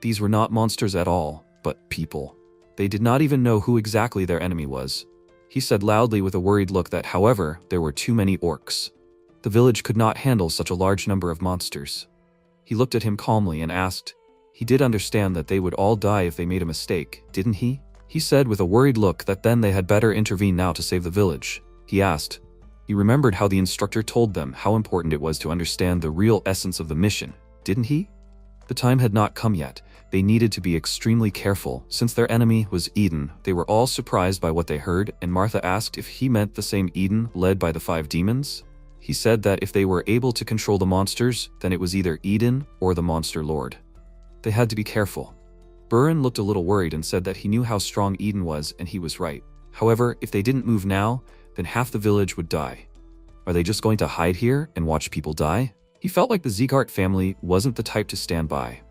These were not monsters at all, but people. They did not even know who exactly their enemy was. He said loudly with a worried look that, however, there were too many orcs. The village could not handle such a large number of monsters. He looked at him calmly and asked, he did understand that they would all die if they made a mistake, didn't he? He said with a worried look that then they had better intervene now to save the village. He asked. He remembered how the instructor told them how important it was to understand the real essence of the mission, didn't he? The time had not come yet. They needed to be extremely careful. Since their enemy was Eden, they were all surprised by what they heard, and Martha asked if he meant the same Eden led by the 5 demons. He said that if they were able to control the monsters, then it was either Eden or the Monster Lord. They had to be careful. Burin looked a little worried and said that he knew how strong Eden was, and he was right. However, if they didn't move now, then half the village would die. Are they just going to hide here and watch people die? He felt like the Zeegart family wasn't the type to stand by.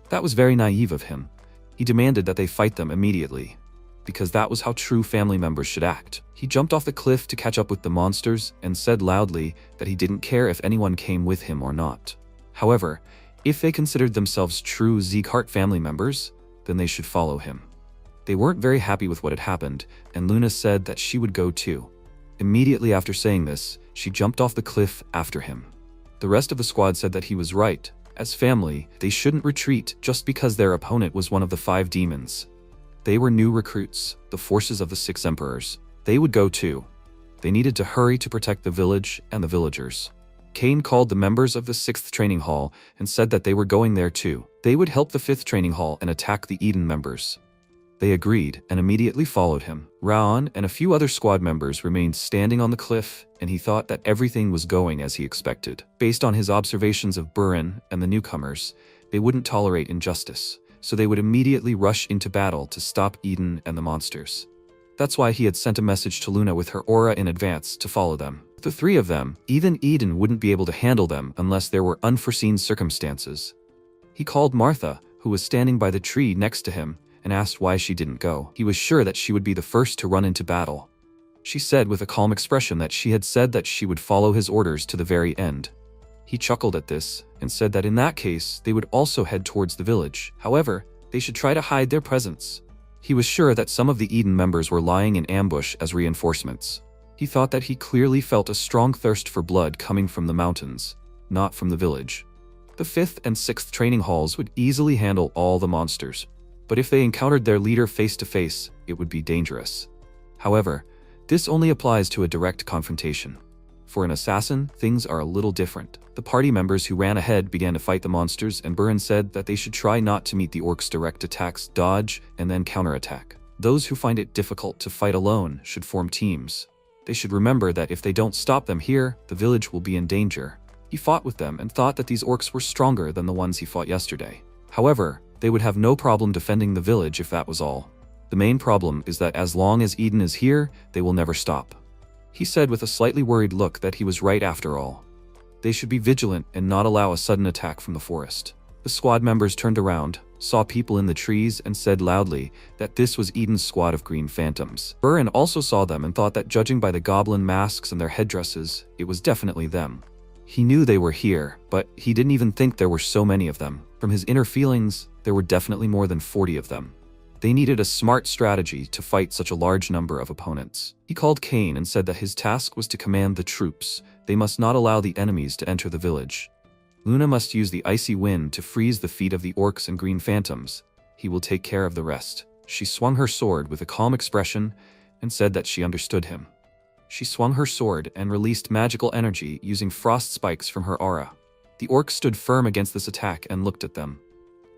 That was very naive of him. He demanded that they fight them immediately, because that was how true family members should act. He jumped off the cliff to catch up with the monsters and said loudly that he didn't care if anyone came with him or not. However, if they considered themselves true Zeegart family members, then they should follow him. They weren't very happy with what had happened, and Luna said that she would go too. Immediately after saying this, she jumped off the cliff after him. The rest of the squad said that he was right. As family, they shouldn't retreat just because their opponent was one of the 5 demons. They were new recruits, the forces of the 6 emperors. They would go too. They needed to hurry to protect the village and the villagers. Cain called the members of the 6th training hall and said that they were going there too. They would help the 5th training hall and attack the Eden members. They agreed and immediately followed him. Raon and a few other squad members remained standing on the cliff, and he thought that everything was going as he expected. Based on his observations of Burin and the newcomers, they wouldn't tolerate injustice, so they would immediately rush into battle to stop Eden and the monsters. That's why he had sent a message to Luna with her aura in advance to follow them. The 3 of them, even Eden wouldn't be able to handle them unless there were unforeseen circumstances. He called Martha, who was standing by the tree next to him, and asked why she didn't go. He was sure that she would be the first to run into battle. She said with a calm expression that she had said that she would follow his orders to the very end. He chuckled at this and said that in that case, they would also head towards the village. However, they should try to hide their presence. He was sure that some of the Eden members were lying in ambush as reinforcements. He thought that he clearly felt a strong thirst for blood coming from the mountains, not from the village. The 5th and 6th training halls would easily handle all the monsters, but if they encountered their leader face to face, it would be dangerous. However, this only applies to a direct confrontation. For an assassin, things are a little different. The party members who ran ahead began to fight the monsters, and Burin said that they should try not to meet the orcs' direct attacks, dodge, and then counterattack. Those who find it difficult to fight alone should form teams. They should remember that if they don't stop them here, the village will be in danger. He fought with them and thought that these orcs were stronger than the ones he fought yesterday. However, they would have no problem defending the village if that was all. The main problem is that as long as Eden is here, they will never stop. He said with a slightly worried look that he was right after all. They should be vigilant and not allow a sudden attack from the forest. The squad members turned around, saw people in the trees, and said loudly that this was Eden's squad of green phantoms. Burin also saw them and thought that judging by the goblin masks and their headdresses, it was definitely them. He knew they were here, but he didn't even think there were so many of them. From his inner feelings, there were definitely more than 40 of them. They needed a smart strategy to fight such a large number of opponents. He called Cain and said that his task was to command the troops. They must not allow the enemies to enter the village. Luna must use the icy wind to freeze the feet of the orcs and green phantoms. He will take care of the rest. She swung her sword with a calm expression and said that she understood him. She swung her sword and released magical energy using frost spikes from her aura. The orcs stood firm against this attack and looked at them.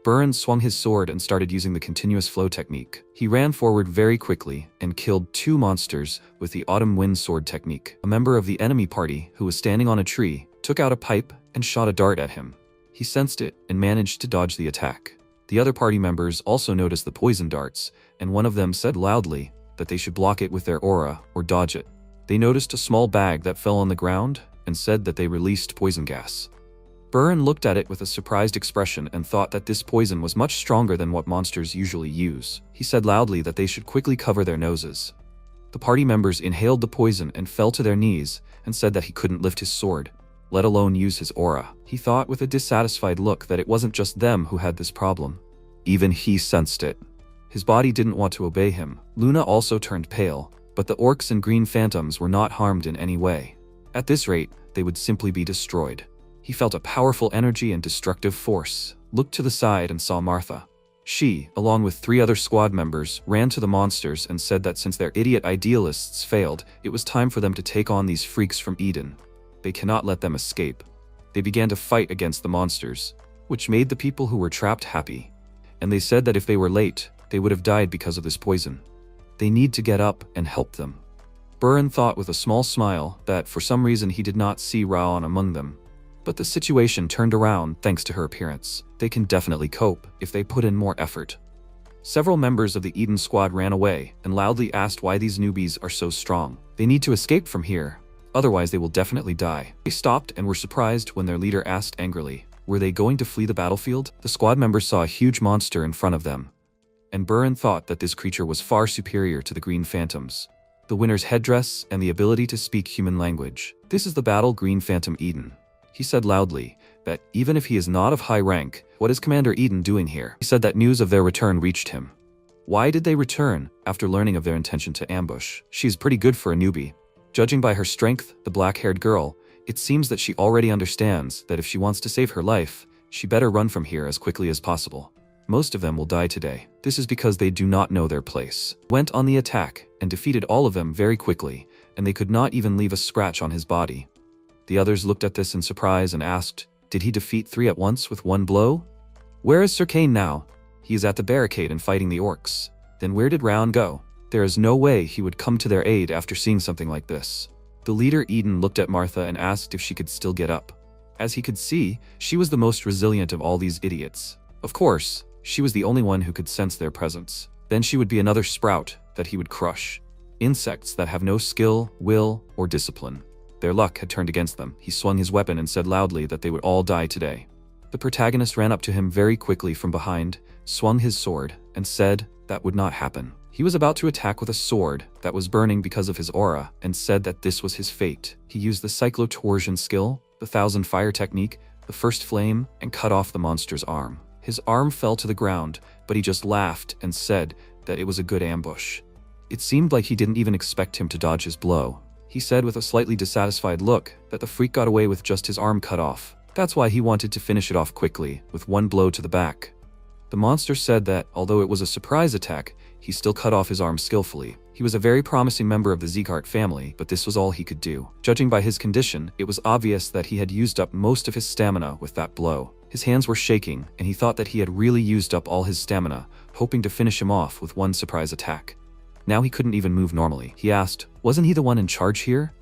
Burin swung his sword and started using the continuous flow technique. He ran forward very quickly and killed 2 monsters with the autumn wind sword technique. A member of the enemy party, who was standing on a tree, took out a pipe and shot a dart at him. He sensed it and managed to dodge the attack. The other party members also noticed the poison darts, and one of them said loudly that they should block it with their aura or dodge it. They noticed a small bag that fell on the ground and said that they released poison gas. Burin looked at it with a surprised expression and thought that this poison was much stronger than what monsters usually use. He said loudly that they should quickly cover their noses. The party members inhaled the poison and fell to their knees and said that he couldn't lift his sword, let alone use his aura. He thought with a dissatisfied look that it wasn't just them who had this problem. Even he sensed it. His body didn't want to obey him. Luna also turned pale, but the orcs and green phantoms were not harmed in any way. At this rate, they would simply be destroyed. He felt a powerful energy and destructive force, looked to the side and saw Martha. She, along with 3 other squad members, ran to the monsters and said that since their idiot idealists failed, it was time for them to take on these freaks from Eden. They cannot let them escape. They began to fight against the monsters, which made the people who were trapped happy. And they said that if they were late, they would have died because of this poison. They need to get up and help them. Buran thought with a small smile that for some reason he did not see Raon among them. But the situation turned around thanks to her appearance. They can definitely cope if they put in more effort. Several members of the Eden squad ran away and loudly asked why these newbies are so strong. They need to escape from here, otherwise they will definitely die. They stopped and were surprised when their leader asked angrily, were they going to flee the battlefield? The squad members saw a huge monster in front of them, and Buran thought that this creature was far superior to the Green Phantoms. The winner's headdress and the ability to speak human language. This is the battle Green Phantom Eden. He said loudly that even if he is not of high rank, what is Commander Eden doing here? He said that news of their return reached him. Why did they return after learning of their intention to ambush? She's pretty good for a newbie. Judging by her strength, the black-haired girl, it seems that she already understands that if she wants to save her life, she better run from here as quickly as possible. Most of them will die today. This is because they do not know their place. Went on the attack and defeated all of them very quickly, and they could not even leave a scratch on his body. The others looked at this in surprise and asked, did he defeat 3 at once with 1 blow? Where is Sir Kane now? He is at the barricade and fighting the orcs. Then where did Raon go? There is no way he would come to their aid after seeing something like this. The leader Eden looked at Martha and asked if she could still get up. As he could see, she was the most resilient of all these idiots. Of course, she was the only one who could sense their presence. Then she would be another sprout that he would crush. Insects that have no skill, will, or discipline. Their luck had turned against them. He swung his weapon and said loudly that they would all die today. The protagonist ran up to him very quickly from behind, swung his sword, and said that would not happen. He was about to attack with a sword that was burning because of his aura, and said that this was his fate. He used the cyclotorsion skill, the 1000 fire technique, the first flame, and cut off the monster's arm. His arm fell to the ground, but he just laughed and said that it was a good ambush. It seemed like he didn't even expect him to dodge his blow. He said with a slightly dissatisfied look that the freak got away with just his arm cut off. That's why he wanted to finish it off quickly, with 1 blow to the back. The monster said that, although it was a surprise attack, he still cut off his arm skillfully. He was a very promising member of the Zeekart family, but this was all he could do. Judging by his condition, it was obvious that he had used up most of his stamina with that blow. His hands were shaking, and he thought that he had really used up all his stamina, hoping to finish him off with 1 surprise attack. Now he couldn't even move normally. He asked, wasn't he the one in charge here?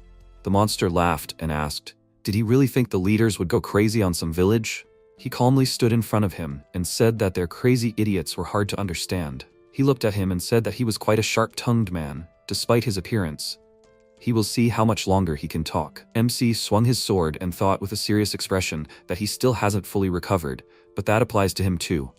The monster laughed and asked, did he really think the leaders would go crazy on some village? He calmly stood in front of him and said that their crazy idiots were hard to understand. He looked at him and said that he was quite a sharp-tongued man, despite his appearance. He will see how much longer he can talk. MC swung his sword and thought with a serious expression that he still hasn't fully recovered, but that applies to him too.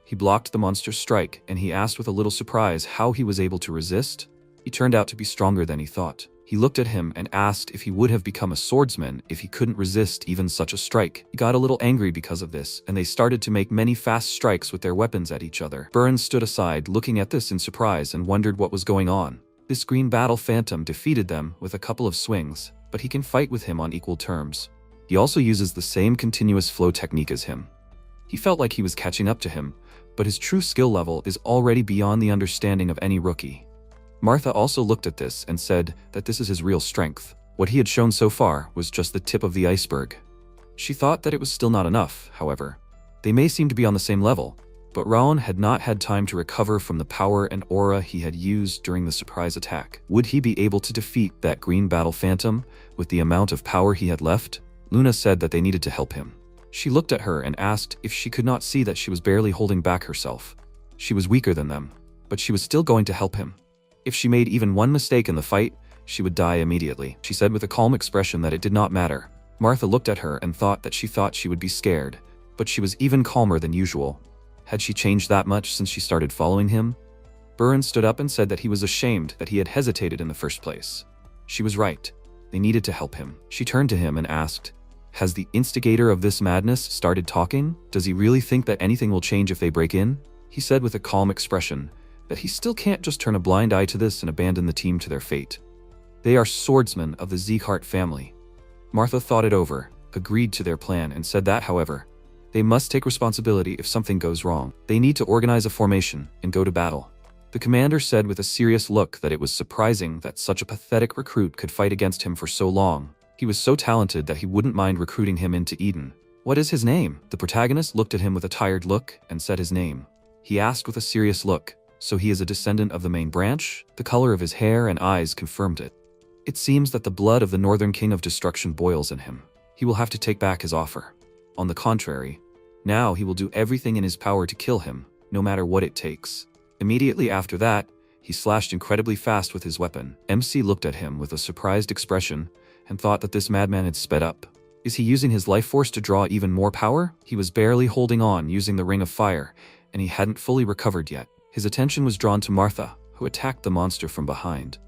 He blocked the monster's strike, and he asked with a little surprise how he was able to resist. He turned out to be stronger than he thought. He looked at him and asked if he would have become a swordsman if he couldn't resist even such a strike. He got a little angry because of this, and they started to make many fast strikes with their weapons at each other. Buran stood aside looking at this in surprise and wondered what was going on. This green battle phantom defeated them with a couple of swings, but he can fight with him on equal terms. He also uses the same continuous flow technique as him. He felt like he was catching up to him, but his true skill level is already beyond the understanding of any rookie. Martha also looked at this and said that this is his real strength. What he had shown so far was just the tip of the iceberg. She thought that it was still not enough, however. They may seem to be on the same level, but Raon had not had time to recover from the power and aura he had used during the surprise attack. Would he be able to defeat that green battle phantom with the amount of power he had left? Luna said that they needed to help him. She looked at her and asked if she could not see that she was barely holding back herself. She was weaker than them, but she was still going to help him. If she made even 1 mistake in the fight, she would die immediately. She said with a calm expression that it did not matter. Martha looked at her and thought that she would be scared, but she was even calmer than usual. Had she changed that much since she started following him? Buran stood up and said that he was ashamed that he had hesitated in the first place. She was right. They needed to help him. She turned to him and asked, has the instigator of this madness started talking? Does he really think that anything will change if they break in? He said with a calm expression that he still can't just turn a blind eye to this and abandon the team to their fate. They are swordsmen of the Zeekart family. Martha thought it over, agreed to their plan, and said that, however, they must take responsibility if something goes wrong. They need to organize a formation and go to battle. The commander said with a serious look that it was surprising that such a pathetic recruit could fight against him for so long. He was so talented that he wouldn't mind recruiting him into Eden. What is his name? The protagonist looked at him with a tired look and said his name. He asked with a serious look, so he is a descendant of the main branch? The color of his hair and eyes confirmed it. It seems that the blood of the Northern King of Destruction boils in him. He will have to take back his offer. On the contrary, now he will do everything in his power to kill him, no matter what it takes. Immediately after that, he slashed incredibly fast with his weapon. MC looked at him with a surprised expression and thought that this madman had sped up. Is he using his life force to draw even more power? He was barely holding on using the Ring of Fire, and he hadn't fully recovered yet. His attention was drawn to Martha, who attacked the monster from behind.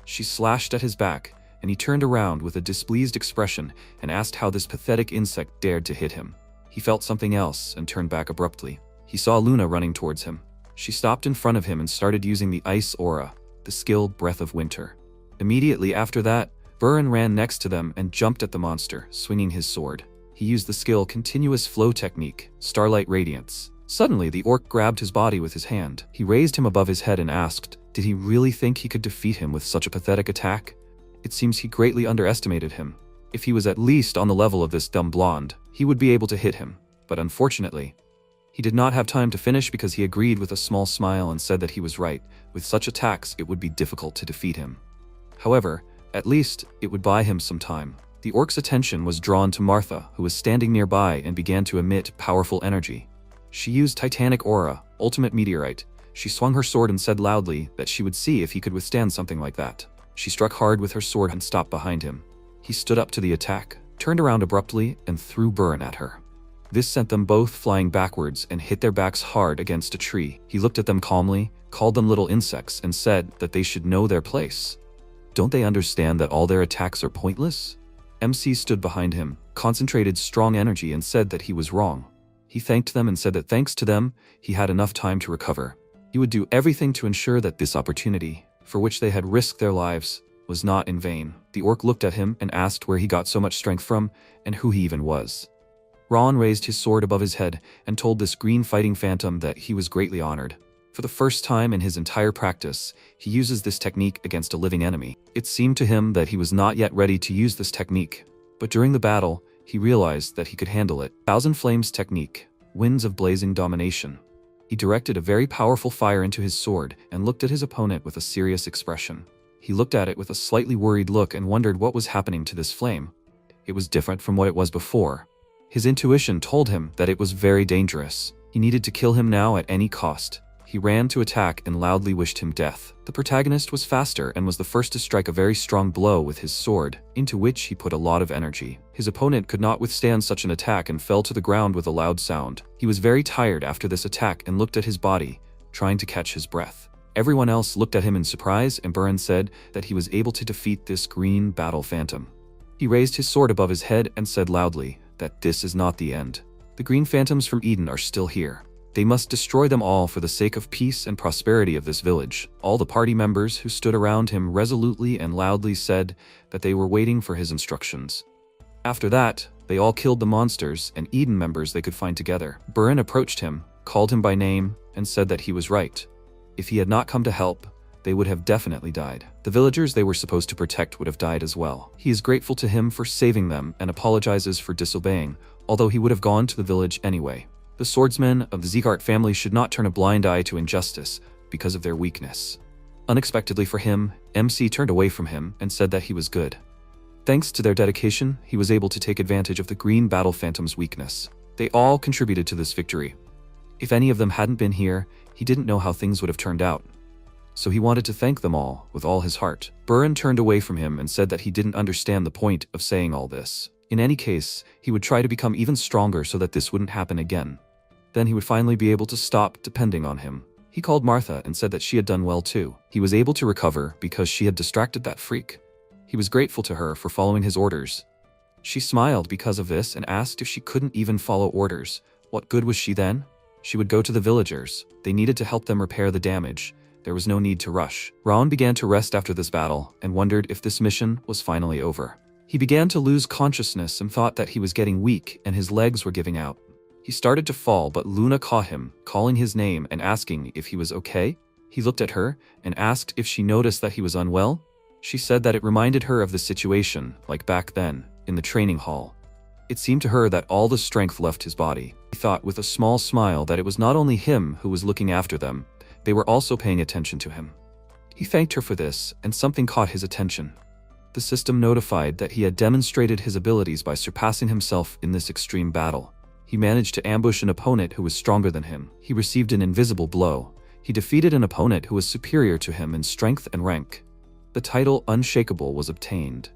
She slashed at his back, and he turned around with a displeased expression and asked how this pathetic insect dared to hit him. He felt something else and turned back abruptly. He saw Luna running towards him. She stopped in front of him and started using the Ice Aura, the skill Breath of Winter. Immediately after that, Buran ran next to them and jumped at the monster, swinging his sword. He used the skill Continuous Flow technique, Starlight Radiance. Suddenly, the orc grabbed his body with his hand. He raised him above his head and asked, did he really think he could defeat him with such a pathetic attack? It seems he greatly underestimated him. If he was at least on the level of this dumb blonde, he would be able to hit him. But unfortunately, he did not have time to finish because he agreed with a small smile and said that he was right. With such attacks, it would be difficult to defeat him. However, at least, it would buy him some time. The orc's attention was drawn to Martha, who was standing nearby and began to emit powerful energy. She used Titanic Aura, Ultimate Meteorite. She swung her sword and said loudly that she would see if he could withstand something like that. She struck hard with her sword and stopped behind him. He stood up to the attack, turned around abruptly, and threw Buran at her. This sent them both flying backwards and hit their backs hard against a tree. He looked at them calmly, called them little insects, and said that they should know their place. Don't they understand that all their attacks are pointless? MC stood behind him, concentrated strong energy, and said that he was wrong. He thanked them and said that thanks to them, he had enough time to recover. He would do everything to ensure that this opportunity, for which they had risked their lives, was not in vain. The orc looked at him and asked where he got so much strength from and who he even was. Ron raised his sword above his head and told this green fighting phantom that he was greatly honored. For the first time in his entire practice, he uses this technique against a living enemy. It seemed to him that he was not yet ready to use this technique, but during the battle, he realized that he could handle it. Thousand Flames technique, Winds of Blazing Domination. He directed a very powerful fire into his sword and looked at his opponent with a serious expression. He looked at it with a slightly worried look and wondered what was happening to this flame. It was different from what it was before. His intuition told him that it was very dangerous. He needed to kill him now at any cost. He ran to attack and loudly wished him death. The protagonist was faster and was the first to strike a very strong blow with his sword, into which he put a lot of energy. His opponent could not withstand such an attack and fell to the ground with a loud sound. He was very tired after this attack and looked at his body, trying to catch his breath. Everyone else looked at him in surprise, and Buran said that he was able to defeat this green battle phantom. He raised his sword above his head and said loudly that this is not the end. The green phantoms from Eden are still here. They must destroy them all for the sake of peace and prosperity of this village. All the party members who stood around him resolutely and loudly said that they were waiting for his instructions. After that, they all killed the monsters and Eden members they could find together. Buran approached him, called him by name, and said that he was right. If he had not come to help, they would have definitely died. The villagers they were supposed to protect would have died as well. He is grateful to him for saving them and apologizes for disobeying, although he would have gone to the village anyway. The swordsmen of the Zegart family should not turn a blind eye to injustice because of their weakness. Unexpectedly for him, MC turned away from him and said that he was good. Thanks to their dedication, he was able to take advantage of the green battle phantom's weakness. They all contributed to this victory. If any of them hadn't been here, he didn't know how things would have turned out. So he wanted to thank them all with all his heart. Buran turned away from him and said that he didn't understand the point of saying all this. In any case, he would try to become even stronger so that this wouldn't happen again. Then he would finally be able to stop depending on him. He called Martha and said that she had done well too. He was able to recover because she had distracted that freak. He was grateful to her for following his orders. She smiled because of this and asked if she couldn't even follow orders. What good was she then? She would go to the villagers. They needed to help them repair the damage. There was no need to rush. Ron began to rest after this battle and wondered if this mission was finally over. He began to lose consciousness and thought that he was getting weak and his legs were giving out. He started to fall, but Luna caught him, calling his name and asking if he was okay. He looked at her and asked if she noticed that he was unwell. She said that it reminded her of the situation, like back then, in the training hall. It seemed to her that all the strength left his body. He thought with a small smile that it was not only him who was looking after them, they were also paying attention to him. He thanked her for this, and something caught his attention. The system notified that he had demonstrated his abilities by surpassing himself in this extreme battle. He managed to ambush an opponent who was stronger than him. He received an invisible blow. He defeated an opponent who was superior to him in strength and rank. The title Unshakable was obtained.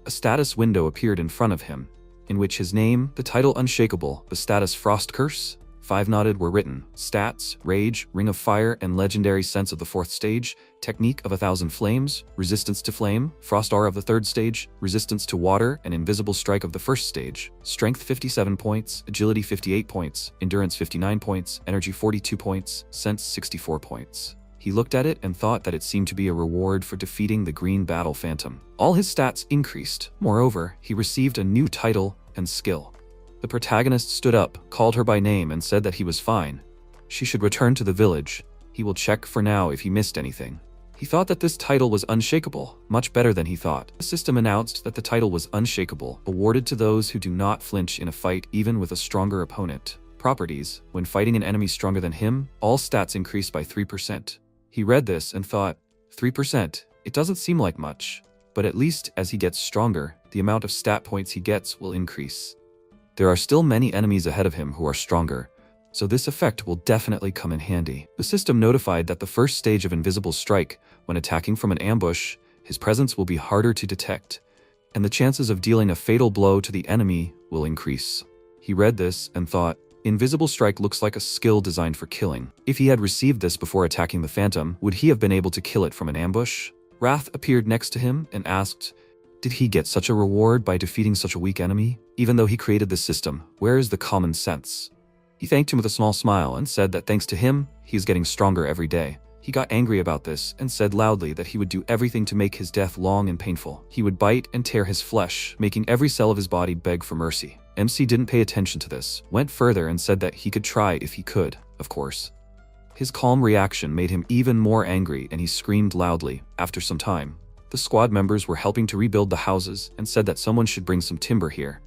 A status window appeared in front of him, in which his name, the title Unshakable, the status Frost Curse, 5 knotted were written. Stats, Rage, Ring of Fire, and Legendary Sense of the 4th stage, Technique of 1,000 Flames, Resistance to Flame, Frost Aura of the 3rd stage, Resistance to Water, and Invisible Strike of the 1st stage, Strength 57 points, Agility 58 points, Endurance 59 points, Energy 42 points, Sense 64 points. He looked at it and thought that it seemed to be a reward for defeating the Green Battle Phantom. All his stats increased. Moreover, he received a new title and skill. The protagonist stood up, called her by name, and said that he was fine. She should return to the village. He will check for now if he missed anything. He thought that this title was unshakable, much better than he thought. The system announced that the title was unshakable, awarded to those who do not flinch in a fight even with a stronger opponent. Properties: when fighting an enemy stronger than him, all stats increase by 3%. He read this and thought, 3%, it doesn't seem like much, but at least as he gets stronger, the amount of stat points he gets will increase. There are still many enemies ahead of him who are stronger, so this effect will definitely come in handy. The system notified that the first stage of Invisible Strike, when attacking from an ambush, his presence will be harder to detect, and the chances of dealing a fatal blow to the enemy will increase. He read this and thought, Invisible Strike looks like a skill designed for killing. If he had received this before attacking the Phantom, would he have been able to kill it from an ambush? Wrath appeared next to him and asked, did he get such a reward by defeating such a weak enemy? Even though he created this system, where is the common sense? He thanked him with a small smile and said that thanks to him, he is getting stronger every day. He got angry about this and said loudly that he would do everything to make his death long and painful. He would bite and tear his flesh, making every cell of his body beg for mercy. MC didn't pay attention to this, went further and said that he could try if he could, of course. His calm reaction made him even more angry and he screamed loudly. After some time, the squad members were helping to rebuild the houses and said that someone should bring some timber here.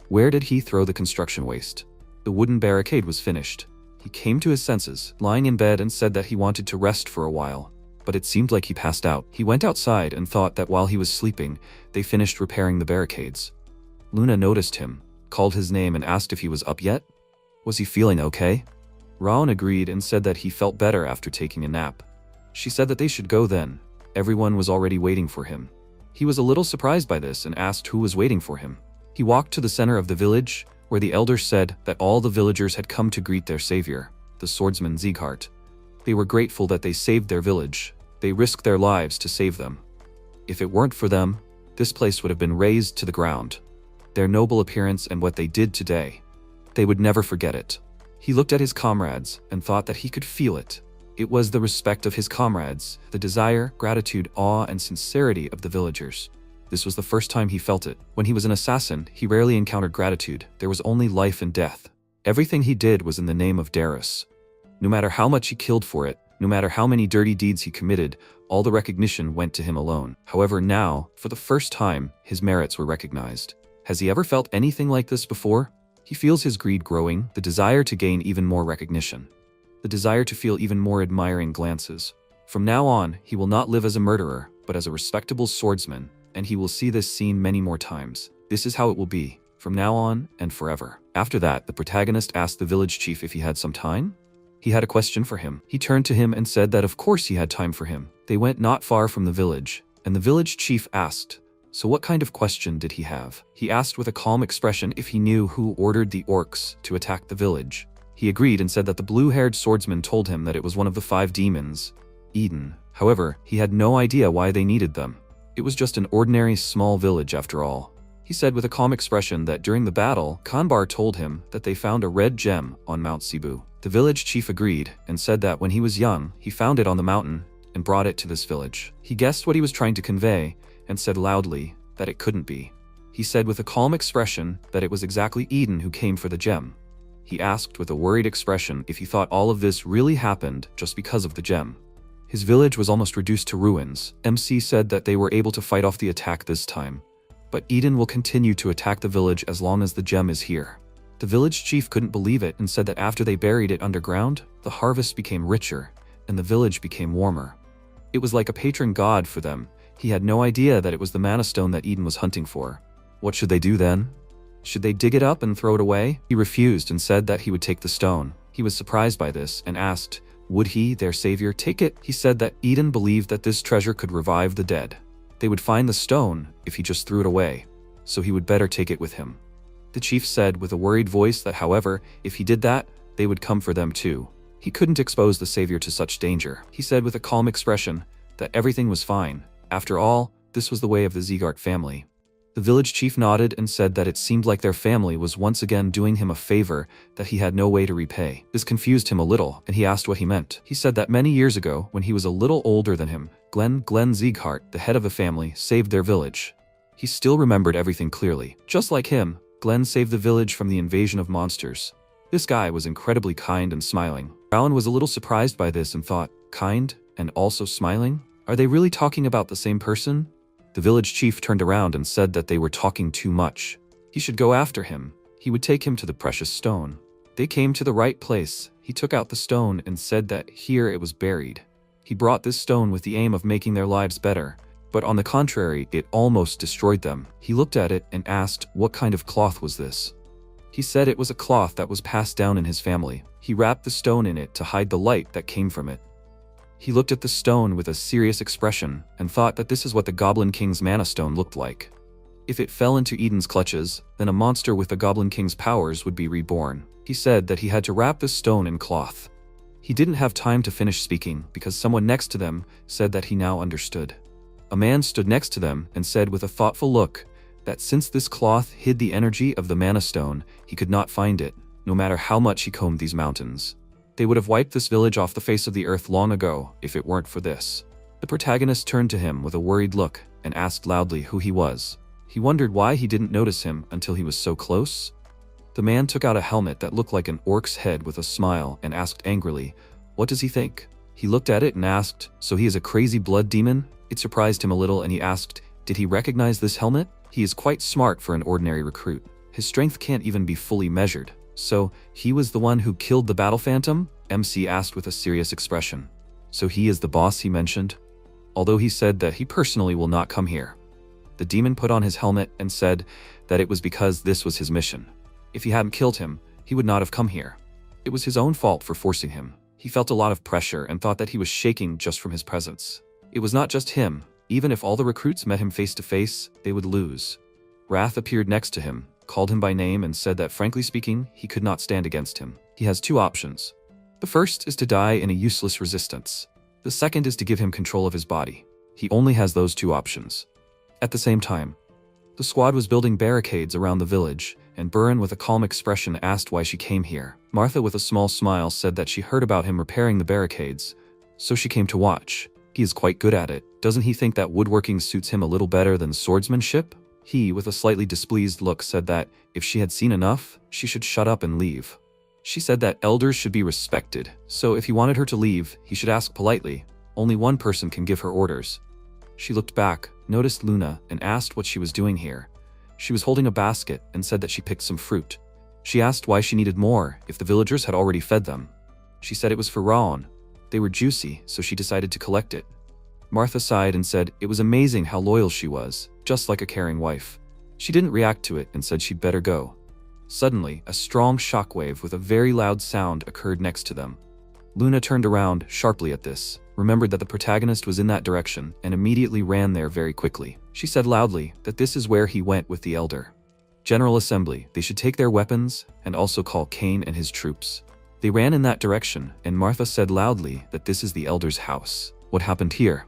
Where did he throw the construction waste? The wooden barricade was finished. He came to his senses, lying in bed, and said that he wanted to rest for a while, but it seemed like he passed out. He went outside and thought that while he was sleeping, they finished repairing the barricades. Luna noticed him, called his name and asked if he was up yet. Was he feeling okay? Raon agreed and said that he felt better after taking a nap. She said that they should go then. Everyone was already waiting for him. He was a little surprised by this and asked who was waiting for him. He walked to the center of the village, where the elders said that all the villagers had come to greet their savior, the swordsman Sieghart. They were grateful that they saved their village. They risked their lives to save them. If it weren't for them, this place would have been razed to the ground. Their noble appearance and what they did today, they would never forget it. He looked at his comrades and thought that he could feel it. It was the respect of his comrades, the desire, gratitude, awe, and sincerity of the villagers. This was the first time he felt it. When he was an assassin, he rarely encountered gratitude. There was only life and death. Everything he did was in the name of Darius. No matter how much he killed for it, no matter how many dirty deeds he committed, all the recognition went to him alone. However, now, for the first time, his merits were recognized. Has he ever felt anything like this before? He feels his greed growing, the desire to gain even more recognition, the desire to feel even more admiring glances. From now on, he will not live as a murderer, but as a respectable swordsman, and he will see this scene many more times. This is how it will be, from now on and forever. After that, the protagonist asked the village chief if he had some time. He had a question for him. He turned to him and said that of course he had time for him. They went not far from the village, and the village chief asked, so what kind of question did he have? He asked with a calm expression if he knew who ordered the orcs to attack the village. He agreed and said that the blue-haired swordsman told him that it was one of the 5 demons, Eden. However, he had no idea why they needed them. It was just an ordinary small village after all. He said with a calm expression that during the battle, Kanbar told him that they found a red gem on Mount Cebu. The village chief agreed and said that when he was young, he found it on the mountain and brought it to this village. He guessed what he was trying to convey and said loudly that it couldn't be. He said with a calm expression that it was exactly Eden who came for the gem. He asked with a worried expression if he thought all of this really happened just because of the gem. His village was almost reduced to ruins. MC said that they were able to fight off the attack this time, but Eden will continue to attack the village as long as the gem is here. The village chief couldn't believe it and said that after they buried it underground, the harvest became richer and the village became warmer. It was like a patron god for them. He had no idea that it was the mana stone that Eden was hunting for. What should they do then? Should they dig it up and throw it away? He refused and said that he would take the stone. He was surprised by this and asked, would he, their savior, take it? He said that Eden believed that this treasure could revive the dead. They would find the stone if he just threw it away, so he would better take it with him. The chief said with a worried voice that, however, if he did that, they would come for them too. He couldn't expose the savior to such danger. He said with a calm expression that everything was fine. After all, this was the way of the Zegart family. The village chief nodded and said that it seemed like their family was once again doing him a favor that he had no way to repay. This confused him a little, and he asked what he meant. He said that many years ago, when he was a little older than him, Glenn Zegart, the head of the family, saved their village. He still remembered everything clearly. Just like him, Glenn saved the village from the invasion of monsters. This guy was incredibly kind and smiling. Rowan was a little surprised by this and thought, kind and also smiling? Are they really talking about the same person? The village chief turned around and said that they were talking too much. He should go after him. He would take him to the precious stone. They came to the right place. He took out the stone and said that here it was buried. He brought this stone with the aim of making their lives better, but on the contrary, it almost destroyed them. He looked at it and asked what kind of cloth was this. He said it was a cloth that was passed down in his family. He wrapped the stone in it to hide the light that came from it. He looked at the stone with a serious expression and thought that this is what the Goblin King's mana stone looked like. If it fell into Eden's clutches, then a monster with the Goblin King's powers would be reborn. He said that he had to wrap the stone in cloth. He didn't have time to finish speaking because someone next to them said that he now understood. A man stood next to them and said with a thoughtful look that since this cloth hid the energy of the mana stone, he could not find it, no matter how much he combed these mountains. They would have wiped this village off the face of the earth long ago if it weren't for this. The protagonist turned to him with a worried look and asked loudly who he was. He wondered why he didn't notice him until he was so close. The man took out a helmet that looked like an orc's head with a smile and asked angrily, what does he think? He looked at it and asked, so he is a crazy blood demon? It surprised him a little and he asked, did he recognize this helmet? He is quite smart for an ordinary recruit. His strength can't even be fully measured. So, he was the one who killed the battle phantom? MC asked with a serious expression. So he is the boss he mentioned? Although he said that he personally will not come here. The demon put on his helmet and said that it was because this was his mission. If he hadn't killed him, he would not have come here. It was his own fault for forcing him. He felt a lot of pressure and thought that he was shaking just from his presence. It was not just him. Even if all the recruits met him face to face, they would lose. Wrath appeared next to him, called him by name and said that frankly speaking, he could not stand against him. He has two options. The first is to die in a useless resistance. The second is to give him control of his body. He only has those two options. At the same time, the squad was building barricades around the village, and Burin with a calm expression asked why she came here. Martha with a small smile said that she heard about him repairing the barricades, so she came to watch. He is quite good at it. Doesn't he think that woodworking suits him a little better than swordsmanship? He, with a slightly displeased look, said that if she had seen enough, she should shut up and leave. She said that elders should be respected, so if he wanted her to leave, he should ask politely. Only one person can give her orders. She looked back, noticed Luna, and asked what she was doing here. She was holding a basket and said that she picked some fruit. She asked why she needed more if the villagers had already fed them. She said it was for Raon. They were juicy, so she decided to collect it. Martha sighed and said it was amazing how loyal she was, just like a caring wife. She didn't react to it and said she'd better go. Suddenly, a strong shockwave with a very loud sound occurred next to them. Luna turned around sharply at this, remembered that the protagonist was in that direction, and immediately ran there very quickly. She said loudly that this is where he went with the elder. General Assembly, they should take their weapons and also call Cain and his troops. They ran in that direction, and Martha said loudly that this is the elder's house. What happened here?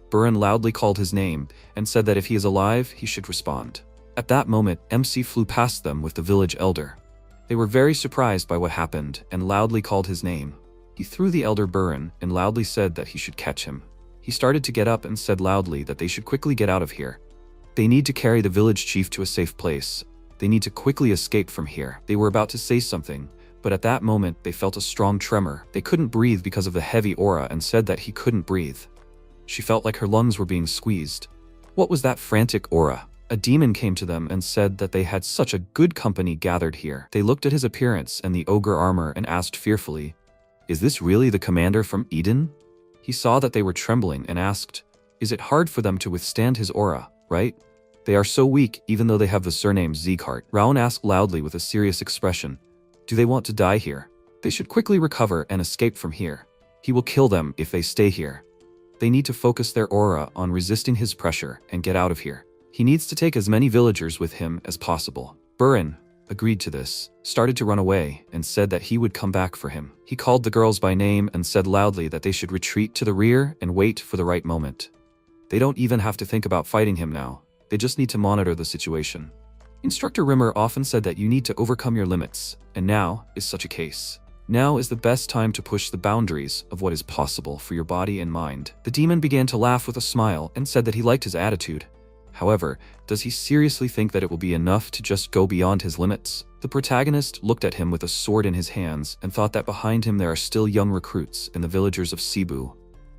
Burin loudly called his name and said that if he is alive, he should respond. At that moment, MC flew past them with the village elder. They were very surprised by what happened and loudly called his name. He threw the elder Burin and loudly said that he should catch him. He started to get up and said loudly that they should quickly get out of here. They need to carry the village chief to a safe place. They need to quickly escape from here. They were about to say something, but at that moment they felt a strong tremor. They couldn't breathe because of the heavy aura and said that he couldn't breathe. She felt like her lungs were being squeezed. What was that frantic aura? A demon came to them and said that they had such a good company gathered here. They looked at his appearance and the ogre armor and asked fearfully, "Is this really the commander from Eden?" He saw that they were trembling and asked, Is it hard for them to withstand his aura, right? They are so weak even though they have the surname Zcart. Rowan asked loudly with a serious expression. Do they want to die here? They should quickly recover and escape from here. He will kill them if they stay here. They need to focus their aura on resisting his pressure and get out of here. He needs to take as many villagers with him as possible. Burin agreed to this, started to run away, and said that he would come back for him. He called the girls by name and said loudly that they should retreat to the rear and wait for the right moment. They don't even have to think about fighting him now. They just need to monitor the situation. Instructor Rimmer often said that you need to overcome your limits, and now is such a case. Now is the best time to push the boundaries of what is possible for your body and mind. The demon began to laugh with a smile and said that he liked his attitude. However, does he seriously think that it will be enough to just go beyond his limits? The protagonist looked at him with a sword in his hands and thought that behind him there are still young recruits and the villagers of Cebu.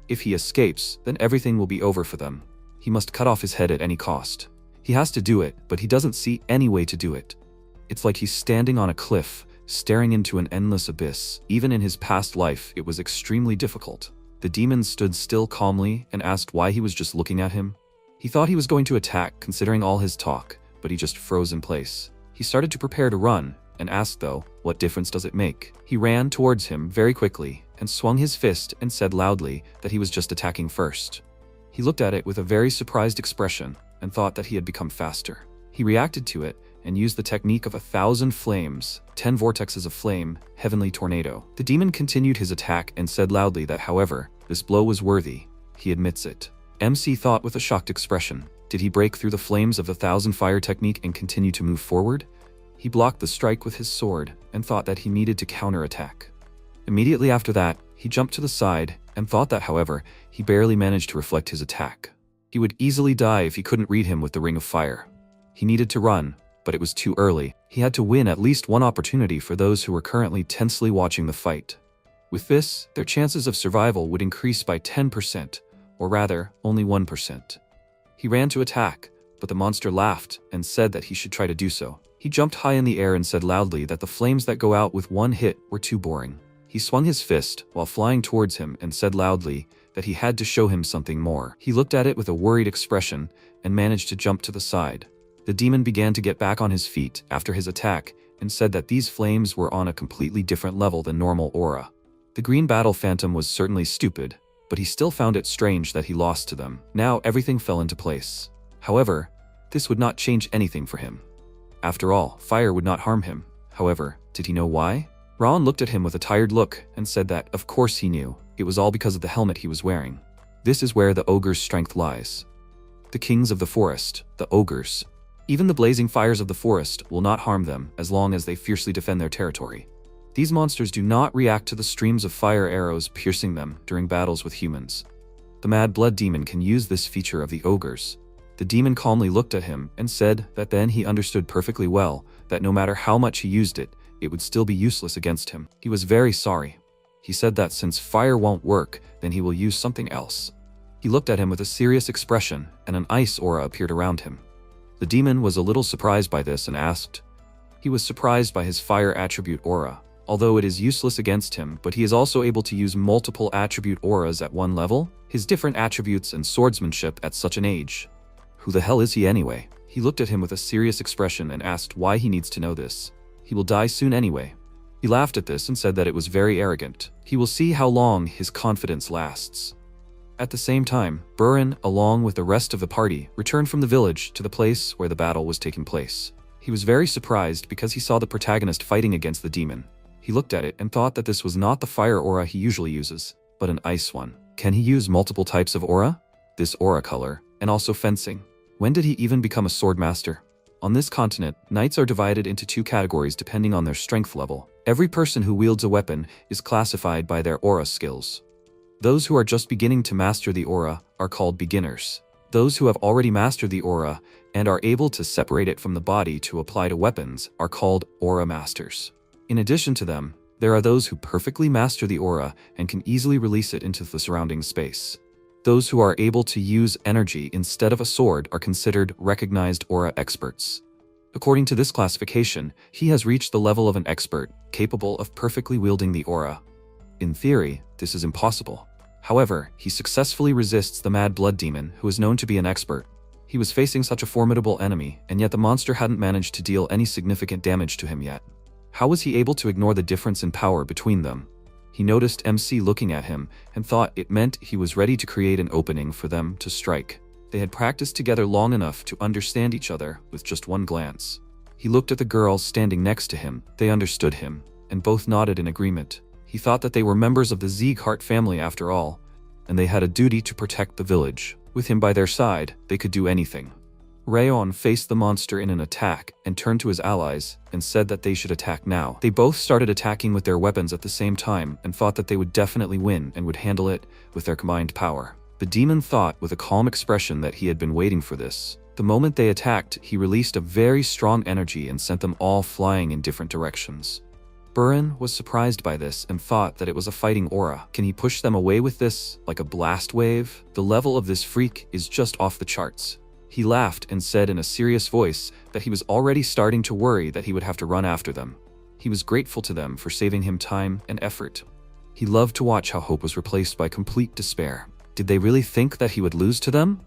If he escapes, then everything will be over for them. He must cut off his head at any cost. He has to do it, but he doesn't see any way to do it. It's like he's standing on a cliff, staring into an endless abyss. Even in his past life, it was extremely difficult. The demon stood still calmly and asked why he was just looking at him. He thought he was going to attack, considering all his talk, but he just froze in place. He started to prepare to run, and asked though, what difference does it make? He ran towards him very quickly, and swung his fist and said loudly that he was just attacking first. He looked at it with a very surprised expression, and thought that he had become faster. He reacted to it, and used the technique of 1,000 flames, 10 vortexes of flame, heavenly tornado. The demon continued his attack and said loudly that however, this blow was worthy. He admits it. MC thought with a shocked expression. Did he break through the flames of the 1,000 fire technique and continue to move forward? He blocked the strike with his sword and thought that he needed to counterattack. Immediately after that, he jumped to the side and thought that however, he barely managed to reflect his attack. He would easily die if he couldn't read him with the ring of fire. He needed to run, but it was too early. He had to win at least one opportunity for those who were currently tensely watching the fight. With this, their chances of survival would increase by 10%. Or rather, only 1%. He ran to attack, but the monster laughed and said that he should try to do so. He jumped high in the air and said loudly that the flames that go out with one hit were too boring. He swung his fist while flying towards him and said loudly that he had to show him something more. He looked at it with a worried expression and managed to jump to the side. The demon began to get back on his feet after his attack and said that these flames were on a completely different level than normal aura. The green battle phantom was certainly stupid, but he still found it strange that he lost to them. Now everything fell into place. However, this would not change anything for him. After all, fire would not harm him. However, did he know why? Ron looked at him with a tired look and said that, of course he knew. It was all because of the helmet he was wearing. This is where the ogre's strength lies. The kings of the forest, the ogres. Even the blazing fires of the forest will not harm them as long as they fiercely defend their territory. These monsters do not react to the streams of fire arrows piercing them during battles with humans. The Mad Blood Demon can use this feature of the ogres. The demon calmly looked at him and said that then he understood perfectly well that no matter how much he used it, it would still be useless against him. He was very sorry. He said that since fire won't work, then he will use something else. He looked at him with a serious expression, and an ice aura appeared around him. The demon was a little surprised by this and asked. He was surprised by his fire attribute aura. Although it is useless against him, but he is also able to use multiple attribute auras at one level, his different attributes and swordsmanship at such an age. Who the hell is he anyway? He looked at him with a serious expression and asked why he needs to know this. He will die soon anyway. He laughed at this and said that it was very arrogant. He will see how long his confidence lasts. At the same time, Burin, along with the rest of the party, returned from the village to the place where the battle was taking place. He was very surprised because he saw the protagonist fighting against the demon. He looked at it and thought that this was not the fire aura he usually uses, but an ice one. Can he use multiple types of aura? This aura color, and also fencing. When did he even become a sword master? On this continent, knights are divided into two categories depending on their strength level. Every person who wields a weapon is classified by their aura skills. Those who are just beginning to master the aura are called beginners. Those who have already mastered the aura and are able to separate it from the body to apply to weapons are called aura masters. In addition to them, there are those who perfectly master the aura and can easily release it into the surrounding space. Those who are able to use energy instead of a sword are considered recognized aura experts. According to this classification, he has reached the level of an expert, capable of perfectly wielding the aura. In theory, this is impossible. However, he successfully resists the Mad Blood Demon, who is known to be an expert. He was facing such a formidable enemy, and yet the monster hadn't managed to deal any significant damage to him yet. How was he able to ignore the difference in power between them? He noticed MC looking at him and thought it meant he was ready to create an opening for them to strike. They had practiced together long enough to understand each other with just one glance. He looked at the girls standing next to him. They understood him, and both nodded in agreement. He thought that they were members of the Sieghart family after all, and they had a duty to protect the village. With him by their side, they could do anything. Rayon faced the monster in an attack and turned to his allies and said that they should attack now. They both started attacking with their weapons at the same time and thought that they would definitely win and would handle it with their combined power. The demon thought with a calm expression that he had been waiting for this. The moment they attacked, he released a very strong energy and sent them all flying in different directions. Burin was surprised by this and thought that it was a fighting aura. Can he push them away with this, like a blast wave? The level of this freak is just off the charts. He laughed and said in a serious voice that he was already starting to worry that he would have to run after them. He was grateful to them for saving him time and effort. He loved to watch how hope was replaced by complete despair. Did they really think that he would lose to them?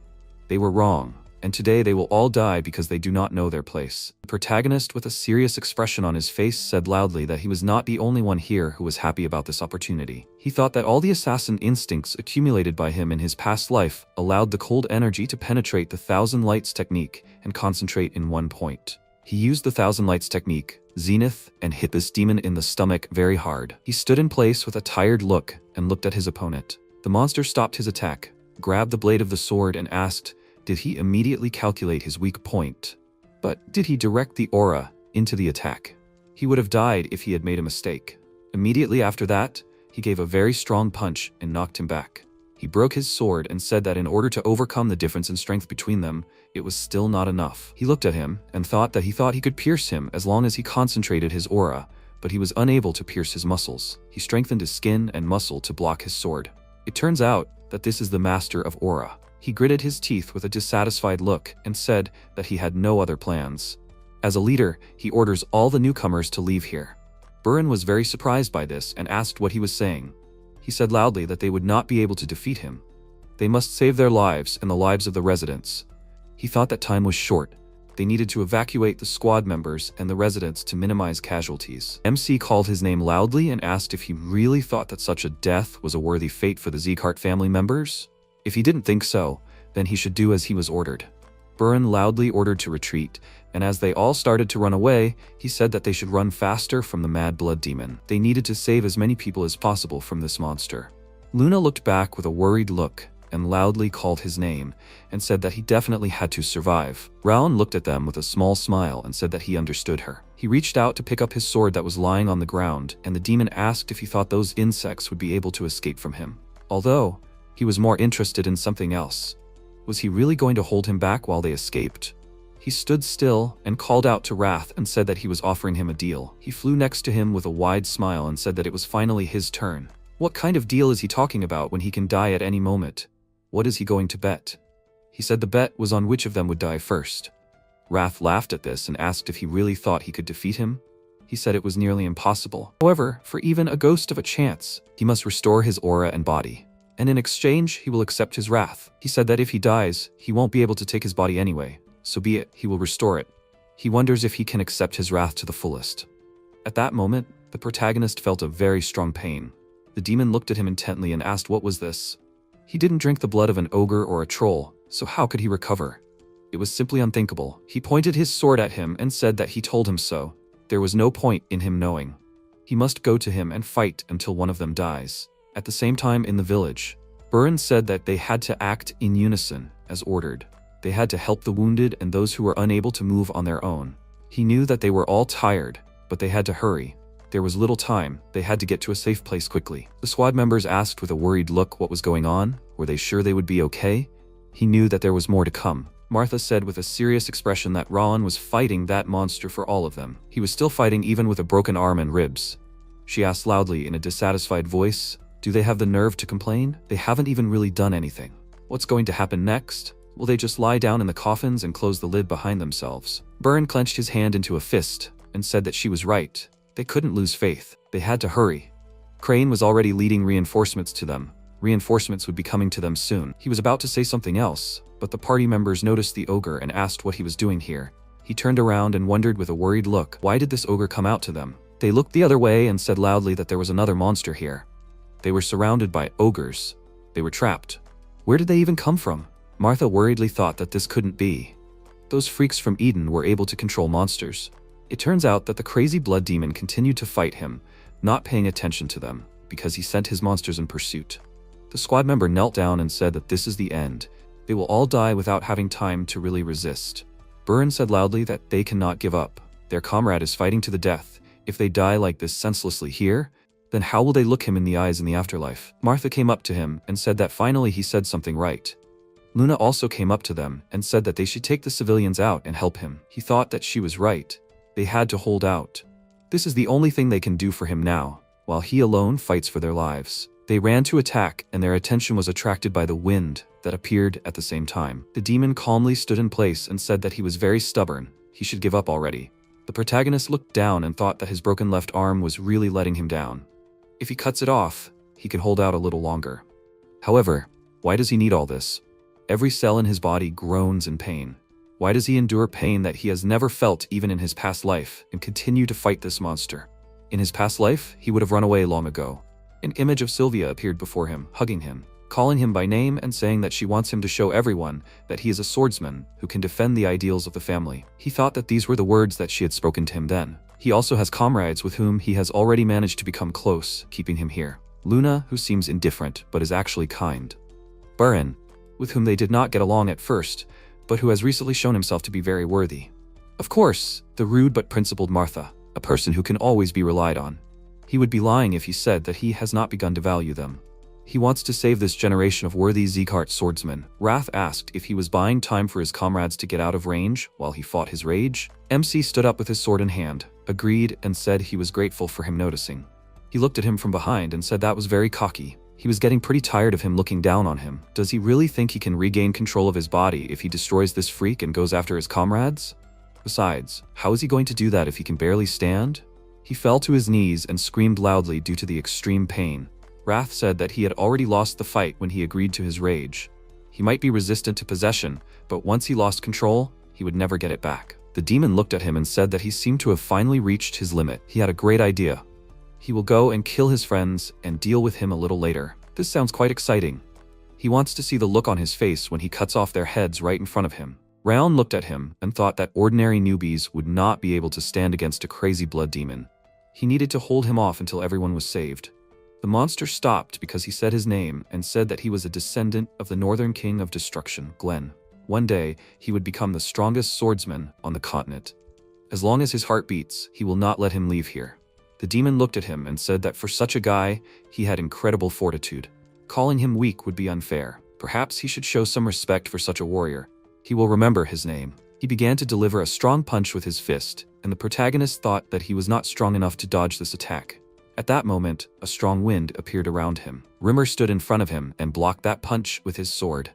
They were wrong. And today they will all die because they do not know their place. The protagonist, with a serious expression on his face, said loudly that he was not the only one here who was happy about this opportunity. He thought that all the assassin instincts accumulated by him in his past life allowed the cold energy to penetrate the Thousand Lights technique and concentrate in one point. He used the Thousand Lights technique, Zenith, and hit this demon in the stomach very hard. He stood in place with a tired look and looked at his opponent. The monster stopped his attack, grabbed the blade of the sword and asked, did he immediately calculate his weak point? But did he direct the aura into the attack? He would have died if he had made a mistake. Immediately after that, he gave a very strong punch and knocked him back. He broke his sword and said that in order to overcome the difference in strength between them, it was still not enough. He looked at him and thought that he could pierce him as long as he concentrated his aura, but he was unable to pierce his muscles. He strengthened his skin and muscle to block his sword. It turns out that this is the master of aura. He gritted his teeth with a dissatisfied look and said that he had no other plans. As a leader, he orders all the newcomers to leave here. Burin was very surprised by this and asked what he was saying. He said loudly that they would not be able to defeat him. They must save their lives and the lives of the residents. He thought that time was short. They needed to evacuate the squad members and the residents to minimize casualties. MC called his name loudly and asked if he really thought that such a death was a worthy fate for the Sieghart family members. If he didn't think so, then he should do as he was ordered. Burin loudly ordered to retreat, and as they all started to run away, he said that they should run faster from the Mad Blood Demon. They needed to save as many people as possible from this monster. Luna looked back with a worried look and loudly called his name and said that he definitely had to survive. Raon looked at them with a small smile and said that he understood her. He reached out to pick up his sword that was lying on the ground, and the demon asked if he thought those insects would be able to escape from him. Although he was more interested in something else. Was he really going to hold him back while they escaped? He stood still and called out to Wrath and said that he was offering him a deal. He flew next to him with a wide smile and said that it was finally his turn. What kind of deal is he talking about when he can die at any moment? What is he going to bet? He said the bet was on which of them would die first. Wrath laughed at this and asked if he really thought he could defeat him. He said it was nearly impossible. However, for even a ghost of a chance, he must restore his aura and body. And in exchange, he will accept his wrath. He said that if he dies, he won't be able to take his body anyway. So be it, he will restore it. He wonders if he can accept his wrath to the fullest. At that moment, the protagonist felt a very strong pain. The demon looked at him intently and asked what was this. He didn't drink the blood of an ogre or a troll, so how could he recover? It was simply unthinkable. He pointed his sword at him and said that he told him so. There was no point in him knowing. He must go to him and fight until one of them dies. At the same time in the village, Burin said that they had to act in unison, as ordered. They had to help the wounded and those who were unable to move on their own. He knew that they were all tired, but they had to hurry. There was little time, they had to get to a safe place quickly. The squad members asked with a worried look what was going on. Were they sure they would be okay? He knew that there was more to come. Martha said with a serious expression that Raon was fighting that monster for all of them. He was still fighting even with a broken arm and ribs. She asked loudly in a dissatisfied voice, do they have the nerve to complain? They haven't even really done anything. What's going to happen next? Will they just lie down in the coffins and close the lid behind themselves? Burin clenched his hand into a fist and said that she was right. They couldn't lose faith. They had to hurry. Crane was already leading reinforcements to them. Reinforcements would be coming to them soon. He was about to say something else, but the party members noticed the ogre and asked what he was doing here. He turned around and wondered with a worried look, why did this ogre come out to them? They looked the other way and said loudly that there was another monster here. They were surrounded by ogres. They were trapped. Where did they even come from? Martha worriedly thought that this couldn't be. Those freaks from Eden were able to control monsters. It turns out that the crazy blood demon continued to fight him, not paying attention to them, because he sent his monsters in pursuit. The squad member knelt down and said that this is the end. They will all die without having time to really resist. Burren said loudly that they cannot give up. Their comrade is fighting to the death. If they die like this senselessly here, then how will they look him in the eyes in the afterlife? Martha came up to him and said that finally he said something right. Luna also came up to them and said that they should take the civilians out and help him. He thought that she was right. They had to hold out. This is the only thing they can do for him now, while he alone fights for their lives. They ran to attack, and their attention was attracted by the wind that appeared at the same time. The demon calmly stood in place and said that he was very stubborn. He should give up already. The protagonist looked down and thought that his broken left arm was really letting him down. If he cuts it off, he can hold out a little longer. However, why does he need all this? Every cell in his body groans in pain. Why does he endure pain that he has never felt even in his past life and continue to fight this monster? In his past life, he would have run away long ago. An image of Sylvia appeared before him, hugging him, calling him by name and saying that she wants him to show everyone that he is a swordsman who can defend the ideals of the family. He thought that these were the words that she had spoken to him then. He also has comrades with whom he has already managed to become close, keeping him here. Luna, who seems indifferent but is actually kind. Burren, with whom they did not get along at first, but who has recently shown himself to be very worthy. Of course, the rude but principled Martha, a person who can always be relied on. He would be lying if he said that he has not begun to value them. He wants to save this generation of worthy Zeekart swordsmen. Wrath asked if he was buying time for his comrades to get out of range while he fought his rage. MC stood up with his sword in hand, agreed, and said he was grateful for him noticing. He looked at him from behind and said that was very cocky. He was getting pretty tired of him looking down on him. Does he really think he can regain control of his body if he destroys this freak and goes after his comrades? Besides, how is he going to do that if he can barely stand? He fell to his knees and screamed loudly due to the extreme pain. Wrath said that he had already lost the fight when he agreed to his rage. He might be resistant to possession, but once he lost control, he would never get it back. The demon looked at him and said that he seemed to have finally reached his limit. He had a great idea. He will go and kill his friends and deal with him a little later. This sounds quite exciting. He wants to see the look on his face when he cuts off their heads right in front of him. Round looked at him and thought that ordinary newbies would not be able to stand against a crazy blood demon. He needed to hold him off until everyone was saved. The monster stopped because he said his name and said that he was a descendant of the Northern King of Destruction, Glenn. One day, he would become the strongest swordsman on the continent. As long as his heart beats, he will not let him leave here. The demon looked at him and said that for such a guy, he had incredible fortitude. Calling him weak would be unfair. Perhaps he should show some respect for such a warrior. He will remember his name. He began to deliver a strong punch with his fist, and the protagonist thought that he was not strong enough to dodge this attack. At that moment, a strong wind appeared around him. Rimmer stood in front of him and blocked that punch with his sword.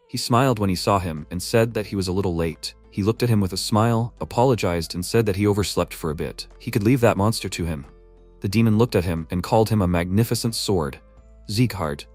He smiled when he saw him and said that he was a little late. He looked at him with a smile, apologized, and said that he overslept for a bit. He could leave that monster to him. The demon looked at him and called him a magnificent sword. Zeekart.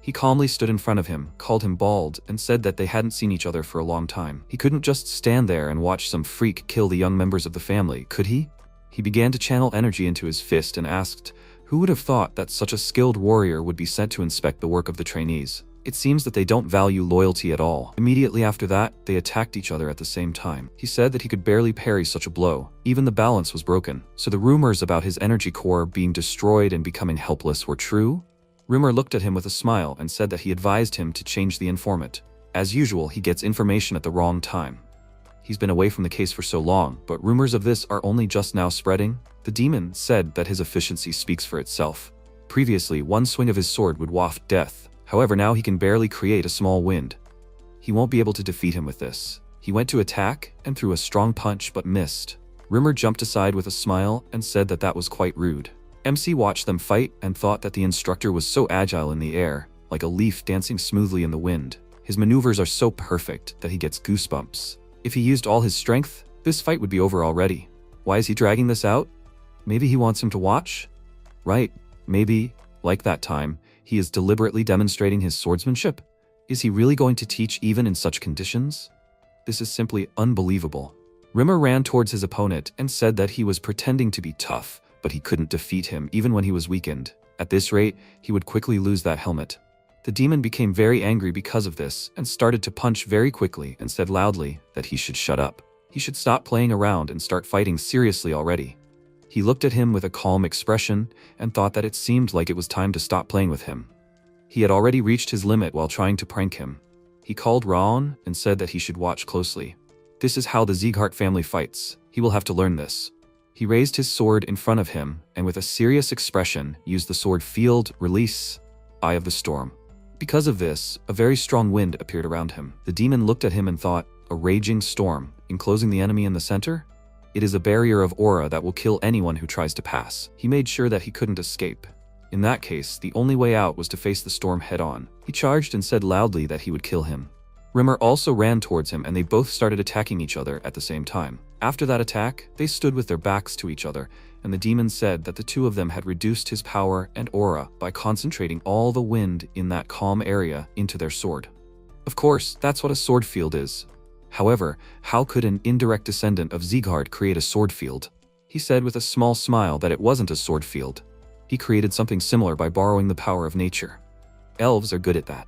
He calmly stood in front of him, called him bald, and said that they hadn't seen each other for a long time. He couldn't just stand there and watch some freak kill the young members of the family, could he? He began to channel energy into his fist and asked, who would have thought that such a skilled warrior would be sent to inspect the work of the trainees? It seems that they don't value loyalty at all. Immediately after that, they attacked each other at the same time. He said that he could barely parry such a blow. Even the balance was broken. So the rumors about his energy core being destroyed and becoming helpless were true? Rimmer looked at him with a smile and said that he advised him to change the informant. As usual, he gets information at the wrong time. He's been away from the case for so long, but rumors of this are only just now spreading. The demon said that his efficiency speaks for itself. Previously, one swing of his sword would waft death. However, now he can barely create a small wind. He won't be able to defeat him with this. He went to attack and threw a strong punch but missed. Rimmer jumped aside with a smile and said that that was quite rude. MC watched them fight and thought that the instructor was so agile in the air, like a leaf dancing smoothly in the wind. His maneuvers are so perfect that he gets goosebumps. If he used all his strength, this fight would be over already. Why is he dragging this out? Maybe he wants him to watch? Right, maybe, like that time, He is deliberately demonstrating his swordsmanship? Is he really going to teach even in such conditions? This is simply unbelievable. Rimmer ran towards his opponent and said that he was pretending to be tough, but he couldn't defeat him even when he was weakened. At this rate, he would quickly lose that helmet. The demon became very angry because of this and started to punch very quickly and said loudly that he should shut up. He should stop playing around and start fighting seriously already. He looked at him with a calm expression and thought that it seemed like it was time to stop playing with him. He had already reached his limit while trying to prank him. He called Raon and said that he should watch closely. This is how the Sieghart family fights. He will have to learn this. He raised his sword in front of him and with a serious expression used the sword field release, Eye of the Storm. Because of this, a very strong wind appeared around him. The demon looked at him and thought, a raging storm, enclosing the enemy in the center? It is a barrier of aura that will kill anyone who tries to pass. He made sure that he couldn't escape. In that case, the only way out was to face the storm head-on. He charged and said loudly that he would kill him. Rimmer also ran towards him and they both started attacking each other at the same time. After that attack, they stood with their backs to each other, and the demon said that the two of them had reduced his power and aura by concentrating all the wind in that calm area into their sword. Of course, that's what a sword field is. However, how could an indirect descendant of Sieghart create a sword field? He said with a small smile that it wasn't a sword field. He created something similar by borrowing the power of nature. Elves are good at that.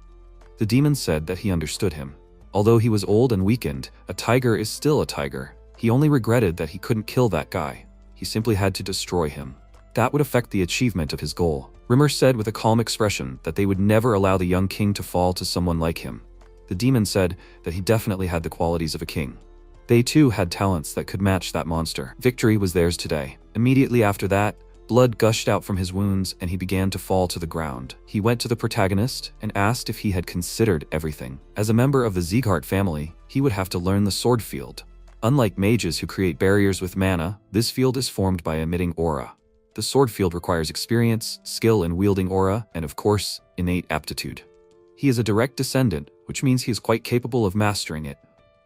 The demon said that he understood him. Although he was old and weakened, a tiger is still a tiger. He only regretted that he couldn't kill that guy. He simply had to destroy him. That would affect the achievement of his goal. Rimmer said with a calm expression that they would never allow the young king to fall to someone like him. The demon said that he definitely had the qualities of a king. They too had talents that could match that monster. Victory was theirs today. Immediately after that, blood gushed out from his wounds and he began to fall to the ground. He went to the protagonist and asked if he had considered everything. As a member of the Sieghart family, he would have to learn the sword field. Unlike mages who create barriers with mana, this field is formed by emitting aura. The sword field requires experience, skill in wielding aura, and of course, innate aptitude. He is a direct descendant, which means he is quite capable of mastering it.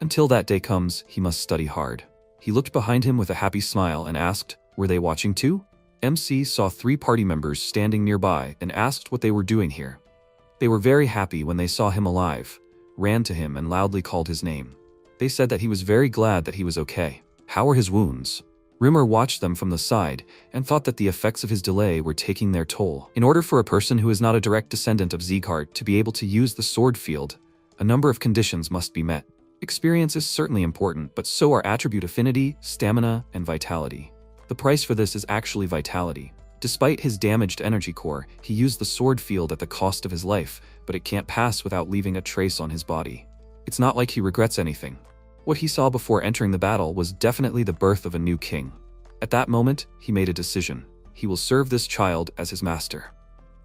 Until that day comes, he must study hard. He looked behind him with a happy smile and asked, were they watching too? MC saw 3 party members standing nearby and asked what they were doing here. They were very happy when they saw him alive, ran to him and loudly called his name. They said that he was very glad that he was okay. How were his wounds? Rimmer watched them from the side and thought that the effects of his delay were taking their toll. In order for a person who is not a direct descendant of Sieghart to be able to use the sword field, a number of conditions must be met. Experience is certainly important, but so are attribute affinity, stamina, and vitality. The price for this is actually vitality. Despite his damaged energy core, he used the sword field at the cost of his life, but it can't pass without leaving a trace on his body. It's not like he regrets anything. What he saw before entering the battle was definitely the birth of a new king. At that moment, he made a decision. He will serve this child as his master.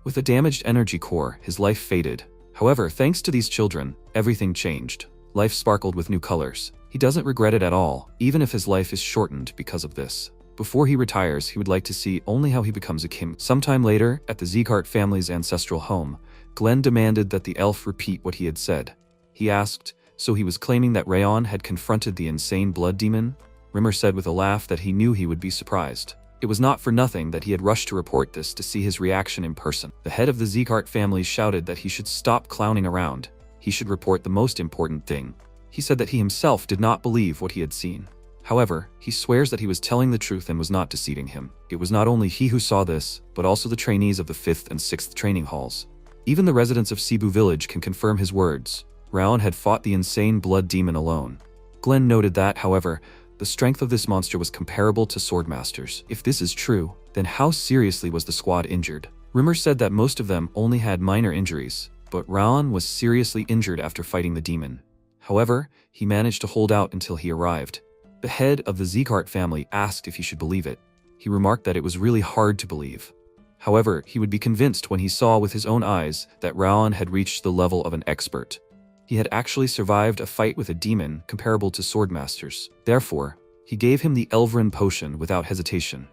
With a damaged energy core, his life faded. However, thanks to these children, everything changed. Life sparkled with new colors. He doesn't regret it at all, even if his life is shortened because of this. Before he retires, he would like to see only how he becomes a king. Sometime later, at the Sieghart family's ancestral home, Glenn demanded that the elf repeat what he had said. He asked, so he was claiming that Raon had confronted the insane blood demon? Rimmer said with a laugh that he knew he would be surprised. It was not for nothing that he had rushed to report this to see his reaction in person. The head of the Sieghart family shouted that he should stop clowning around. He should report the most important thing. He said that he himself did not believe what he had seen. However, he swears that he was telling the truth and was not deceiving him. It was not only he who saw this, but also the trainees of the 5th and 6th training halls. Even the residents of Cebu village can confirm his words. Raon had fought the insane blood demon alone. Glenn noted that, however, the strength of this monster was comparable to swordmasters. If this is true, then how seriously was the squad injured? Rimmer said that most of them only had minor injuries, but Raon was seriously injured after fighting the demon. However, he managed to hold out until he arrived. The head of the Sieghart family asked if he should believe it. He remarked that it was really hard to believe. However, he would be convinced when he saw with his own eyes that Raon had reached the level of an expert. He had actually survived a fight with a demon comparable to swordmasters. Therefore, he gave him the Elverin potion without hesitation.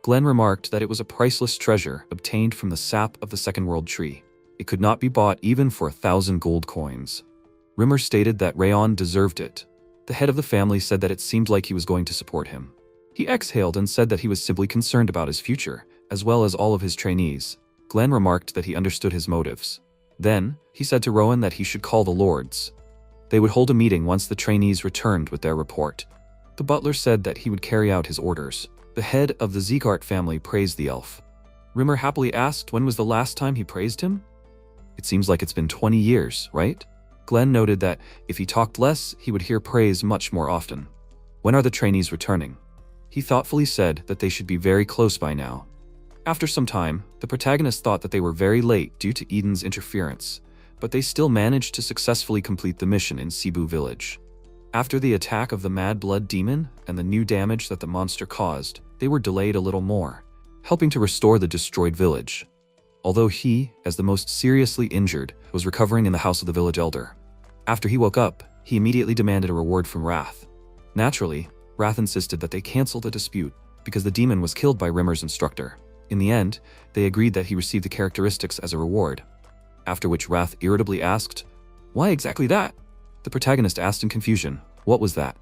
Glenn remarked that it was a priceless treasure obtained from the sap of the Second World Tree. It could not be bought even for 1,000 gold coins. Rimmer stated that Raon deserved it. The head of the family said that it seemed like he was going to support him. He exhaled and said that he was simply concerned about his future, as well as all of his trainees. Glenn remarked that he understood his motives. Then, he said to Rowan that he should call the lords. They would hold a meeting once the trainees returned with their report. The butler said that he would carry out his orders. The head of the Zeegart family praised the elf. Rimmer happily asked when was the last time he praised him? It seems like it's been 20 years, right? Glenn noted that if he talked less, he would hear praise much more often. When are the trainees returning? He thoughtfully said that they should be very close by now. After some time, the protagonist thought that they were very late due to Eden's interference, but they still managed to successfully complete the mission in Cebu Village. After the attack of the Mad Blood Demon and the new damage that the monster caused, they were delayed a little more, helping to restore the destroyed village. Although he, as the most seriously injured, was recovering in the house of the village elder. After he woke up, he immediately demanded a reward from Wrath. Naturally, Wrath insisted that they cancel the dispute because the demon was killed by Rimmer's instructor. In the end, they agreed that he received the characteristics as a reward. After which Wrath irritably asked, "Why exactly that?" The protagonist asked in confusion, "What was that?"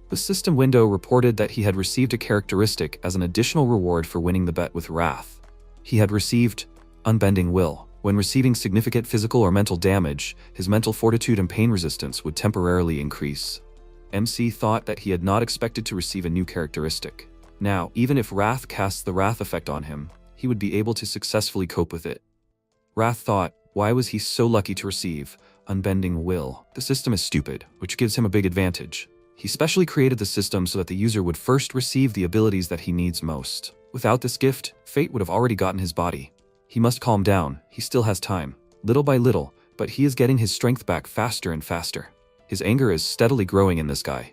The system window reported that he had received a characteristic as an additional reward for winning the bet with Wrath. He had received Unbending Will. When receiving significant physical or mental damage, his mental fortitude and pain resistance would temporarily increase. MC thought that he had not expected to receive a new characteristic. Now, even if Wrath casts the Wrath effect on him, he would be able to successfully cope with it. Wrath thought, why was he so lucky to receive Unbending Will? The system is stupid, which gives him a big advantage. He specially created the system so that the user would first receive the abilities that he needs most. Without this gift, fate would have already gotten his body. He must calm down, he still has time. Little by little, but he is getting his strength back faster and faster. His anger is steadily growing in this guy.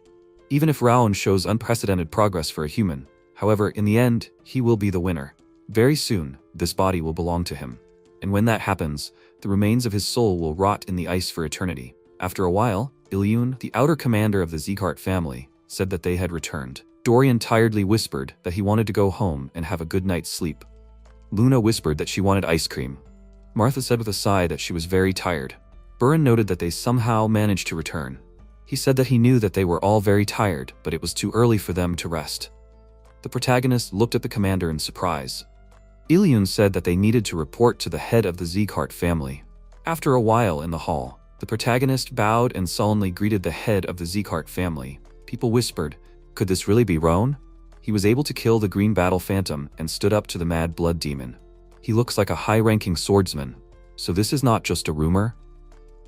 Even if Rowan shows unprecedented progress for a human, however, in the end, he will be the winner. Very soon, this body will belong to him. And when that happens, the remains of his soul will rot in the ice for eternity. After a while, Ilyun, the outer commander of the Zeegart family, said that they had returned. Dorian tiredly whispered that he wanted to go home and have a good night's sleep. Luna whispered that she wanted ice cream. Martha said with a sigh that she was very tired. Buren noted that they somehow managed to return. He said that he knew that they were all very tired, but it was too early for them to rest. The protagonist looked at the commander in surprise. Ilyun said that they needed to report to the head of the Zeegart family. After a while in the hall, the protagonist bowed and sullenly greeted the head of the Zeegart family. People whispered, could this really be Roan? He was able to kill the Green Battle Phantom and stood up to the Mad Blood Demon. He looks like a high-ranking swordsman. So this is not just a rumor?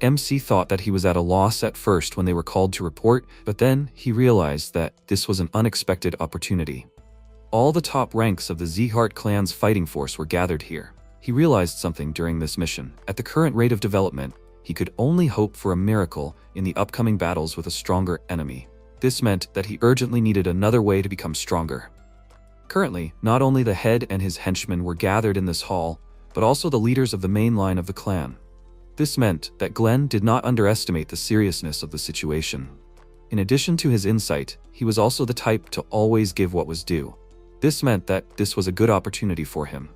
MC thought that he was at a loss at first when they were called to report, but then he realized that this was an unexpected opportunity. All the top ranks of the Zeegart clan's fighting force were gathered here. He realized something during this mission. At the current rate of development, he could only hope for a miracle in the upcoming battles with a stronger enemy. This meant that he urgently needed another way to become stronger. Currently, not only the head and his henchmen were gathered in this hall, but also the leaders of the main line of the clan. This meant that Glenn did not underestimate the seriousness of the situation. In addition to his insight, he was also the type to always give what was due. This meant that this was a good opportunity for him.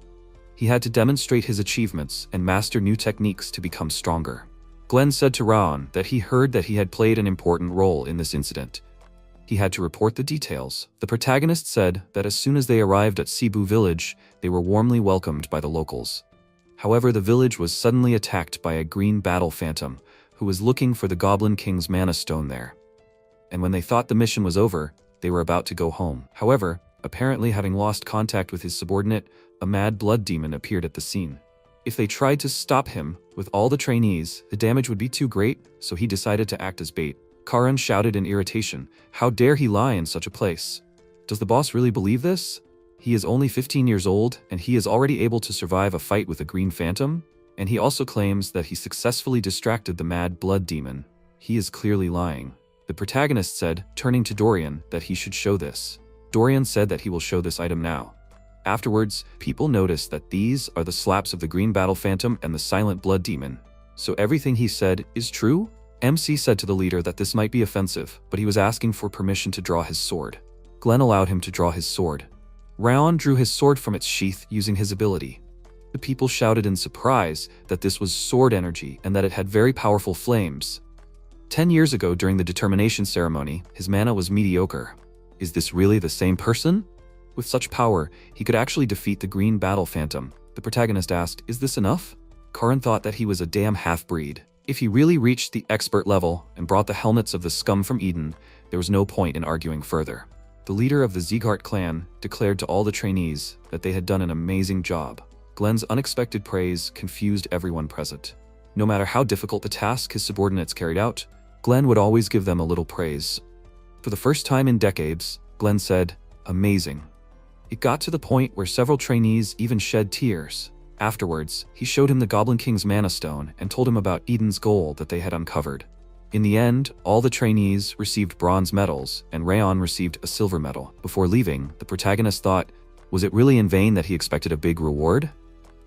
He had to demonstrate his achievements and master new techniques to become stronger. Glenn said to Raon that he heard that he had played an important role in this incident. He had to report the details. The protagonist said that as soon as they arrived at Cebu Village, they were warmly welcomed by the locals. However, the village was suddenly attacked by a Green Battle Phantom, who was looking for the Goblin King's Mana Stone there. And when they thought the mission was over, they were about to go home. However, apparently having lost contact with his subordinate, a Mad Blood Demon appeared at the scene. If they tried to stop him with all the trainees, the damage would be too great, so he decided to act as bait. Karan shouted in irritation, how dare he lie in such a place? Does the boss really believe this? He is only 15 years old, and he is already able to survive a fight with a Green Phantom? And he also claims that he successfully distracted the Mad Blood Demon. He is clearly lying. The protagonist said, turning to Dorian, that he should show this. Dorian said that he will show this item now. Afterwards, people noticed that these are the slaps of the Green Battle Phantom and the Silent Blood Demon. So everything he said is true? MC said to the leader that this might be offensive, but he was asking for permission to draw his sword. Glenn allowed him to draw his sword. Raon drew his sword from its sheath using his ability. The people shouted in surprise that this was sword energy and that it had very powerful flames. 10 years ago during the determination ceremony, his mana was mediocre. Is this really the same person? With such power, he could actually defeat the Green Battle Phantom. The protagonist asked, "Is this enough?" Karan thought that he was a damn half-breed. If he really reached the expert level and brought the helmets of the scum from Eden, there was no point in arguing further. The leader of the Zeegart clan declared to all the trainees that they had done an amazing job. Glenn's unexpected praise confused everyone present. No matter how difficult the task his subordinates carried out, Glenn would always give them a little praise. For the first time in decades, Glenn said, "Amazing." It got to the point where several trainees even shed tears. Afterwards, he showed him the Goblin King's Mana Stone and told him about Eden's gold that they had uncovered. In the end, all the trainees received bronze medals, and Rayon received a silver medal. Before leaving, the protagonist thought, was it really in vain that he expected a big reward?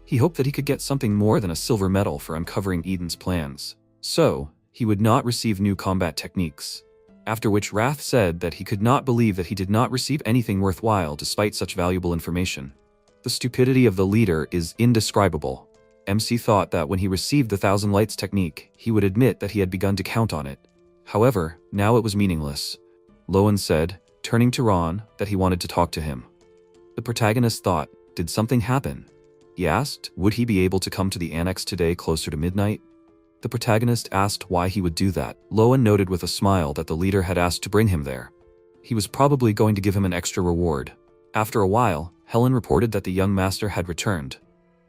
He hoped that he could get something more than a silver medal for uncovering Eden's plans. So, he would not receive new combat techniques. After which Wrath said that he could not believe that he did not receive anything worthwhile despite such valuable information. The stupidity of the leader is indescribable. MC thought that when he received the Thousand Lights technique, he would admit that he had begun to count on it. However, now it was meaningless. Lowen said, turning to Ron, that he wanted to talk to him. The protagonist thought, did something happen? He asked, would he be able to come to the annex today closer to midnight? The protagonist asked why he would do that. Lowen noted with a smile that the leader had asked to bring him there. He was probably going to give him an extra reward. After a while, Helen reported that the young master had returned.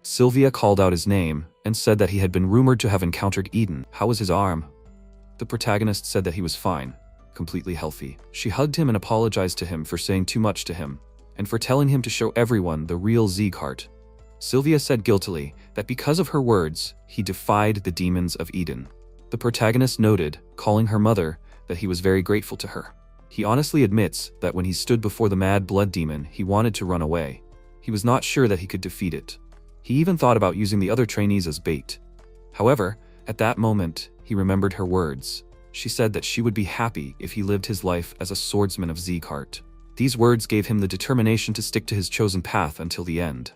Sylvia called out his name and said that he had been rumored to have encountered Eden. How was his arm? The protagonist said that he was fine, completely healthy. She hugged him and apologized to him for saying too much to him, and for telling him to show everyone the real Zeegart. Sylvia said guiltily that because of her words, he defied the demons of Eden. The protagonist noted, calling her mother, that he was very grateful to her. He honestly admits that when he stood before the mad blood demon, he wanted to run away. He was not sure that he could defeat it. He even thought about using the other trainees as bait. However, at that moment, he remembered her words. She said that she would be happy if he lived his life as a swordsman of Zeegart. These words gave him the determination to stick to his chosen path until the end.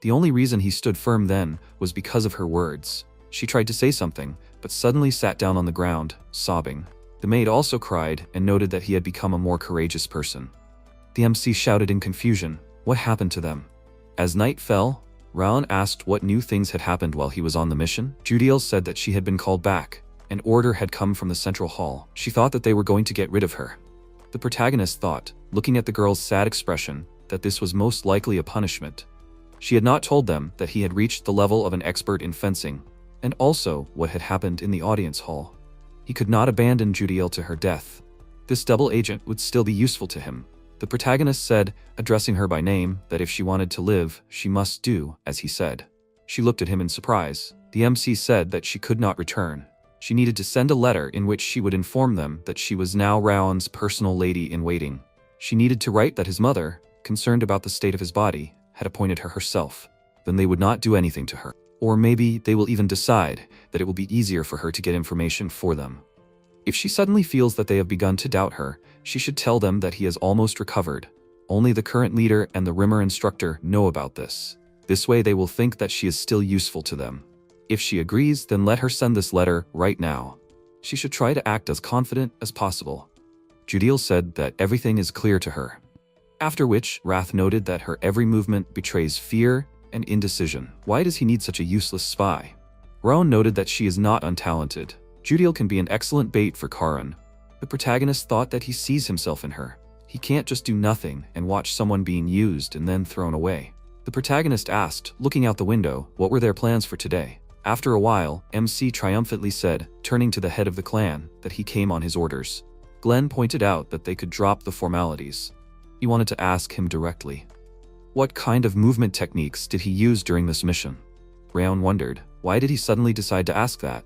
The only reason he stood firm then was because of her words. She tried to say something, but suddenly sat down on the ground, sobbing. The maid also cried and noted that he had become a more courageous person. The MC shouted in confusion, what happened to them? As night fell, Raon asked what new things had happened while he was on the mission. Judiel said that she had been called back. An order had come from the central hall. She thought that they were going to get rid of her. The protagonist thought, looking at the girl's sad expression, that this was most likely a punishment. She had not told them that he had reached the level of an expert in fencing, and also what had happened in the audience hall. He could not abandon Judiel to her death. This double agent would still be useful to him. The protagonist said, addressing her by name, that if she wanted to live, she must do as he said. She looked at him in surprise. The MC said that she could not return. She needed to send a letter in which she would inform them that she was now Raon's personal lady-in-waiting. She needed to write that his mother, concerned about the state of his body, had appointed her herself. Then they would not do anything to her. Or maybe they will even decide that it will be easier for her to get information for them. If she suddenly feels that they have begun to doubt her, she should tell them that he has almost recovered. Only the current leader and the Rimmer instructor know about this. This way they will think that she is still useful to them. If she agrees, then let her send this letter right now. She should try to act as confident as possible. Judiel said that everything is clear to her. After which, Wrath noted that her every movement betrays fear and indecision. Why does he need such a useless spy? Raon noted that she is not untalented. Judiel can be an excellent bait for Karan. The protagonist thought that he sees himself in her. He can't just do nothing and watch someone being used and then thrown away. The protagonist asked, looking out the window, what were their plans for today? After a while, MC triumphantly said, turning to the head of the clan, that he came on his orders. Glenn pointed out that they could drop the formalities. He wanted to ask him directly. What kind of movement techniques did he use during this mission? Raon wondered, why did he suddenly decide to ask that?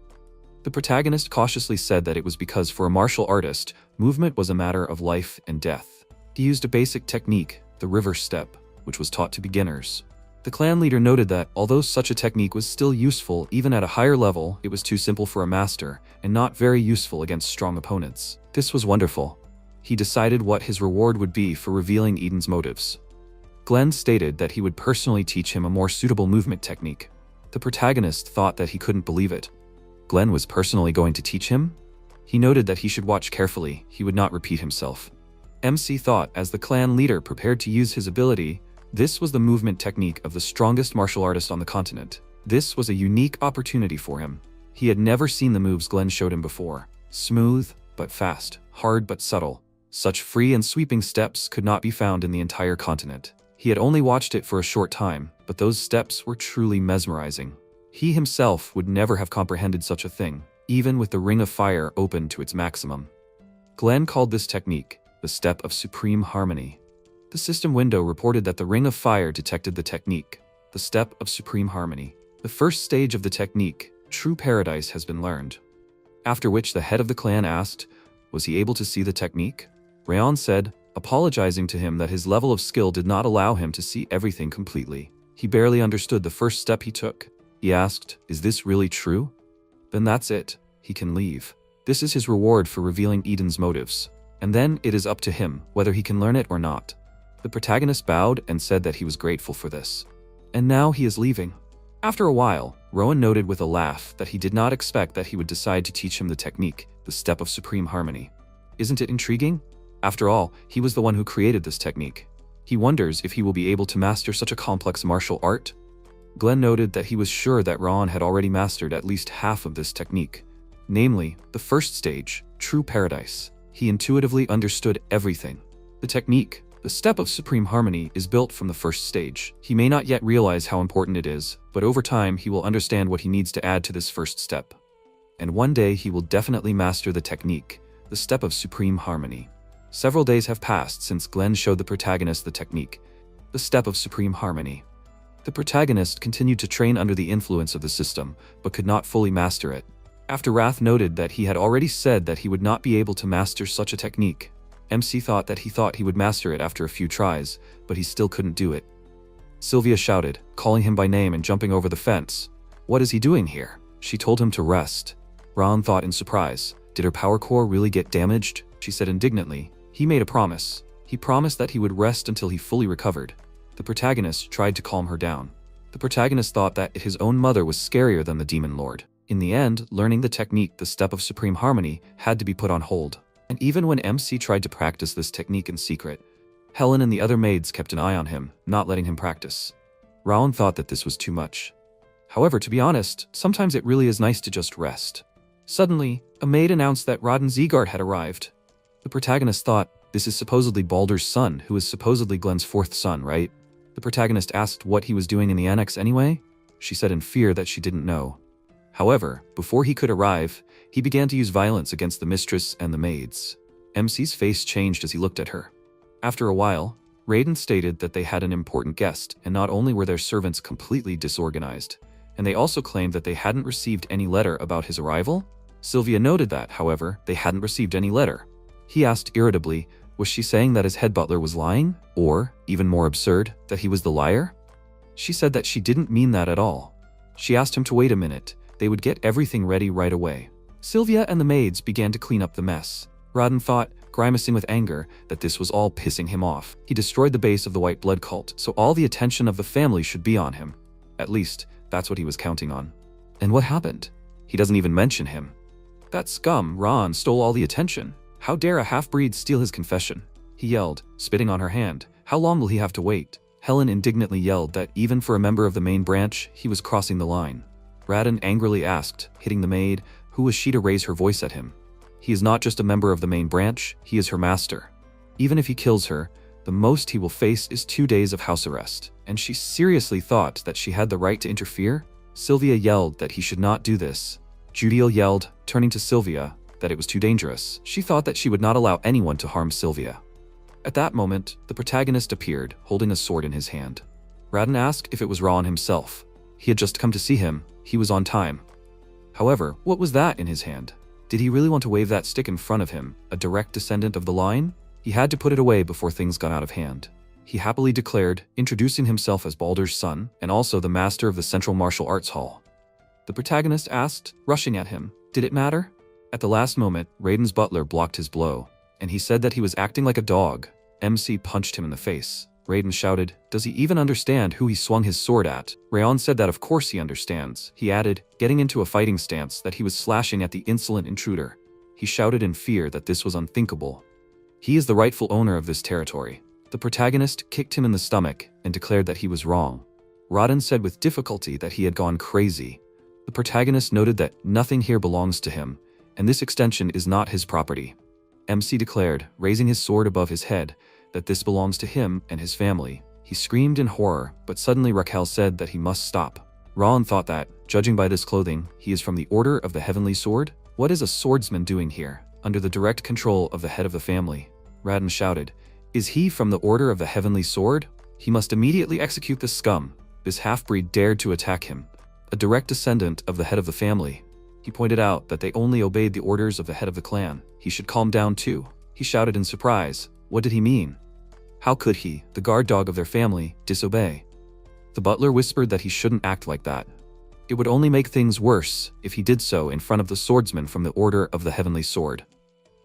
The protagonist cautiously said that it was because for a martial artist, movement was a matter of life and death. He used a basic technique, the river step, which was taught to beginners. The clan leader noted that, although such a technique was still useful even at a higher level, it was too simple for a master, and not very useful against strong opponents. This was wonderful. He decided what his reward would be for revealing Eden's motives. Glenn stated that he would personally teach him a more suitable movement technique. The protagonist thought that he couldn't believe it. Glenn was personally going to teach him? He noted that he should watch carefully, he would not repeat himself. MC thought as the clan leader prepared to use his ability, This was the movement technique of the strongest martial artist on the continent. This was a unique opportunity for him. He had never seen the moves Glenn showed him before. Smooth, but fast. Hard, but subtle. Such free and sweeping steps could not be found in the entire continent. He had only watched it for a short time, but those steps were truly mesmerizing. He himself would never have comprehended such a thing, even with the Ring of Fire open to its maximum. Glenn called this technique the Step of Supreme Harmony. The system window reported that the Ring of Fire detected the technique, the Step of Supreme Harmony. The first stage of the technique, True Paradise, has been learned. After which the head of the clan asked, was he able to see the technique? Rayon said, apologizing to him that his level of skill did not allow him to see everything completely. He barely understood the first step he took. He asked, is this really true? Then that's it. He can leave. This is his reward for revealing Eden's motives. And then it is up to him whether he can learn it or not. The protagonist bowed and said that he was grateful for this. And now he is leaving. After a while, Rowan noted with a laugh that he did not expect that he would decide to teach him the technique, the Step of Supreme Harmony. Isn't it intriguing? After all, he was the one who created this technique. He wonders if he will be able to master such a complex martial art. Glenn noted that he was sure that Ron had already mastered at least half of this technique, namely, the first stage, True Paradise. He intuitively understood everything. The technique, the Step of Supreme Harmony, is built from the first stage. He may not yet realize how important it is, but over time he will understand what he needs to add to this first step. And one day he will definitely master the technique, the Step of Supreme Harmony. Several days have passed since Glenn showed the protagonist the technique, the Step of Supreme Harmony. The protagonist continued to train under the influence of the system, but could not fully master it. After Wrath noted that he had already said that he would not be able to master such a technique, MC thought that he would master it after a few tries, but he still couldn't do it. Sylvia shouted, calling him by name and jumping over the fence. What is he doing here? She told him to rest. Ron thought in surprise. Did her power core really get damaged? She said indignantly. He made a promise. He promised that he would rest until he fully recovered. The protagonist tried to calm her down. The protagonist thought that his own mother was scarier than the Demon Lord. In the end, learning the technique, the Step of Supreme Harmony, had to be put on hold. And even when MC tried to practice this technique in secret, Helen and the other maids kept an eye on him, not letting him practice. Rowan thought that this was too much. However, to be honest, sometimes it really is nice to just rest. Suddenly, a maid announced that Rodden Zeegard had arrived. The protagonist thought, this is supposedly Baldur's son, who is supposedly Glenn's fourth son, right? The protagonist asked what he was doing in the annex anyway. She said in fear that she didn't know. However, before he could arrive, he began to use violence against the mistress and the maids. MC's face changed as he looked at her. After a while, Raiden stated that they had an important guest, and not only were their servants completely disorganized, and they also claimed that they hadn't received any letter about his arrival. Sylvia noted that, however, they hadn't received any letter. He asked irritably, was she saying that his head butler was lying? Or, even more absurd, that he was the liar? She said that she didn't mean that at all. She asked him to wait a minute. They would get everything ready right away. Sylvia and the maids began to clean up the mess. Rodden thought, grimacing with anger, that this was all pissing him off. He destroyed the base of the White Blood cult, so all the attention of the family should be on him. At least, that's what he was counting on. And what happened? He doesn't even mention him. That scum, Ron, stole all the attention. How dare a half-breed steal his confession? He yelled, spitting on her hand. How long will he have to wait? Helen indignantly yelled that even for a member of the main branch, he was crossing the line. Radin angrily asked, hitting the maid, who was she to raise her voice at him? He is not just a member of the main branch, he is her master. Even if he kills her, the most he will face is 2 days of house arrest. And she seriously thought that she had the right to interfere? Sylvia yelled that he should not do this. Judiel yelled, turning to Sylvia, that it was too dangerous. She thought that she would not allow anyone to harm Sylvia. At that moment, the protagonist appeared, holding a sword in his hand. Radin asked if it was Ron himself. He had just come to see him. He was on time. However, what was that in his hand? Did he really want to wave that stick in front of him, a direct descendant of the line? He had to put it away before things got out of hand. He happily declared, introducing himself as Baldur's son, and also the master of the Central Martial Arts Hall. The protagonist asked, rushing at him, did it matter? At the last moment, Raiden's butler blocked his blow, and he said that he was acting like a dog. MC punched him in the face. Raiden shouted, does he even understand who he swung his sword at? Rayon said that of course he understands. He added, getting into a fighting stance, that he was slashing at the insolent intruder. He shouted in fear that this was unthinkable. He is the rightful owner of this territory. The protagonist kicked him in the stomach and declared that he was wrong. Raden said with difficulty that he had gone crazy. The protagonist noted that nothing here belongs to him, and this extension is not his property. MC declared, raising his sword above his head, that this belongs to him and his family. He screamed in horror, but suddenly Raquel said that he must stop. Raon thought that, judging by this clothing, he is from the Order of the Heavenly Sword? What is a swordsman doing here, under the direct control of the head of the family? Raden shouted, is he from the Order of the Heavenly Sword? He must immediately execute this scum. This half-breed dared to attack him. A direct descendant of the head of the family. He pointed out that they only obeyed the orders of the head of the clan. He should calm down too. He shouted in surprise. What did he mean? How could he, the guard dog of their family, disobey? The butler whispered that he shouldn't act like that. It would only make things worse if he did so in front of the swordsman from the Order of the Heavenly Sword.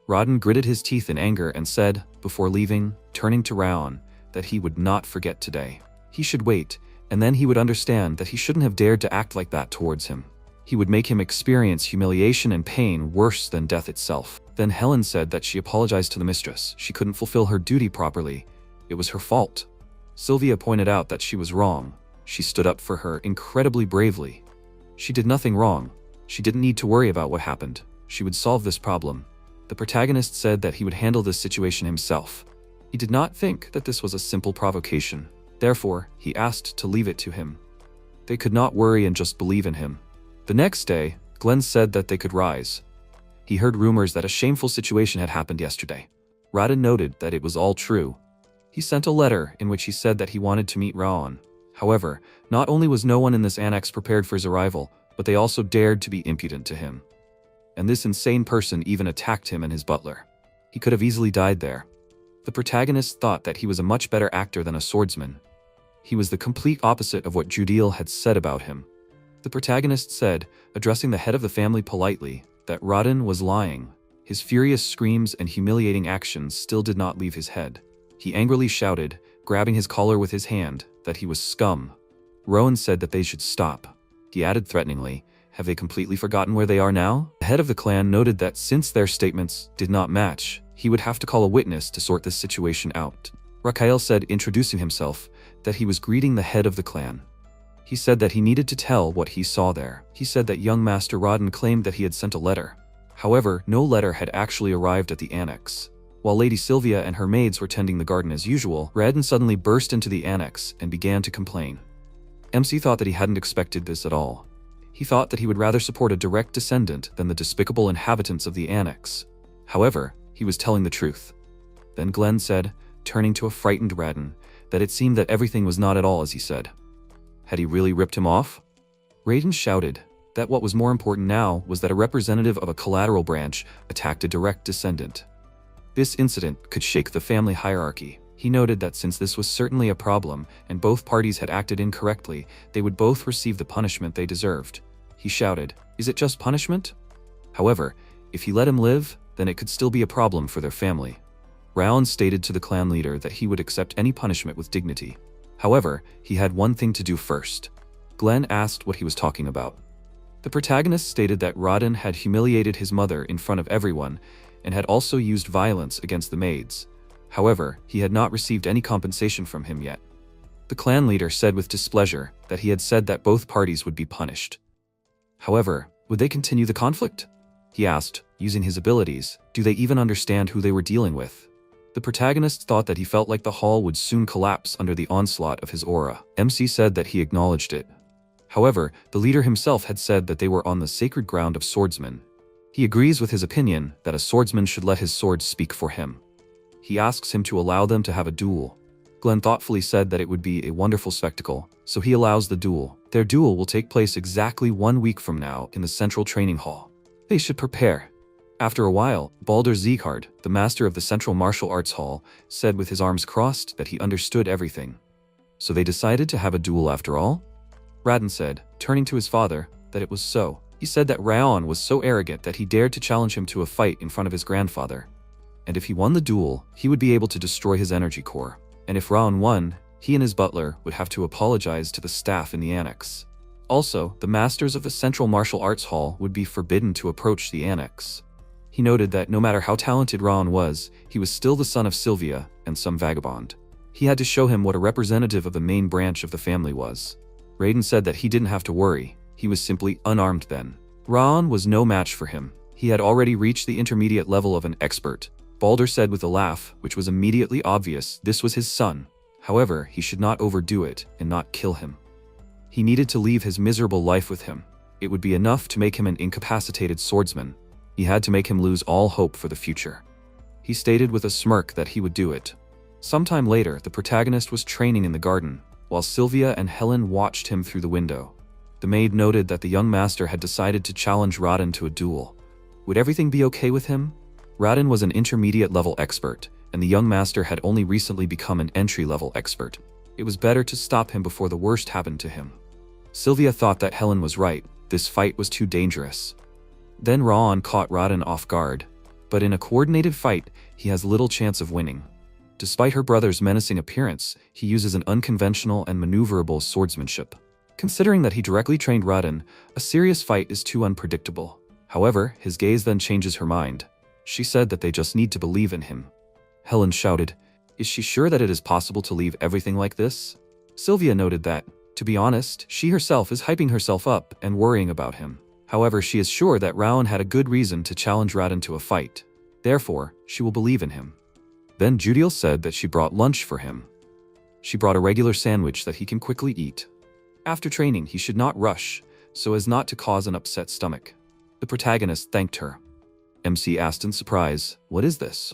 Raden gritted his teeth in anger and said, before leaving, turning to Raon, that he would not forget today. He should wait, and then he would understand that he shouldn't have dared to act like that towards him. He would make him experience humiliation and pain worse than death itself. Then Helen said that she apologized to the mistress. She couldn't fulfill her duty properly. It was her fault. Sylvia pointed out that she was wrong. She stood up for her incredibly bravely. She did nothing wrong. She didn't need to worry about what happened. She would solve this problem. The protagonist said that he would handle this situation himself. He did not think that this was a simple provocation. Therefore, he asked to leave it to him. They could not worry and just believe in him. The next day, Glenn said that they could rise. He heard rumors that a shameful situation had happened yesterday. Raden noted that it was all true. He sent a letter in which he said that he wanted to meet Raon. However, not only was no one in this annex prepared for his arrival, but they also dared to be impudent to him. And this insane person even attacked him and his butler. He could have easily died there. The protagonist thought that he was a much better actor than a swordsman. He was the complete opposite of what Judeel had said about him. The protagonist said, addressing the head of the family politely, that Raden was lying. His furious screams and humiliating actions still did not leave his head. He angrily shouted, grabbing his collar with his hand, that he was scum. Rowan said that they should stop. He added threateningly, have they completely forgotten where they are now? The head of the clan noted that since their statements did not match, he would have to call a witness to sort this situation out. Raquel said, introducing himself, that he was greeting the head of the clan. He said that he needed to tell what he saw there. He said that young Master Raden claimed that he had sent a letter. However, no letter had actually arrived at the annex. While Lady Sylvia and her maids were tending the garden as usual, Raden suddenly burst into the annex and began to complain. MC thought that he hadn't expected this at all. He thought that he would rather support a direct descendant than the despicable inhabitants of the annex. However, he was telling the truth. Then Glenn said, turning to a frightened Raden, that it seemed that everything was not at all as he said. Had he really ripped him off? Raden shouted that what was more important now was that a representative of a collateral branch attacked a direct descendant. This incident could shake the family hierarchy. He noted that since this was certainly a problem and both parties had acted incorrectly, they would both receive the punishment they deserved. He shouted, is it just punishment? However, if he let him live, then it could still be a problem for their family. Raon stated to the clan leader that he would accept any punishment with dignity. However, he had one thing to do first. Glenn asked what he was talking about. The protagonist stated that Raden had humiliated his mother in front of everyone and had also used violence against the maids. However, he had not received any compensation from him yet. The clan leader said with displeasure that he had said that both parties would be punished. However, would they continue the conflict? He asked, using his abilities, do they even understand who they were dealing with? The protagonist thought that he felt like the hall would soon collapse under the onslaught of his aura. MC said that he acknowledged it. However, the leader himself had said that they were on the sacred ground of swordsmen. He agrees with his opinion that a swordsman should let his sword speak for him. He asks him to allow them to have a duel. Glenn thoughtfully said that it would be a wonderful spectacle, so he allows the duel. Their duel will take place exactly 1 week from now in the central training hall. They should prepare. After a while, Baldur Zeekhard, the master of the Central Martial Arts Hall, said with his arms crossed that he understood everything. So they decided to have a duel after all? Raden said, turning to his father, that it was so. He said that Raon was so arrogant that he dared to challenge him to a fight in front of his grandfather. And if he won the duel, he would be able to destroy his energy core. And if Raon won, he and his butler would have to apologize to the staff in the annex. Also, the masters of the Central Martial Arts Hall would be forbidden to approach the annex. He noted that no matter how talented Raon was, he was still the son of Sylvia and some vagabond. He had to show him what a representative of the main branch of the family was. Raiden said that he didn't have to worry, he was simply unarmed then. Raon was no match for him. He had already reached the intermediate level of an expert. Balder said with a laugh, which was immediately obvious, this was his son. However, he should not overdo it and not kill him. He needed to leave his miserable life with him. It would be enough to make him an incapacitated swordsman. He had to make him lose all hope for the future. He stated with a smirk that he would do it. Sometime later, the protagonist was training in the garden, while Sylvia and Helen watched him through the window. The maid noted that the young master had decided to challenge Raden to a duel. Would everything be okay with him? Raden was an intermediate-level expert, and the young master had only recently become an entry-level expert. It was better to stop him before the worst happened to him. Sylvia thought that Helen was right. This fight was too dangerous. Then Raon caught Raden off guard, but in a coordinated fight, he has little chance of winning. Despite her brother's menacing appearance, he uses an unconventional and maneuverable swordsmanship. Considering that he directly trained Raden, a serious fight is too unpredictable. However, his gaze then changes her mind. She said that they just need to believe in him. Helen shouted, "Is she sure that it is possible to leave everything like this?" Sylvia noted that, to be honest, she herself is hyping herself up and worrying about him. However, she is sure that Raon had a good reason to challenge Raden to a fight. Therefore, she will believe in him. Then Judiel said that she brought lunch for him. She brought a regular sandwich that he can quickly eat. After training, he should not rush, so as not to cause an upset stomach. The protagonist thanked her. MC asked in surprise, "What is this?"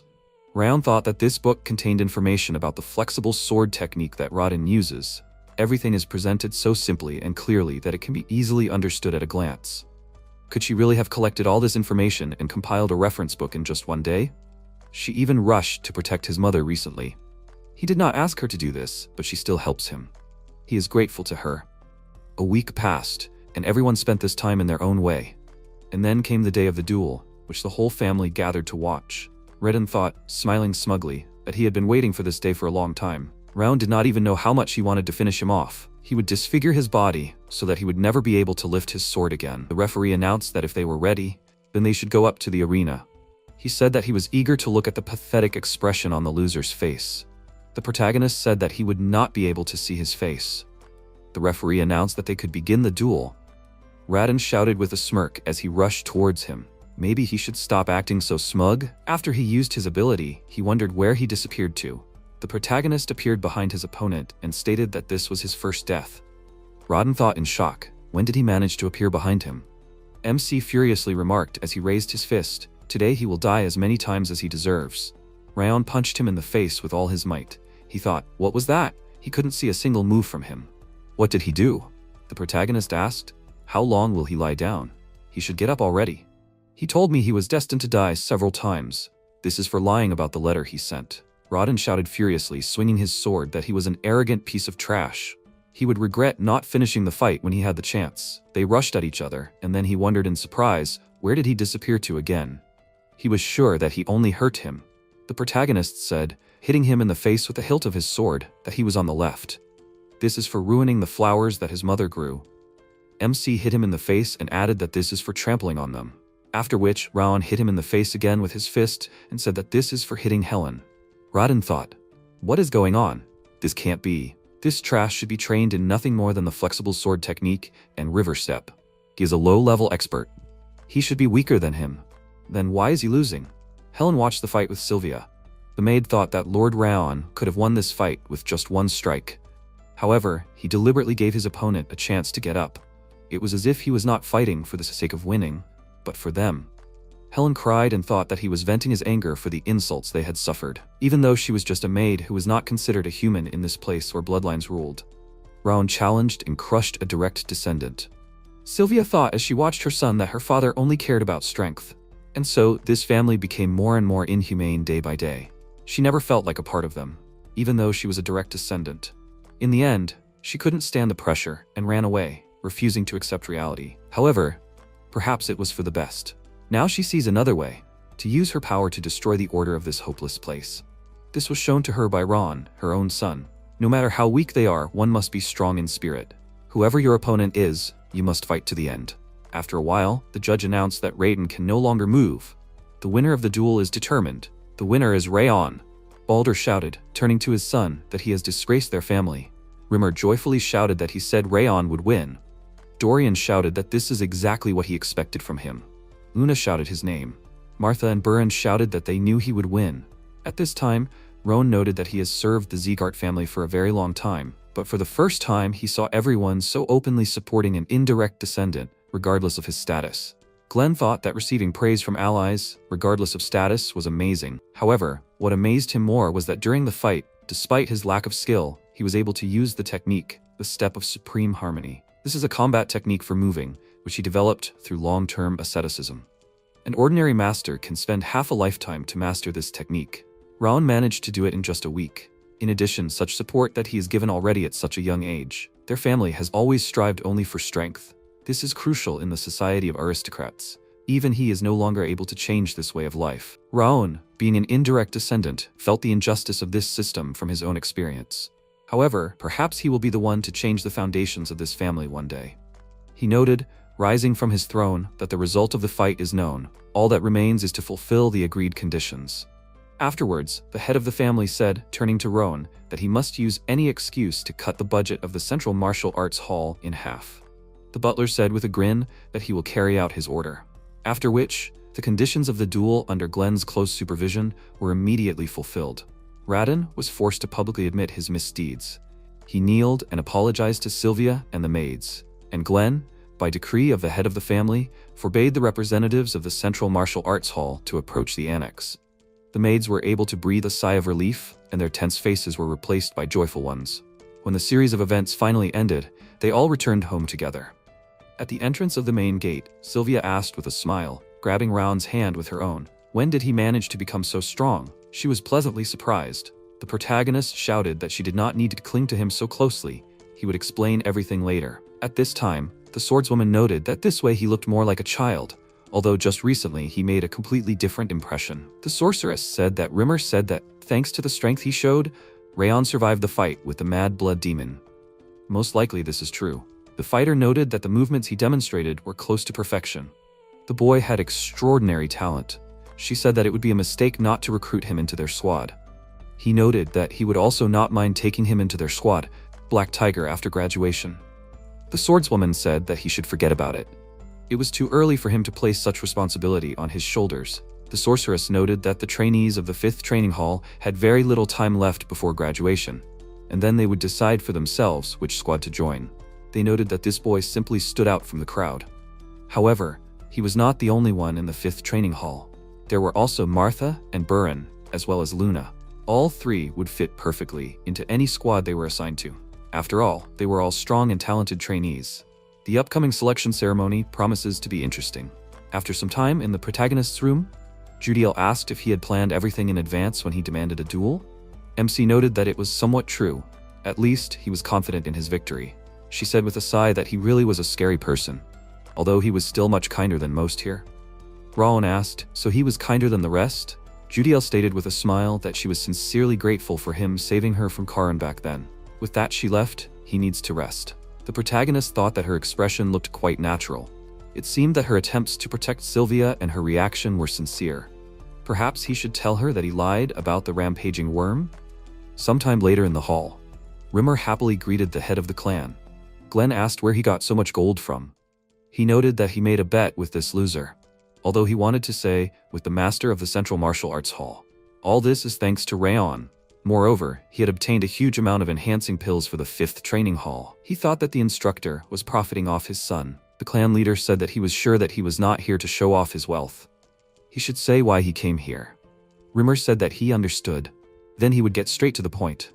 Raon thought that this book contained information about the flexible sword technique that Raden uses. Everything is presented so simply and clearly that it can be easily understood at a glance. Could she really have collected all this information and compiled a reference book in just one day? She even rushed to protect his mother recently. He did not ask her to do this, but she still helps him. He is grateful to her. A week passed, and everyone spent this time in their own way. And then came the day of the duel, which the whole family gathered to watch. Raden thought, smiling smugly, that he had been waiting for this day for a long time. Raon did not even know how much he wanted to finish him off. He would disfigure his body so that he would never be able to lift his sword again. The referee announced that if they were ready, then they should go up to the arena. He said that he was eager to look at the pathetic expression on the loser's face. The protagonist said that he would not be able to see his face. The referee announced that they could begin the duel. Raden shouted with a smirk as he rushed towards him. Maybe he should stop acting so smug. After he used his ability, he wondered where he disappeared to. The protagonist appeared behind his opponent and stated that this was his first death. Raden thought in shock, when did he manage to appear behind him? MC furiously remarked as he raised his fist, "Today he will die as many times as he deserves." Raon punched him in the face with all his might. He thought, what was that? He couldn't see a single move from him. What did he do? The protagonist asked. How long will he lie down? He should get up already. He told me he was destined to die several times. This is for lying about the letter he sent. Raden shouted furiously, swinging his sword, that he was an arrogant piece of trash. He would regret not finishing the fight when he had the chance. They rushed at each other, and then he wondered in surprise, where did he disappear to again? He was sure that he only hurt him. The protagonist said, hitting him in the face with the hilt of his sword, that he was on the left. This is for ruining the flowers that his mother grew. MC hit him in the face and added that this is for trampling on them. After which, Raon hit him in the face again with his fist and said that this is for hitting Helen. Raden thought, what is going on? This can't be. This trash should be trained in nothing more than the flexible sword technique and river step. He is a low-level expert. He should be weaker than him. Then why is he losing? Helen watched the fight with Sylvia. The maid thought that Lord Raon could have won this fight with just one strike. However, he deliberately gave his opponent a chance to get up. It was as if he was not fighting for the sake of winning, but for them. Helen cried and thought that he was venting his anger for the insults they had suffered, even though she was just a maid who was not considered a human in this place where bloodlines ruled. Raon challenged and crushed a direct descendant. Sylvia thought as she watched her son that her father only cared about strength, and so this family became more and more inhumane day by day. She never felt like a part of them, even though she was a direct descendant. In the end, she couldn't stand the pressure and ran away, refusing to accept reality. However, perhaps it was for the best. Now she sees another way, to use her power to destroy the order of this hopeless place. This was shown to her by Ron, her own son. No matter how weak they are, one must be strong in spirit. Whoever your opponent is, you must fight to the end. After a while, the judge announced that Raiden can no longer move. The winner of the duel is determined. The winner is Raon. Balder shouted, turning to his son, that he has disgraced their family. Rimmer joyfully shouted that he said Rayon would win. Dorian shouted that this is exactly what he expected from him. Luna shouted his name. Martha and Buren shouted that they knew he would win. At this time, Roan noted that he has served the Zegart family for a very long time, but for the first time he saw everyone so openly supporting an indirect descendant, regardless of his status. Glenn thought that receiving praise from allies, regardless of status, was amazing. However, what amazed him more was that during the fight, despite his lack of skill, he was able to use the technique, the step of supreme harmony. This is a combat technique for moving, which he developed through long-term asceticism. An ordinary master can spend half a lifetime to master this technique. Raon managed to do it in just a week. In addition, such support that he is given already at such a young age. Their family has always strived only for strength. This is crucial in the society of aristocrats. Even he is no longer able to change this way of life. Raon, being an indirect descendant, felt the injustice of this system from his own experience. However, perhaps he will be the one to change the foundations of this family one day. He noted, rising from his throne, that the result of the fight is known. All that remains is to fulfill the agreed conditions. Afterwards, the head of the family said, turning to Roan, that he must use any excuse to cut the budget of the Central Martial Arts Hall in half. The butler said with a grin that he will carry out his order. After which, the conditions of the duel under Glenn's close supervision were immediately fulfilled. Radin was forced to publicly admit his misdeeds. He kneeled and apologized to Sylvia and the maids, and Glenn, by decree of the head of the family, forbade the representatives of the Central Martial Arts Hall to approach the annex. The maids were able to breathe a sigh of relief, and their tense faces were replaced by joyful ones. When the series of events finally ended, they all returned home together. At the entrance of the main gate, Sylvia asked with a smile, grabbing Raon's hand with her own, "When did he manage to become so strong?" She was pleasantly surprised. The protagonist shouted that she did not need to cling to him so closely. He would explain everything later. At this time, the swordswoman noted that this way he looked more like a child, although just recently he made a completely different impression. The sorceress said that Rimmer said that, thanks to the strength he showed, Rayon survived the fight with the Mad Blood Demon. Most likely this is true. The fighter noted that the movements he demonstrated were close to perfection. The boy had extraordinary talent. She said that it would be a mistake not to recruit him into their squad. He noted that he would also not mind taking him into their squad, Black Tiger, after graduation. The swordswoman said that he should forget about it. It was too early for him to place such responsibility on his shoulders. The sorceress noted that the trainees of the 5th training hall had very little time left before graduation, and then they would decide for themselves which squad to join. They noted that this boy simply stood out from the crowd. However, he was not the only one in the 5th training hall. There were also Martha and Buren, as well as Luna. All three would fit perfectly into any squad they were assigned to. After all, they were all strong and talented trainees. The upcoming selection ceremony promises to be interesting. After some time in the protagonist's room, Judiel asked if he had planned everything in advance when he demanded a duel. MC noted that it was somewhat true. At least, he was confident in his victory. She said with a sigh that he really was a scary person, although he was still much kinder than most here. Raon asked, so he was kinder than the rest? Judiel stated with a smile that she was sincerely grateful for him saving her from Karin back then. With that she left, he needs to rest. The protagonist thought that her expression looked quite natural. It seemed that her attempts to protect Sylvia and her reaction were sincere. Perhaps he should tell her that he lied about the rampaging worm? Sometime later in the hall, Rimmer happily greeted the head of the clan. Glenn asked where he got so much gold from. He noted that he made a bet with this loser, although he wanted to say, with the master of the Central Martial Arts Hall. All this is thanks to Rayon. Moreover, he had obtained a huge amount of enhancing pills for the 5th training hall. He thought that the instructor was profiting off his son. The clan leader said that he was sure that he was not here to show off his wealth. He should say why he came here. Rimmer said that he understood. Then he would get straight to the point.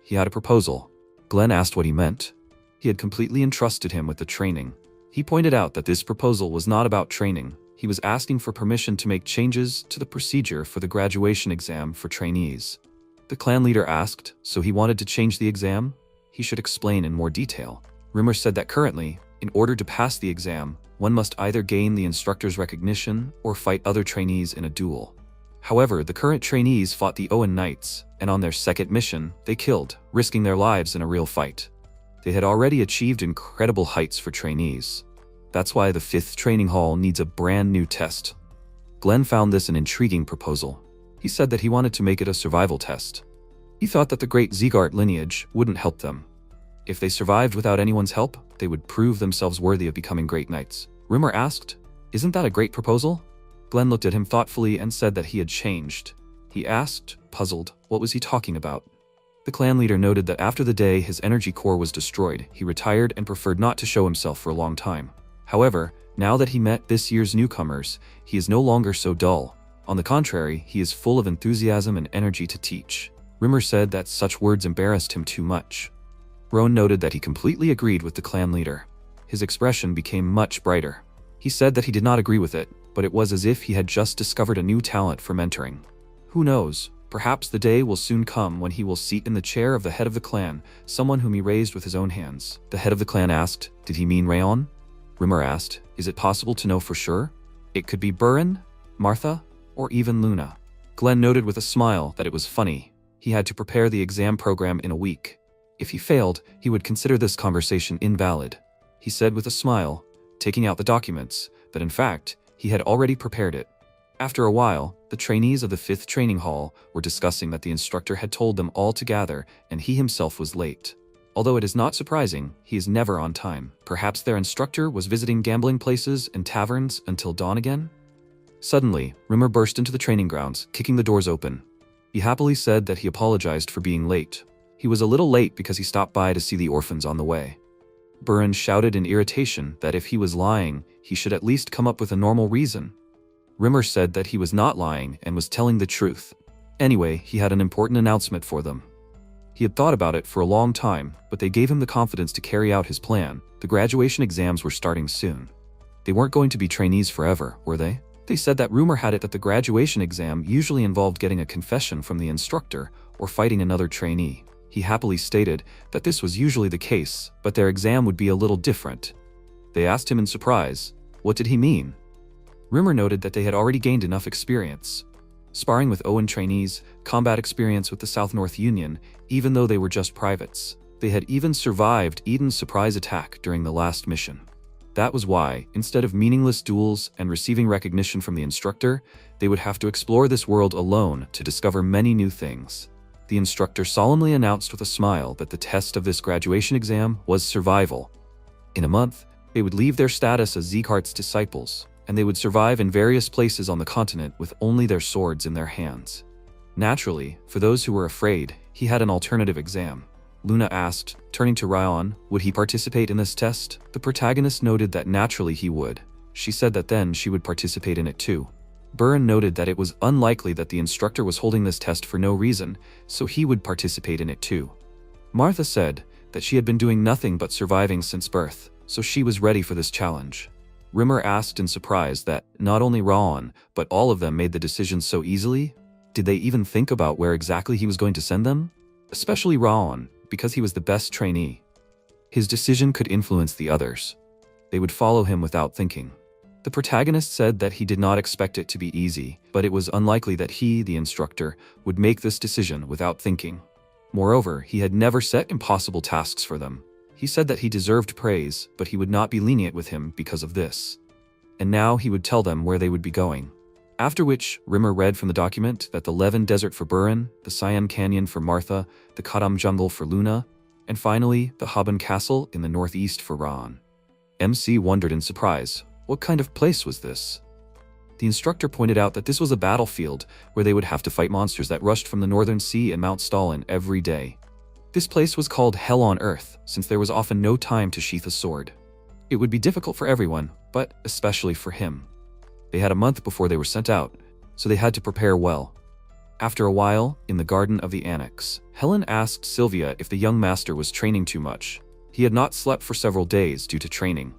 He had a proposal. Glenn asked what he meant. He had completely entrusted him with the training. He pointed out that this proposal was not about training. He was asking for permission to make changes to the procedure for the graduation exam for trainees. The clan leader asked, so he wanted to change the exam? He should explain in more detail. Rimmer said that currently, in order to pass the exam, one must either gain the instructor's recognition or fight other trainees in a duel. However, the current trainees fought the Owen Knights, and on their second mission, they killed, risking their lives in a real fight. They had already achieved incredible heights for trainees. That's why the 5th training hall needs a brand new test. Glenn found this an intriguing proposal. He said that he wanted to make it a survival test. He thought that the great Zeegart lineage wouldn't help them. If they survived without anyone's help, they would prove themselves worthy of becoming great knights. Rimmer asked, "Isn't that a great proposal?" Glenn looked at him thoughtfully and said that he had changed. He asked, puzzled, what was he talking about? The clan leader noted that after the day his energy core was destroyed, he retired and preferred not to show himself for a long time. However, now that he met this year's newcomers, he is no longer so dull. On the contrary, he is full of enthusiasm and energy to teach. Rimmer said that such words embarrassed him too much. Roan noted that he completely agreed with the clan leader. His expression became much brighter. He said that he did not agree with it, but it was as if he had just discovered a new talent for mentoring. Who knows, perhaps the day will soon come when he will seat in the chair of the head of the clan, someone whom he raised with his own hands. The head of the clan asked, did he mean Rayon? Rimmer asked, is it possible to know for sure? It could be Burin, Martha, or even Luna. Glenn noted with a smile that it was funny. He had to prepare the exam program in a week. If he failed, he would consider this conversation invalid. He said with a smile, taking out the documents, that in fact, he had already prepared it. After a while, the trainees of the 5th training hall were discussing that the instructor had told them all to gather and he himself was late. Although it is not surprising, he is never on time. Perhaps their instructor was visiting gambling places and taverns until dawn again? Suddenly, Rimmer burst into the training grounds, kicking the doors open. He happily said that he apologized for being late. He was a little late because he stopped by to see the orphans on the way. Burin shouted in irritation that if he was lying, he should at least come up with a normal reason. Rimmer said that he was not lying and was telling the truth. Anyway, he had an important announcement for them. He had thought about it for a long time, but they gave him the confidence to carry out his plan. The graduation exams were starting soon. They weren't going to be trainees forever, were they? They said that rumor had it that the graduation exam usually involved getting a confession from the instructor or fighting another trainee. He happily stated that this was usually the case, but their exam would be a little different. They asked him in surprise, what did he mean? Rimmer noted that they had already gained enough experience. Sparring with Owen trainees, combat experience with the South-North Union, even though they were just privates. They had even survived Eden's surprise attack during the last mission. That was why, instead of meaningless duels and receiving recognition from the instructor, they would have to explore this world alone to discover many new things. The instructor solemnly announced with a smile that the test of this graduation exam was survival. In a month, they would leave their status as Zeekart's disciples, and they would survive in various places on the continent with only their swords in their hands. Naturally, for those who were afraid, he had an alternative exam. Luna asked, turning to Ryan, would he participate in this test? The protagonist noted that naturally he would. She said that then she would participate in it too. Burin noted that it was unlikely that the instructor was holding this test for no reason, so he would participate in it too. Martha said that she had been doing nothing but surviving since birth, so she was ready for this challenge. Rimmer asked in surprise that not only Ryan, but all of them made the decision so easily. Did they even think about where exactly he was going to send them? Especially Ryan, because he was the best trainee. His decision could influence the others. They would follow him without thinking. The protagonist said that he did not expect it to be easy, but it was unlikely that he, the instructor, would make this decision without thinking. Moreover, he had never set impossible tasks for them. He said that he deserved praise, but he would not be lenient with him because of this. And now he would tell them where they would be going. After which, Rimmer read from the document that the Levin Desert for Burin, the Siam Canyon for Martha, the Kadam Jungle for Luna, and finally, the Haban Castle in the northeast for Ran. MC wondered in surprise, what kind of place was this? The instructor pointed out that this was a battlefield where they would have to fight monsters that rushed from the northern sea and Mount Stalin every day. This place was called Hell on Earth, since there was often no time to sheath a sword. It would be difficult for everyone, but especially for him. They had a month before they were sent out, so they had to prepare well. After a while, in the Garden of the Annex, Helen asked Sylvia if the young master was training too much. He had not slept for several days due to training.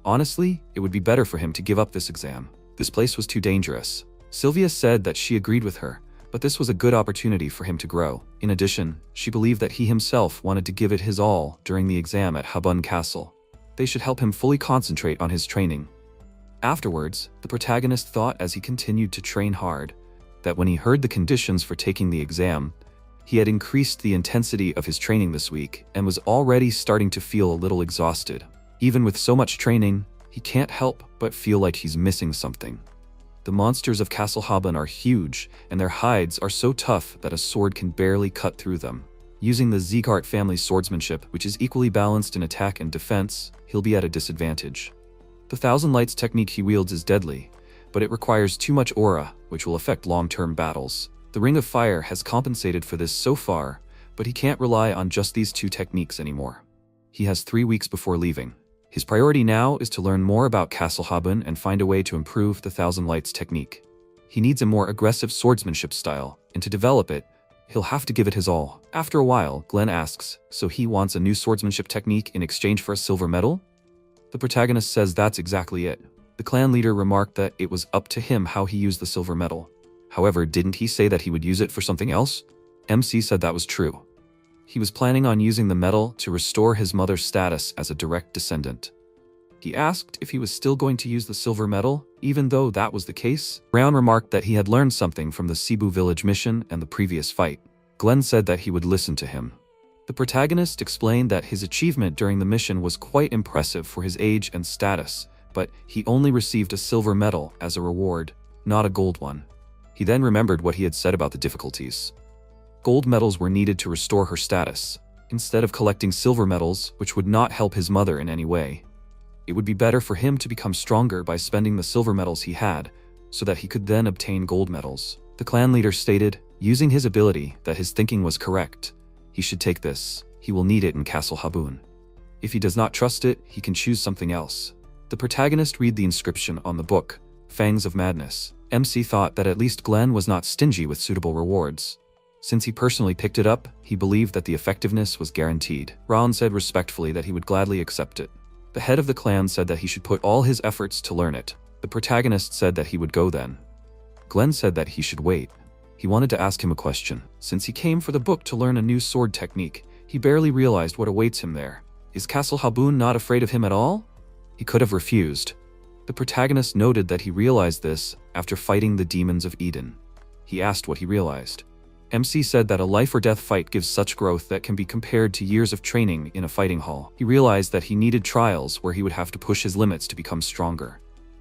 Honestly, it would be better for him to give up this exam. This place was too dangerous. Sylvia said that she agreed with her, but this was a good opportunity for him to grow. In addition, she believed that he himself wanted to give it his all during the exam at Habun Castle. They should help him fully concentrate on his training. Afterwards, the protagonist thought as he continued to train hard, that when he heard the conditions for taking the exam, he had increased the intensity of his training this week and was already starting to feel a little exhausted. Even with so much training, he can't help but feel like he's missing something. The monsters of Castle Haben are huge, and their hides are so tough that a sword can barely cut through them. Using the Zeekart family swordsmanship, which is equally balanced in attack and defense, he'll be at a disadvantage. The Thousand Lights technique he wields is deadly, but it requires too much aura, which will affect long-term battles. The Ring of Fire has compensated for this so far, but he can't rely on just these two techniques anymore. He has 3 weeks before leaving. His priority now is to learn more about Castle Haben and find a way to improve the Thousand Lights technique. He needs a more aggressive swordsmanship style, and to develop it, he'll have to give it his all. After a while, Glenn asks, so he wants a new swordsmanship technique in exchange for a silver medal? The protagonist says that's exactly it. The clan leader remarked that it was up to him how he used the silver medal. However, didn't he say that he would use it for something else? MC said that was true. He was planning on using the medal to restore his mother's status as a direct descendant. He asked if he was still going to use the silver medal, even though that was the case. Brown remarked that he had learned something from the Cebu village mission and the previous fight. Glenn said that he would listen to him. The protagonist explained that his achievement during the mission was quite impressive for his age and status, but he only received a silver medal as a reward, not a gold one. He then remembered what he had said about the difficulties. Gold medals were needed to restore her status, instead of collecting silver medals, which would not help his mother in any way. It would be better for him to become stronger by spending the silver medals he had, so that he could then obtain gold medals. The clan leader stated, using his ability, that his thinking was correct. He should take this. He will need it in Castle Haben. If he does not trust it, he can choose something else. The protagonist read the inscription on the book, Fangs of Madness. MC thought that at least Glenn was not stingy with suitable rewards. Since he personally picked it up, he believed that the effectiveness was guaranteed. Ron said respectfully that he would gladly accept it. The head of the clan said that he should put all his efforts to learn it. The protagonist said that he would go then. Glenn said that he should wait. He wanted to ask him a question. Since he came for the book to learn a new sword technique, he barely realized what awaits him there. Is Castle Haben not afraid of him at all? He could have refused. The protagonist noted that he realized this after fighting the demons of Eden. He asked what he realized. MC said that a life-or-death fight gives such growth that can be compared to years of training in a fighting hall. He realized that he needed trials where he would have to push his limits to become stronger.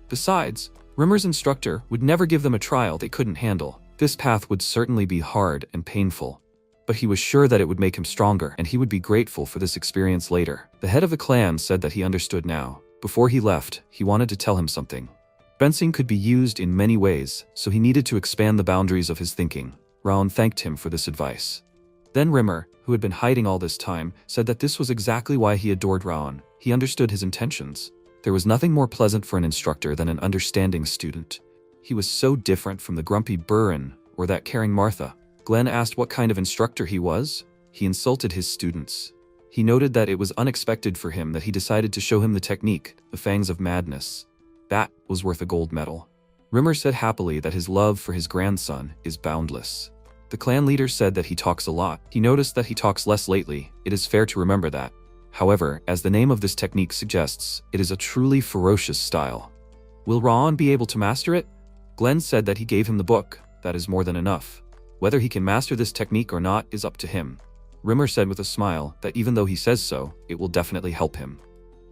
Besides, Rimmer's instructor would never give them a trial they couldn't handle. This path would certainly be hard and painful, but he was sure that it would make him stronger, and he would be grateful for this experience later. The head of the clan said that he understood now. Before he left, he wanted to tell him something. Fencing could be used in many ways, so he needed to expand the boundaries of his thinking. Raon thanked him for this advice. Then Rimmer, who had been hiding all this time, said that this was exactly why he adored Raon. He understood his intentions. There was nothing more pleasant for an instructor than an understanding student. He was so different from the grumpy Burin or that caring Martha. Glenn asked what kind of instructor he was. He insulted his students. He noted that it was unexpected for him that he decided to show him the technique, the Fangs of Madness. That was worth a gold medal. Rimmer said happily that his love for his grandson is boundless. The clan leader said that he talks a lot. He noticed that he talks less lately. It is fair to remember that. However, as the name of this technique suggests, it is a truly ferocious style. Will Raon be able to master it? Glenn said that he gave him the book. That is more than enough. Whether he can master this technique or not is up to him. Rimmer said with a smile that even though he says so, it will definitely help him.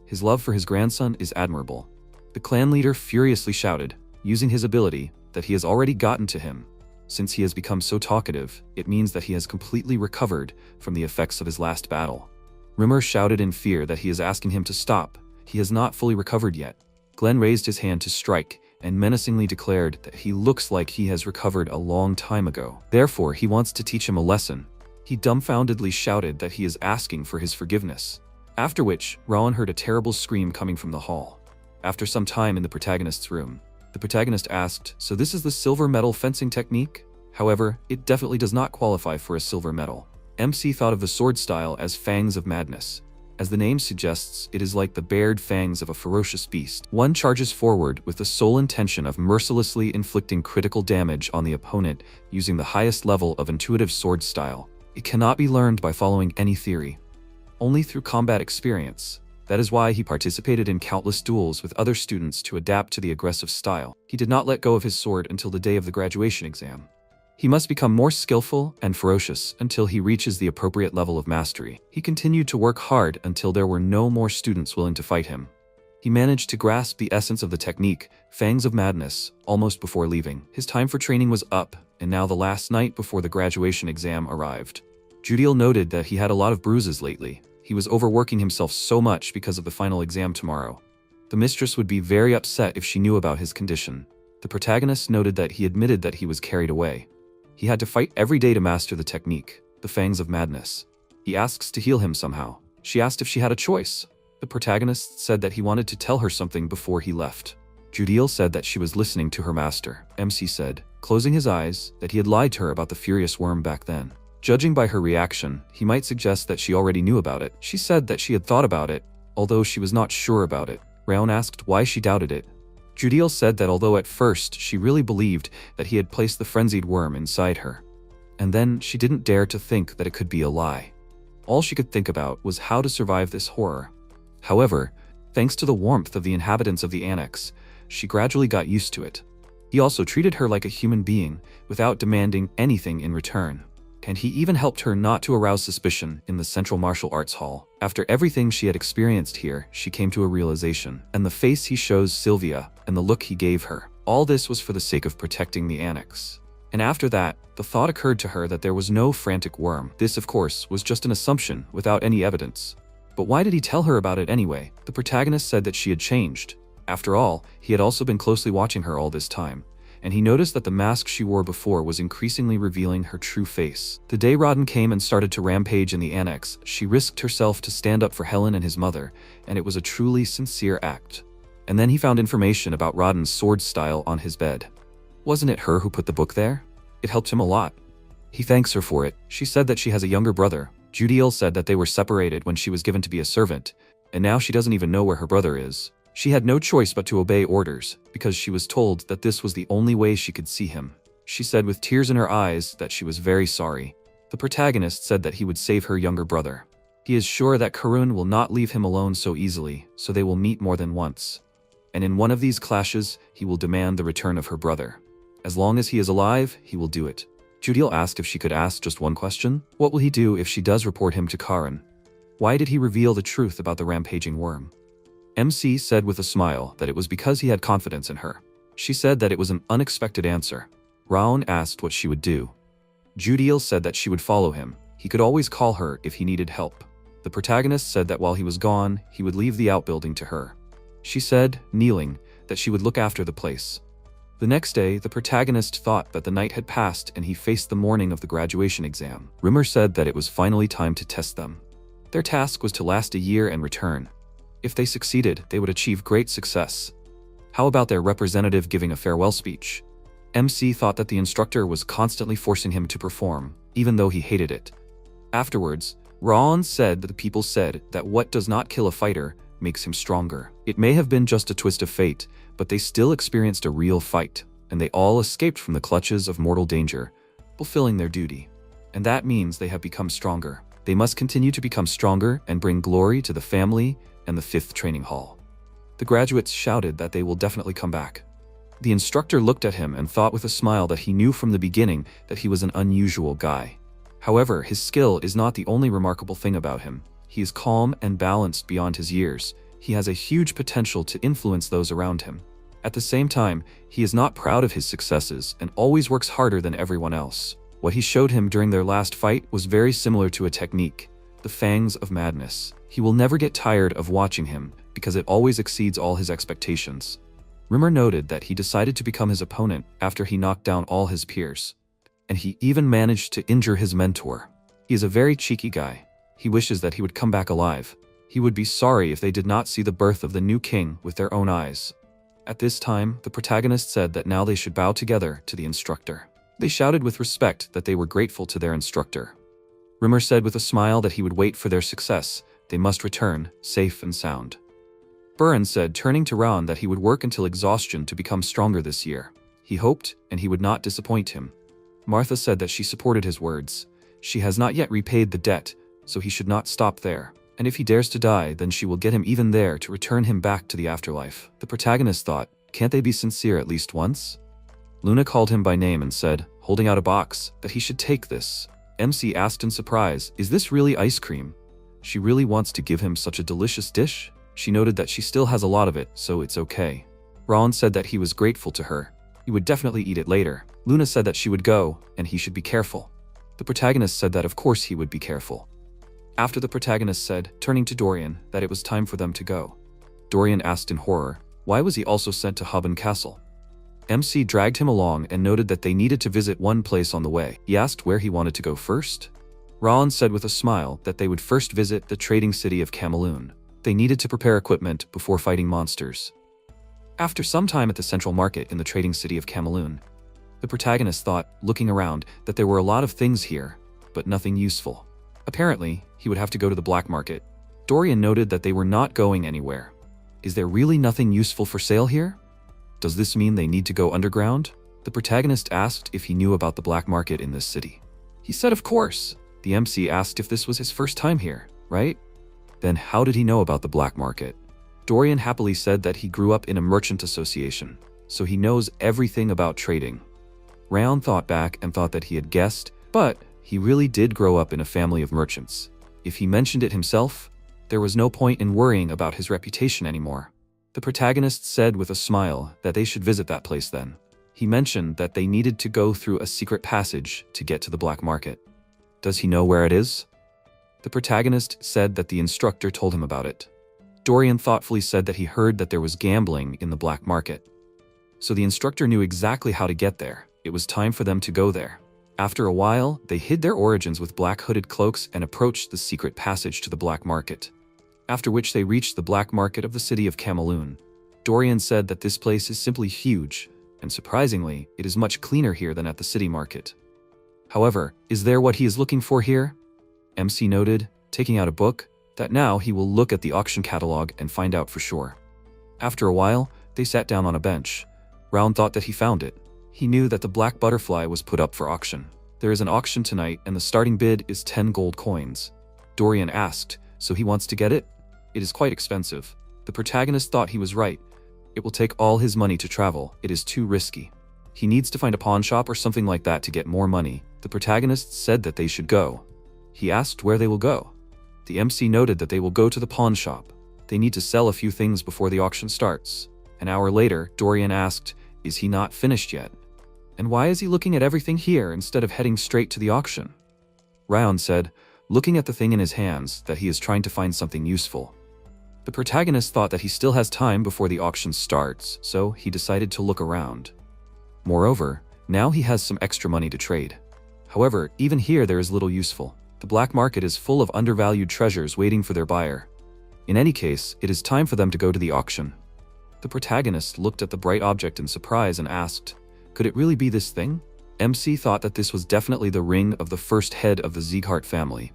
His love for his grandson is admirable. The clan leader furiously shouted, using his ability, that he has already gotten to him. Since he has become so talkative, it means that he has completely recovered from the effects of his last battle. Rimmer shouted in fear that he is asking him to stop. He has not fully recovered yet. Glenn raised his hand to strike and menacingly declared that he looks like he has recovered a long time ago. Therefore, he wants to teach him a lesson. He dumbfoundedly shouted that he is asking for his forgiveness. After which, Raon heard a terrible scream coming from the hall. After some time in the protagonist's room, the protagonist asked, so this is the silver medal fencing technique? However, it definitely does not qualify for a silver medal. MC thought of the sword style as Fangs of Madness. As the name suggests, it is like the bared fangs of a ferocious beast. One charges forward with the sole intention of mercilessly inflicting critical damage on the opponent using the highest level of intuitive sword style. It cannot be learned by following any theory, only through combat experience. That is why he participated in countless duels with other students to adapt to the aggressive style. He did not let go of his sword until the day of the graduation exam. He must become more skillful and ferocious until he reaches the appropriate level of mastery. He continued to work hard until there were no more students willing to fight him. He managed to grasp the essence of the technique, Fangs of Madness, almost before leaving. His time for training was up, and now the last night before the graduation exam arrived. Judiel noted that he had a lot of bruises lately. He was overworking himself so much because of the final exam tomorrow. The mistress would be very upset if she knew about his condition. The protagonist noted that he admitted that he was carried away. He had to fight every day to master the technique, the Fangs of Madness. He asks to heal him somehow. She asked if she had a choice. The protagonist said that he wanted to tell her something before he left. Judiel said that she was listening to her master. MC said, closing his eyes, that he had lied to her about the furious worm back then. Judging by her reaction, he might suggest that she already knew about it. She said that she had thought about it, although she was not sure about it. Raon asked why she doubted it. Judiel said that although at first she really believed that he had placed the frenzied worm inside her, and then she didn't dare to think that it could be a lie. All she could think about was how to survive this horror. However, thanks to the warmth of the inhabitants of the annex, she gradually got used to it. He also treated her like a human being, without demanding anything in return. And he even helped her not to arouse suspicion in the Central Martial Arts Hall. After everything she had experienced here, she came to a realization. And the face he shows Sylvia, and the look he gave her, all this was for the sake of protecting the annex. And after that, the thought occurred to her that there was no frantic worm. This, of course, was just an assumption, without any evidence. But why did he tell her about it anyway? The protagonist said that she had changed. After all, he had also been closely watching her all this time, and he noticed that the mask she wore before was increasingly revealing her true face. The day Rodden came and started to rampage in the annex, she risked herself to stand up for Helen and his mother, and it was a truly sincere act. And then he found information about Rodden's sword style on his bed. Wasn't it her who put the book there? It helped him a lot. He thanks her for it. She said that she has a younger brother. Judiel said that they were separated when she was given to be a servant, and now she doesn't even know where her brother is. She had no choice but to obey orders, because she was told that this was the only way she could see him. She said with tears in her eyes that she was very sorry. The protagonist said that he would save her younger brother. He is sure that Karun will not leave him alone so easily, so they will meet more than once. And in one of these clashes, he will demand the return of her brother. As long as he is alive, he will do it. Judiel asked if she could ask just one question. What will he do if she does report him to Karun? Why did he reveal the truth about the rampaging worm? MC said with a smile that it was because he had confidence in her. She said that it was an unexpected answer. Raon asked what she would do. Judiel said that she would follow him. He could always call her if he needed help. The protagonist said that while he was gone, he would leave the outbuilding to her. She said, kneeling, that she would look after the place. The next day, the protagonist thought that the night had passed and he faced the morning of the graduation exam. Rumor said that it was finally time to test them. Their task was to last a year and return. If they succeeded, they would achieve great success. How about their representative giving a farewell speech? MC thought that the instructor was constantly forcing him to perform, even though he hated it. Afterwards, Raon said that the people said that what does not kill a fighter makes him stronger. It may have been just a twist of fate, but they still experienced a real fight, and they all escaped from the clutches of mortal danger, fulfilling their duty. And that means they have become stronger. They must continue to become stronger and bring glory to the family and the 5th training hall. The graduates shouted that they will definitely come back. The instructor looked at him and thought with a smile that he knew from the beginning that he was an unusual guy. However, his skill is not the only remarkable thing about him. He is calm and balanced beyond his years. He has a huge potential to influence those around him. At the same time, he is not proud of his successes and always works harder than everyone else. What he showed him during their last fight was very similar to a technique, the Fangs of Madness. He will never get tired of watching him because it always exceeds all his expectations. Rimmer noted that he decided to become his opponent after he knocked down all his peers. And he even managed to injure his mentor. He is a very cheeky guy. He wishes that he would come back alive. He would be sorry if they did not see the birth of the new king with their own eyes. At this time, the protagonist said that now they should bow together to the instructor. They shouted with respect that they were grateful to their instructor. Rimmer said with a smile that he would wait for their success. They must return, safe and sound. Buran said, turning to Raon, that he would work until exhaustion to become stronger this year. He hoped, and he would not disappoint him. Martha said that she supported his words. She has not yet repaid the debt, so he should not stop there. And if he dares to die, then she will get him even there to return him back to the afterlife. The protagonist thought, can't they be sincere at least once? Luna called him by name and said, holding out a box, that he should take this. MC asked in surprise, is this really ice cream? She really wants to give him such a delicious dish? She noted that she still has a lot of it, so it's okay. Ron said that he was grateful to her. He would definitely eat it later. Luna said that she would go, and he should be careful. The protagonist said that of course he would be careful. After the protagonist said, turning to Dorian, that it was time for them to go. Dorian asked in horror, why was he also sent to Hubban Castle? MC dragged him along and noted that they needed to visit one place on the way. He asked where he wanted to go first. Ron said with a smile that they would first visit the trading city of Cameloon. They needed to prepare equipment before fighting monsters. After some time at the central market in the trading city of Cameloon, the protagonist thought, looking around, that there were a lot of things here, but nothing useful. Apparently, he would have to go to the black market. Dorian noted that they were not going anywhere. Is there really nothing useful for sale here? Does this mean they need to go underground? The protagonist asked if he knew about the black market in this city. He said of course. The MC asked if this was his first time here, right? Then how did he know about the black market? Dorian happily said that he grew up in a merchant association, so he knows everything about trading. Raon thought back and thought that he had guessed, but he really did grow up in a family of merchants. If he mentioned it himself, there was no point in worrying about his reputation anymore. The protagonist said with a smile that they should visit that place then. He mentioned that they needed to go through a secret passage to get to the black market. Does he know where it is? The protagonist said that the instructor told him about it. Dorian thoughtfully said that he heard that there was gambling in the black market. So the instructor knew exactly how to get there. It was time for them to go there. After a while, they hid their origins with black hooded cloaks and approached the secret passage to the black market. After which they reached the black market of the city of Cameloon. Dorian said that this place is simply huge, and surprisingly, it is much cleaner here than at the city market. However, is there what he is looking for here? MC noted, taking out a book, that now he will look at the auction catalog and find out for sure. After a while, they sat down on a bench. Raon thought that he found it. He knew that the black butterfly was put up for auction. There is an auction tonight and the starting bid is 10 gold coins. Dorian asked, so he wants to get it? It is quite expensive. The protagonist thought he was right. It will take all his money to travel. It is too risky. He needs to find a pawn shop or something like that to get more money. The protagonist said that they should go. He asked where they will go. The MC noted that they will go to the pawn shop. They need to sell a few things before the auction starts. An hour later, Dorian asked, is he not finished yet? And why is he looking at everything here instead of heading straight to the auction? Raon said, looking at the thing in his hands, that he is trying to find something useful. The protagonist thought that he still has time before the auction starts, so he decided to look around. Moreover, now he has some extra money to trade. However, even here there is little useful. The black market is full of undervalued treasures waiting for their buyer. In any case, it is time for them to go to the auction. The protagonist looked at the bright object in surprise and asked, could it really be this thing? MC thought that this was definitely the ring of the first head of the Sieghart family.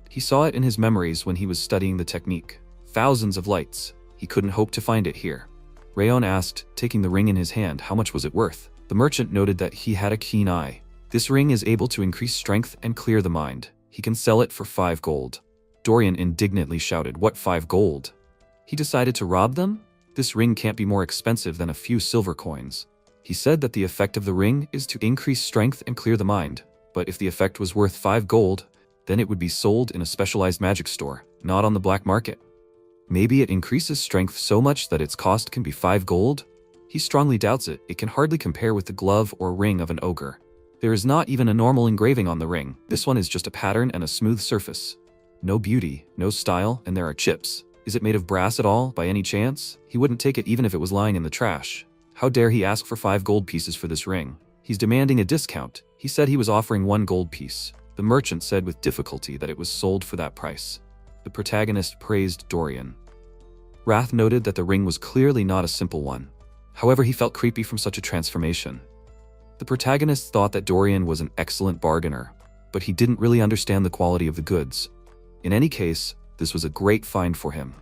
He saw it in his memories when he was studying the technique. Thousands of lights. He couldn't hope to find it here. Raon asked, taking the ring in his hand, how much was it worth? The merchant noted that he had a keen eye. This ring is able to increase strength and clear the mind. He can sell it for 5 gold. Dorian indignantly shouted, what 5 gold? He decided to rob them? This ring can't be more expensive than a few silver coins. He said that the effect of the ring is to increase strength and clear the mind, but if the effect was worth 5 gold, then it would be sold in a specialized magic store, not on the black market. Maybe it increases strength so much that its cost can be 5 gold? He strongly doubts it. It can hardly compare with the glove or ring of an ogre. There is not even a normal engraving on the ring. This one is just a pattern and a smooth surface. No beauty, no style, and there are chips. Is it made of brass at all, by any chance? He wouldn't take it even if it was lying in the trash. How dare he ask for 5 gold pieces for this ring? He's demanding a discount. He said he was offering 1 gold piece. The merchant said with difficulty that it was sold for that price. The protagonist praised Dorian. Wrath noted that the ring was clearly not a simple one. However, he felt creepy from such a transformation. The protagonist thought that Dorian was an excellent bargainer, but he didn't really understand the quality of the goods. In any case, this was a great find for him.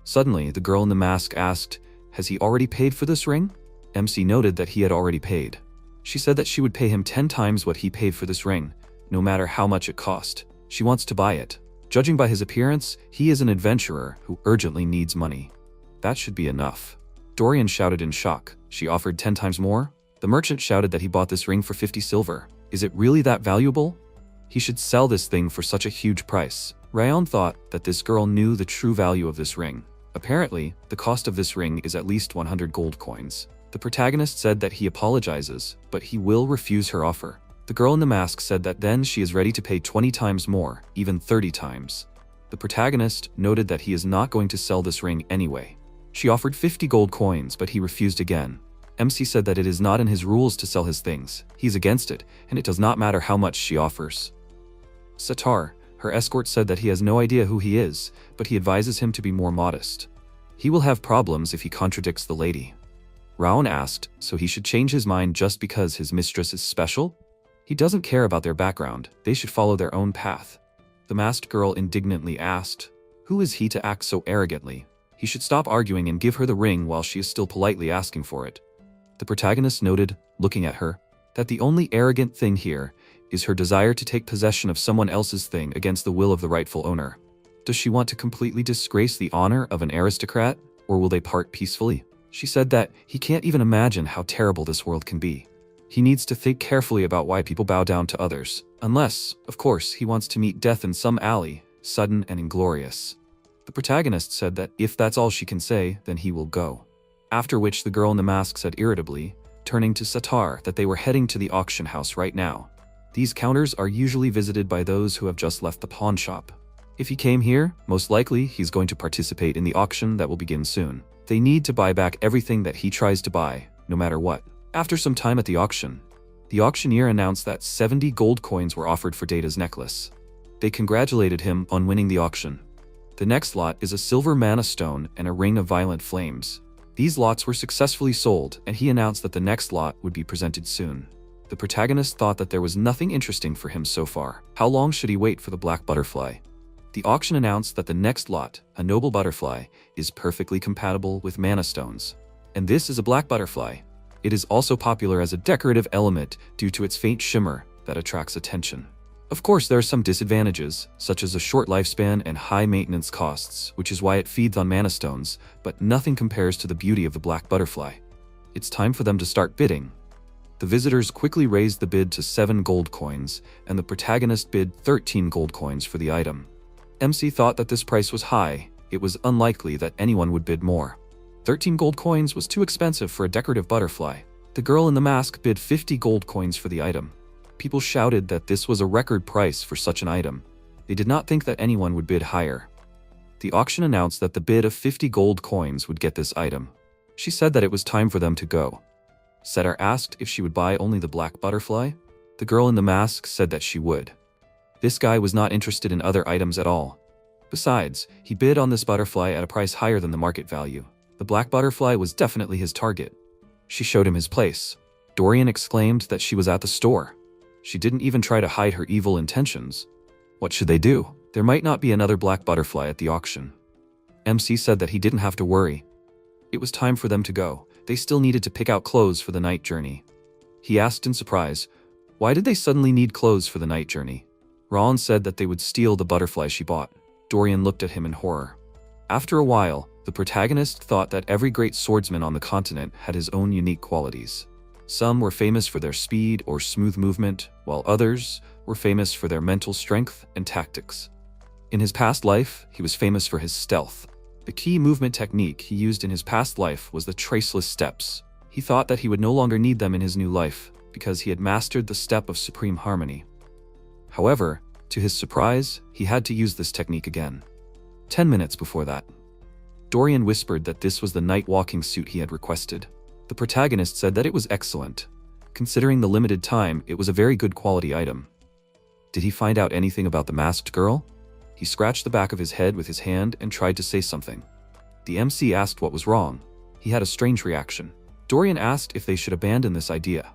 Suddenly, the girl in the mask asked, has he already paid for this ring? MC noted that he had already paid. She said that she would pay him 10 times what he paid for this ring, no matter how much it cost. She wants to buy it. Judging by his appearance, he is an adventurer who urgently needs money. That should be enough. Dorian shouted in shock. She offered 10 times more? The merchant shouted that he bought this ring for 50 silver. Is it really that valuable? He should sell this thing for such a huge price. Raon thought that this girl knew the true value of this ring. Apparently, the cost of this ring is at least 100 gold coins. The protagonist said that he apologizes, but he will refuse her offer. The girl in the mask said that then she is ready to pay 20 times more, even 30 times. The protagonist noted that he is not going to sell this ring anyway. She offered 50 gold coins, but he refused again. MC said that it is not in his rules to sell his things. He's against it, and it does not matter how much she offers. Satar, her escort, said that he has no idea who he is, but he advises him to be more modest. He will have problems if he contradicts the lady. Raon asked, so he should change his mind just because his mistress is special? He doesn't care about their background, they should follow their own path. The masked girl indignantly asked, who is he to act so arrogantly? He should stop arguing and give her the ring while she is still politely asking for it. The protagonist noted, looking at her, that the only arrogant thing here is her desire to take possession of someone else's thing against the will of the rightful owner. Does she want to completely disgrace the honor of an aristocrat, or will they part peacefully? She said that he can't even imagine how terrible this world can be. He needs to think carefully about why people bow down to others, unless, of course, he wants to meet death in some alley, sudden and inglorious. The protagonist said that if that's all she can say, then he will go. After which the girl in the mask said irritably, turning to Satar, that they were heading to the auction house right now. These counters are usually visited by those who have just left the pawn shop. If he came here, most likely he's going to participate in the auction that will begin soon. They need to buy back everything that he tries to buy, no matter what. After some time at the auctioneer announced that 70 gold coins were offered for Data's necklace. They congratulated him on winning the auction. The next lot is a silver mana stone and a ring of violent flames. These lots were successfully sold, and he announced that the next lot would be presented soon. The protagonist thought that there was nothing interesting for him so far. How long should he wait for the black butterfly? The auction announced that the next lot, a noble butterfly, is perfectly compatible with mana stones. And this is a black butterfly. It is also popular as a decorative element due to its faint shimmer that attracts attention. Of course, there are some disadvantages, such as a short lifespan and high maintenance costs, which is why it feeds on mana stones, but nothing compares to the beauty of the black butterfly. It's time for them to start bidding. The visitors quickly raised the bid to 7 gold coins, and the protagonist bid 13 gold coins for the item. MC thought that this price was high. It was unlikely that anyone would bid more. 13 gold coins was too expensive for a decorative butterfly. The girl in the mask bid 50 gold coins for the item. People shouted that this was a record price for such an item. They did not think that anyone would bid higher. The auction announced that the bid of 50 gold coins would get this item. She said that it was time for them to go. Setar asked if she would buy only the black butterfly. The girl in the mask said that she would. This guy was not interested in other items at all. Besides, he bid on this butterfly at a price higher than the market value. The black butterfly was definitely his target. She showed him his place. Dorian exclaimed that she was at the store. She didn't even try to hide her evil intentions. What should they do? There might not be another black butterfly at the auction. MC said that he didn't have to worry. It was time for them to go. They still needed to pick out clothes for the night journey. He asked in surprise, why did they suddenly need clothes for the night journey? Ron said that they would steal the butterfly she bought. Dorian looked at him in horror. After a while, the protagonist thought that every great swordsman on the continent had his own unique qualities. Some were famous for their speed or smooth movement, while others were famous for their mental strength and tactics. In his past life, he was famous for his stealth. The key movement technique he used in his past life was the traceless steps. He thought that he would no longer need them in his new life, because he had mastered the step of supreme harmony. However, to his surprise, he had to use this technique again. 10 minutes before that, Dorian whispered that this was the night walking suit he had requested. The protagonist said that it was excellent. Considering the limited time, it was a very good quality item. Did he find out anything about the masked girl? He scratched the back of his head with his hand and tried to say something. The MC asked what was wrong. He had a strange reaction. Dorian asked if they should abandon this idea.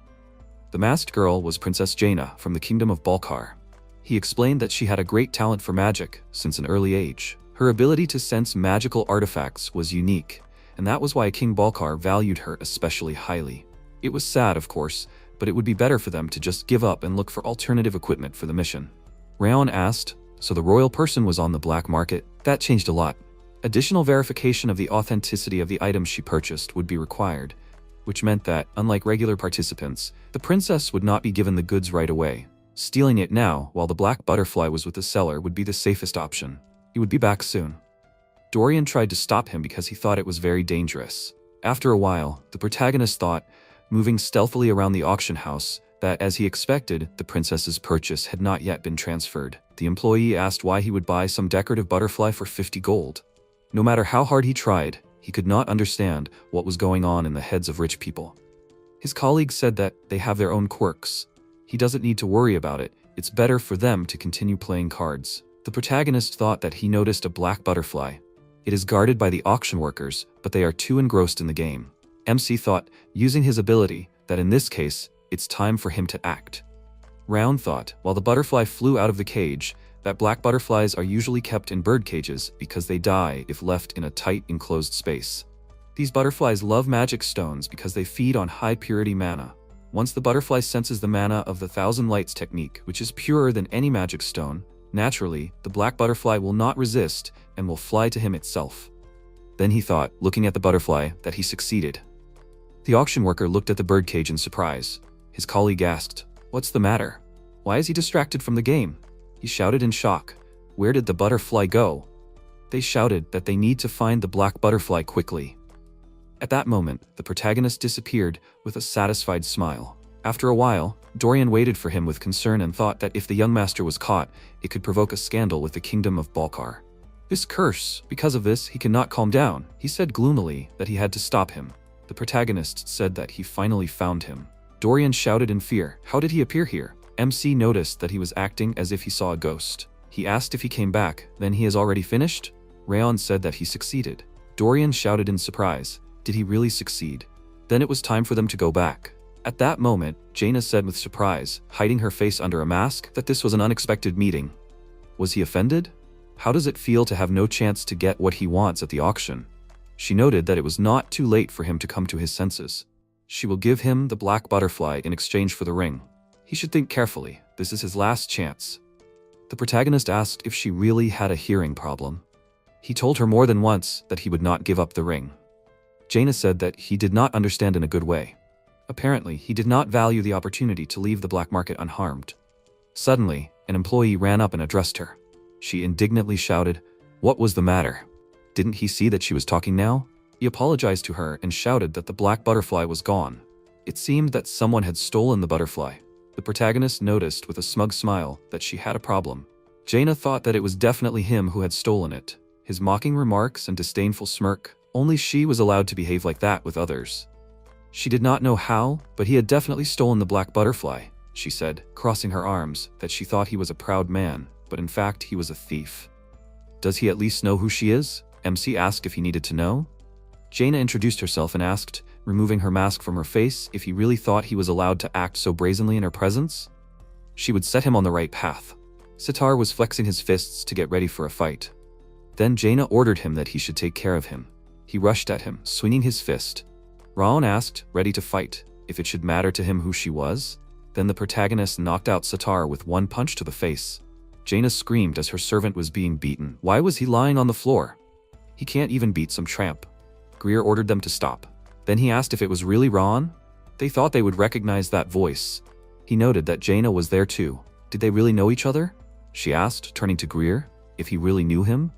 The masked girl was Princess Jaina from the Kingdom of Balkar. He explained that she had a great talent for magic since an early age. Her ability to sense magical artifacts was unique, and that was why King Balkar valued her especially highly. It was sad, of course, but it would be better for them to just give up and look for alternative equipment for the mission. Raon asked, so the royal person was on the black market? That changed a lot. Additional verification of the authenticity of the items she purchased would be required, which meant that, unlike regular participants, the princess would not be given the goods right away. Stealing it now, while the black butterfly was with the seller, would be the safest option. He would be back soon. Dorian tried to stop him because he thought it was very dangerous. After a while, the protagonist thought, moving stealthily around the auction house, that as he expected, the princess's purchase had not yet been transferred. The employee asked why he would buy some decorative butterfly for 50 gold. No matter how hard he tried, he could not understand what was going on in the heads of rich people. His colleagues said that they have their own quirks. He doesn't need to worry about it. It's better for them to continue playing cards. The protagonist thought that he noticed a black butterfly. It is guarded by the auction workers, but they are too engrossed in the game. MC thought, using his ability, that in this case, it's time for him to act. Round thought, while the butterfly flew out of the cage, that black butterflies are usually kept in bird cages because they die if left in a tight, enclosed space. These butterflies love magic stones because they feed on high-purity mana. Once the butterfly senses the mana of the Thousand Lights technique, which is purer than any magic stone, naturally, the black butterfly will not resist and will fly to him itself. Then he thought, looking at the butterfly, that he succeeded. The auction worker looked at the birdcage in surprise. His colleague asked, "What's the matter? Why is he distracted from the game?" He shouted in shock, "Where did the butterfly go?" They shouted that they need to find the black butterfly quickly. At that moment, the protagonist disappeared with a satisfied smile. After a while, Dorian waited for him with concern and thought that if the young master was caught, it could provoke a scandal with the kingdom of Balkar. This curse, because of this, he cannot calm down. He said gloomily that he had to stop him. The protagonist said that he finally found him. Dorian shouted in fear, "How did he appear here?" MC noticed that he was acting as if he saw a ghost. He asked if he came back, then he has already finished? Rayon said that he succeeded. Dorian shouted in surprise, did he really succeed? Then it was time for them to go back. At that moment, Jaina said with surprise, hiding her face under a mask, that this was an unexpected meeting. Was he offended? How does it feel to have no chance to get what he wants at the auction? She noted that it was not too late for him to come to his senses. She will give him the black butterfly in exchange for the ring. He should think carefully. This is his last chance. The protagonist asked if she really had a hearing problem. He told her more than once that he would not give up the ring. Jaina said that he did not understand in a good way. Apparently, he did not value the opportunity to leave the black market unharmed. Suddenly, an employee ran up and addressed her. She indignantly shouted, "What was the matter? Didn't he see that she was talking now?" He apologized to her and shouted that the black butterfly was gone. It seemed that someone had stolen the butterfly. The protagonist noticed with a smug smile that she had a problem. Jaina thought that it was definitely him who had stolen it. His mocking remarks and disdainful smirk, only she was allowed to behave like that with others. She did not know how, but he had definitely stolen the black butterfly, she said, crossing her arms, that she thought he was a proud man, but in fact he was a thief. Does he at least know who she is? MC asked if he needed to know. Jaina introduced herself and asked, removing her mask from her face, if he really thought he was allowed to act so brazenly in her presence. She would set him on the right path. Sitar was flexing his fists to get ready for a fight. Then Jaina ordered him that he should take care of him. He rushed at him, swinging his fist. Raon asked, ready to fight, if it should matter to him who she was. Then the protagonist knocked out Sitar with one punch to the face. Jaina screamed as her servant was being beaten. Why was he lying on the floor? He can't even beat some tramp. Greer ordered them to stop. Then he asked if it was really Raon. They thought they would recognize that voice. He noted that Jaina was there too. Did they really know each other? She asked, turning to Greer, if he really knew him.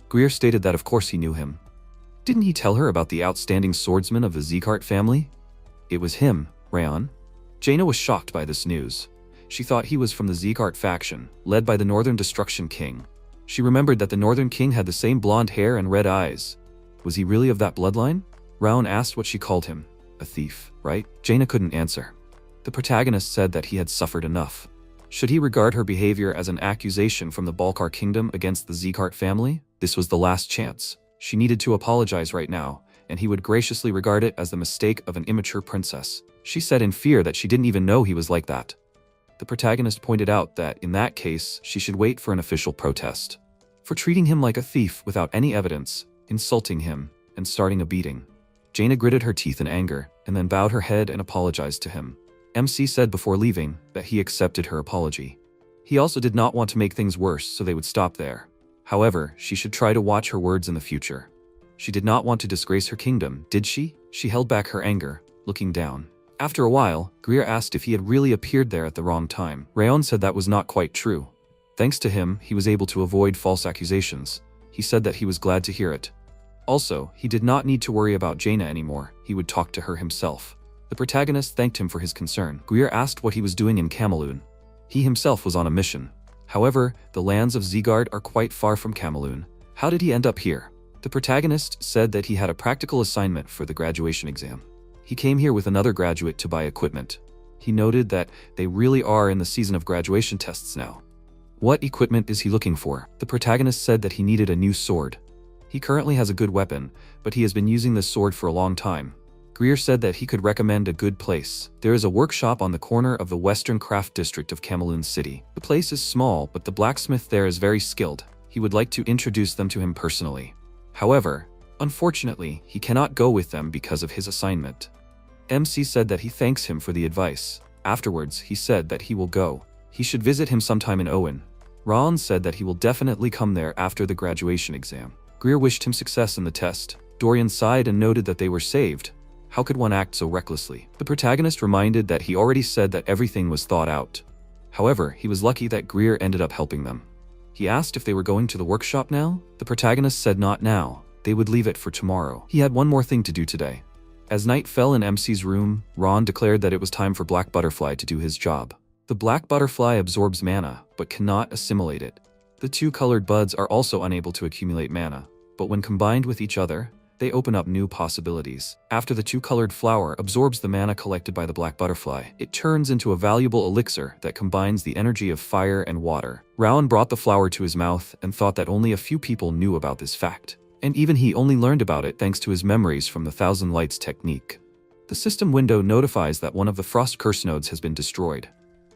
Greer stated that of course he knew him. Didn't he tell her about the outstanding swordsman of the Zekart family? It was him, Raon. Jaina was shocked by this news. She thought he was from the Zekart faction, led by the Northern Destruction King. She remembered that the Northern King had the same blonde hair and red eyes. Was he really of that bloodline? Raon asked what she called him. A thief, right? Jaina couldn't answer. The protagonist said that he had suffered enough. Should he regard her behavior as an accusation from the Balkar kingdom against the Zekart family? This was the last chance. She needed to apologize right now, and he would graciously regard it as the mistake of an immature princess. She said in fear that she didn't even know he was like that. The protagonist pointed out that, in that case, she should wait for an official protest. For treating him like a thief without any evidence, insulting him, and starting a beating. Jaina gritted her teeth in anger, and then bowed her head and apologized to him. MC said before leaving that he accepted her apology. He also did not want to make things worse, so they would stop there. However, she should try to watch her words in the future. She did not want to disgrace her kingdom, did she? She held back her anger, looking down. After a while, Greer asked if he had really appeared there at the wrong time. Rayon said that was not quite true. Thanks to him, he was able to avoid false accusations. He He said that he was glad to hear it. Also, he did not need to worry about Jaina anymore, he would talk to her himself. The protagonist thanked him for his concern. Greer asked what he was doing in Cameloon. He himself was on a mission. However, the lands of Zeegard are quite far from Cameloon. How did he end up here? The protagonist said that he had a practical assignment for the graduation exam. He came here with another graduate to buy equipment. He noted that they really are in the season of graduation tests now. What equipment is he looking for? The protagonist said that he needed a new sword. He currently has a good weapon, but he has been using this sword for a long time. Greer said that he could recommend a good place. There is a workshop on the corner of the Western Craft District of Cameloon City. The place is small, but the blacksmith there is very skilled. He would like to introduce them to him personally. However, unfortunately, he cannot go with them because of his assignment. MC said that he thanks him for the advice. Afterwards, he said that he will go. He should visit him sometime in Owen. Ron said that he will definitely come there after the graduation exam. Greer wished him success in the test. Dorian sighed and noted that they were saved. How could one act so recklessly? The protagonist reminded that he already said that everything was thought out. However, he was lucky that Greer ended up helping them. He asked if they were going to the workshop now. The protagonist said not now. They would leave it for tomorrow. He had one more thing to do today. As night fell in MC's room, Ron declared that it was time for Black Butterfly to do his job. The Black Butterfly absorbs mana, but cannot assimilate it. The two colored buds are also unable to accumulate mana, but when combined with each other, they open up new possibilities. After the two-colored flower absorbs the mana collected by the Black Butterfly, it turns into a valuable elixir that combines the energy of fire and water. Rowan brought the flower to his mouth and thought that only a few people knew about this fact. And even he only learned about it thanks to his memories from the Thousand Lights technique. The system window notifies that one of the Frost Curse nodes has been destroyed.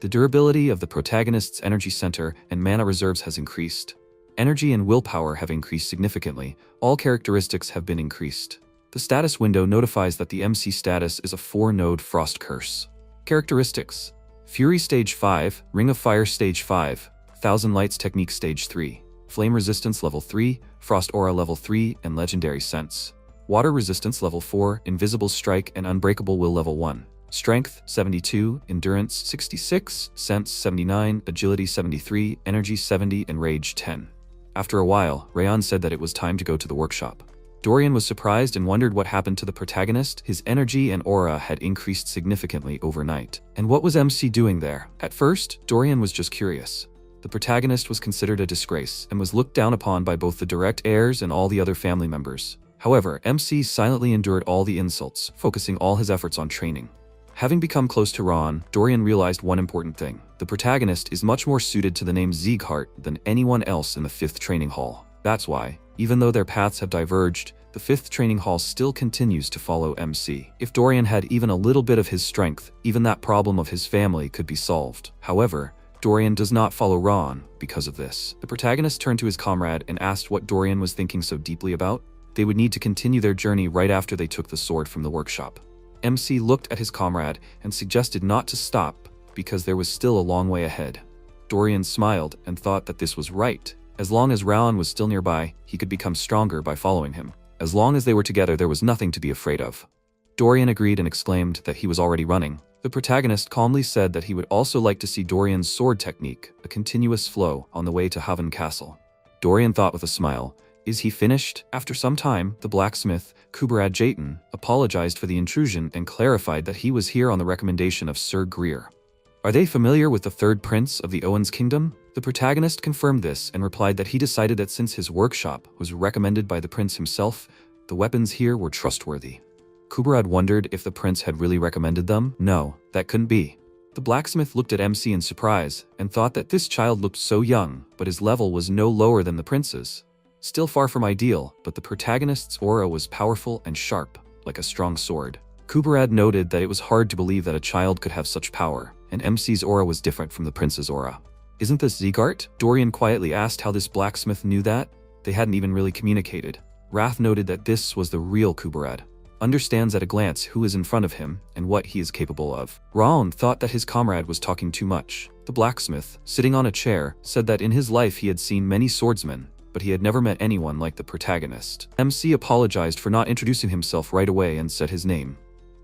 The durability of the protagonist's energy center and mana reserves has increased. Energy and willpower have increased significantly. All characteristics have been increased. The status window notifies that the MC status is a 4-node Frost Curse. Characteristics: Fury Stage 5, Ring of Fire Stage 5, Thousand Lights Technique Stage 3, Flame Resistance Level 3, Frost Aura Level 3, and Legendary Sense. Water Resistance Level 4, Invisible Strike and Unbreakable Will Level 1. Strength 72, Endurance 66, Sense 79, Agility 73, Energy 70, and Rage 10. After a while, Rayon said that it was time to go to the workshop. Dorian was surprised and wondered what happened to the protagonist. His energy and aura had increased significantly overnight. And what was MC doing there? At first, Dorian was just curious. The protagonist was considered a disgrace and was looked down upon by both the direct heirs and all the other family members. However, MC silently endured all the insults, focusing all his efforts on training. Having become close to Ron, Dorian realized one important thing. The protagonist is much more suited to the name Zeeghart than anyone else in the 5th training hall. That's why, even though their paths have diverged, the 5th training hall still continues to follow MC. If Dorian had even a little bit of his strength, even that problem of his family could be solved. However, Dorian does not follow Ron because of this. The protagonist turned to his comrade and asked what Dorian was thinking so deeply about. They would need to continue their journey right after they took the sword from the workshop. MC looked at his comrade and suggested not to stop because there was still a long way ahead. Dorian smiled and thought that this was right. As long as Raon was still nearby, he could become stronger by following him. As long as they were together, there was nothing to be afraid of. Dorian agreed and exclaimed that he was already running. The protagonist calmly said that he would also like to see Dorian's sword technique, a continuous flow, on the way to Haven Castle. Dorian thought with a smile, is he finished? After some time, the blacksmith, Kuberad Jayton, apologized for the intrusion and clarified that he was here on the recommendation of Sir Greer. Are they familiar with the third prince of the Owens Kingdom? The protagonist confirmed this and replied that he decided that since his workshop was recommended by the prince himself, the weapons here were trustworthy. Kuberad wondered if the prince had really recommended them. No, that couldn't be. The blacksmith looked at MC in surprise and thought that this child looked so young, but his level was no lower than the prince's. Still far from ideal, but the protagonist's aura was powerful and sharp, like a strong sword. Kuberad noted that it was hard to believe that a child could have such power, and MC's aura was different from the prince's aura. Isn't this Zeeghart? Dorian quietly asked how this blacksmith knew that. They hadn't even really communicated. Wrath noted that this was the real Kuberad. Understands at a glance who is in front of him and what he is capable of. Raon thought that his comrade was talking too much. The blacksmith, sitting on a chair, said that in his life he had seen many swordsmen, but he had never met anyone like the protagonist. MC apologized for not introducing himself right away and said his name.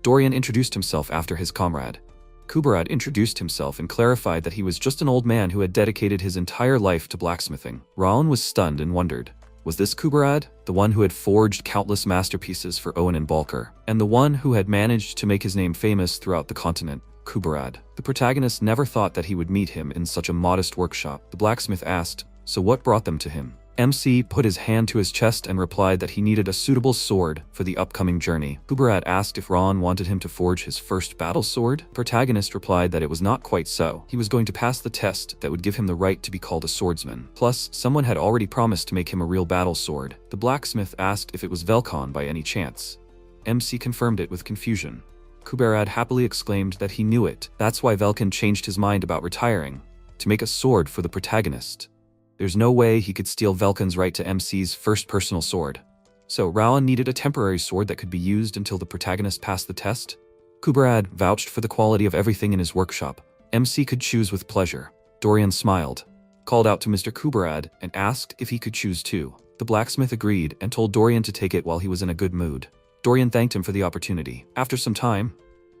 Dorian introduced himself after his comrade. Kuberad introduced himself and clarified that he was just an old man who had dedicated his entire life to blacksmithing. Raon was stunned and wondered. Was this Kuberad, the one who had forged countless masterpieces for Owen and Balker, and the one who had managed to make his name famous throughout the continent? Kuberad. The protagonist never thought that he would meet him in such a modest workshop. The blacksmith asked, "So what brought them to him?" MC put his hand to his chest and replied that he needed a suitable sword for the upcoming journey. Kuberad asked if Ron wanted him to forge his first battle sword. Protagonist replied that it was not quite so. He was going to pass the test that would give him the right to be called a swordsman. Plus, someone had already promised to make him a real battle sword. The blacksmith asked if it was Velkon by any chance. MC confirmed it with confusion. Kuberad happily exclaimed that he knew it. That's why Velkon changed his mind about retiring, to make a sword for the protagonist. There's no way he could steal Velkon's right to MC's first personal sword. So Rowan needed a temporary sword that could be used until the protagonist passed the test? Kuberad vouched for the quality of everything in his workshop. MC could choose with pleasure. Dorian smiled, called out to Mr. Kuberad, and asked if he could choose too. The blacksmith agreed and told Dorian to take it while he was in a good mood. Dorian thanked him for the opportunity. After some time,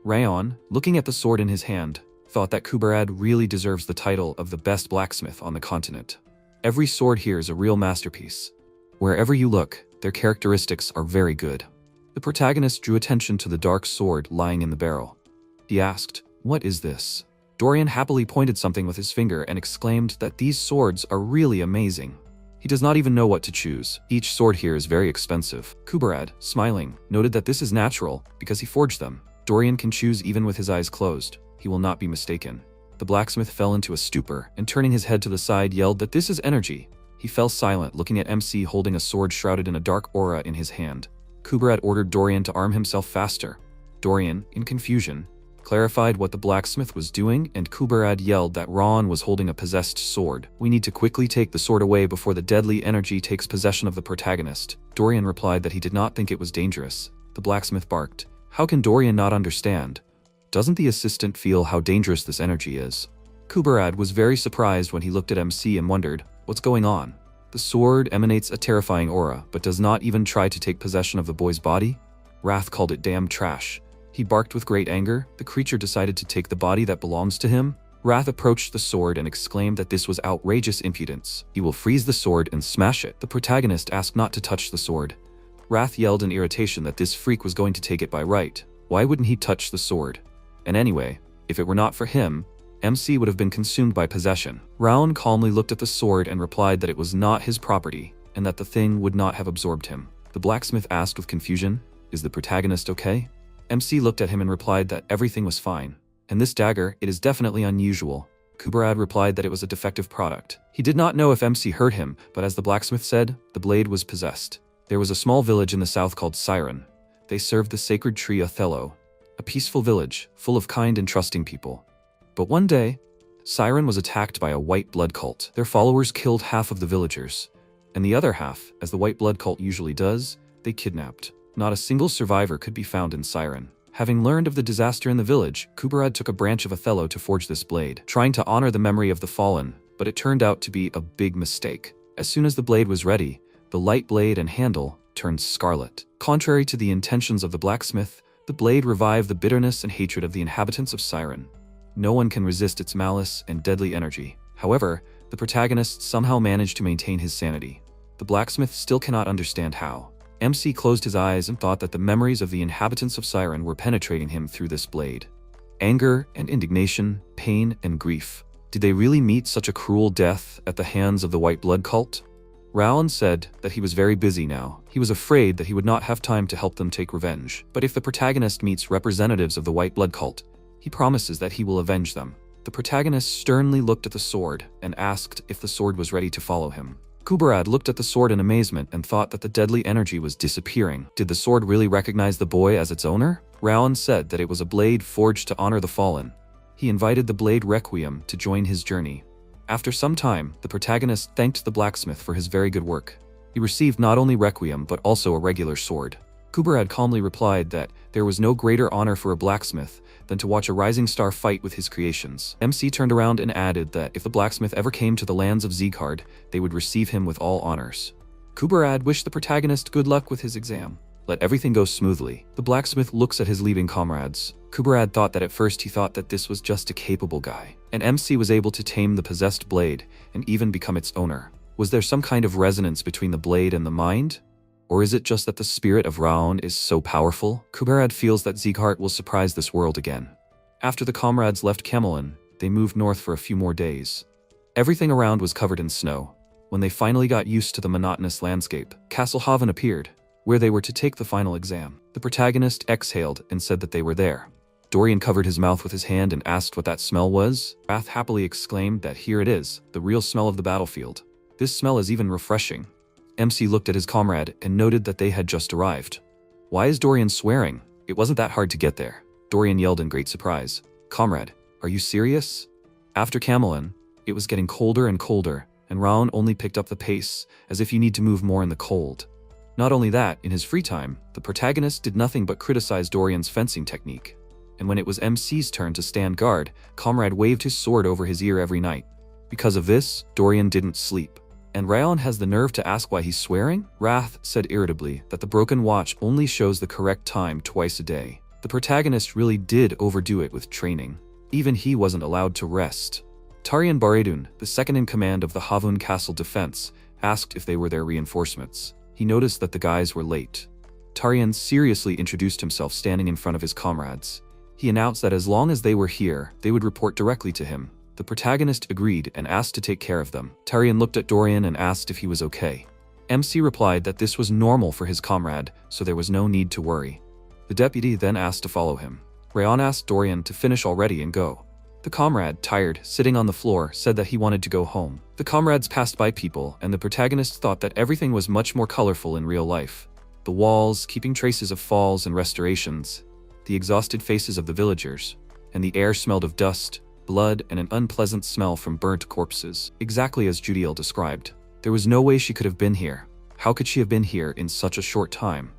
Rayon, looking at the sword in his hand, thought that Kuberad really deserves the title of the best blacksmith on the continent. Every sword here is a real masterpiece. Wherever you look, their characteristics are very good. The protagonist drew attention to the dark sword lying in the barrel. He asked, "What is this?" Dorian happily pointed something with his finger and exclaimed that these swords are really amazing. He does not even know what to choose. Each sword here is very expensive. Kuberad, smiling, noted that this is natural because he forged them. Dorian can choose even with his eyes closed. He will not be mistaken. The blacksmith fell into a stupor and turning his head to the side yelled that this is energy. He fell silent, looking at MC holding a sword shrouded in a dark aura in his hand. Kuberad ordered Dorian to arm himself faster. Dorian, in confusion, clarified what the blacksmith was doing, and Kuberad yelled that Ron was holding a possessed sword. "We need to quickly take the sword away before the deadly energy takes possession of the protagonist." Dorian replied that he did not think it was dangerous. The blacksmith barked. How can Dorian not understand? Doesn't the assistant feel how dangerous this energy is? Kuberad was very surprised when he looked at MC and wondered, what's going on? The sword emanates a terrifying aura, but does not even try to take possession of the boy's body? Wrath called it damn trash. He barked with great anger. The creature decided to take the body that belongs to him. Wrath approached the sword and exclaimed that this was outrageous impudence. He will freeze the sword and smash it. The protagonist asked not to touch the sword. Wrath yelled in irritation that this freak was going to take it by right. Why wouldn't he touch the sword? And anyway, if it were not for him, MC would have been consumed by possession. Raon calmly looked at the sword and replied that it was not his property, and that the thing would not have absorbed him. The blacksmith asked with confusion, "Is the protagonist okay?" MC looked at him and replied that everything was fine. "And this dagger, it is definitely unusual." Kuberad replied that it was a defective product. He did not know if MC hurt him, but as the blacksmith said, the blade was possessed. There was a small village in the south called Siren. They served the sacred tree Othello, a peaceful village, full of kind and trusting people. But one day, Siren was attacked by a white blood cult. Their followers killed half of the villagers, and the other half, as the white blood cult usually does, they kidnapped. Not a single survivor could be found in Siren. Having learned of the disaster in the village, Kuberad took a branch of Othello to forge this blade, trying to honor the memory of the fallen, but it turned out to be a big mistake. As soon as the blade was ready, the light blade and handle turned scarlet. Contrary to the intentions of the blacksmith, the blade revived the bitterness and hatred of the inhabitants of Siren. No one can resist its malice and deadly energy. However, the protagonist somehow managed to maintain his sanity. The blacksmith still cannot understand how. MC closed his eyes and thought that the memories of the inhabitants of Siren were penetrating him through this blade. Anger and indignation, pain and grief. Did they really meet such a cruel death at the hands of the white blood cult? Raon said that he was very busy now. He was afraid that he would not have time to help them take revenge. But if the protagonist meets representatives of the white blood cult, he promises that he will avenge them. The protagonist sternly looked at the sword and asked if the sword was ready to follow him. Kuberad looked at the sword in amazement and thought that the deadly energy was disappearing. Did the sword really recognize the boy as its owner? Raon said that it was a blade forged to honor the fallen. He invited the blade Requiem to join his journey. After some time, the protagonist thanked the blacksmith for his very good work. He received not only Requiem, but also a regular sword. Kuberad calmly replied that there was no greater honor for a blacksmith than to watch a rising star fight with his creations. MC turned around and added that if the blacksmith ever came to the lands of Zegard, they would receive him with all honors. Kuberad wished the protagonist good luck with his exam. Let everything go smoothly. The blacksmith looks at his leaving comrades. Kuberad thought that at first he thought that this was just a capable guy, and MC was able to tame the possessed blade and even become its owner. Was there some kind of resonance between the blade and the mind? Or is it just that the spirit of Raon is so powerful? Kuberad feels that Sieghart will surprise this world again. After the comrades left Camelin, they moved north for a few more days. Everything around was covered in snow. When they finally got used to the monotonous landscape, Castle Haven appeared, where they were to take the final exam. The protagonist exhaled and said that they were there. Dorian covered his mouth with his hand and asked what that smell was. Wrath happily exclaimed that here it is, the real smell of the battlefield. This smell is even refreshing. MC looked at his comrade and noted that they had just arrived. Why is Dorian swearing? It wasn't that hard to get there. Dorian yelled in great surprise. Comrade, are you serious? After Camelin, it was getting colder and colder, and Raon only picked up the pace, as if you need to move more in the cold. Not only that, in his free time, the protagonist did nothing but criticize Dorian's fencing technique. And when it was MC's turn to stand guard, Comrade waved his sword over his ear every night. Because of this, Dorian didn't sleep. And Raon has the nerve to ask why he's swearing? Wrath said irritably that the broken watch only shows the correct time twice a day. The protagonist really did overdo it with training. Even he wasn't allowed to rest. Tarian Baredun, the second in command of the Havun Castle defense, asked if they were their reinforcements. He noticed that the guys were late. Tarian seriously introduced himself standing in front of his comrades. He announced that as long as they were here, they would report directly to him. The protagonist agreed and asked to take care of them. Tarian looked at Dorian and asked if he was okay. MC replied that this was normal for his comrade, so there was no need to worry. The deputy then asked to follow him. Raon asked Dorian to finish already and go. The comrade, tired, sitting on the floor, said that he wanted to go home. The comrades passed by people, and the protagonist thought that everything was much more colorful in real life. The walls, keeping traces of falls and restorations, the exhausted faces of the villagers, and the air smelled of dust, blood, and an unpleasant smell from burnt corpses, exactly as Judiel described. There was no way she could have been here. How could she have been here in such a short time?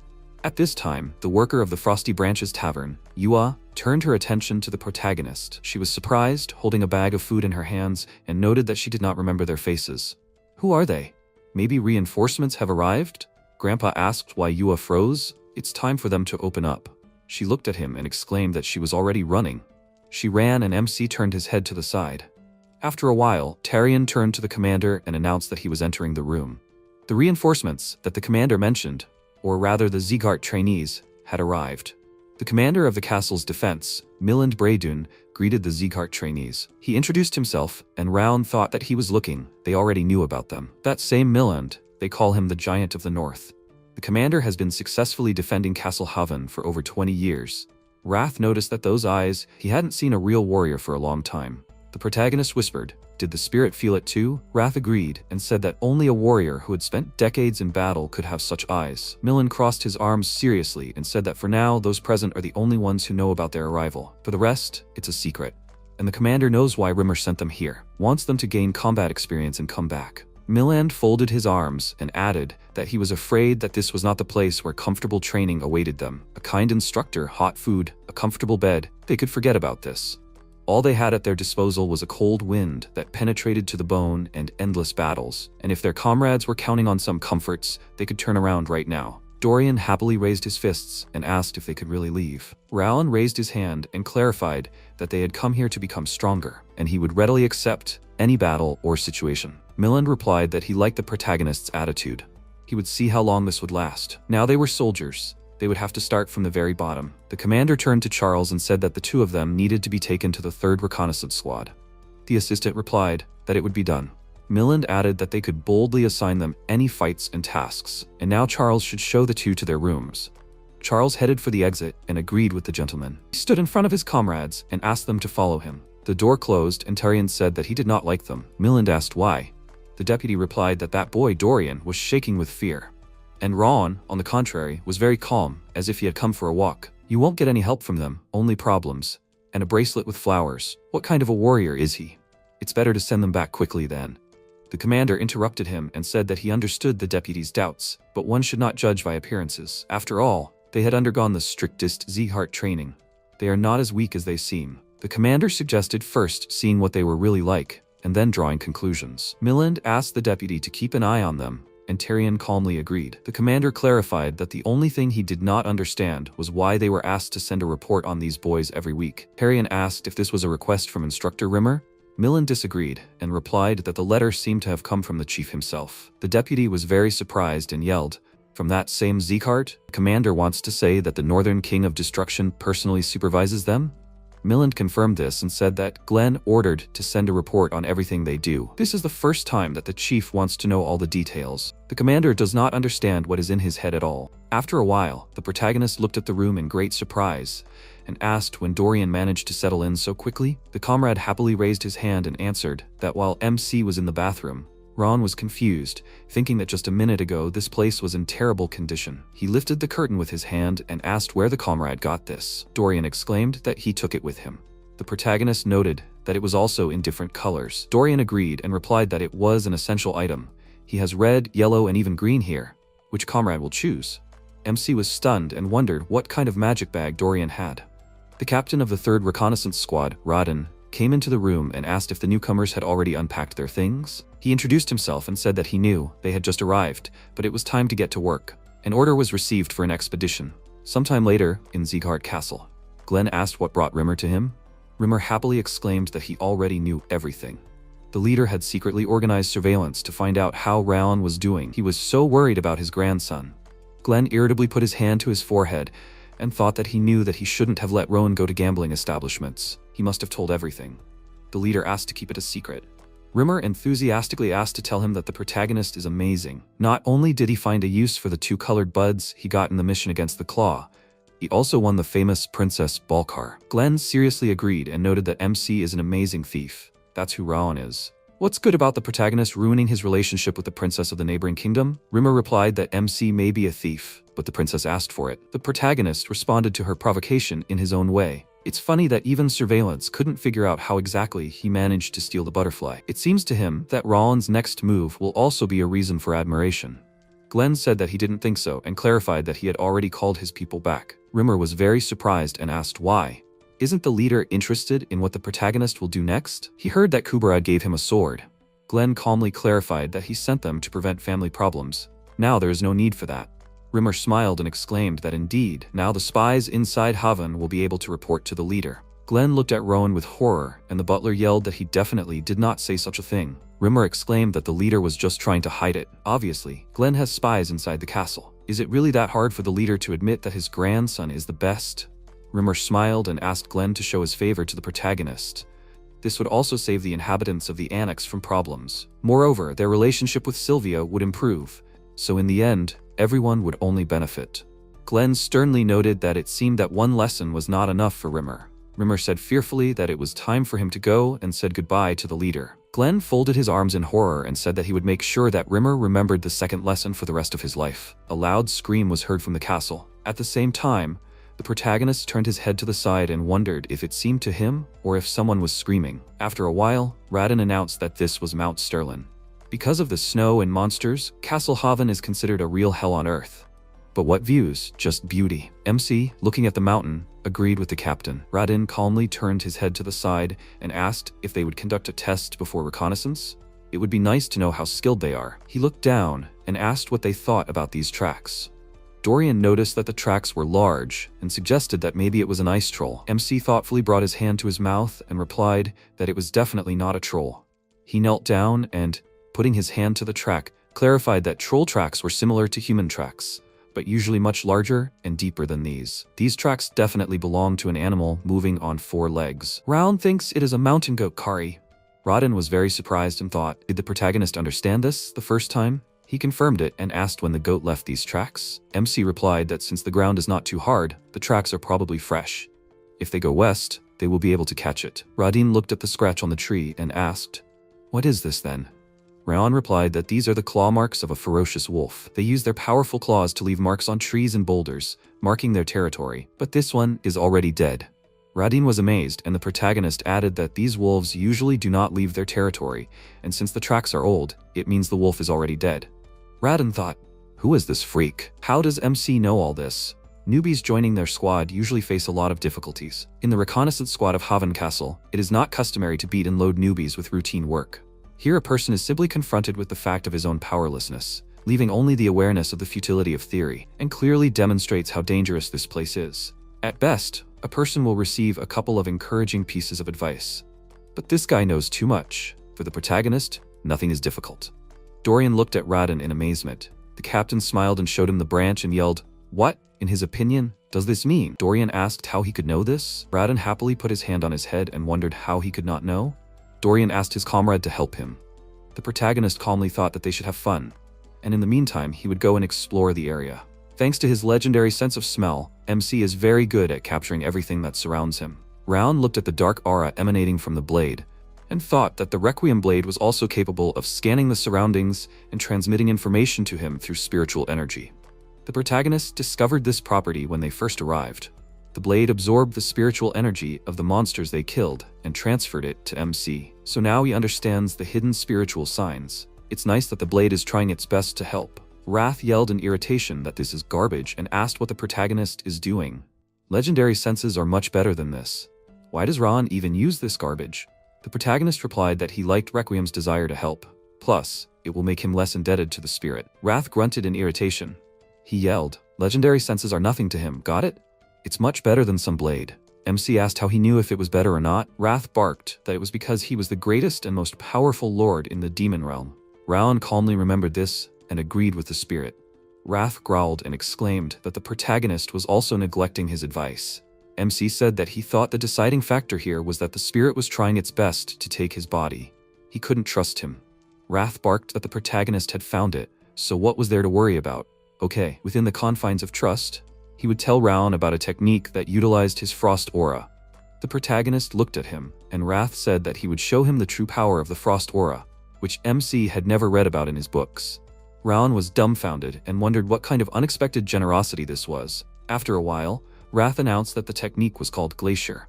At this time, the worker of the Frosty Branches Tavern, Yua, turned her attention to the protagonist. She was surprised, holding a bag of food in her hands, and noted that she did not remember their faces. Who are they? Maybe reinforcements have arrived? Grandpa asked why Yua froze. It's time for them to open up. She looked at him and exclaimed that she was already running. She ran and MC turned his head to the side. After a while, Tarian turned to the commander and announced that he was entering the room. The reinforcements that the commander mentioned, or rather the Sieghart trainees, had arrived. The commander of the castle's defense, Miland Bredun, greeted the Sieghart trainees. He introduced himself, and Raon thought that he was looking. They already knew about them. That same Miland, they call him the Giant of the North. The commander has been successfully defending Castle Haven for over 20 years. Wrath noticed that those eyes, he hadn't seen a real warrior for a long time. The protagonist whispered, "Did the spirit feel it too?" Wrath agreed and said that only a warrior who had spent decades in battle could have such eyes. Milan crossed his arms seriously and said that for now, those present are the only ones who know about their arrival. For the rest, it's a secret. And the commander knows why Rimmer sent them here, wants them to gain combat experience and come back. Milan folded his arms and added that he was afraid that this was not the place where comfortable training awaited them. A kind instructor, hot food, a comfortable bed, they could forget about this. All they had at their disposal was a cold wind that penetrated to the bone and endless battles, and if their comrades were counting on some comforts, they could turn around right now. Dorian happily raised his fists and asked if they could really leave. Raon raised his hand and clarified that they had come here to become stronger, and he would readily accept any battle or situation. Milan replied that he liked the protagonist's attitude. He would see how long this would last. Now they were soldiers. They would have to start from the very bottom. The commander turned to Charles and said that the two of them needed to be taken to the 3rd Reconnaissance Squad. The assistant replied that it would be done. Milland added that they could boldly assign them any fights and tasks, and now Charles should show the two to their rooms. Charles headed for the exit and agreed with the gentleman. He stood in front of his comrades and asked them to follow him. The door closed and Tarian said that he did not like them. Milland asked why. The deputy replied that that boy Dorian was shaking with fear. And Ron, on the contrary, was very calm, as if he had come for a walk. You won't get any help from them, only problems. And a bracelet with flowers. What kind of a warrior is he? It's better to send them back quickly then. The commander interrupted him and said that he understood the deputy's doubts, but one should not judge by appearances. After all, they had undergone the strictest Sieghart training. They are not as weak as they seem. The commander suggested first seeing what they were really like, and then drawing conclusions. Milland asked the deputy to keep an eye on them, and Tarian calmly agreed. The commander clarified that the only thing he did not understand was why they were asked to send a report on these boys every week. Tarian asked if this was a request from Instructor Rimmer. Millen disagreed and replied that the letter seemed to have come from the chief himself. The deputy was very surprised and yelled, "From that same Zekart, the commander wants to say that the Northern King of Destruction personally supervises them?" Millen confirmed this and said that Glenn ordered to send a report on everything they do. This is the first time that the chief wants to know all the details. The commander does not understand what is in his head at all. After a while, the protagonist looked at the room in great surprise and asked when Dorian managed to settle in so quickly. The comrade happily raised his hand and answered that while MC was in the bathroom, Ron was confused, thinking that just a minute ago this place was in terrible condition. He lifted the curtain with his hand and asked where the comrade got this. Dorian exclaimed that he took it with him. The protagonist noted that it was also in different colors. Dorian agreed and replied that it was an essential item. "He has red, yellow, and even green here. Which comrade will choose?" MC was stunned and wondered what kind of magic bag Dorian had. The captain of the 3rd Reconnaissance Squad, Rodden, came into the room and asked if the newcomers had already unpacked their things. He introduced himself and said that he knew they had just arrived, but it was time to get to work. An order was received for an expedition. Sometime later, in Zekart Castle, Glenn asked what brought Rimmer to him. Rimmer happily exclaimed that he already knew everything. The leader had secretly organized surveillance to find out how Raon was doing. He was so worried about his grandson. Glenn irritably put his hand to his forehead and thought that he knew that he shouldn't have let Rowan go to gambling establishments. He must have told everything. The leader asked to keep it a secret. Rimmer enthusiastically asked to tell him that the protagonist is amazing. Not only did he find a use for the 2 colored buds he got in the mission against the Claw, he also won the famous Princess Balkar. Glenn seriously agreed and noted that MC is an amazing thief. That's who Raon is. What's good about the protagonist ruining his relationship with the princess of the neighboring kingdom? Rimmer replied that MC may be a thief, but the princess asked for it. The protagonist responded to her provocation in his own way. It's funny that even surveillance couldn't figure out how exactly he managed to steal the butterfly. It seems to him that Raon's next move will also be a reason for admiration. Glenn said that he didn't think so and clarified that he had already called his people back. Rimmer was very surprised and asked why. Isn't the leader interested in what the protagonist will do next? He heard that Kubarad gave him a sword. Glenn calmly clarified that he sent them to prevent family problems. Now there is no need for that. Rimmer smiled and exclaimed that indeed, now the spies inside Haven will be able to report to the leader. Glenn looked at Rowan with horror, and the butler yelled that he definitely did not say such a thing. Rimmer exclaimed that the leader was just trying to hide it. Obviously, Glenn has spies inside the castle. Is it really that hard for the leader to admit that his grandson is the best? Rimmer smiled and asked Glenn to show his favor to the protagonist. This would also save the inhabitants of the annex from problems. Moreover, their relationship with Sylvia would improve, so in the end, everyone would only benefit. Glenn sternly noted that it seemed that one lesson was not enough for Rimmer. Rimmer said fearfully that it was time for him to go and said goodbye to the leader. Glenn folded his arms in horror and said that he would make sure that Rimmer remembered the second lesson for the rest of his life. A loud scream was heard from the castle. At the same time, the protagonist turned his head to the side and wondered if it seemed to him or if someone was screaming. After a while, Radin announced that this was Mount Sterlin. Because of the snow and monsters, Castle Haven is considered a real hell on earth. But what views? Just beauty. MC, looking at the mountain, agreed with the captain. Radin calmly turned his head to the side and asked if they would conduct a test before reconnaissance. It would be nice to know how skilled they are. He looked down and asked what they thought about these tracks. Dorian noticed that the tracks were large and suggested that maybe it was an ice troll. MC thoughtfully brought his hand to his mouth and replied that it was definitely not a troll. He knelt down and, putting his hand to the track, clarified that troll tracks were similar to human tracks, but usually much larger and deeper than these. These tracks definitely belong to an animal moving on 4 legs. Round thinks it is a mountain goat, Kari. Rodin was very surprised and thought, did the protagonist understand this the first time? He confirmed it and asked when the goat left these tracks. MC replied that since the ground is not too hard, the tracks are probably fresh. If they go west, they will be able to catch it. Radin looked at the scratch on the tree and asked, "What is this then?" Raon replied that these are the claw marks of a ferocious wolf. They use their powerful claws to leave marks on trees and boulders, marking their territory. But this one is already dead. Radin was amazed, and the protagonist added that these wolves usually do not leave their territory, and since the tracks are old, it means the wolf is already dead. Radin thought, who is this freak? How does MC know all this? Newbies joining their squad usually face a lot of difficulties. In the reconnaissance squad of Haven Castle, it is not customary to beat and load newbies with routine work. Here a person is simply confronted with the fact of his own powerlessness, leaving only the awareness of the futility of theory, and clearly demonstrates how dangerous this place is. At best, a person will receive a couple of encouraging pieces of advice. But this guy knows too much. For the protagonist, nothing is difficult. Dorian looked at Radin in amazement. The captain smiled and showed him the branch and yelled, "What, in his opinion, does this mean?" Dorian asked how he could know this. Radin happily put his hand on his head and wondered how he could not know. Dorian asked his comrade to help him. The protagonist calmly thought that they should have fun, and in the meantime he would go and explore the area. Thanks to his legendary sense of smell, MC is very good at capturing everything that surrounds him. Raon looked at the dark aura emanating from the blade, and thought that the Requiem blade was also capable of scanning the surroundings and transmitting information to him through spiritual energy. The protagonist discovered this property when they first arrived. The blade absorbed the spiritual energy of the monsters they killed and transferred it to MC. So now he understands the hidden spiritual signs. It's nice that the blade is trying its best to help. Wrath yelled in irritation that this is garbage and asked what the protagonist is doing. Legendary senses are much better than this. Why does Raon even use this garbage? The protagonist replied that he liked Requiem's desire to help. Plus, it will make him less indebted to the spirit. Wrath grunted in irritation. He yelled, "Legendary senses are nothing to him, got it? It's much better than some blade." MC asked how he knew if it was better or not. Wrath barked that it was because he was the greatest and most powerful lord in the demon realm. Raon calmly remembered this and agreed with the spirit. Wrath growled and exclaimed that the protagonist was also neglecting his advice. MC said that he thought the deciding factor here was that the spirit was trying its best to take his body. He couldn't trust him. Wrath barked that the protagonist had found it, so what was there to worry about? Okay, within the confines of trust, he would tell Raon about a technique that utilized his frost aura. The protagonist looked at him, and Wrath said that he would show him the true power of the frost aura, which MC had never read about in his books. Raon was dumbfounded and wondered what kind of unexpected generosity this was. After a while, Wrath announced that the technique was called Glacier.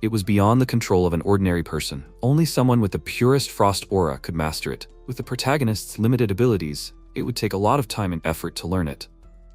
It was beyond the control of an ordinary person. Only someone with the purest frost aura could master it. With the protagonist's limited abilities, it would take a lot of time and effort to learn it.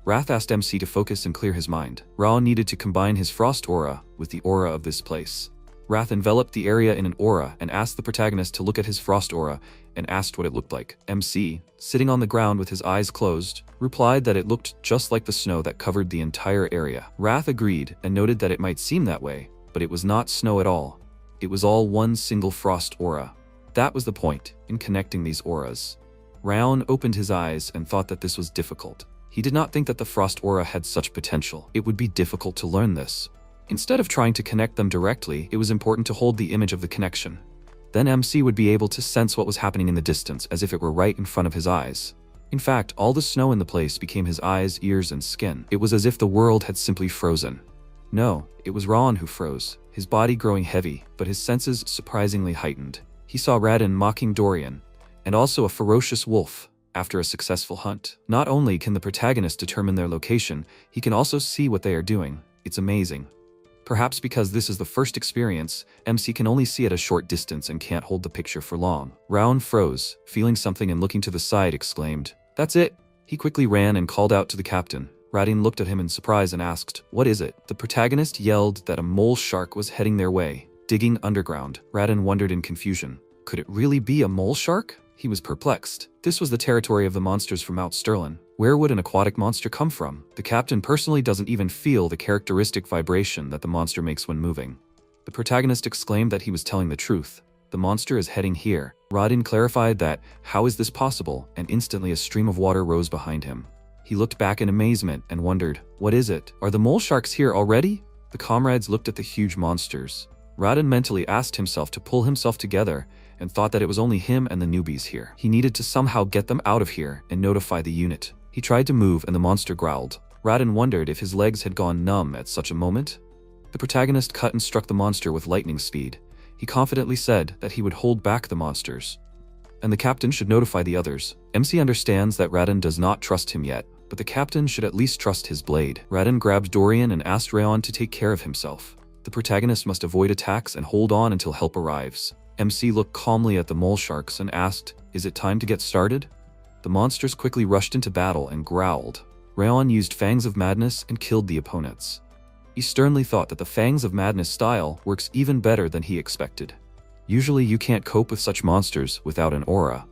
Wrath asked MC to focus and clear his mind. Raon needed to combine his frost aura with the aura of this place. Wrath enveloped the area in an aura and asked the protagonist to look at his frost aura and asked what it looked like. MC, sitting on the ground with his eyes closed, replied that it looked just like the snow that covered the entire area. Wrath agreed and noted that it might seem that way, but it was not snow at all. It was all one single frost aura. That was the point in connecting these auras. Raon opened his eyes and thought that this was difficult. He did not think that the frost aura had such potential. It would be difficult to learn this. Instead of trying to connect them directly, it was important to hold the image of the connection. Then MC would be able to sense what was happening in the distance as if it were right in front of his eyes. In fact, all the snow in the place became his eyes, ears, and skin. It was as if the world had simply frozen. No, it was Raon who froze, his body growing heavy, but his senses surprisingly heightened. He saw Radin mocking Dorian, and also a ferocious wolf, after a successful hunt. Not only can the protagonist determine their location, he can also see what they are doing. It's amazing. Perhaps because this is the first experience, MC can only see at a short distance and can't hold the picture for long. Raon froze, feeling something and looking to the side exclaimed, "That's it!" He quickly ran and called out to the captain. Radin looked at him in surprise and asked, "What is it?" The protagonist yelled that a mole shark was heading their way, digging underground. Radin wondered in confusion. Could it really be a mole shark? He was perplexed. This was the territory of the monsters from Mount Sterlin. Where would an aquatic monster come from? The captain personally doesn't even feel the characteristic vibration that the monster makes when moving. The protagonist exclaimed that he was telling the truth. The monster is heading here. Radin clarified that, how is this possible? And instantly a stream of water rose behind him. He looked back in amazement and wondered, what is it? Are the mole sharks here already? The comrades looked at the huge monsters. Radin mentally asked himself to pull himself together and thought that it was only him and the newbies here. He needed to somehow get them out of here and notify the unit. He tried to move and the monster growled. Radin wondered if his legs had gone numb at such a moment. The protagonist cut and struck the monster with lightning speed. He confidently said that he would hold back the monsters, and the captain should notify the others. MC understands that Radin does not trust him yet, but the captain should at least trust his blade. Radin grabbed Dorian and asked Raon to take care of himself. The protagonist must avoid attacks and hold on until help arrives. MC looked calmly at the mole sharks and asked, "Is it time to get started?" The monsters quickly rushed into battle and growled. Raon used Fangs of Madness and killed the opponents. He sternly thought that the Fangs of Madness style works even better than he expected. Usually you can't cope with such monsters without an aura.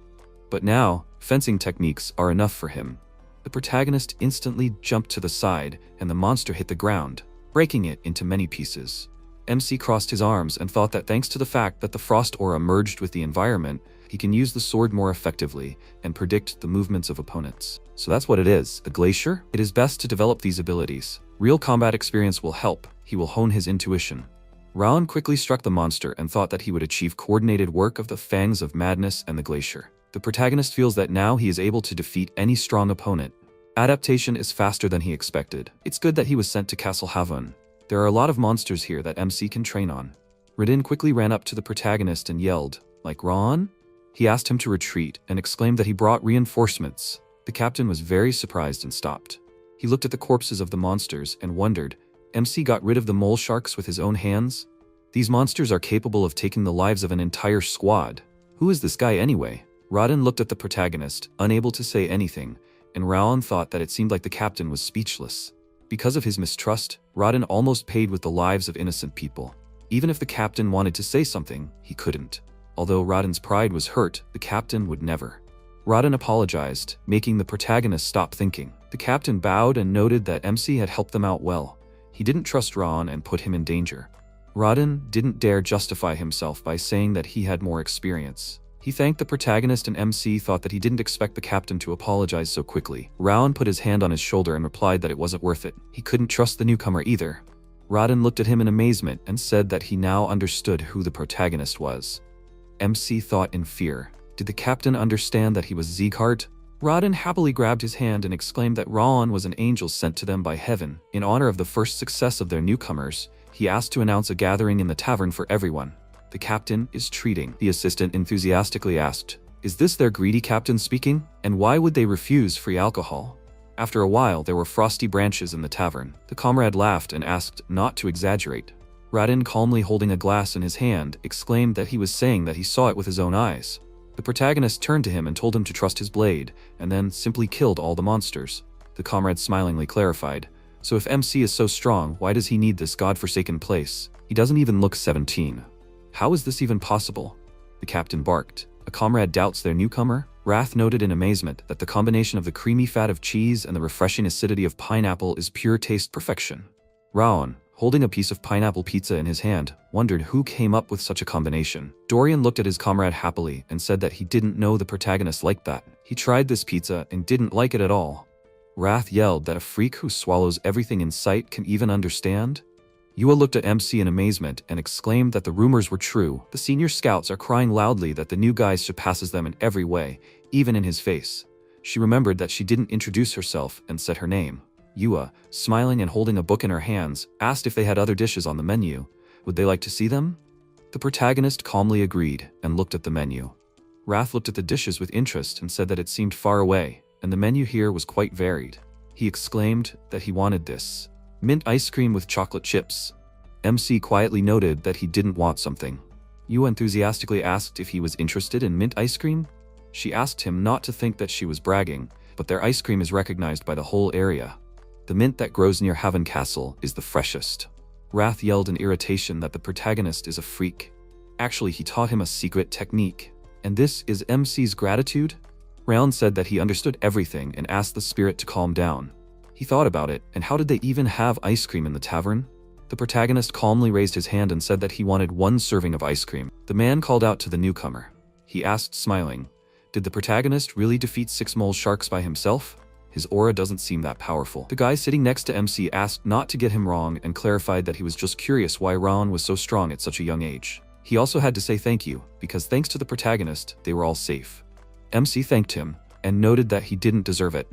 But now, fencing techniques are enough for him. The protagonist instantly jumped to the side and the monster hit the ground, breaking it into many pieces. MC crossed his arms and thought that thanks to the fact that the frost aura merged with the environment, he can use the sword more effectively and predict the movements of opponents. So that's what it is, a glacier? It is best to develop these abilities. Real combat experience will help. He will hone his intuition. Raon quickly struck the monster and thought that he would achieve coordinated work of the Fangs of Madness and the Glacier. The protagonist feels that now he is able to defeat any strong opponent. Adaptation is faster than he expected. It's good that he was sent to Castle Havon. There are a lot of monsters here that MC can train on. Radin quickly ran up to the protagonist and yelled, "Like Raon?" He asked him to retreat and exclaimed that he brought reinforcements. The captain was very surprised and stopped. He looked at the corpses of the monsters and wondered, MC got rid of the mole sharks with his own hands? These monsters are capable of taking the lives of an entire squad. Who is this guy anyway? Radin looked at the protagonist, unable to say anything, and Raon thought that it seemed like the captain was speechless. Because of his mistrust, Radin almost paid with the lives of innocent people. Even if the captain wanted to say something, he couldn't. Although Radin's pride was hurt, the captain would never. Radin apologized, making the protagonist stop thinking. The captain bowed and noted that MC had helped them out well. He didn't trust Raon and put him in danger. Radin didn't dare justify himself by saying that he had more experience. He thanked the protagonist, and MC thought that he didn't expect the captain to apologize so quickly. Raon put his hand on his shoulder and replied that it wasn't worth it. He couldn't trust the newcomer either. Radin looked at him in amazement and said that he now understood who the protagonist was. MC thought in fear. Did the captain understand that he was Sieghart? Radin happily grabbed his hand and exclaimed that Raon was an angel sent to them by heaven. In honor of the first success of their newcomers, he asked to announce a gathering in the tavern for everyone. The captain is treating. The assistant enthusiastically asked, "Is this their greedy captain speaking? And why would they refuse free alcohol?" After a while, there were frosty branches in the tavern. The comrade laughed and asked not to exaggerate. Radin, calmly holding a glass in his hand, exclaimed that he was saying that he saw it with his own eyes. The protagonist turned to him and told him to trust his blade, and then simply killed all the monsters. The comrade smilingly clarified, "So if MC is so strong, why does he need this godforsaken place? He doesn't even look 17. How is this even possible?" The captain barked. A comrade doubts their newcomer? Wrath noted in amazement that the combination of the creamy fat of cheese and the refreshing acidity of pineapple is pure taste perfection. Raon, holding a piece of pineapple pizza in his hand, wondered who came up with such a combination. Dorian looked at his comrade happily and said that he didn't know the protagonist liked that. He tried this pizza and didn't like it at all. Wrath yelled that a freak who swallows everything in sight can even understand? Yua looked at MC in amazement and exclaimed that the rumors were true. The senior scouts are crying loudly that the new guy surpasses them in every way, even in his face. She remembered that she didn't introduce herself and said her name. Yua, smiling and holding a book in her hands, asked if they had other dishes on the menu. Would they like to see them? The protagonist calmly agreed and looked at the menu. Wrath looked at the dishes with interest and said that it seemed far away, and the menu here was quite varied. He exclaimed that he wanted this. Mint ice cream with chocolate chips. MC quietly noted that he didn't want something. Yua enthusiastically asked if he was interested in mint ice cream. She asked him not to think that she was bragging, but their ice cream is recognized by the whole area. The mint that grows near Haven Castle is the freshest. Wrath yelled in irritation that the protagonist is a freak. Actually, he taught him a secret technique. And this is MC's gratitude? Raon said that he understood everything and asked the spirit to calm down. He thought about it, and how did they even have ice cream in the tavern? The protagonist calmly raised his hand and said that he wanted 1 serving of ice cream. The man called out to the newcomer. He asked, smiling, "Did the protagonist really defeat 6 mole sharks by himself? His aura doesn't seem that powerful." The guy sitting next to MC asked not to get him wrong and clarified that he was just curious why Raon was so strong at such a young age. He also had to say thank you, because thanks to the protagonist, they were all safe. MC thanked him, and noted that he didn't deserve it.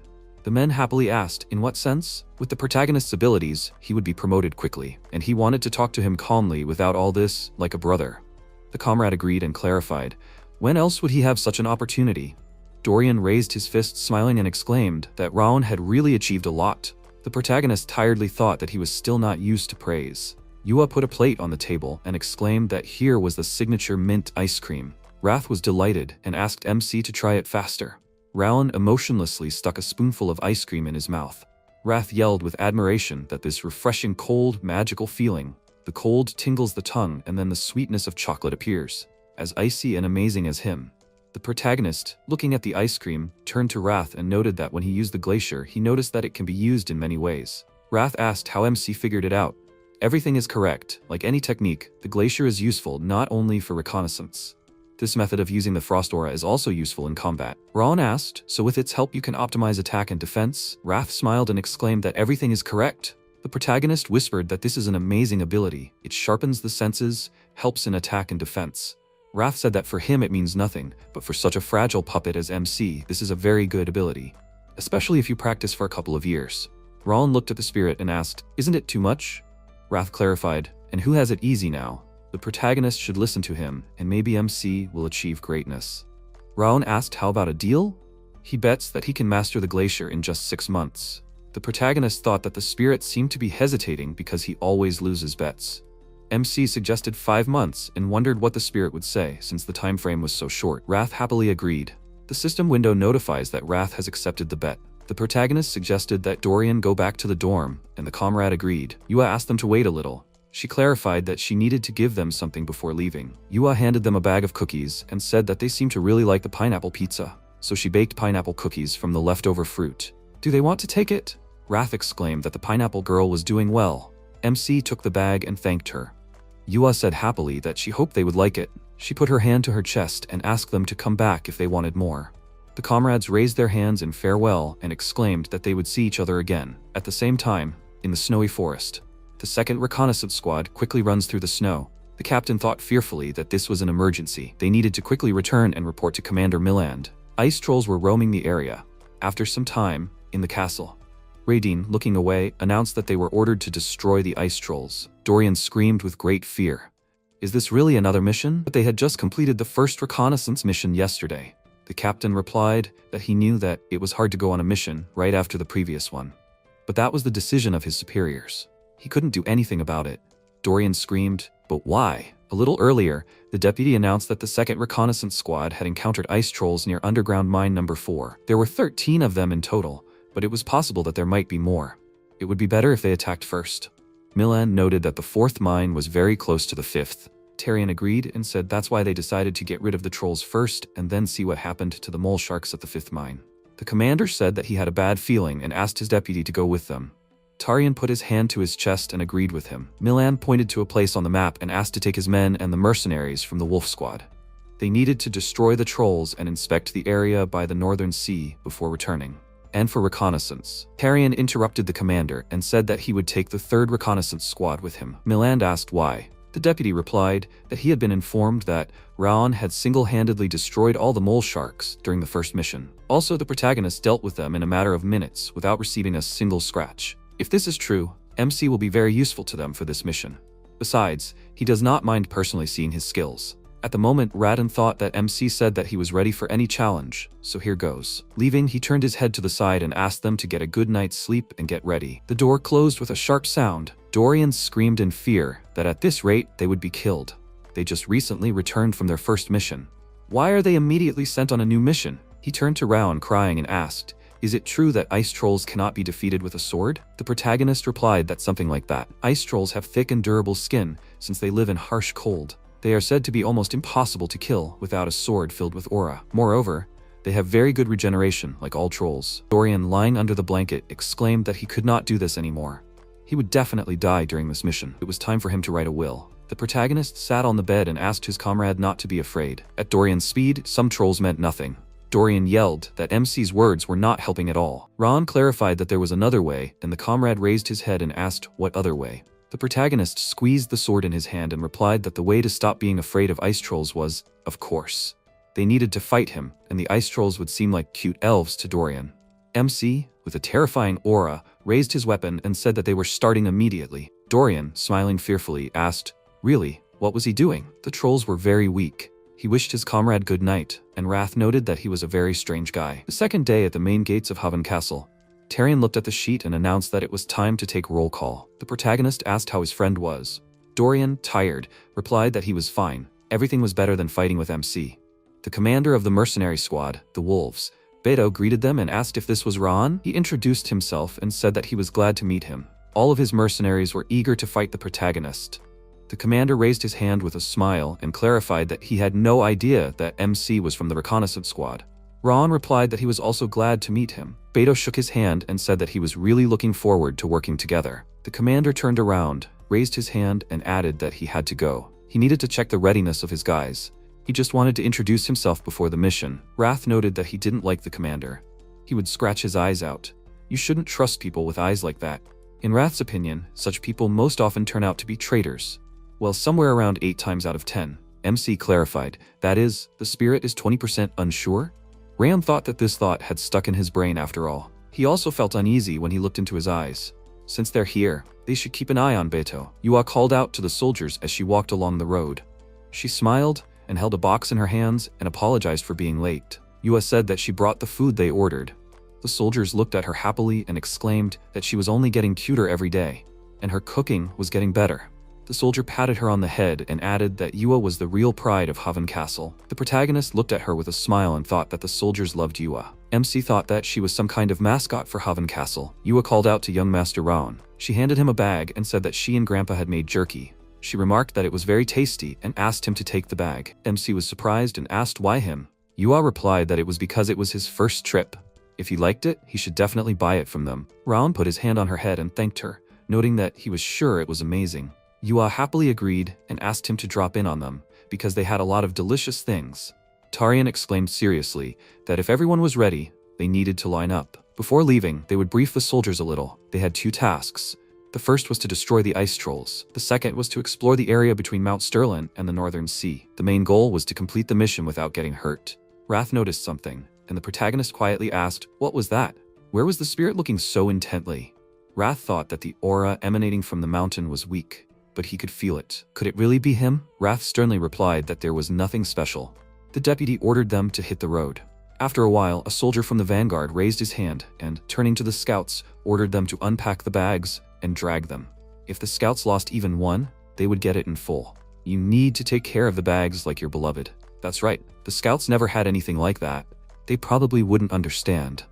The men happily asked, in what sense? With the protagonist's abilities, he would be promoted quickly, and he wanted to talk to him calmly without all this, like a brother. The comrade agreed and clarified, when else would he have such an opportunity? Dorian raised his fist, smiling, and exclaimed that Raon had really achieved a lot. The protagonist tiredly thought that he was still not used to praise. Yua put a plate on the table and exclaimed that here was the signature mint ice cream. Wrath was delighted and asked MC to try it faster. Raon emotionlessly stuck a spoonful of ice cream in his mouth. Wrath yelled with admiration that this refreshing, cold, magical feeling. The cold tingles the tongue, and then the sweetness of chocolate appears, as icy and amazing as him. The protagonist, looking at the ice cream, turned to Wrath and noted that when he used the glacier, he noticed that it can be used in many ways. Wrath asked how MC figured it out. Everything is correct. Like any technique, the glacier is useful not only for reconnaissance. This method of using the frost aura is also useful in combat. Ron asked, so with its help you can optimize attack and defense? Wrath smiled and exclaimed that everything is correct. The protagonist whispered that this is an amazing ability. It sharpens the senses, helps in attack and defense. Wrath said that for him it means nothing, but for such a fragile puppet as MC, this is a very good ability. Especially if you practice for a couple of years. Ron looked at the spirit and asked, isn't it too much? Wrath clarified, and who has it easy now? The protagonist should listen to him, and maybe MC will achieve greatness. Raon asked how about a deal? He bets that he can master the glacier in just 6 months. The protagonist thought that the spirit seemed to be hesitating because he always loses bets. MC suggested 5 months and wondered what the spirit would say since the time frame was so short. Wrath happily agreed. The system window notifies that Wrath has accepted the bet. The protagonist suggested that Dorian go back to the dorm, and the comrade agreed. Yua asked them to wait a little. She clarified that she needed to give them something before leaving. Yua handed them a bag of cookies and said that they seemed to really like the pineapple pizza, so she baked pineapple cookies from the leftover fruit. Do they want to take it? Wrath exclaimed that the pineapple girl was doing well. MC took the bag and thanked her. Yua said happily that she hoped they would like it. She put her hand to her chest and asked them to come back if they wanted more. The comrades raised their hands in farewell and exclaimed that they would see each other again. At the same time, in the snowy forest, the second reconnaissance squad quickly runs through the snow. The captain thought fearfully that this was an emergency. They needed to quickly return and report to Commander Milland. Ice trolls were roaming the area. After some time, in the castle, Raydeen, looking away, announced that they were ordered to destroy the ice trolls. Dorian screamed with great fear. Is this really another mission? But they had just completed the first reconnaissance mission yesterday. The captain replied that he knew that it was hard to go on a mission right after the previous one. But that was the decision of his superiors. He couldn't do anything about it. Dorian screamed, but why? A little earlier, the deputy announced that the second reconnaissance squad had encountered ice trolls near underground mine number 4. There were 13 of them in total, but it was possible that there might be more. It would be better if they attacked first. Milan noted that the 4th mine was very close to the 5th. Tyrion agreed and said that's why they decided to get rid of the trolls first and then see what happened to the mole sharks at the 5th mine. The commander said that he had a bad feeling and asked his deputy to go with them. Tarion put his hand to his chest and agreed with him. Milan pointed to a place on the map and asked to take his men and the mercenaries from the wolf squad. They needed to destroy the trolls and inspect the area by the northern sea before returning. And for reconnaissance. Tarion interrupted the commander and said that he would take the 3rd reconnaissance squad with him. Milan asked why. The deputy replied that he had been informed that Raon had single-handedly destroyed all the mole sharks during the first mission. Also, the protagonist dealt with them in a matter of minutes without receiving a single scratch. If this is true, MC will be very useful to them for this mission. Besides, he does not mind personally seeing his skills. At the moment, Radin thought that MC said that he was ready for any challenge, so here goes. Leaving, he turned his head to the side and asked them to get a good night's sleep and get ready. The door closed with a sharp sound. Dorian screamed in fear that at this rate they would be killed. They just recently returned from their first mission. Why are they immediately sent on a new mission? He turned to Raon crying and asked, is it true that ice trolls cannot be defeated with a sword? The protagonist replied that something like that. Ice trolls have thick and durable skin since they live in harsh cold. They are said to be almost impossible to kill without a sword filled with aura. Moreover, they have very good regeneration like all trolls. Dorian, lying under the blanket, exclaimed that he could not do this anymore. He would definitely die during this mission. It was time for him to write a will. The protagonist sat on the bed and asked his comrade not to be afraid. At Dorian's speed, some trolls meant nothing. Dorian yelled that MC's words were not helping at all. Ron clarified that there was another way, and the comrade raised his head and asked what other way. The protagonist squeezed the sword in his hand and replied that the way to stop being afraid of ice trolls was, of course. They needed to fight him, and the ice trolls would seem like cute elves to Dorian. MC, with a terrifying aura, raised his weapon and said that they were starting immediately. Dorian, smiling fearfully, asked, really, what was he doing? The trolls were very weak. He wished his comrade good night, and Wrath noted that he was a very strange guy. The second day at the main gates of Haven Castle, Tyrion looked at the sheet and announced that it was time to take roll call. The protagonist asked how his friend was. Dorian, tired, replied that he was fine. Everything was better than fighting with MC. The commander of the mercenary squad, the Wolves, Beto, greeted them and asked if this was Ron. He introduced himself and said that he was glad to meet him. All of his mercenaries were eager to fight the protagonist. The commander raised his hand with a smile and clarified that he had no idea that MC was from the reconnaissance squad. Ron replied that he was also glad to meet him. Beto shook his hand and said that he was really looking forward to working together. The commander turned around raised his hand and added that he had to go. He needed to check the readiness of his guys. He just wanted to introduce himself before the mission. Wrath noted that he didn't like the commander. He would scratch his eyes out. You shouldn't trust people with eyes like that. In Wrath's opinion, such people most often turn out to be traitors. Well, somewhere around 8 times out of 10. MC clarified, that is, the spirit is 20% unsure? Rayon thought that this thought had stuck in his brain after all. He also felt uneasy when he looked into his eyes. Since they're here, they should keep an eye on Beto. Yua called out to the soldiers as she walked along the road. She smiled and held a box in her hands and apologized for being late. Yua said that she brought the food they ordered. The soldiers looked at her happily and exclaimed that she was only getting cuter every day, and her cooking was getting better. The soldier patted her on the head and added that Yua was the real pride of Haven Castle. The protagonist looked at her with a smile and thought that the soldiers loved Yua. MC thought that she was some kind of mascot for Haven Castle. Yua called out to young Master Raon. She handed him a bag and said that she and Grandpa had made jerky. She remarked that it was very tasty and asked him to take the bag. MC was surprised and asked why him. Yua replied that it was because it was his first trip. If he liked it, he should definitely buy it from them. Raon put his hand on her head and thanked her, noting that he was sure it was amazing. Yua happily agreed and asked him to drop in on them, because they had a lot of delicious things. Tarian exclaimed seriously that if everyone was ready, they needed to line up. Before leaving, they would brief the soldiers a little. They had 2 tasks. The first was to destroy the ice trolls. The second was to explore the area between Mount Sterlin and the Northern Sea. The main goal was to complete the mission without getting hurt. Wrath noticed something, and the protagonist quietly asked, "What was that? Where was the spirit looking so intently?" Wrath thought that the aura emanating from the mountain was weak, but he could feel it. Could it really be him? Wrath sternly replied that there was nothing special. The deputy ordered them to hit the road. After a while, a soldier from the vanguard raised his hand and, turning to the scouts, ordered them to unpack the bags and drag them. If the scouts lost even one, they would get it in full. You need to take care of the bags like your beloved. That's right, the scouts never had anything like that. They probably wouldn't understand.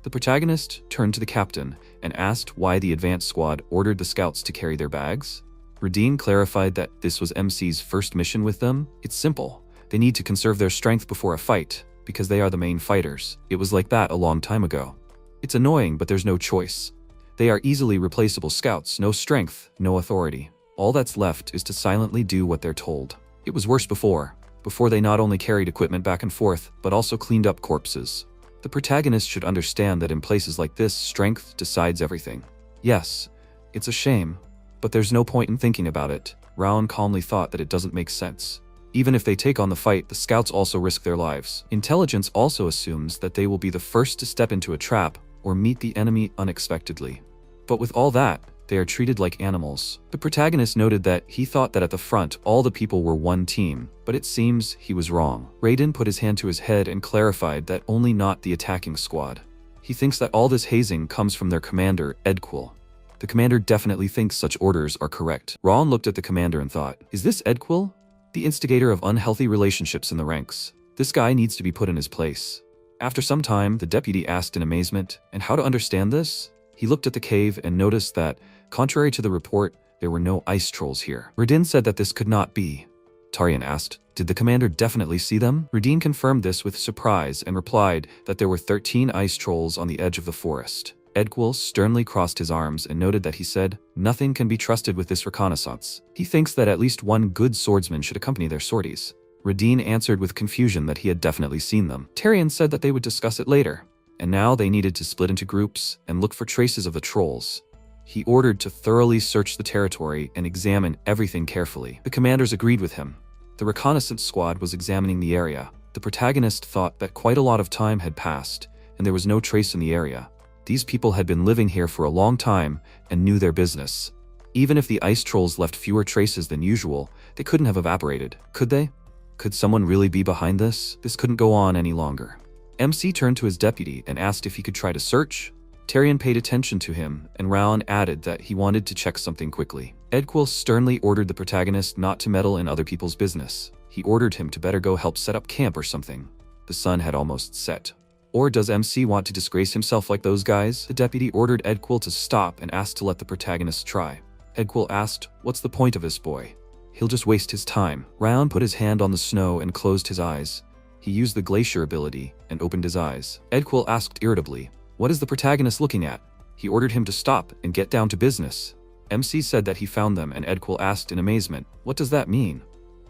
The protagonist turned to the captain and asked why the advance squad ordered the scouts to carry their bags. Radine clarified that this was MC's first mission with them. It's simple. They need to conserve their strength before a fight, because they are the main fighters. It was like that a long time ago. It's annoying, but there's no choice. They are easily replaceable scouts, no strength, no authority. All that's left is to silently do what they're told. It was worse before. Before they not only carried equipment back and forth, but also cleaned up corpses. The protagonist should understand that in places like this, strength decides everything. Yes, it's a shame, but there's no point in thinking about it. Raon calmly thought that it doesn't make sense. Even if they take on the fight, the scouts also risk their lives. Intelligence also assumes that they will be the first to step into a trap or meet the enemy unexpectedly. But with all that, they are treated like animals. The protagonist noted that he thought that at the front, all the people were one team, but it seems he was wrong. Raiden put his hand to his head and clarified that only not the attacking squad. He thinks that all this hazing comes from their commander, Edquil. The commander definitely thinks such orders are correct. Raon looked at the commander and thought, is this Edquil? The instigator of unhealthy relationships in the ranks. This guy needs to be put in his place. After some time, the deputy asked in amazement, and how to understand this? He looked at the cave and noticed that, contrary to the report, there were no ice trolls here. Radin said that this could not be. Tarian asked, did the commander definitely see them? Radin confirmed this with surprise and replied that there were 13 ice trolls on the edge of the forest. Edquil sternly crossed his arms and noted that he said, nothing can be trusted with this reconnaissance. He thinks that at least one good swordsman should accompany their sorties. Radin answered with confusion that he had definitely seen them. Tarian said that they would discuss it later, and now they needed to split into groups and look for traces of the trolls. He ordered to thoroughly search the territory and examine everything carefully. The commanders agreed with him. The reconnaissance squad was examining the area. The protagonist thought that quite a lot of time had passed, and there was no trace in the area. These people had been living here for a long time and knew their business. Even if the ice trolls left fewer traces than usual, they couldn't have evaporated, could they? Could someone really be behind this? This couldn't go on any longer. MC turned to his deputy and asked if he could try to search. Tarian paid attention to him, and Raon added that he wanted to check something quickly. Edquil sternly ordered the protagonist not to meddle in other people's business. He ordered him to better go help set up camp or something. The sun had almost set. Or does MC want to disgrace himself like those guys? The deputy ordered Edquil to stop and asked to let the protagonist try. Edquil asked, what's the point of this boy? He'll just waste his time. Raon put his hand on the snow and closed his eyes. He used the glacier ability and opened his eyes. Edquil asked irritably, what is the protagonist looking at? He ordered him to stop and get down to business. MC said that he found them, and Edquil asked in amazement, "What does that mean?"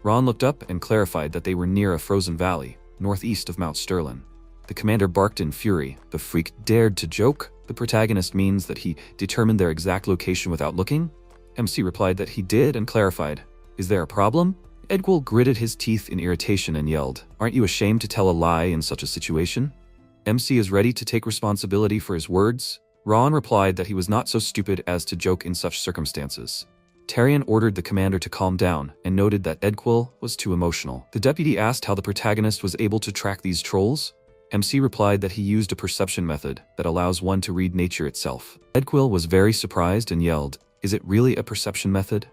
Ron looked up and clarified that they were near a frozen valley, northeast of Mount Sterling. The commander barked in fury. The freak dared to joke? The protagonist means that he determined their exact location without looking? MC replied that he did and clarified, "Is there a problem?" Edquil gritted his teeth in irritation and yelled, "Aren't you ashamed to tell a lie in such a situation?" MC is ready to take responsibility for his words. Ron replied that he was not so stupid as to joke in such circumstances. Tarion ordered the commander to calm down and noted that Edquil was too emotional. The deputy asked how the protagonist was able to track these trolls. MC replied that he used a perception method that allows one to read nature itself. Edquil was very surprised and yelled, "Is it really a perception method?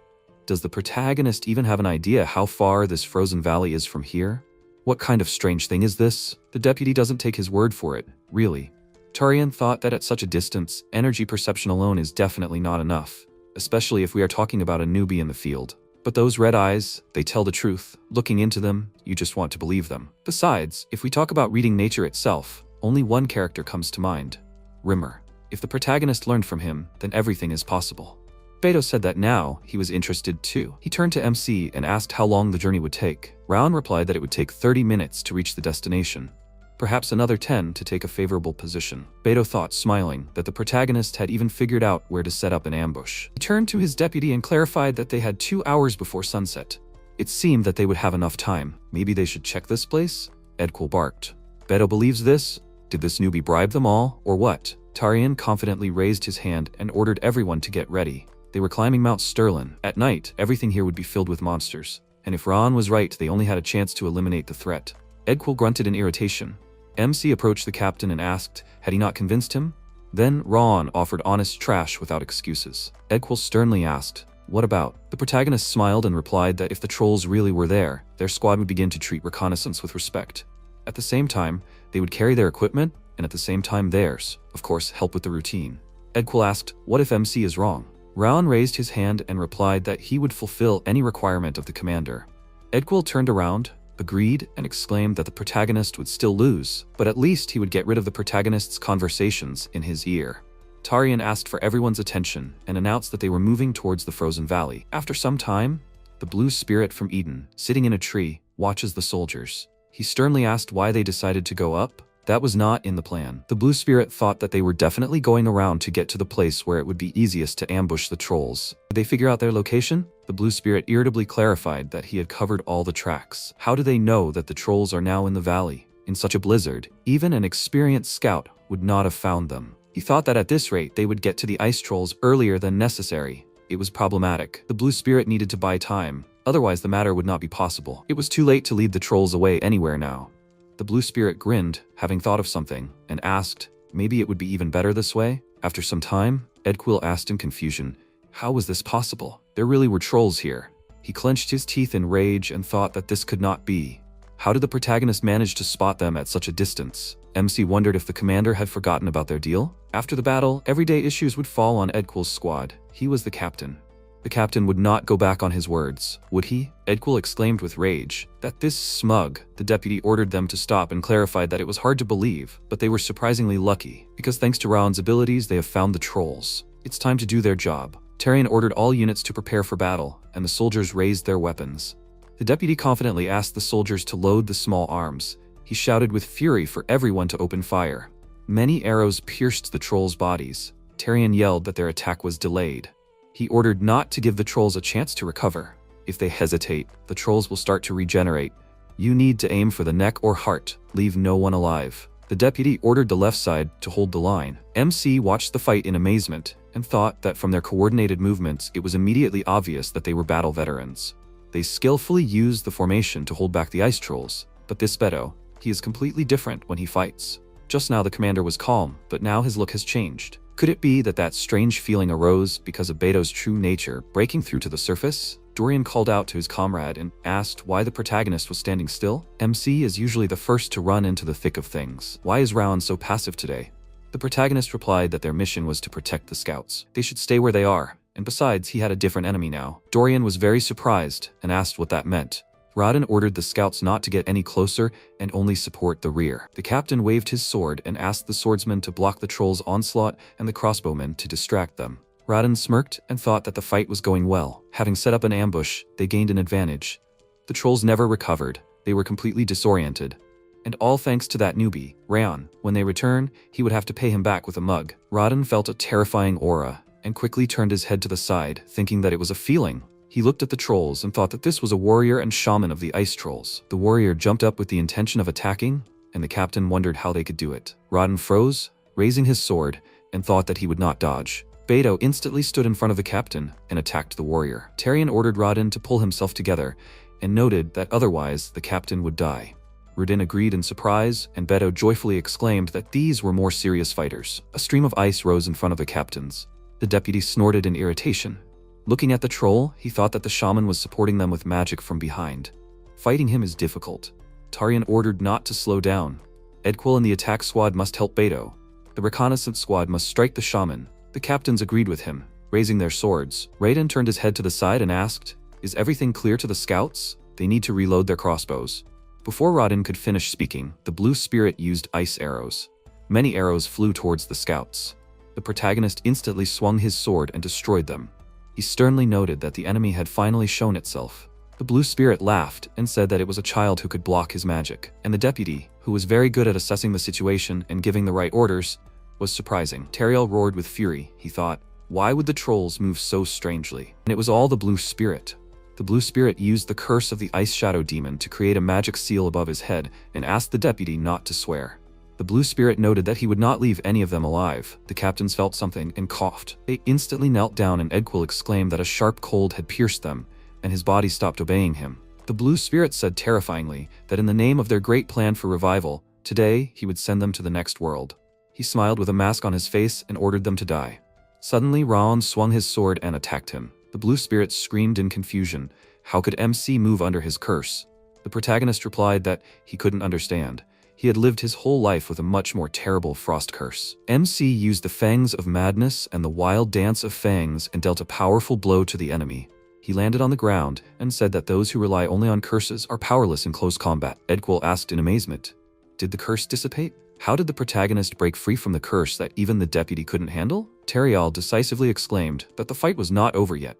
Does the protagonist even have an idea how far this frozen valley is from here? What kind of strange thing is this?" The deputy doesn't take his word for it, really. Tarion thought that at such a distance, energy perception alone is definitely not enough, especially if we are talking about a newbie in the field. But those red eyes, they tell the truth. Looking into them, you just want to believe them. Besides, if we talk about reading nature itself, only one character comes to mind: Rimmer. If the protagonist learned from him, then everything is possible. Beto said that now he was interested too. He turned to MC and asked how long the journey would take. Raon replied that it would take 30 minutes to reach the destination, perhaps another 10 to take a favorable position. Beto thought, smiling, that the protagonist had even figured out where to set up an ambush. He turned to his deputy and clarified that they had 2 hours before sunset. It seemed that they would have enough time. Maybe they should check this place? Edquil barked. Beto believes this? Did this newbie bribe them all, or what? Tarion confidently raised his hand and ordered everyone to get ready. They were climbing Mount Sterling. At night, everything here would be filled with monsters. And if Ron was right, they only had a chance to eliminate the threat. Edquil grunted in irritation. MC approached the captain and asked, had he not convinced him? Then Ron offered honest trash without excuses. Edquil sternly asked, "What about?" The protagonist smiled and replied that if the trolls really were there, their squad would begin to treat reconnaissance with respect. At the same time, they would carry their equipment, and at the same time theirs, of course, help with the routine. Edquil asked, "What if MC is wrong?" Ron raised his hand and replied that he would fulfill any requirement of the commander. Edquil turned around, agreed, and exclaimed that the protagonist would still lose, but at least he would get rid of the protagonist's conversations in his ear. Tarion asked for everyone's attention and announced that they were moving towards the frozen valley. After some time, the blue spirit from Eden, sitting in a tree, watches the soldiers. He sternly asked why they decided to go up. That was not in the plan. The blue spirit thought that they were definitely going around to get to the place where it would be easiest to ambush the trolls. Did they figure out their location? The blue spirit irritably clarified that he had covered all the tracks. How do they know that the trolls are now in the valley? In such a blizzard, even an experienced scout would not have found them. He thought that at this rate they would get to the ice trolls earlier than necessary. It was problematic. The blue spirit needed to buy time, otherwise the matter would not be possible. It was too late to lead the trolls away anywhere now. The blue spirit grinned, having thought of something, and asked, maybe it would be even better this way? After some time, Edquil asked in confusion, how was this possible? There really were trolls here. He clenched his teeth in rage and thought that this could not be. How did the protagonist manage to spot them at such a distance? MC wondered if the commander had forgotten about their deal. After the battle, everyday issues would fall on Edquil's squad. He was the captain. The captain would not go back on his words, would he? Edquil exclaimed with rage. That this smug. The deputy ordered them to stop and clarified that it was hard to believe, but they were surprisingly lucky, because thanks to Raon's abilities they have found the trolls. It's time to do their job. Tarion ordered all units to prepare for battle, and the soldiers raised their weapons. The deputy confidently asked the soldiers to load the small arms. He shouted with fury for everyone to open fire. Many arrows pierced the trolls' bodies. Tarion yelled that their attack was delayed. He ordered not to give the trolls a chance to recover. If they hesitate, the trolls will start to regenerate. You need to aim for the neck or heart. Leave no one alive. The deputy ordered the left side to hold the line. MC watched the fight in amazement and thought that from their coordinated movements it was immediately obvious that they were battle veterans. They skillfully used the formation to hold back the ice trolls, but this Beto, he is completely different when he fights. Just now the commander was calm, but now his look has changed. Could it be that that strange feeling arose because of Beto's true nature breaking through to the surface? Dorian called out to his comrade and asked why the protagonist was standing still. MC is usually the first to run into the thick of things. Why is Raon so passive today? The protagonist replied that their mission was to protect the scouts. They should stay where they are, and besides, he had a different enemy now. Dorian was very surprised and asked what that meant. Rodden ordered the scouts not to get any closer and only support the rear. The captain waved his sword and asked the swordsman to block the trolls' onslaught and the crossbowmen to distract them. Raden smirked and thought that the fight was going well. Having set up an ambush, they gained an advantage. The trolls never recovered. They were completely disoriented. And all thanks to that newbie, Rayon. When they return, he would have to pay him back with a mug. Raden felt a terrifying aura and quickly turned his head to the side, thinking that it was a feeling. He looked at the trolls and thought that this was a warrior and shaman of the ice trolls. The warrior jumped up with the intention of attacking, and the captain wondered how they could do it. Raden froze, raising his sword, and thought that he would not dodge. Beto instantly stood in front of the captain and attacked the warrior. Tarion ordered Raden to pull himself together and noted that otherwise the captain would die. Raden agreed in surprise, and Beto joyfully exclaimed that these were more serious fighters. A stream of ice rose in front of the captains. The deputy snorted in irritation. Looking at the troll, he thought that the shaman was supporting them with magic from behind. Fighting him is difficult. Tarion ordered not to slow down. Edquil and the attack squad must help Beto. The reconnaissance squad must strike the shaman. The captains agreed with him, raising their swords. Raiden turned his head to the side and asked, "Is everything clear to the scouts? They need to reload their crossbows." Before Raiden could finish speaking, the blue spirit used ice arrows. Many arrows flew towards the scouts. The protagonist instantly swung his sword and destroyed them. He sternly noted that the enemy had finally shown itself. The blue spirit laughed and said that it was a child who could block his magic, and the deputy, who was very good at assessing the situation and giving the right orders, was surprising. Teriel roared with fury. He thought, why would the trolls move so strangely? And it was all the blue spirit. The blue spirit used the curse of the ice shadow demon to create a magic seal above his head and asked the deputy not to swear. The blue spirit noted that he would not leave any of them alive. The captains felt something and coughed. They instantly knelt down, and Edquil exclaimed that a sharp cold had pierced them, and his body stopped obeying him. The blue spirit said terrifyingly that in the name of their great plan for revival, today he would send them to the next world. He smiled with a mask on his face and ordered them to die. Suddenly Raon swung his sword and attacked him. The blue spirit screamed in confusion. How could MC move under his curse? The protagonist replied that he couldn't understand. He had lived his whole life with a much more terrible frost curse. MC used the fangs of madness and the wild dance of fangs and dealt a powerful blow to the enemy. He landed on the ground and said that those who rely only on curses are powerless in close combat. Edquil asked in amazement, did the curse dissipate? How did the protagonist break free from the curse that even the deputy couldn't handle? Terial decisively exclaimed that the fight was not over yet.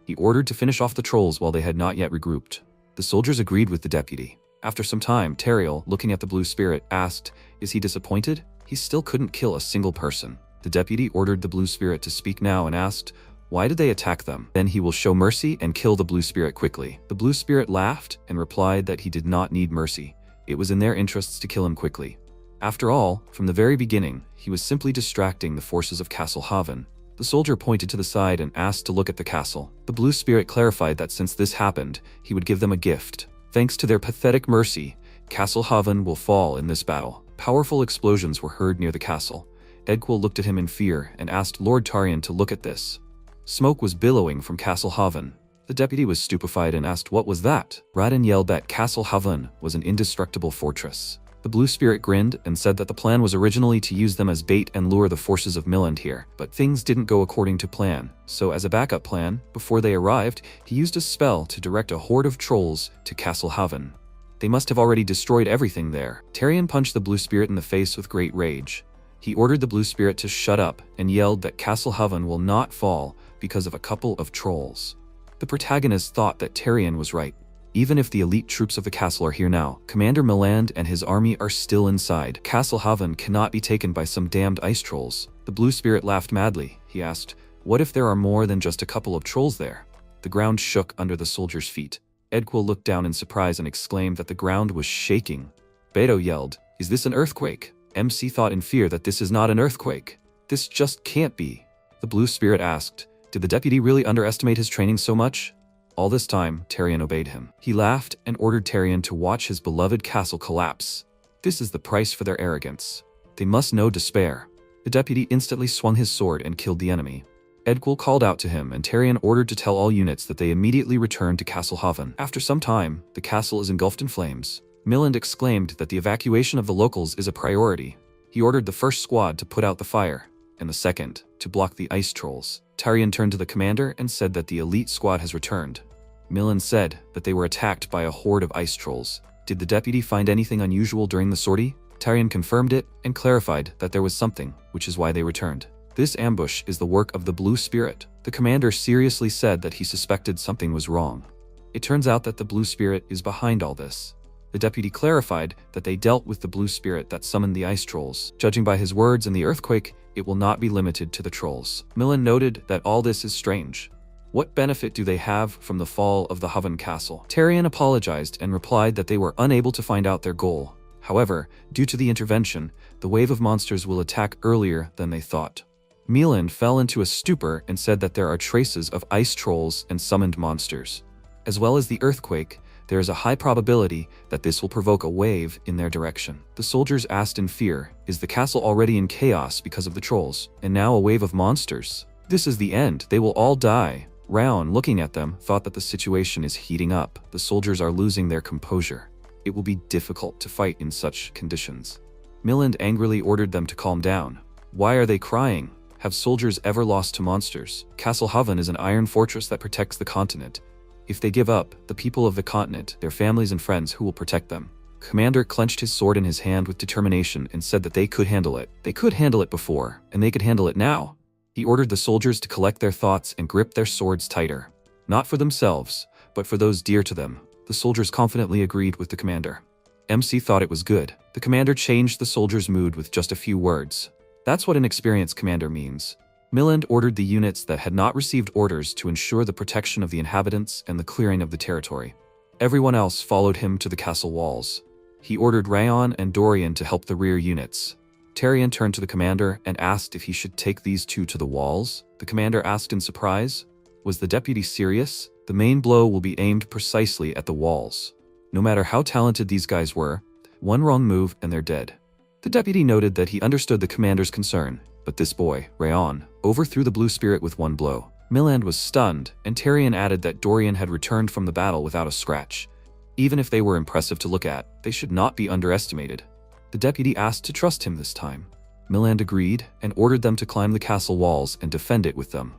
He ordered to finish off the trolls while they had not yet regrouped. The soldiers agreed with the deputy. After some time, Teriel, looking at the blue spirit, asked, is he disappointed? He still couldn't kill a single person. The deputy ordered the blue spirit to speak now and asked, why did they attack them? Then he will show mercy and kill the blue spirit quickly. The blue spirit laughed and replied that he did not need mercy. It was in their interests to kill him quickly. After all, from the very beginning, he was simply distracting the forces of Castle Haven. The soldier pointed to the side and asked to look at the castle. The blue spirit clarified that since this happened, he would give them a gift. Thanks to their pathetic mercy, Castle Haven will fall in this battle. Powerful explosions were heard near the castle. Edquil looked at him in fear and asked Lord Tarion to look at this. Smoke was billowing from Castle Haven. The deputy was stupefied and asked what was that. Raden yelled that Castle Haven was an indestructible fortress. The blue spirit grinned and said that the plan was originally to use them as bait and lure the forces of Milland here, but things didn't go according to plan. So as a backup plan, before they arrived, he used a spell to direct a horde of trolls to Castle Haven. They must have already destroyed everything there. Tarion punched the blue spirit in the face with great rage. He ordered the blue spirit to shut up and yelled that Castle Haven will not fall because of a couple of trolls. The protagonist thought that Tarion was right. Even if the elite troops of the castle are here now, Commander Milland and his army are still inside. Castle Haven cannot be taken by some damned ice trolls. The blue spirit laughed madly. He asked, what if there are more than just a couple of trolls there? The ground shook under the soldiers' feet. Edquil looked down in surprise and exclaimed that the ground was shaking. Beto yelled, is this an earthquake? MC thought in fear that this is not an earthquake. This just can't be. The blue spirit asked, did the deputy really underestimate his training so much? All this time, Tarion obeyed him. He laughed and ordered Tarion to watch his beloved castle collapse. This is the price for their arrogance. They must know despair. The deputy instantly swung his sword and killed the enemy. Edquil called out to him, and Tarion ordered to tell all units that they immediately return to Castle Haven. After some time, the castle is engulfed in flames. Milland exclaimed that the evacuation of the locals is a priority. He ordered the first squad to put out the fire, and the second to block the ice trolls. Tarion turned to the commander and said that the elite squad has returned. Milland said that they were attacked by a horde of ice trolls. Did the deputy find anything unusual during the sortie? Tarion confirmed it and clarified that there was something, which is why they returned. This ambush is the work of the Blue Spirit. The commander seriously said that he suspected something was wrong. It turns out that the Blue Spirit is behind all this. The deputy clarified that they dealt with the Blue Spirit that summoned the ice trolls. Judging by his words and the earthquake, it will not be limited to the trolls. Milan noted that all this is strange. What benefit do they have from the fall of the Havan castle? Tarion apologized and replied that they were unable to find out their goal. However, due to the intervention, the wave of monsters will attack earlier than they thought. Milan fell into a stupor and said that there are traces of ice trolls and summoned monsters. As well as the earthquake, there is a high probability that this will provoke a wave in their direction. The soldiers asked in fear, is the castle already in chaos because of the trolls, and now a wave of monsters? This is the end, they will all die. Raon, looking at them, thought that the situation is heating up. The soldiers are losing their composure. It will be difficult to fight in such conditions. Milan angrily ordered them to calm down. Why are they crying? Have soldiers ever lost to monsters? Castle Havan is an iron fortress that protects the continent. If they give up, the people of the continent, their families and friends, who will protect them? Commander clenched his sword in his hand with determination and said that they could handle it. They could handle it before, and they could handle it now. He ordered the soldiers to collect their thoughts and grip their swords tighter. Not for themselves, but for those dear to them. The soldiers confidently agreed with the commander. MC thought it was good. The commander changed the soldiers' mood with just a few words. That's what an experienced commander means. Milan ordered the units that had not received orders to ensure the protection of the inhabitants and the clearing of the territory. Everyone else followed him to the castle walls. He ordered Raon and Dorian to help the rear units. Tarion turned to the commander and asked if he should take these two to the walls. The commander asked in surprise, was the deputy serious? The main blow will be aimed precisely at the walls. No matter how talented these guys were, one wrong move and they're dead. The deputy noted that he understood the commander's concern, but this boy, Raon, overthrew the Blue Spirit with one blow. Milan was stunned, and Tarion added that Dorian had returned from the battle without a scratch. Even if they were impressive to look at, they should not be underestimated. The deputy asked to trust him this time. Milan agreed and ordered them to climb the castle walls and defend it with them.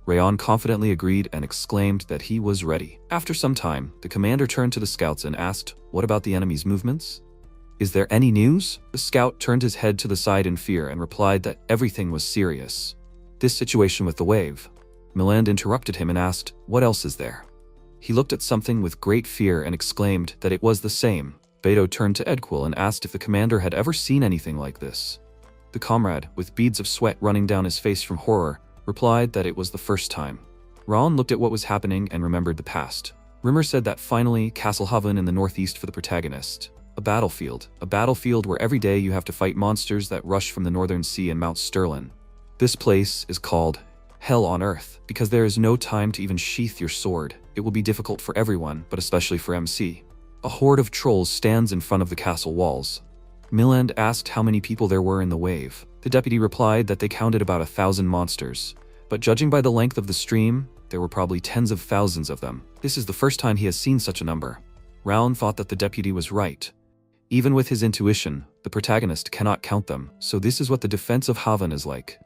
Raon confidently agreed and exclaimed that he was ready. After some time, the commander turned to the scouts and asked, what about the enemy's movements? Is there any news? The scout turned his head to the side in fear and replied that everything was serious. This situation with the wave. Milan interrupted him and asked, what else is there? He looked at something with great fear and exclaimed that it was the same. Beto turned to Edquil and asked if the commander had ever seen anything like this. The comrade, with beads of sweat running down his face from horror, replied that it was the first time. Raon looked at what was happening and remembered the past. Rumor said that finally, Castle Havan in the northeast for the protagonist. A battlefield where every day you have to fight monsters that rush from the northern sea and Mount Sterlin. This place is called Hell on Earth because there is no time to even sheath your sword. It will be difficult for everyone, but especially for MC. A horde of trolls stands in front of the castle walls. Milan asked how many people there were in the wave. The deputy replied that they counted about 1,000 monsters, but judging by the length of the stream, there were probably tens of thousands of them. This is the first time he has seen such a number. Raon thought that the deputy was right. Even with his intuition, the protagonist cannot count them, so this is what the defense of Havan is like.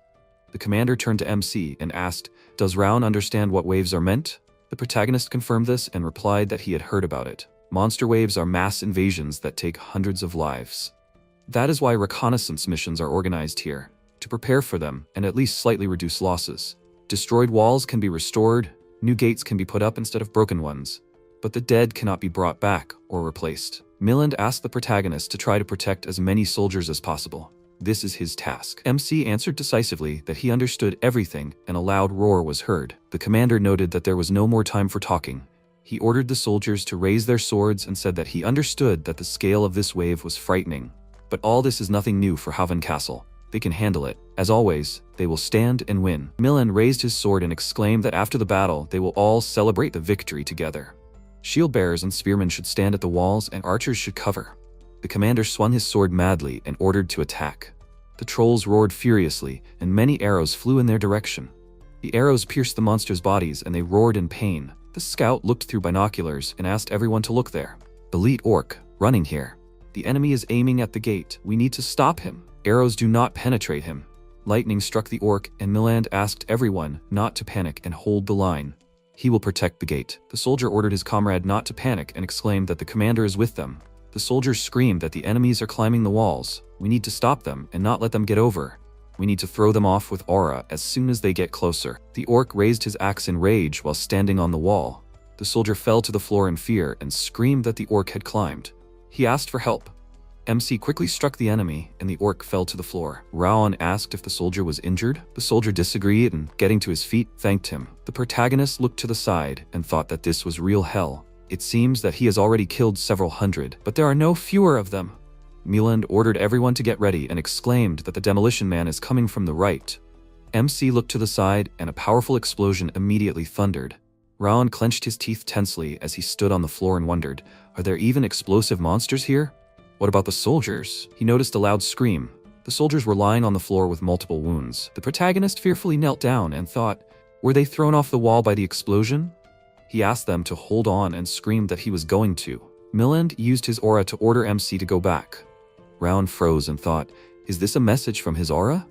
The commander turned to MC and asked, does Raon understand what waves are meant? The protagonist confirmed this and replied that he had heard about it. Monster waves are mass invasions that take hundreds of lives. That is why reconnaissance missions are organized here, to prepare for them and at least slightly reduce losses. Destroyed walls can be restored, new gates can be put up instead of broken ones, but the dead cannot be brought back or replaced. Milan asked the protagonist to try to protect as many soldiers as possible. This is his task. MC answered decisively that he understood everything and a loud roar was heard. The commander noted that there was no more time for talking. He ordered the soldiers to raise their swords and said that he understood that the scale of this wave was frightening. But all this is nothing new for Havan Castle. They can handle it. As always, they will stand and win. Milan raised his sword and exclaimed that after the battle, they will all celebrate the victory together. Shield bearers and spearmen should stand at the walls and archers should cover. The commander swung his sword madly and ordered to attack. The trolls roared furiously, and many arrows flew in their direction. The arrows pierced the monsters' bodies and they roared in pain. The scout looked through binoculars and asked everyone to look there. Elite orc, running here. The enemy is aiming at the gate. We need to stop him. Arrows do not penetrate him. Lightning struck the orc and Milan asked everyone not to panic and hold the line. He will protect the gate. The soldier ordered his comrade not to panic and exclaimed that the commander is with them. The soldiers screamed that the enemies are climbing the walls. We need to stop them and not let them get over. We need to throw them off with aura as soon as they get closer. The orc raised his axe in rage while standing on the wall. The soldier fell to the floor in fear and screamed that the orc had climbed. He asked for help. MC quickly struck the enemy, and the orc fell to the floor. Raon asked if the soldier was injured. The soldier disagreed and, getting to his feet, thanked him. The protagonist looked to the side and thought that this was real hell. It seems that he has already killed several hundred, but there are no fewer of them. Muland ordered everyone to get ready and exclaimed that the demolition man is coming from the right. MC looked to the side, and a powerful explosion immediately thundered. Raon clenched his teeth tensely as he stood on the floor and wondered, are there even explosive monsters here? What about the soldiers? He noticed a loud scream. The soldiers were lying on the floor with multiple wounds. The protagonist fearfully knelt down and thought, were they thrown off the wall by the explosion? He asked them to hold on and screamed that he was going to. Muland used his aura to order MC to go back. Raon froze and thought, is this a message from his aura?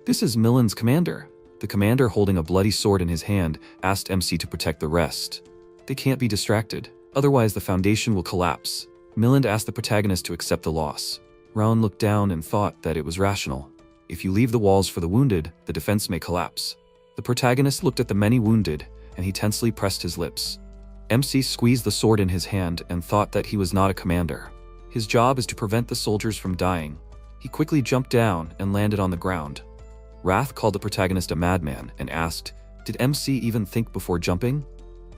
This is Muland's commander. The commander, holding a bloody sword in his hand, asked MC to protect the rest. They can't be distracted, otherwise the foundation will collapse. Muland asked the protagonist to accept the loss. Raon looked down and thought that it was rational. If you leave the walls for the wounded, the defense may collapse. The protagonist looked at the many wounded, and he tensely pressed his lips. MC squeezed the sword in his hand and thought that he was not a commander. His job is to prevent the soldiers from dying. He quickly jumped down and landed on the ground. Wrath called the protagonist a madman and asked, did MC even think before jumping?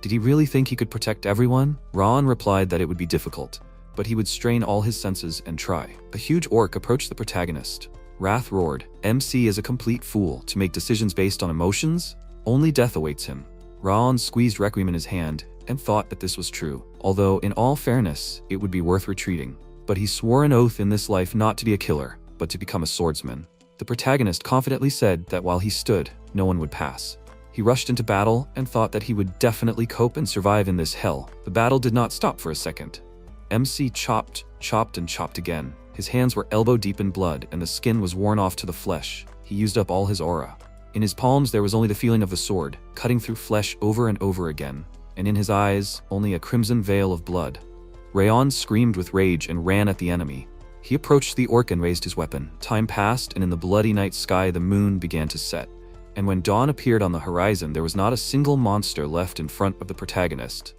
Did he really think he could protect everyone? Raon replied that it would be difficult, but he would strain all his senses and try. A huge orc approached the protagonist. Wrath roared, MC is a complete fool to make decisions based on emotions. Only death awaits him. Raon squeezed Requiem in his hand and thought that this was true, although in all fairness, it would be worth retreating. But he swore an oath in this life not to be a killer, but to become a swordsman. The protagonist confidently said that while he stood, no one would pass. He rushed into battle and thought that he would definitely cope and survive in this hell. The battle did not stop for a second. MC chopped, and chopped again. His hands were elbow-deep in blood, and the skin was worn off to the flesh. He used up all his aura. In his palms there was only the feeling of the sword, cutting through flesh over and over again, and in his eyes, only a crimson veil of blood. Raon screamed with rage and ran at the enemy. He approached the orc and raised his weapon. Time passed, and in the bloody night sky the moon began to set. And when dawn appeared on the horizon, there was not a single monster left in front of the protagonist.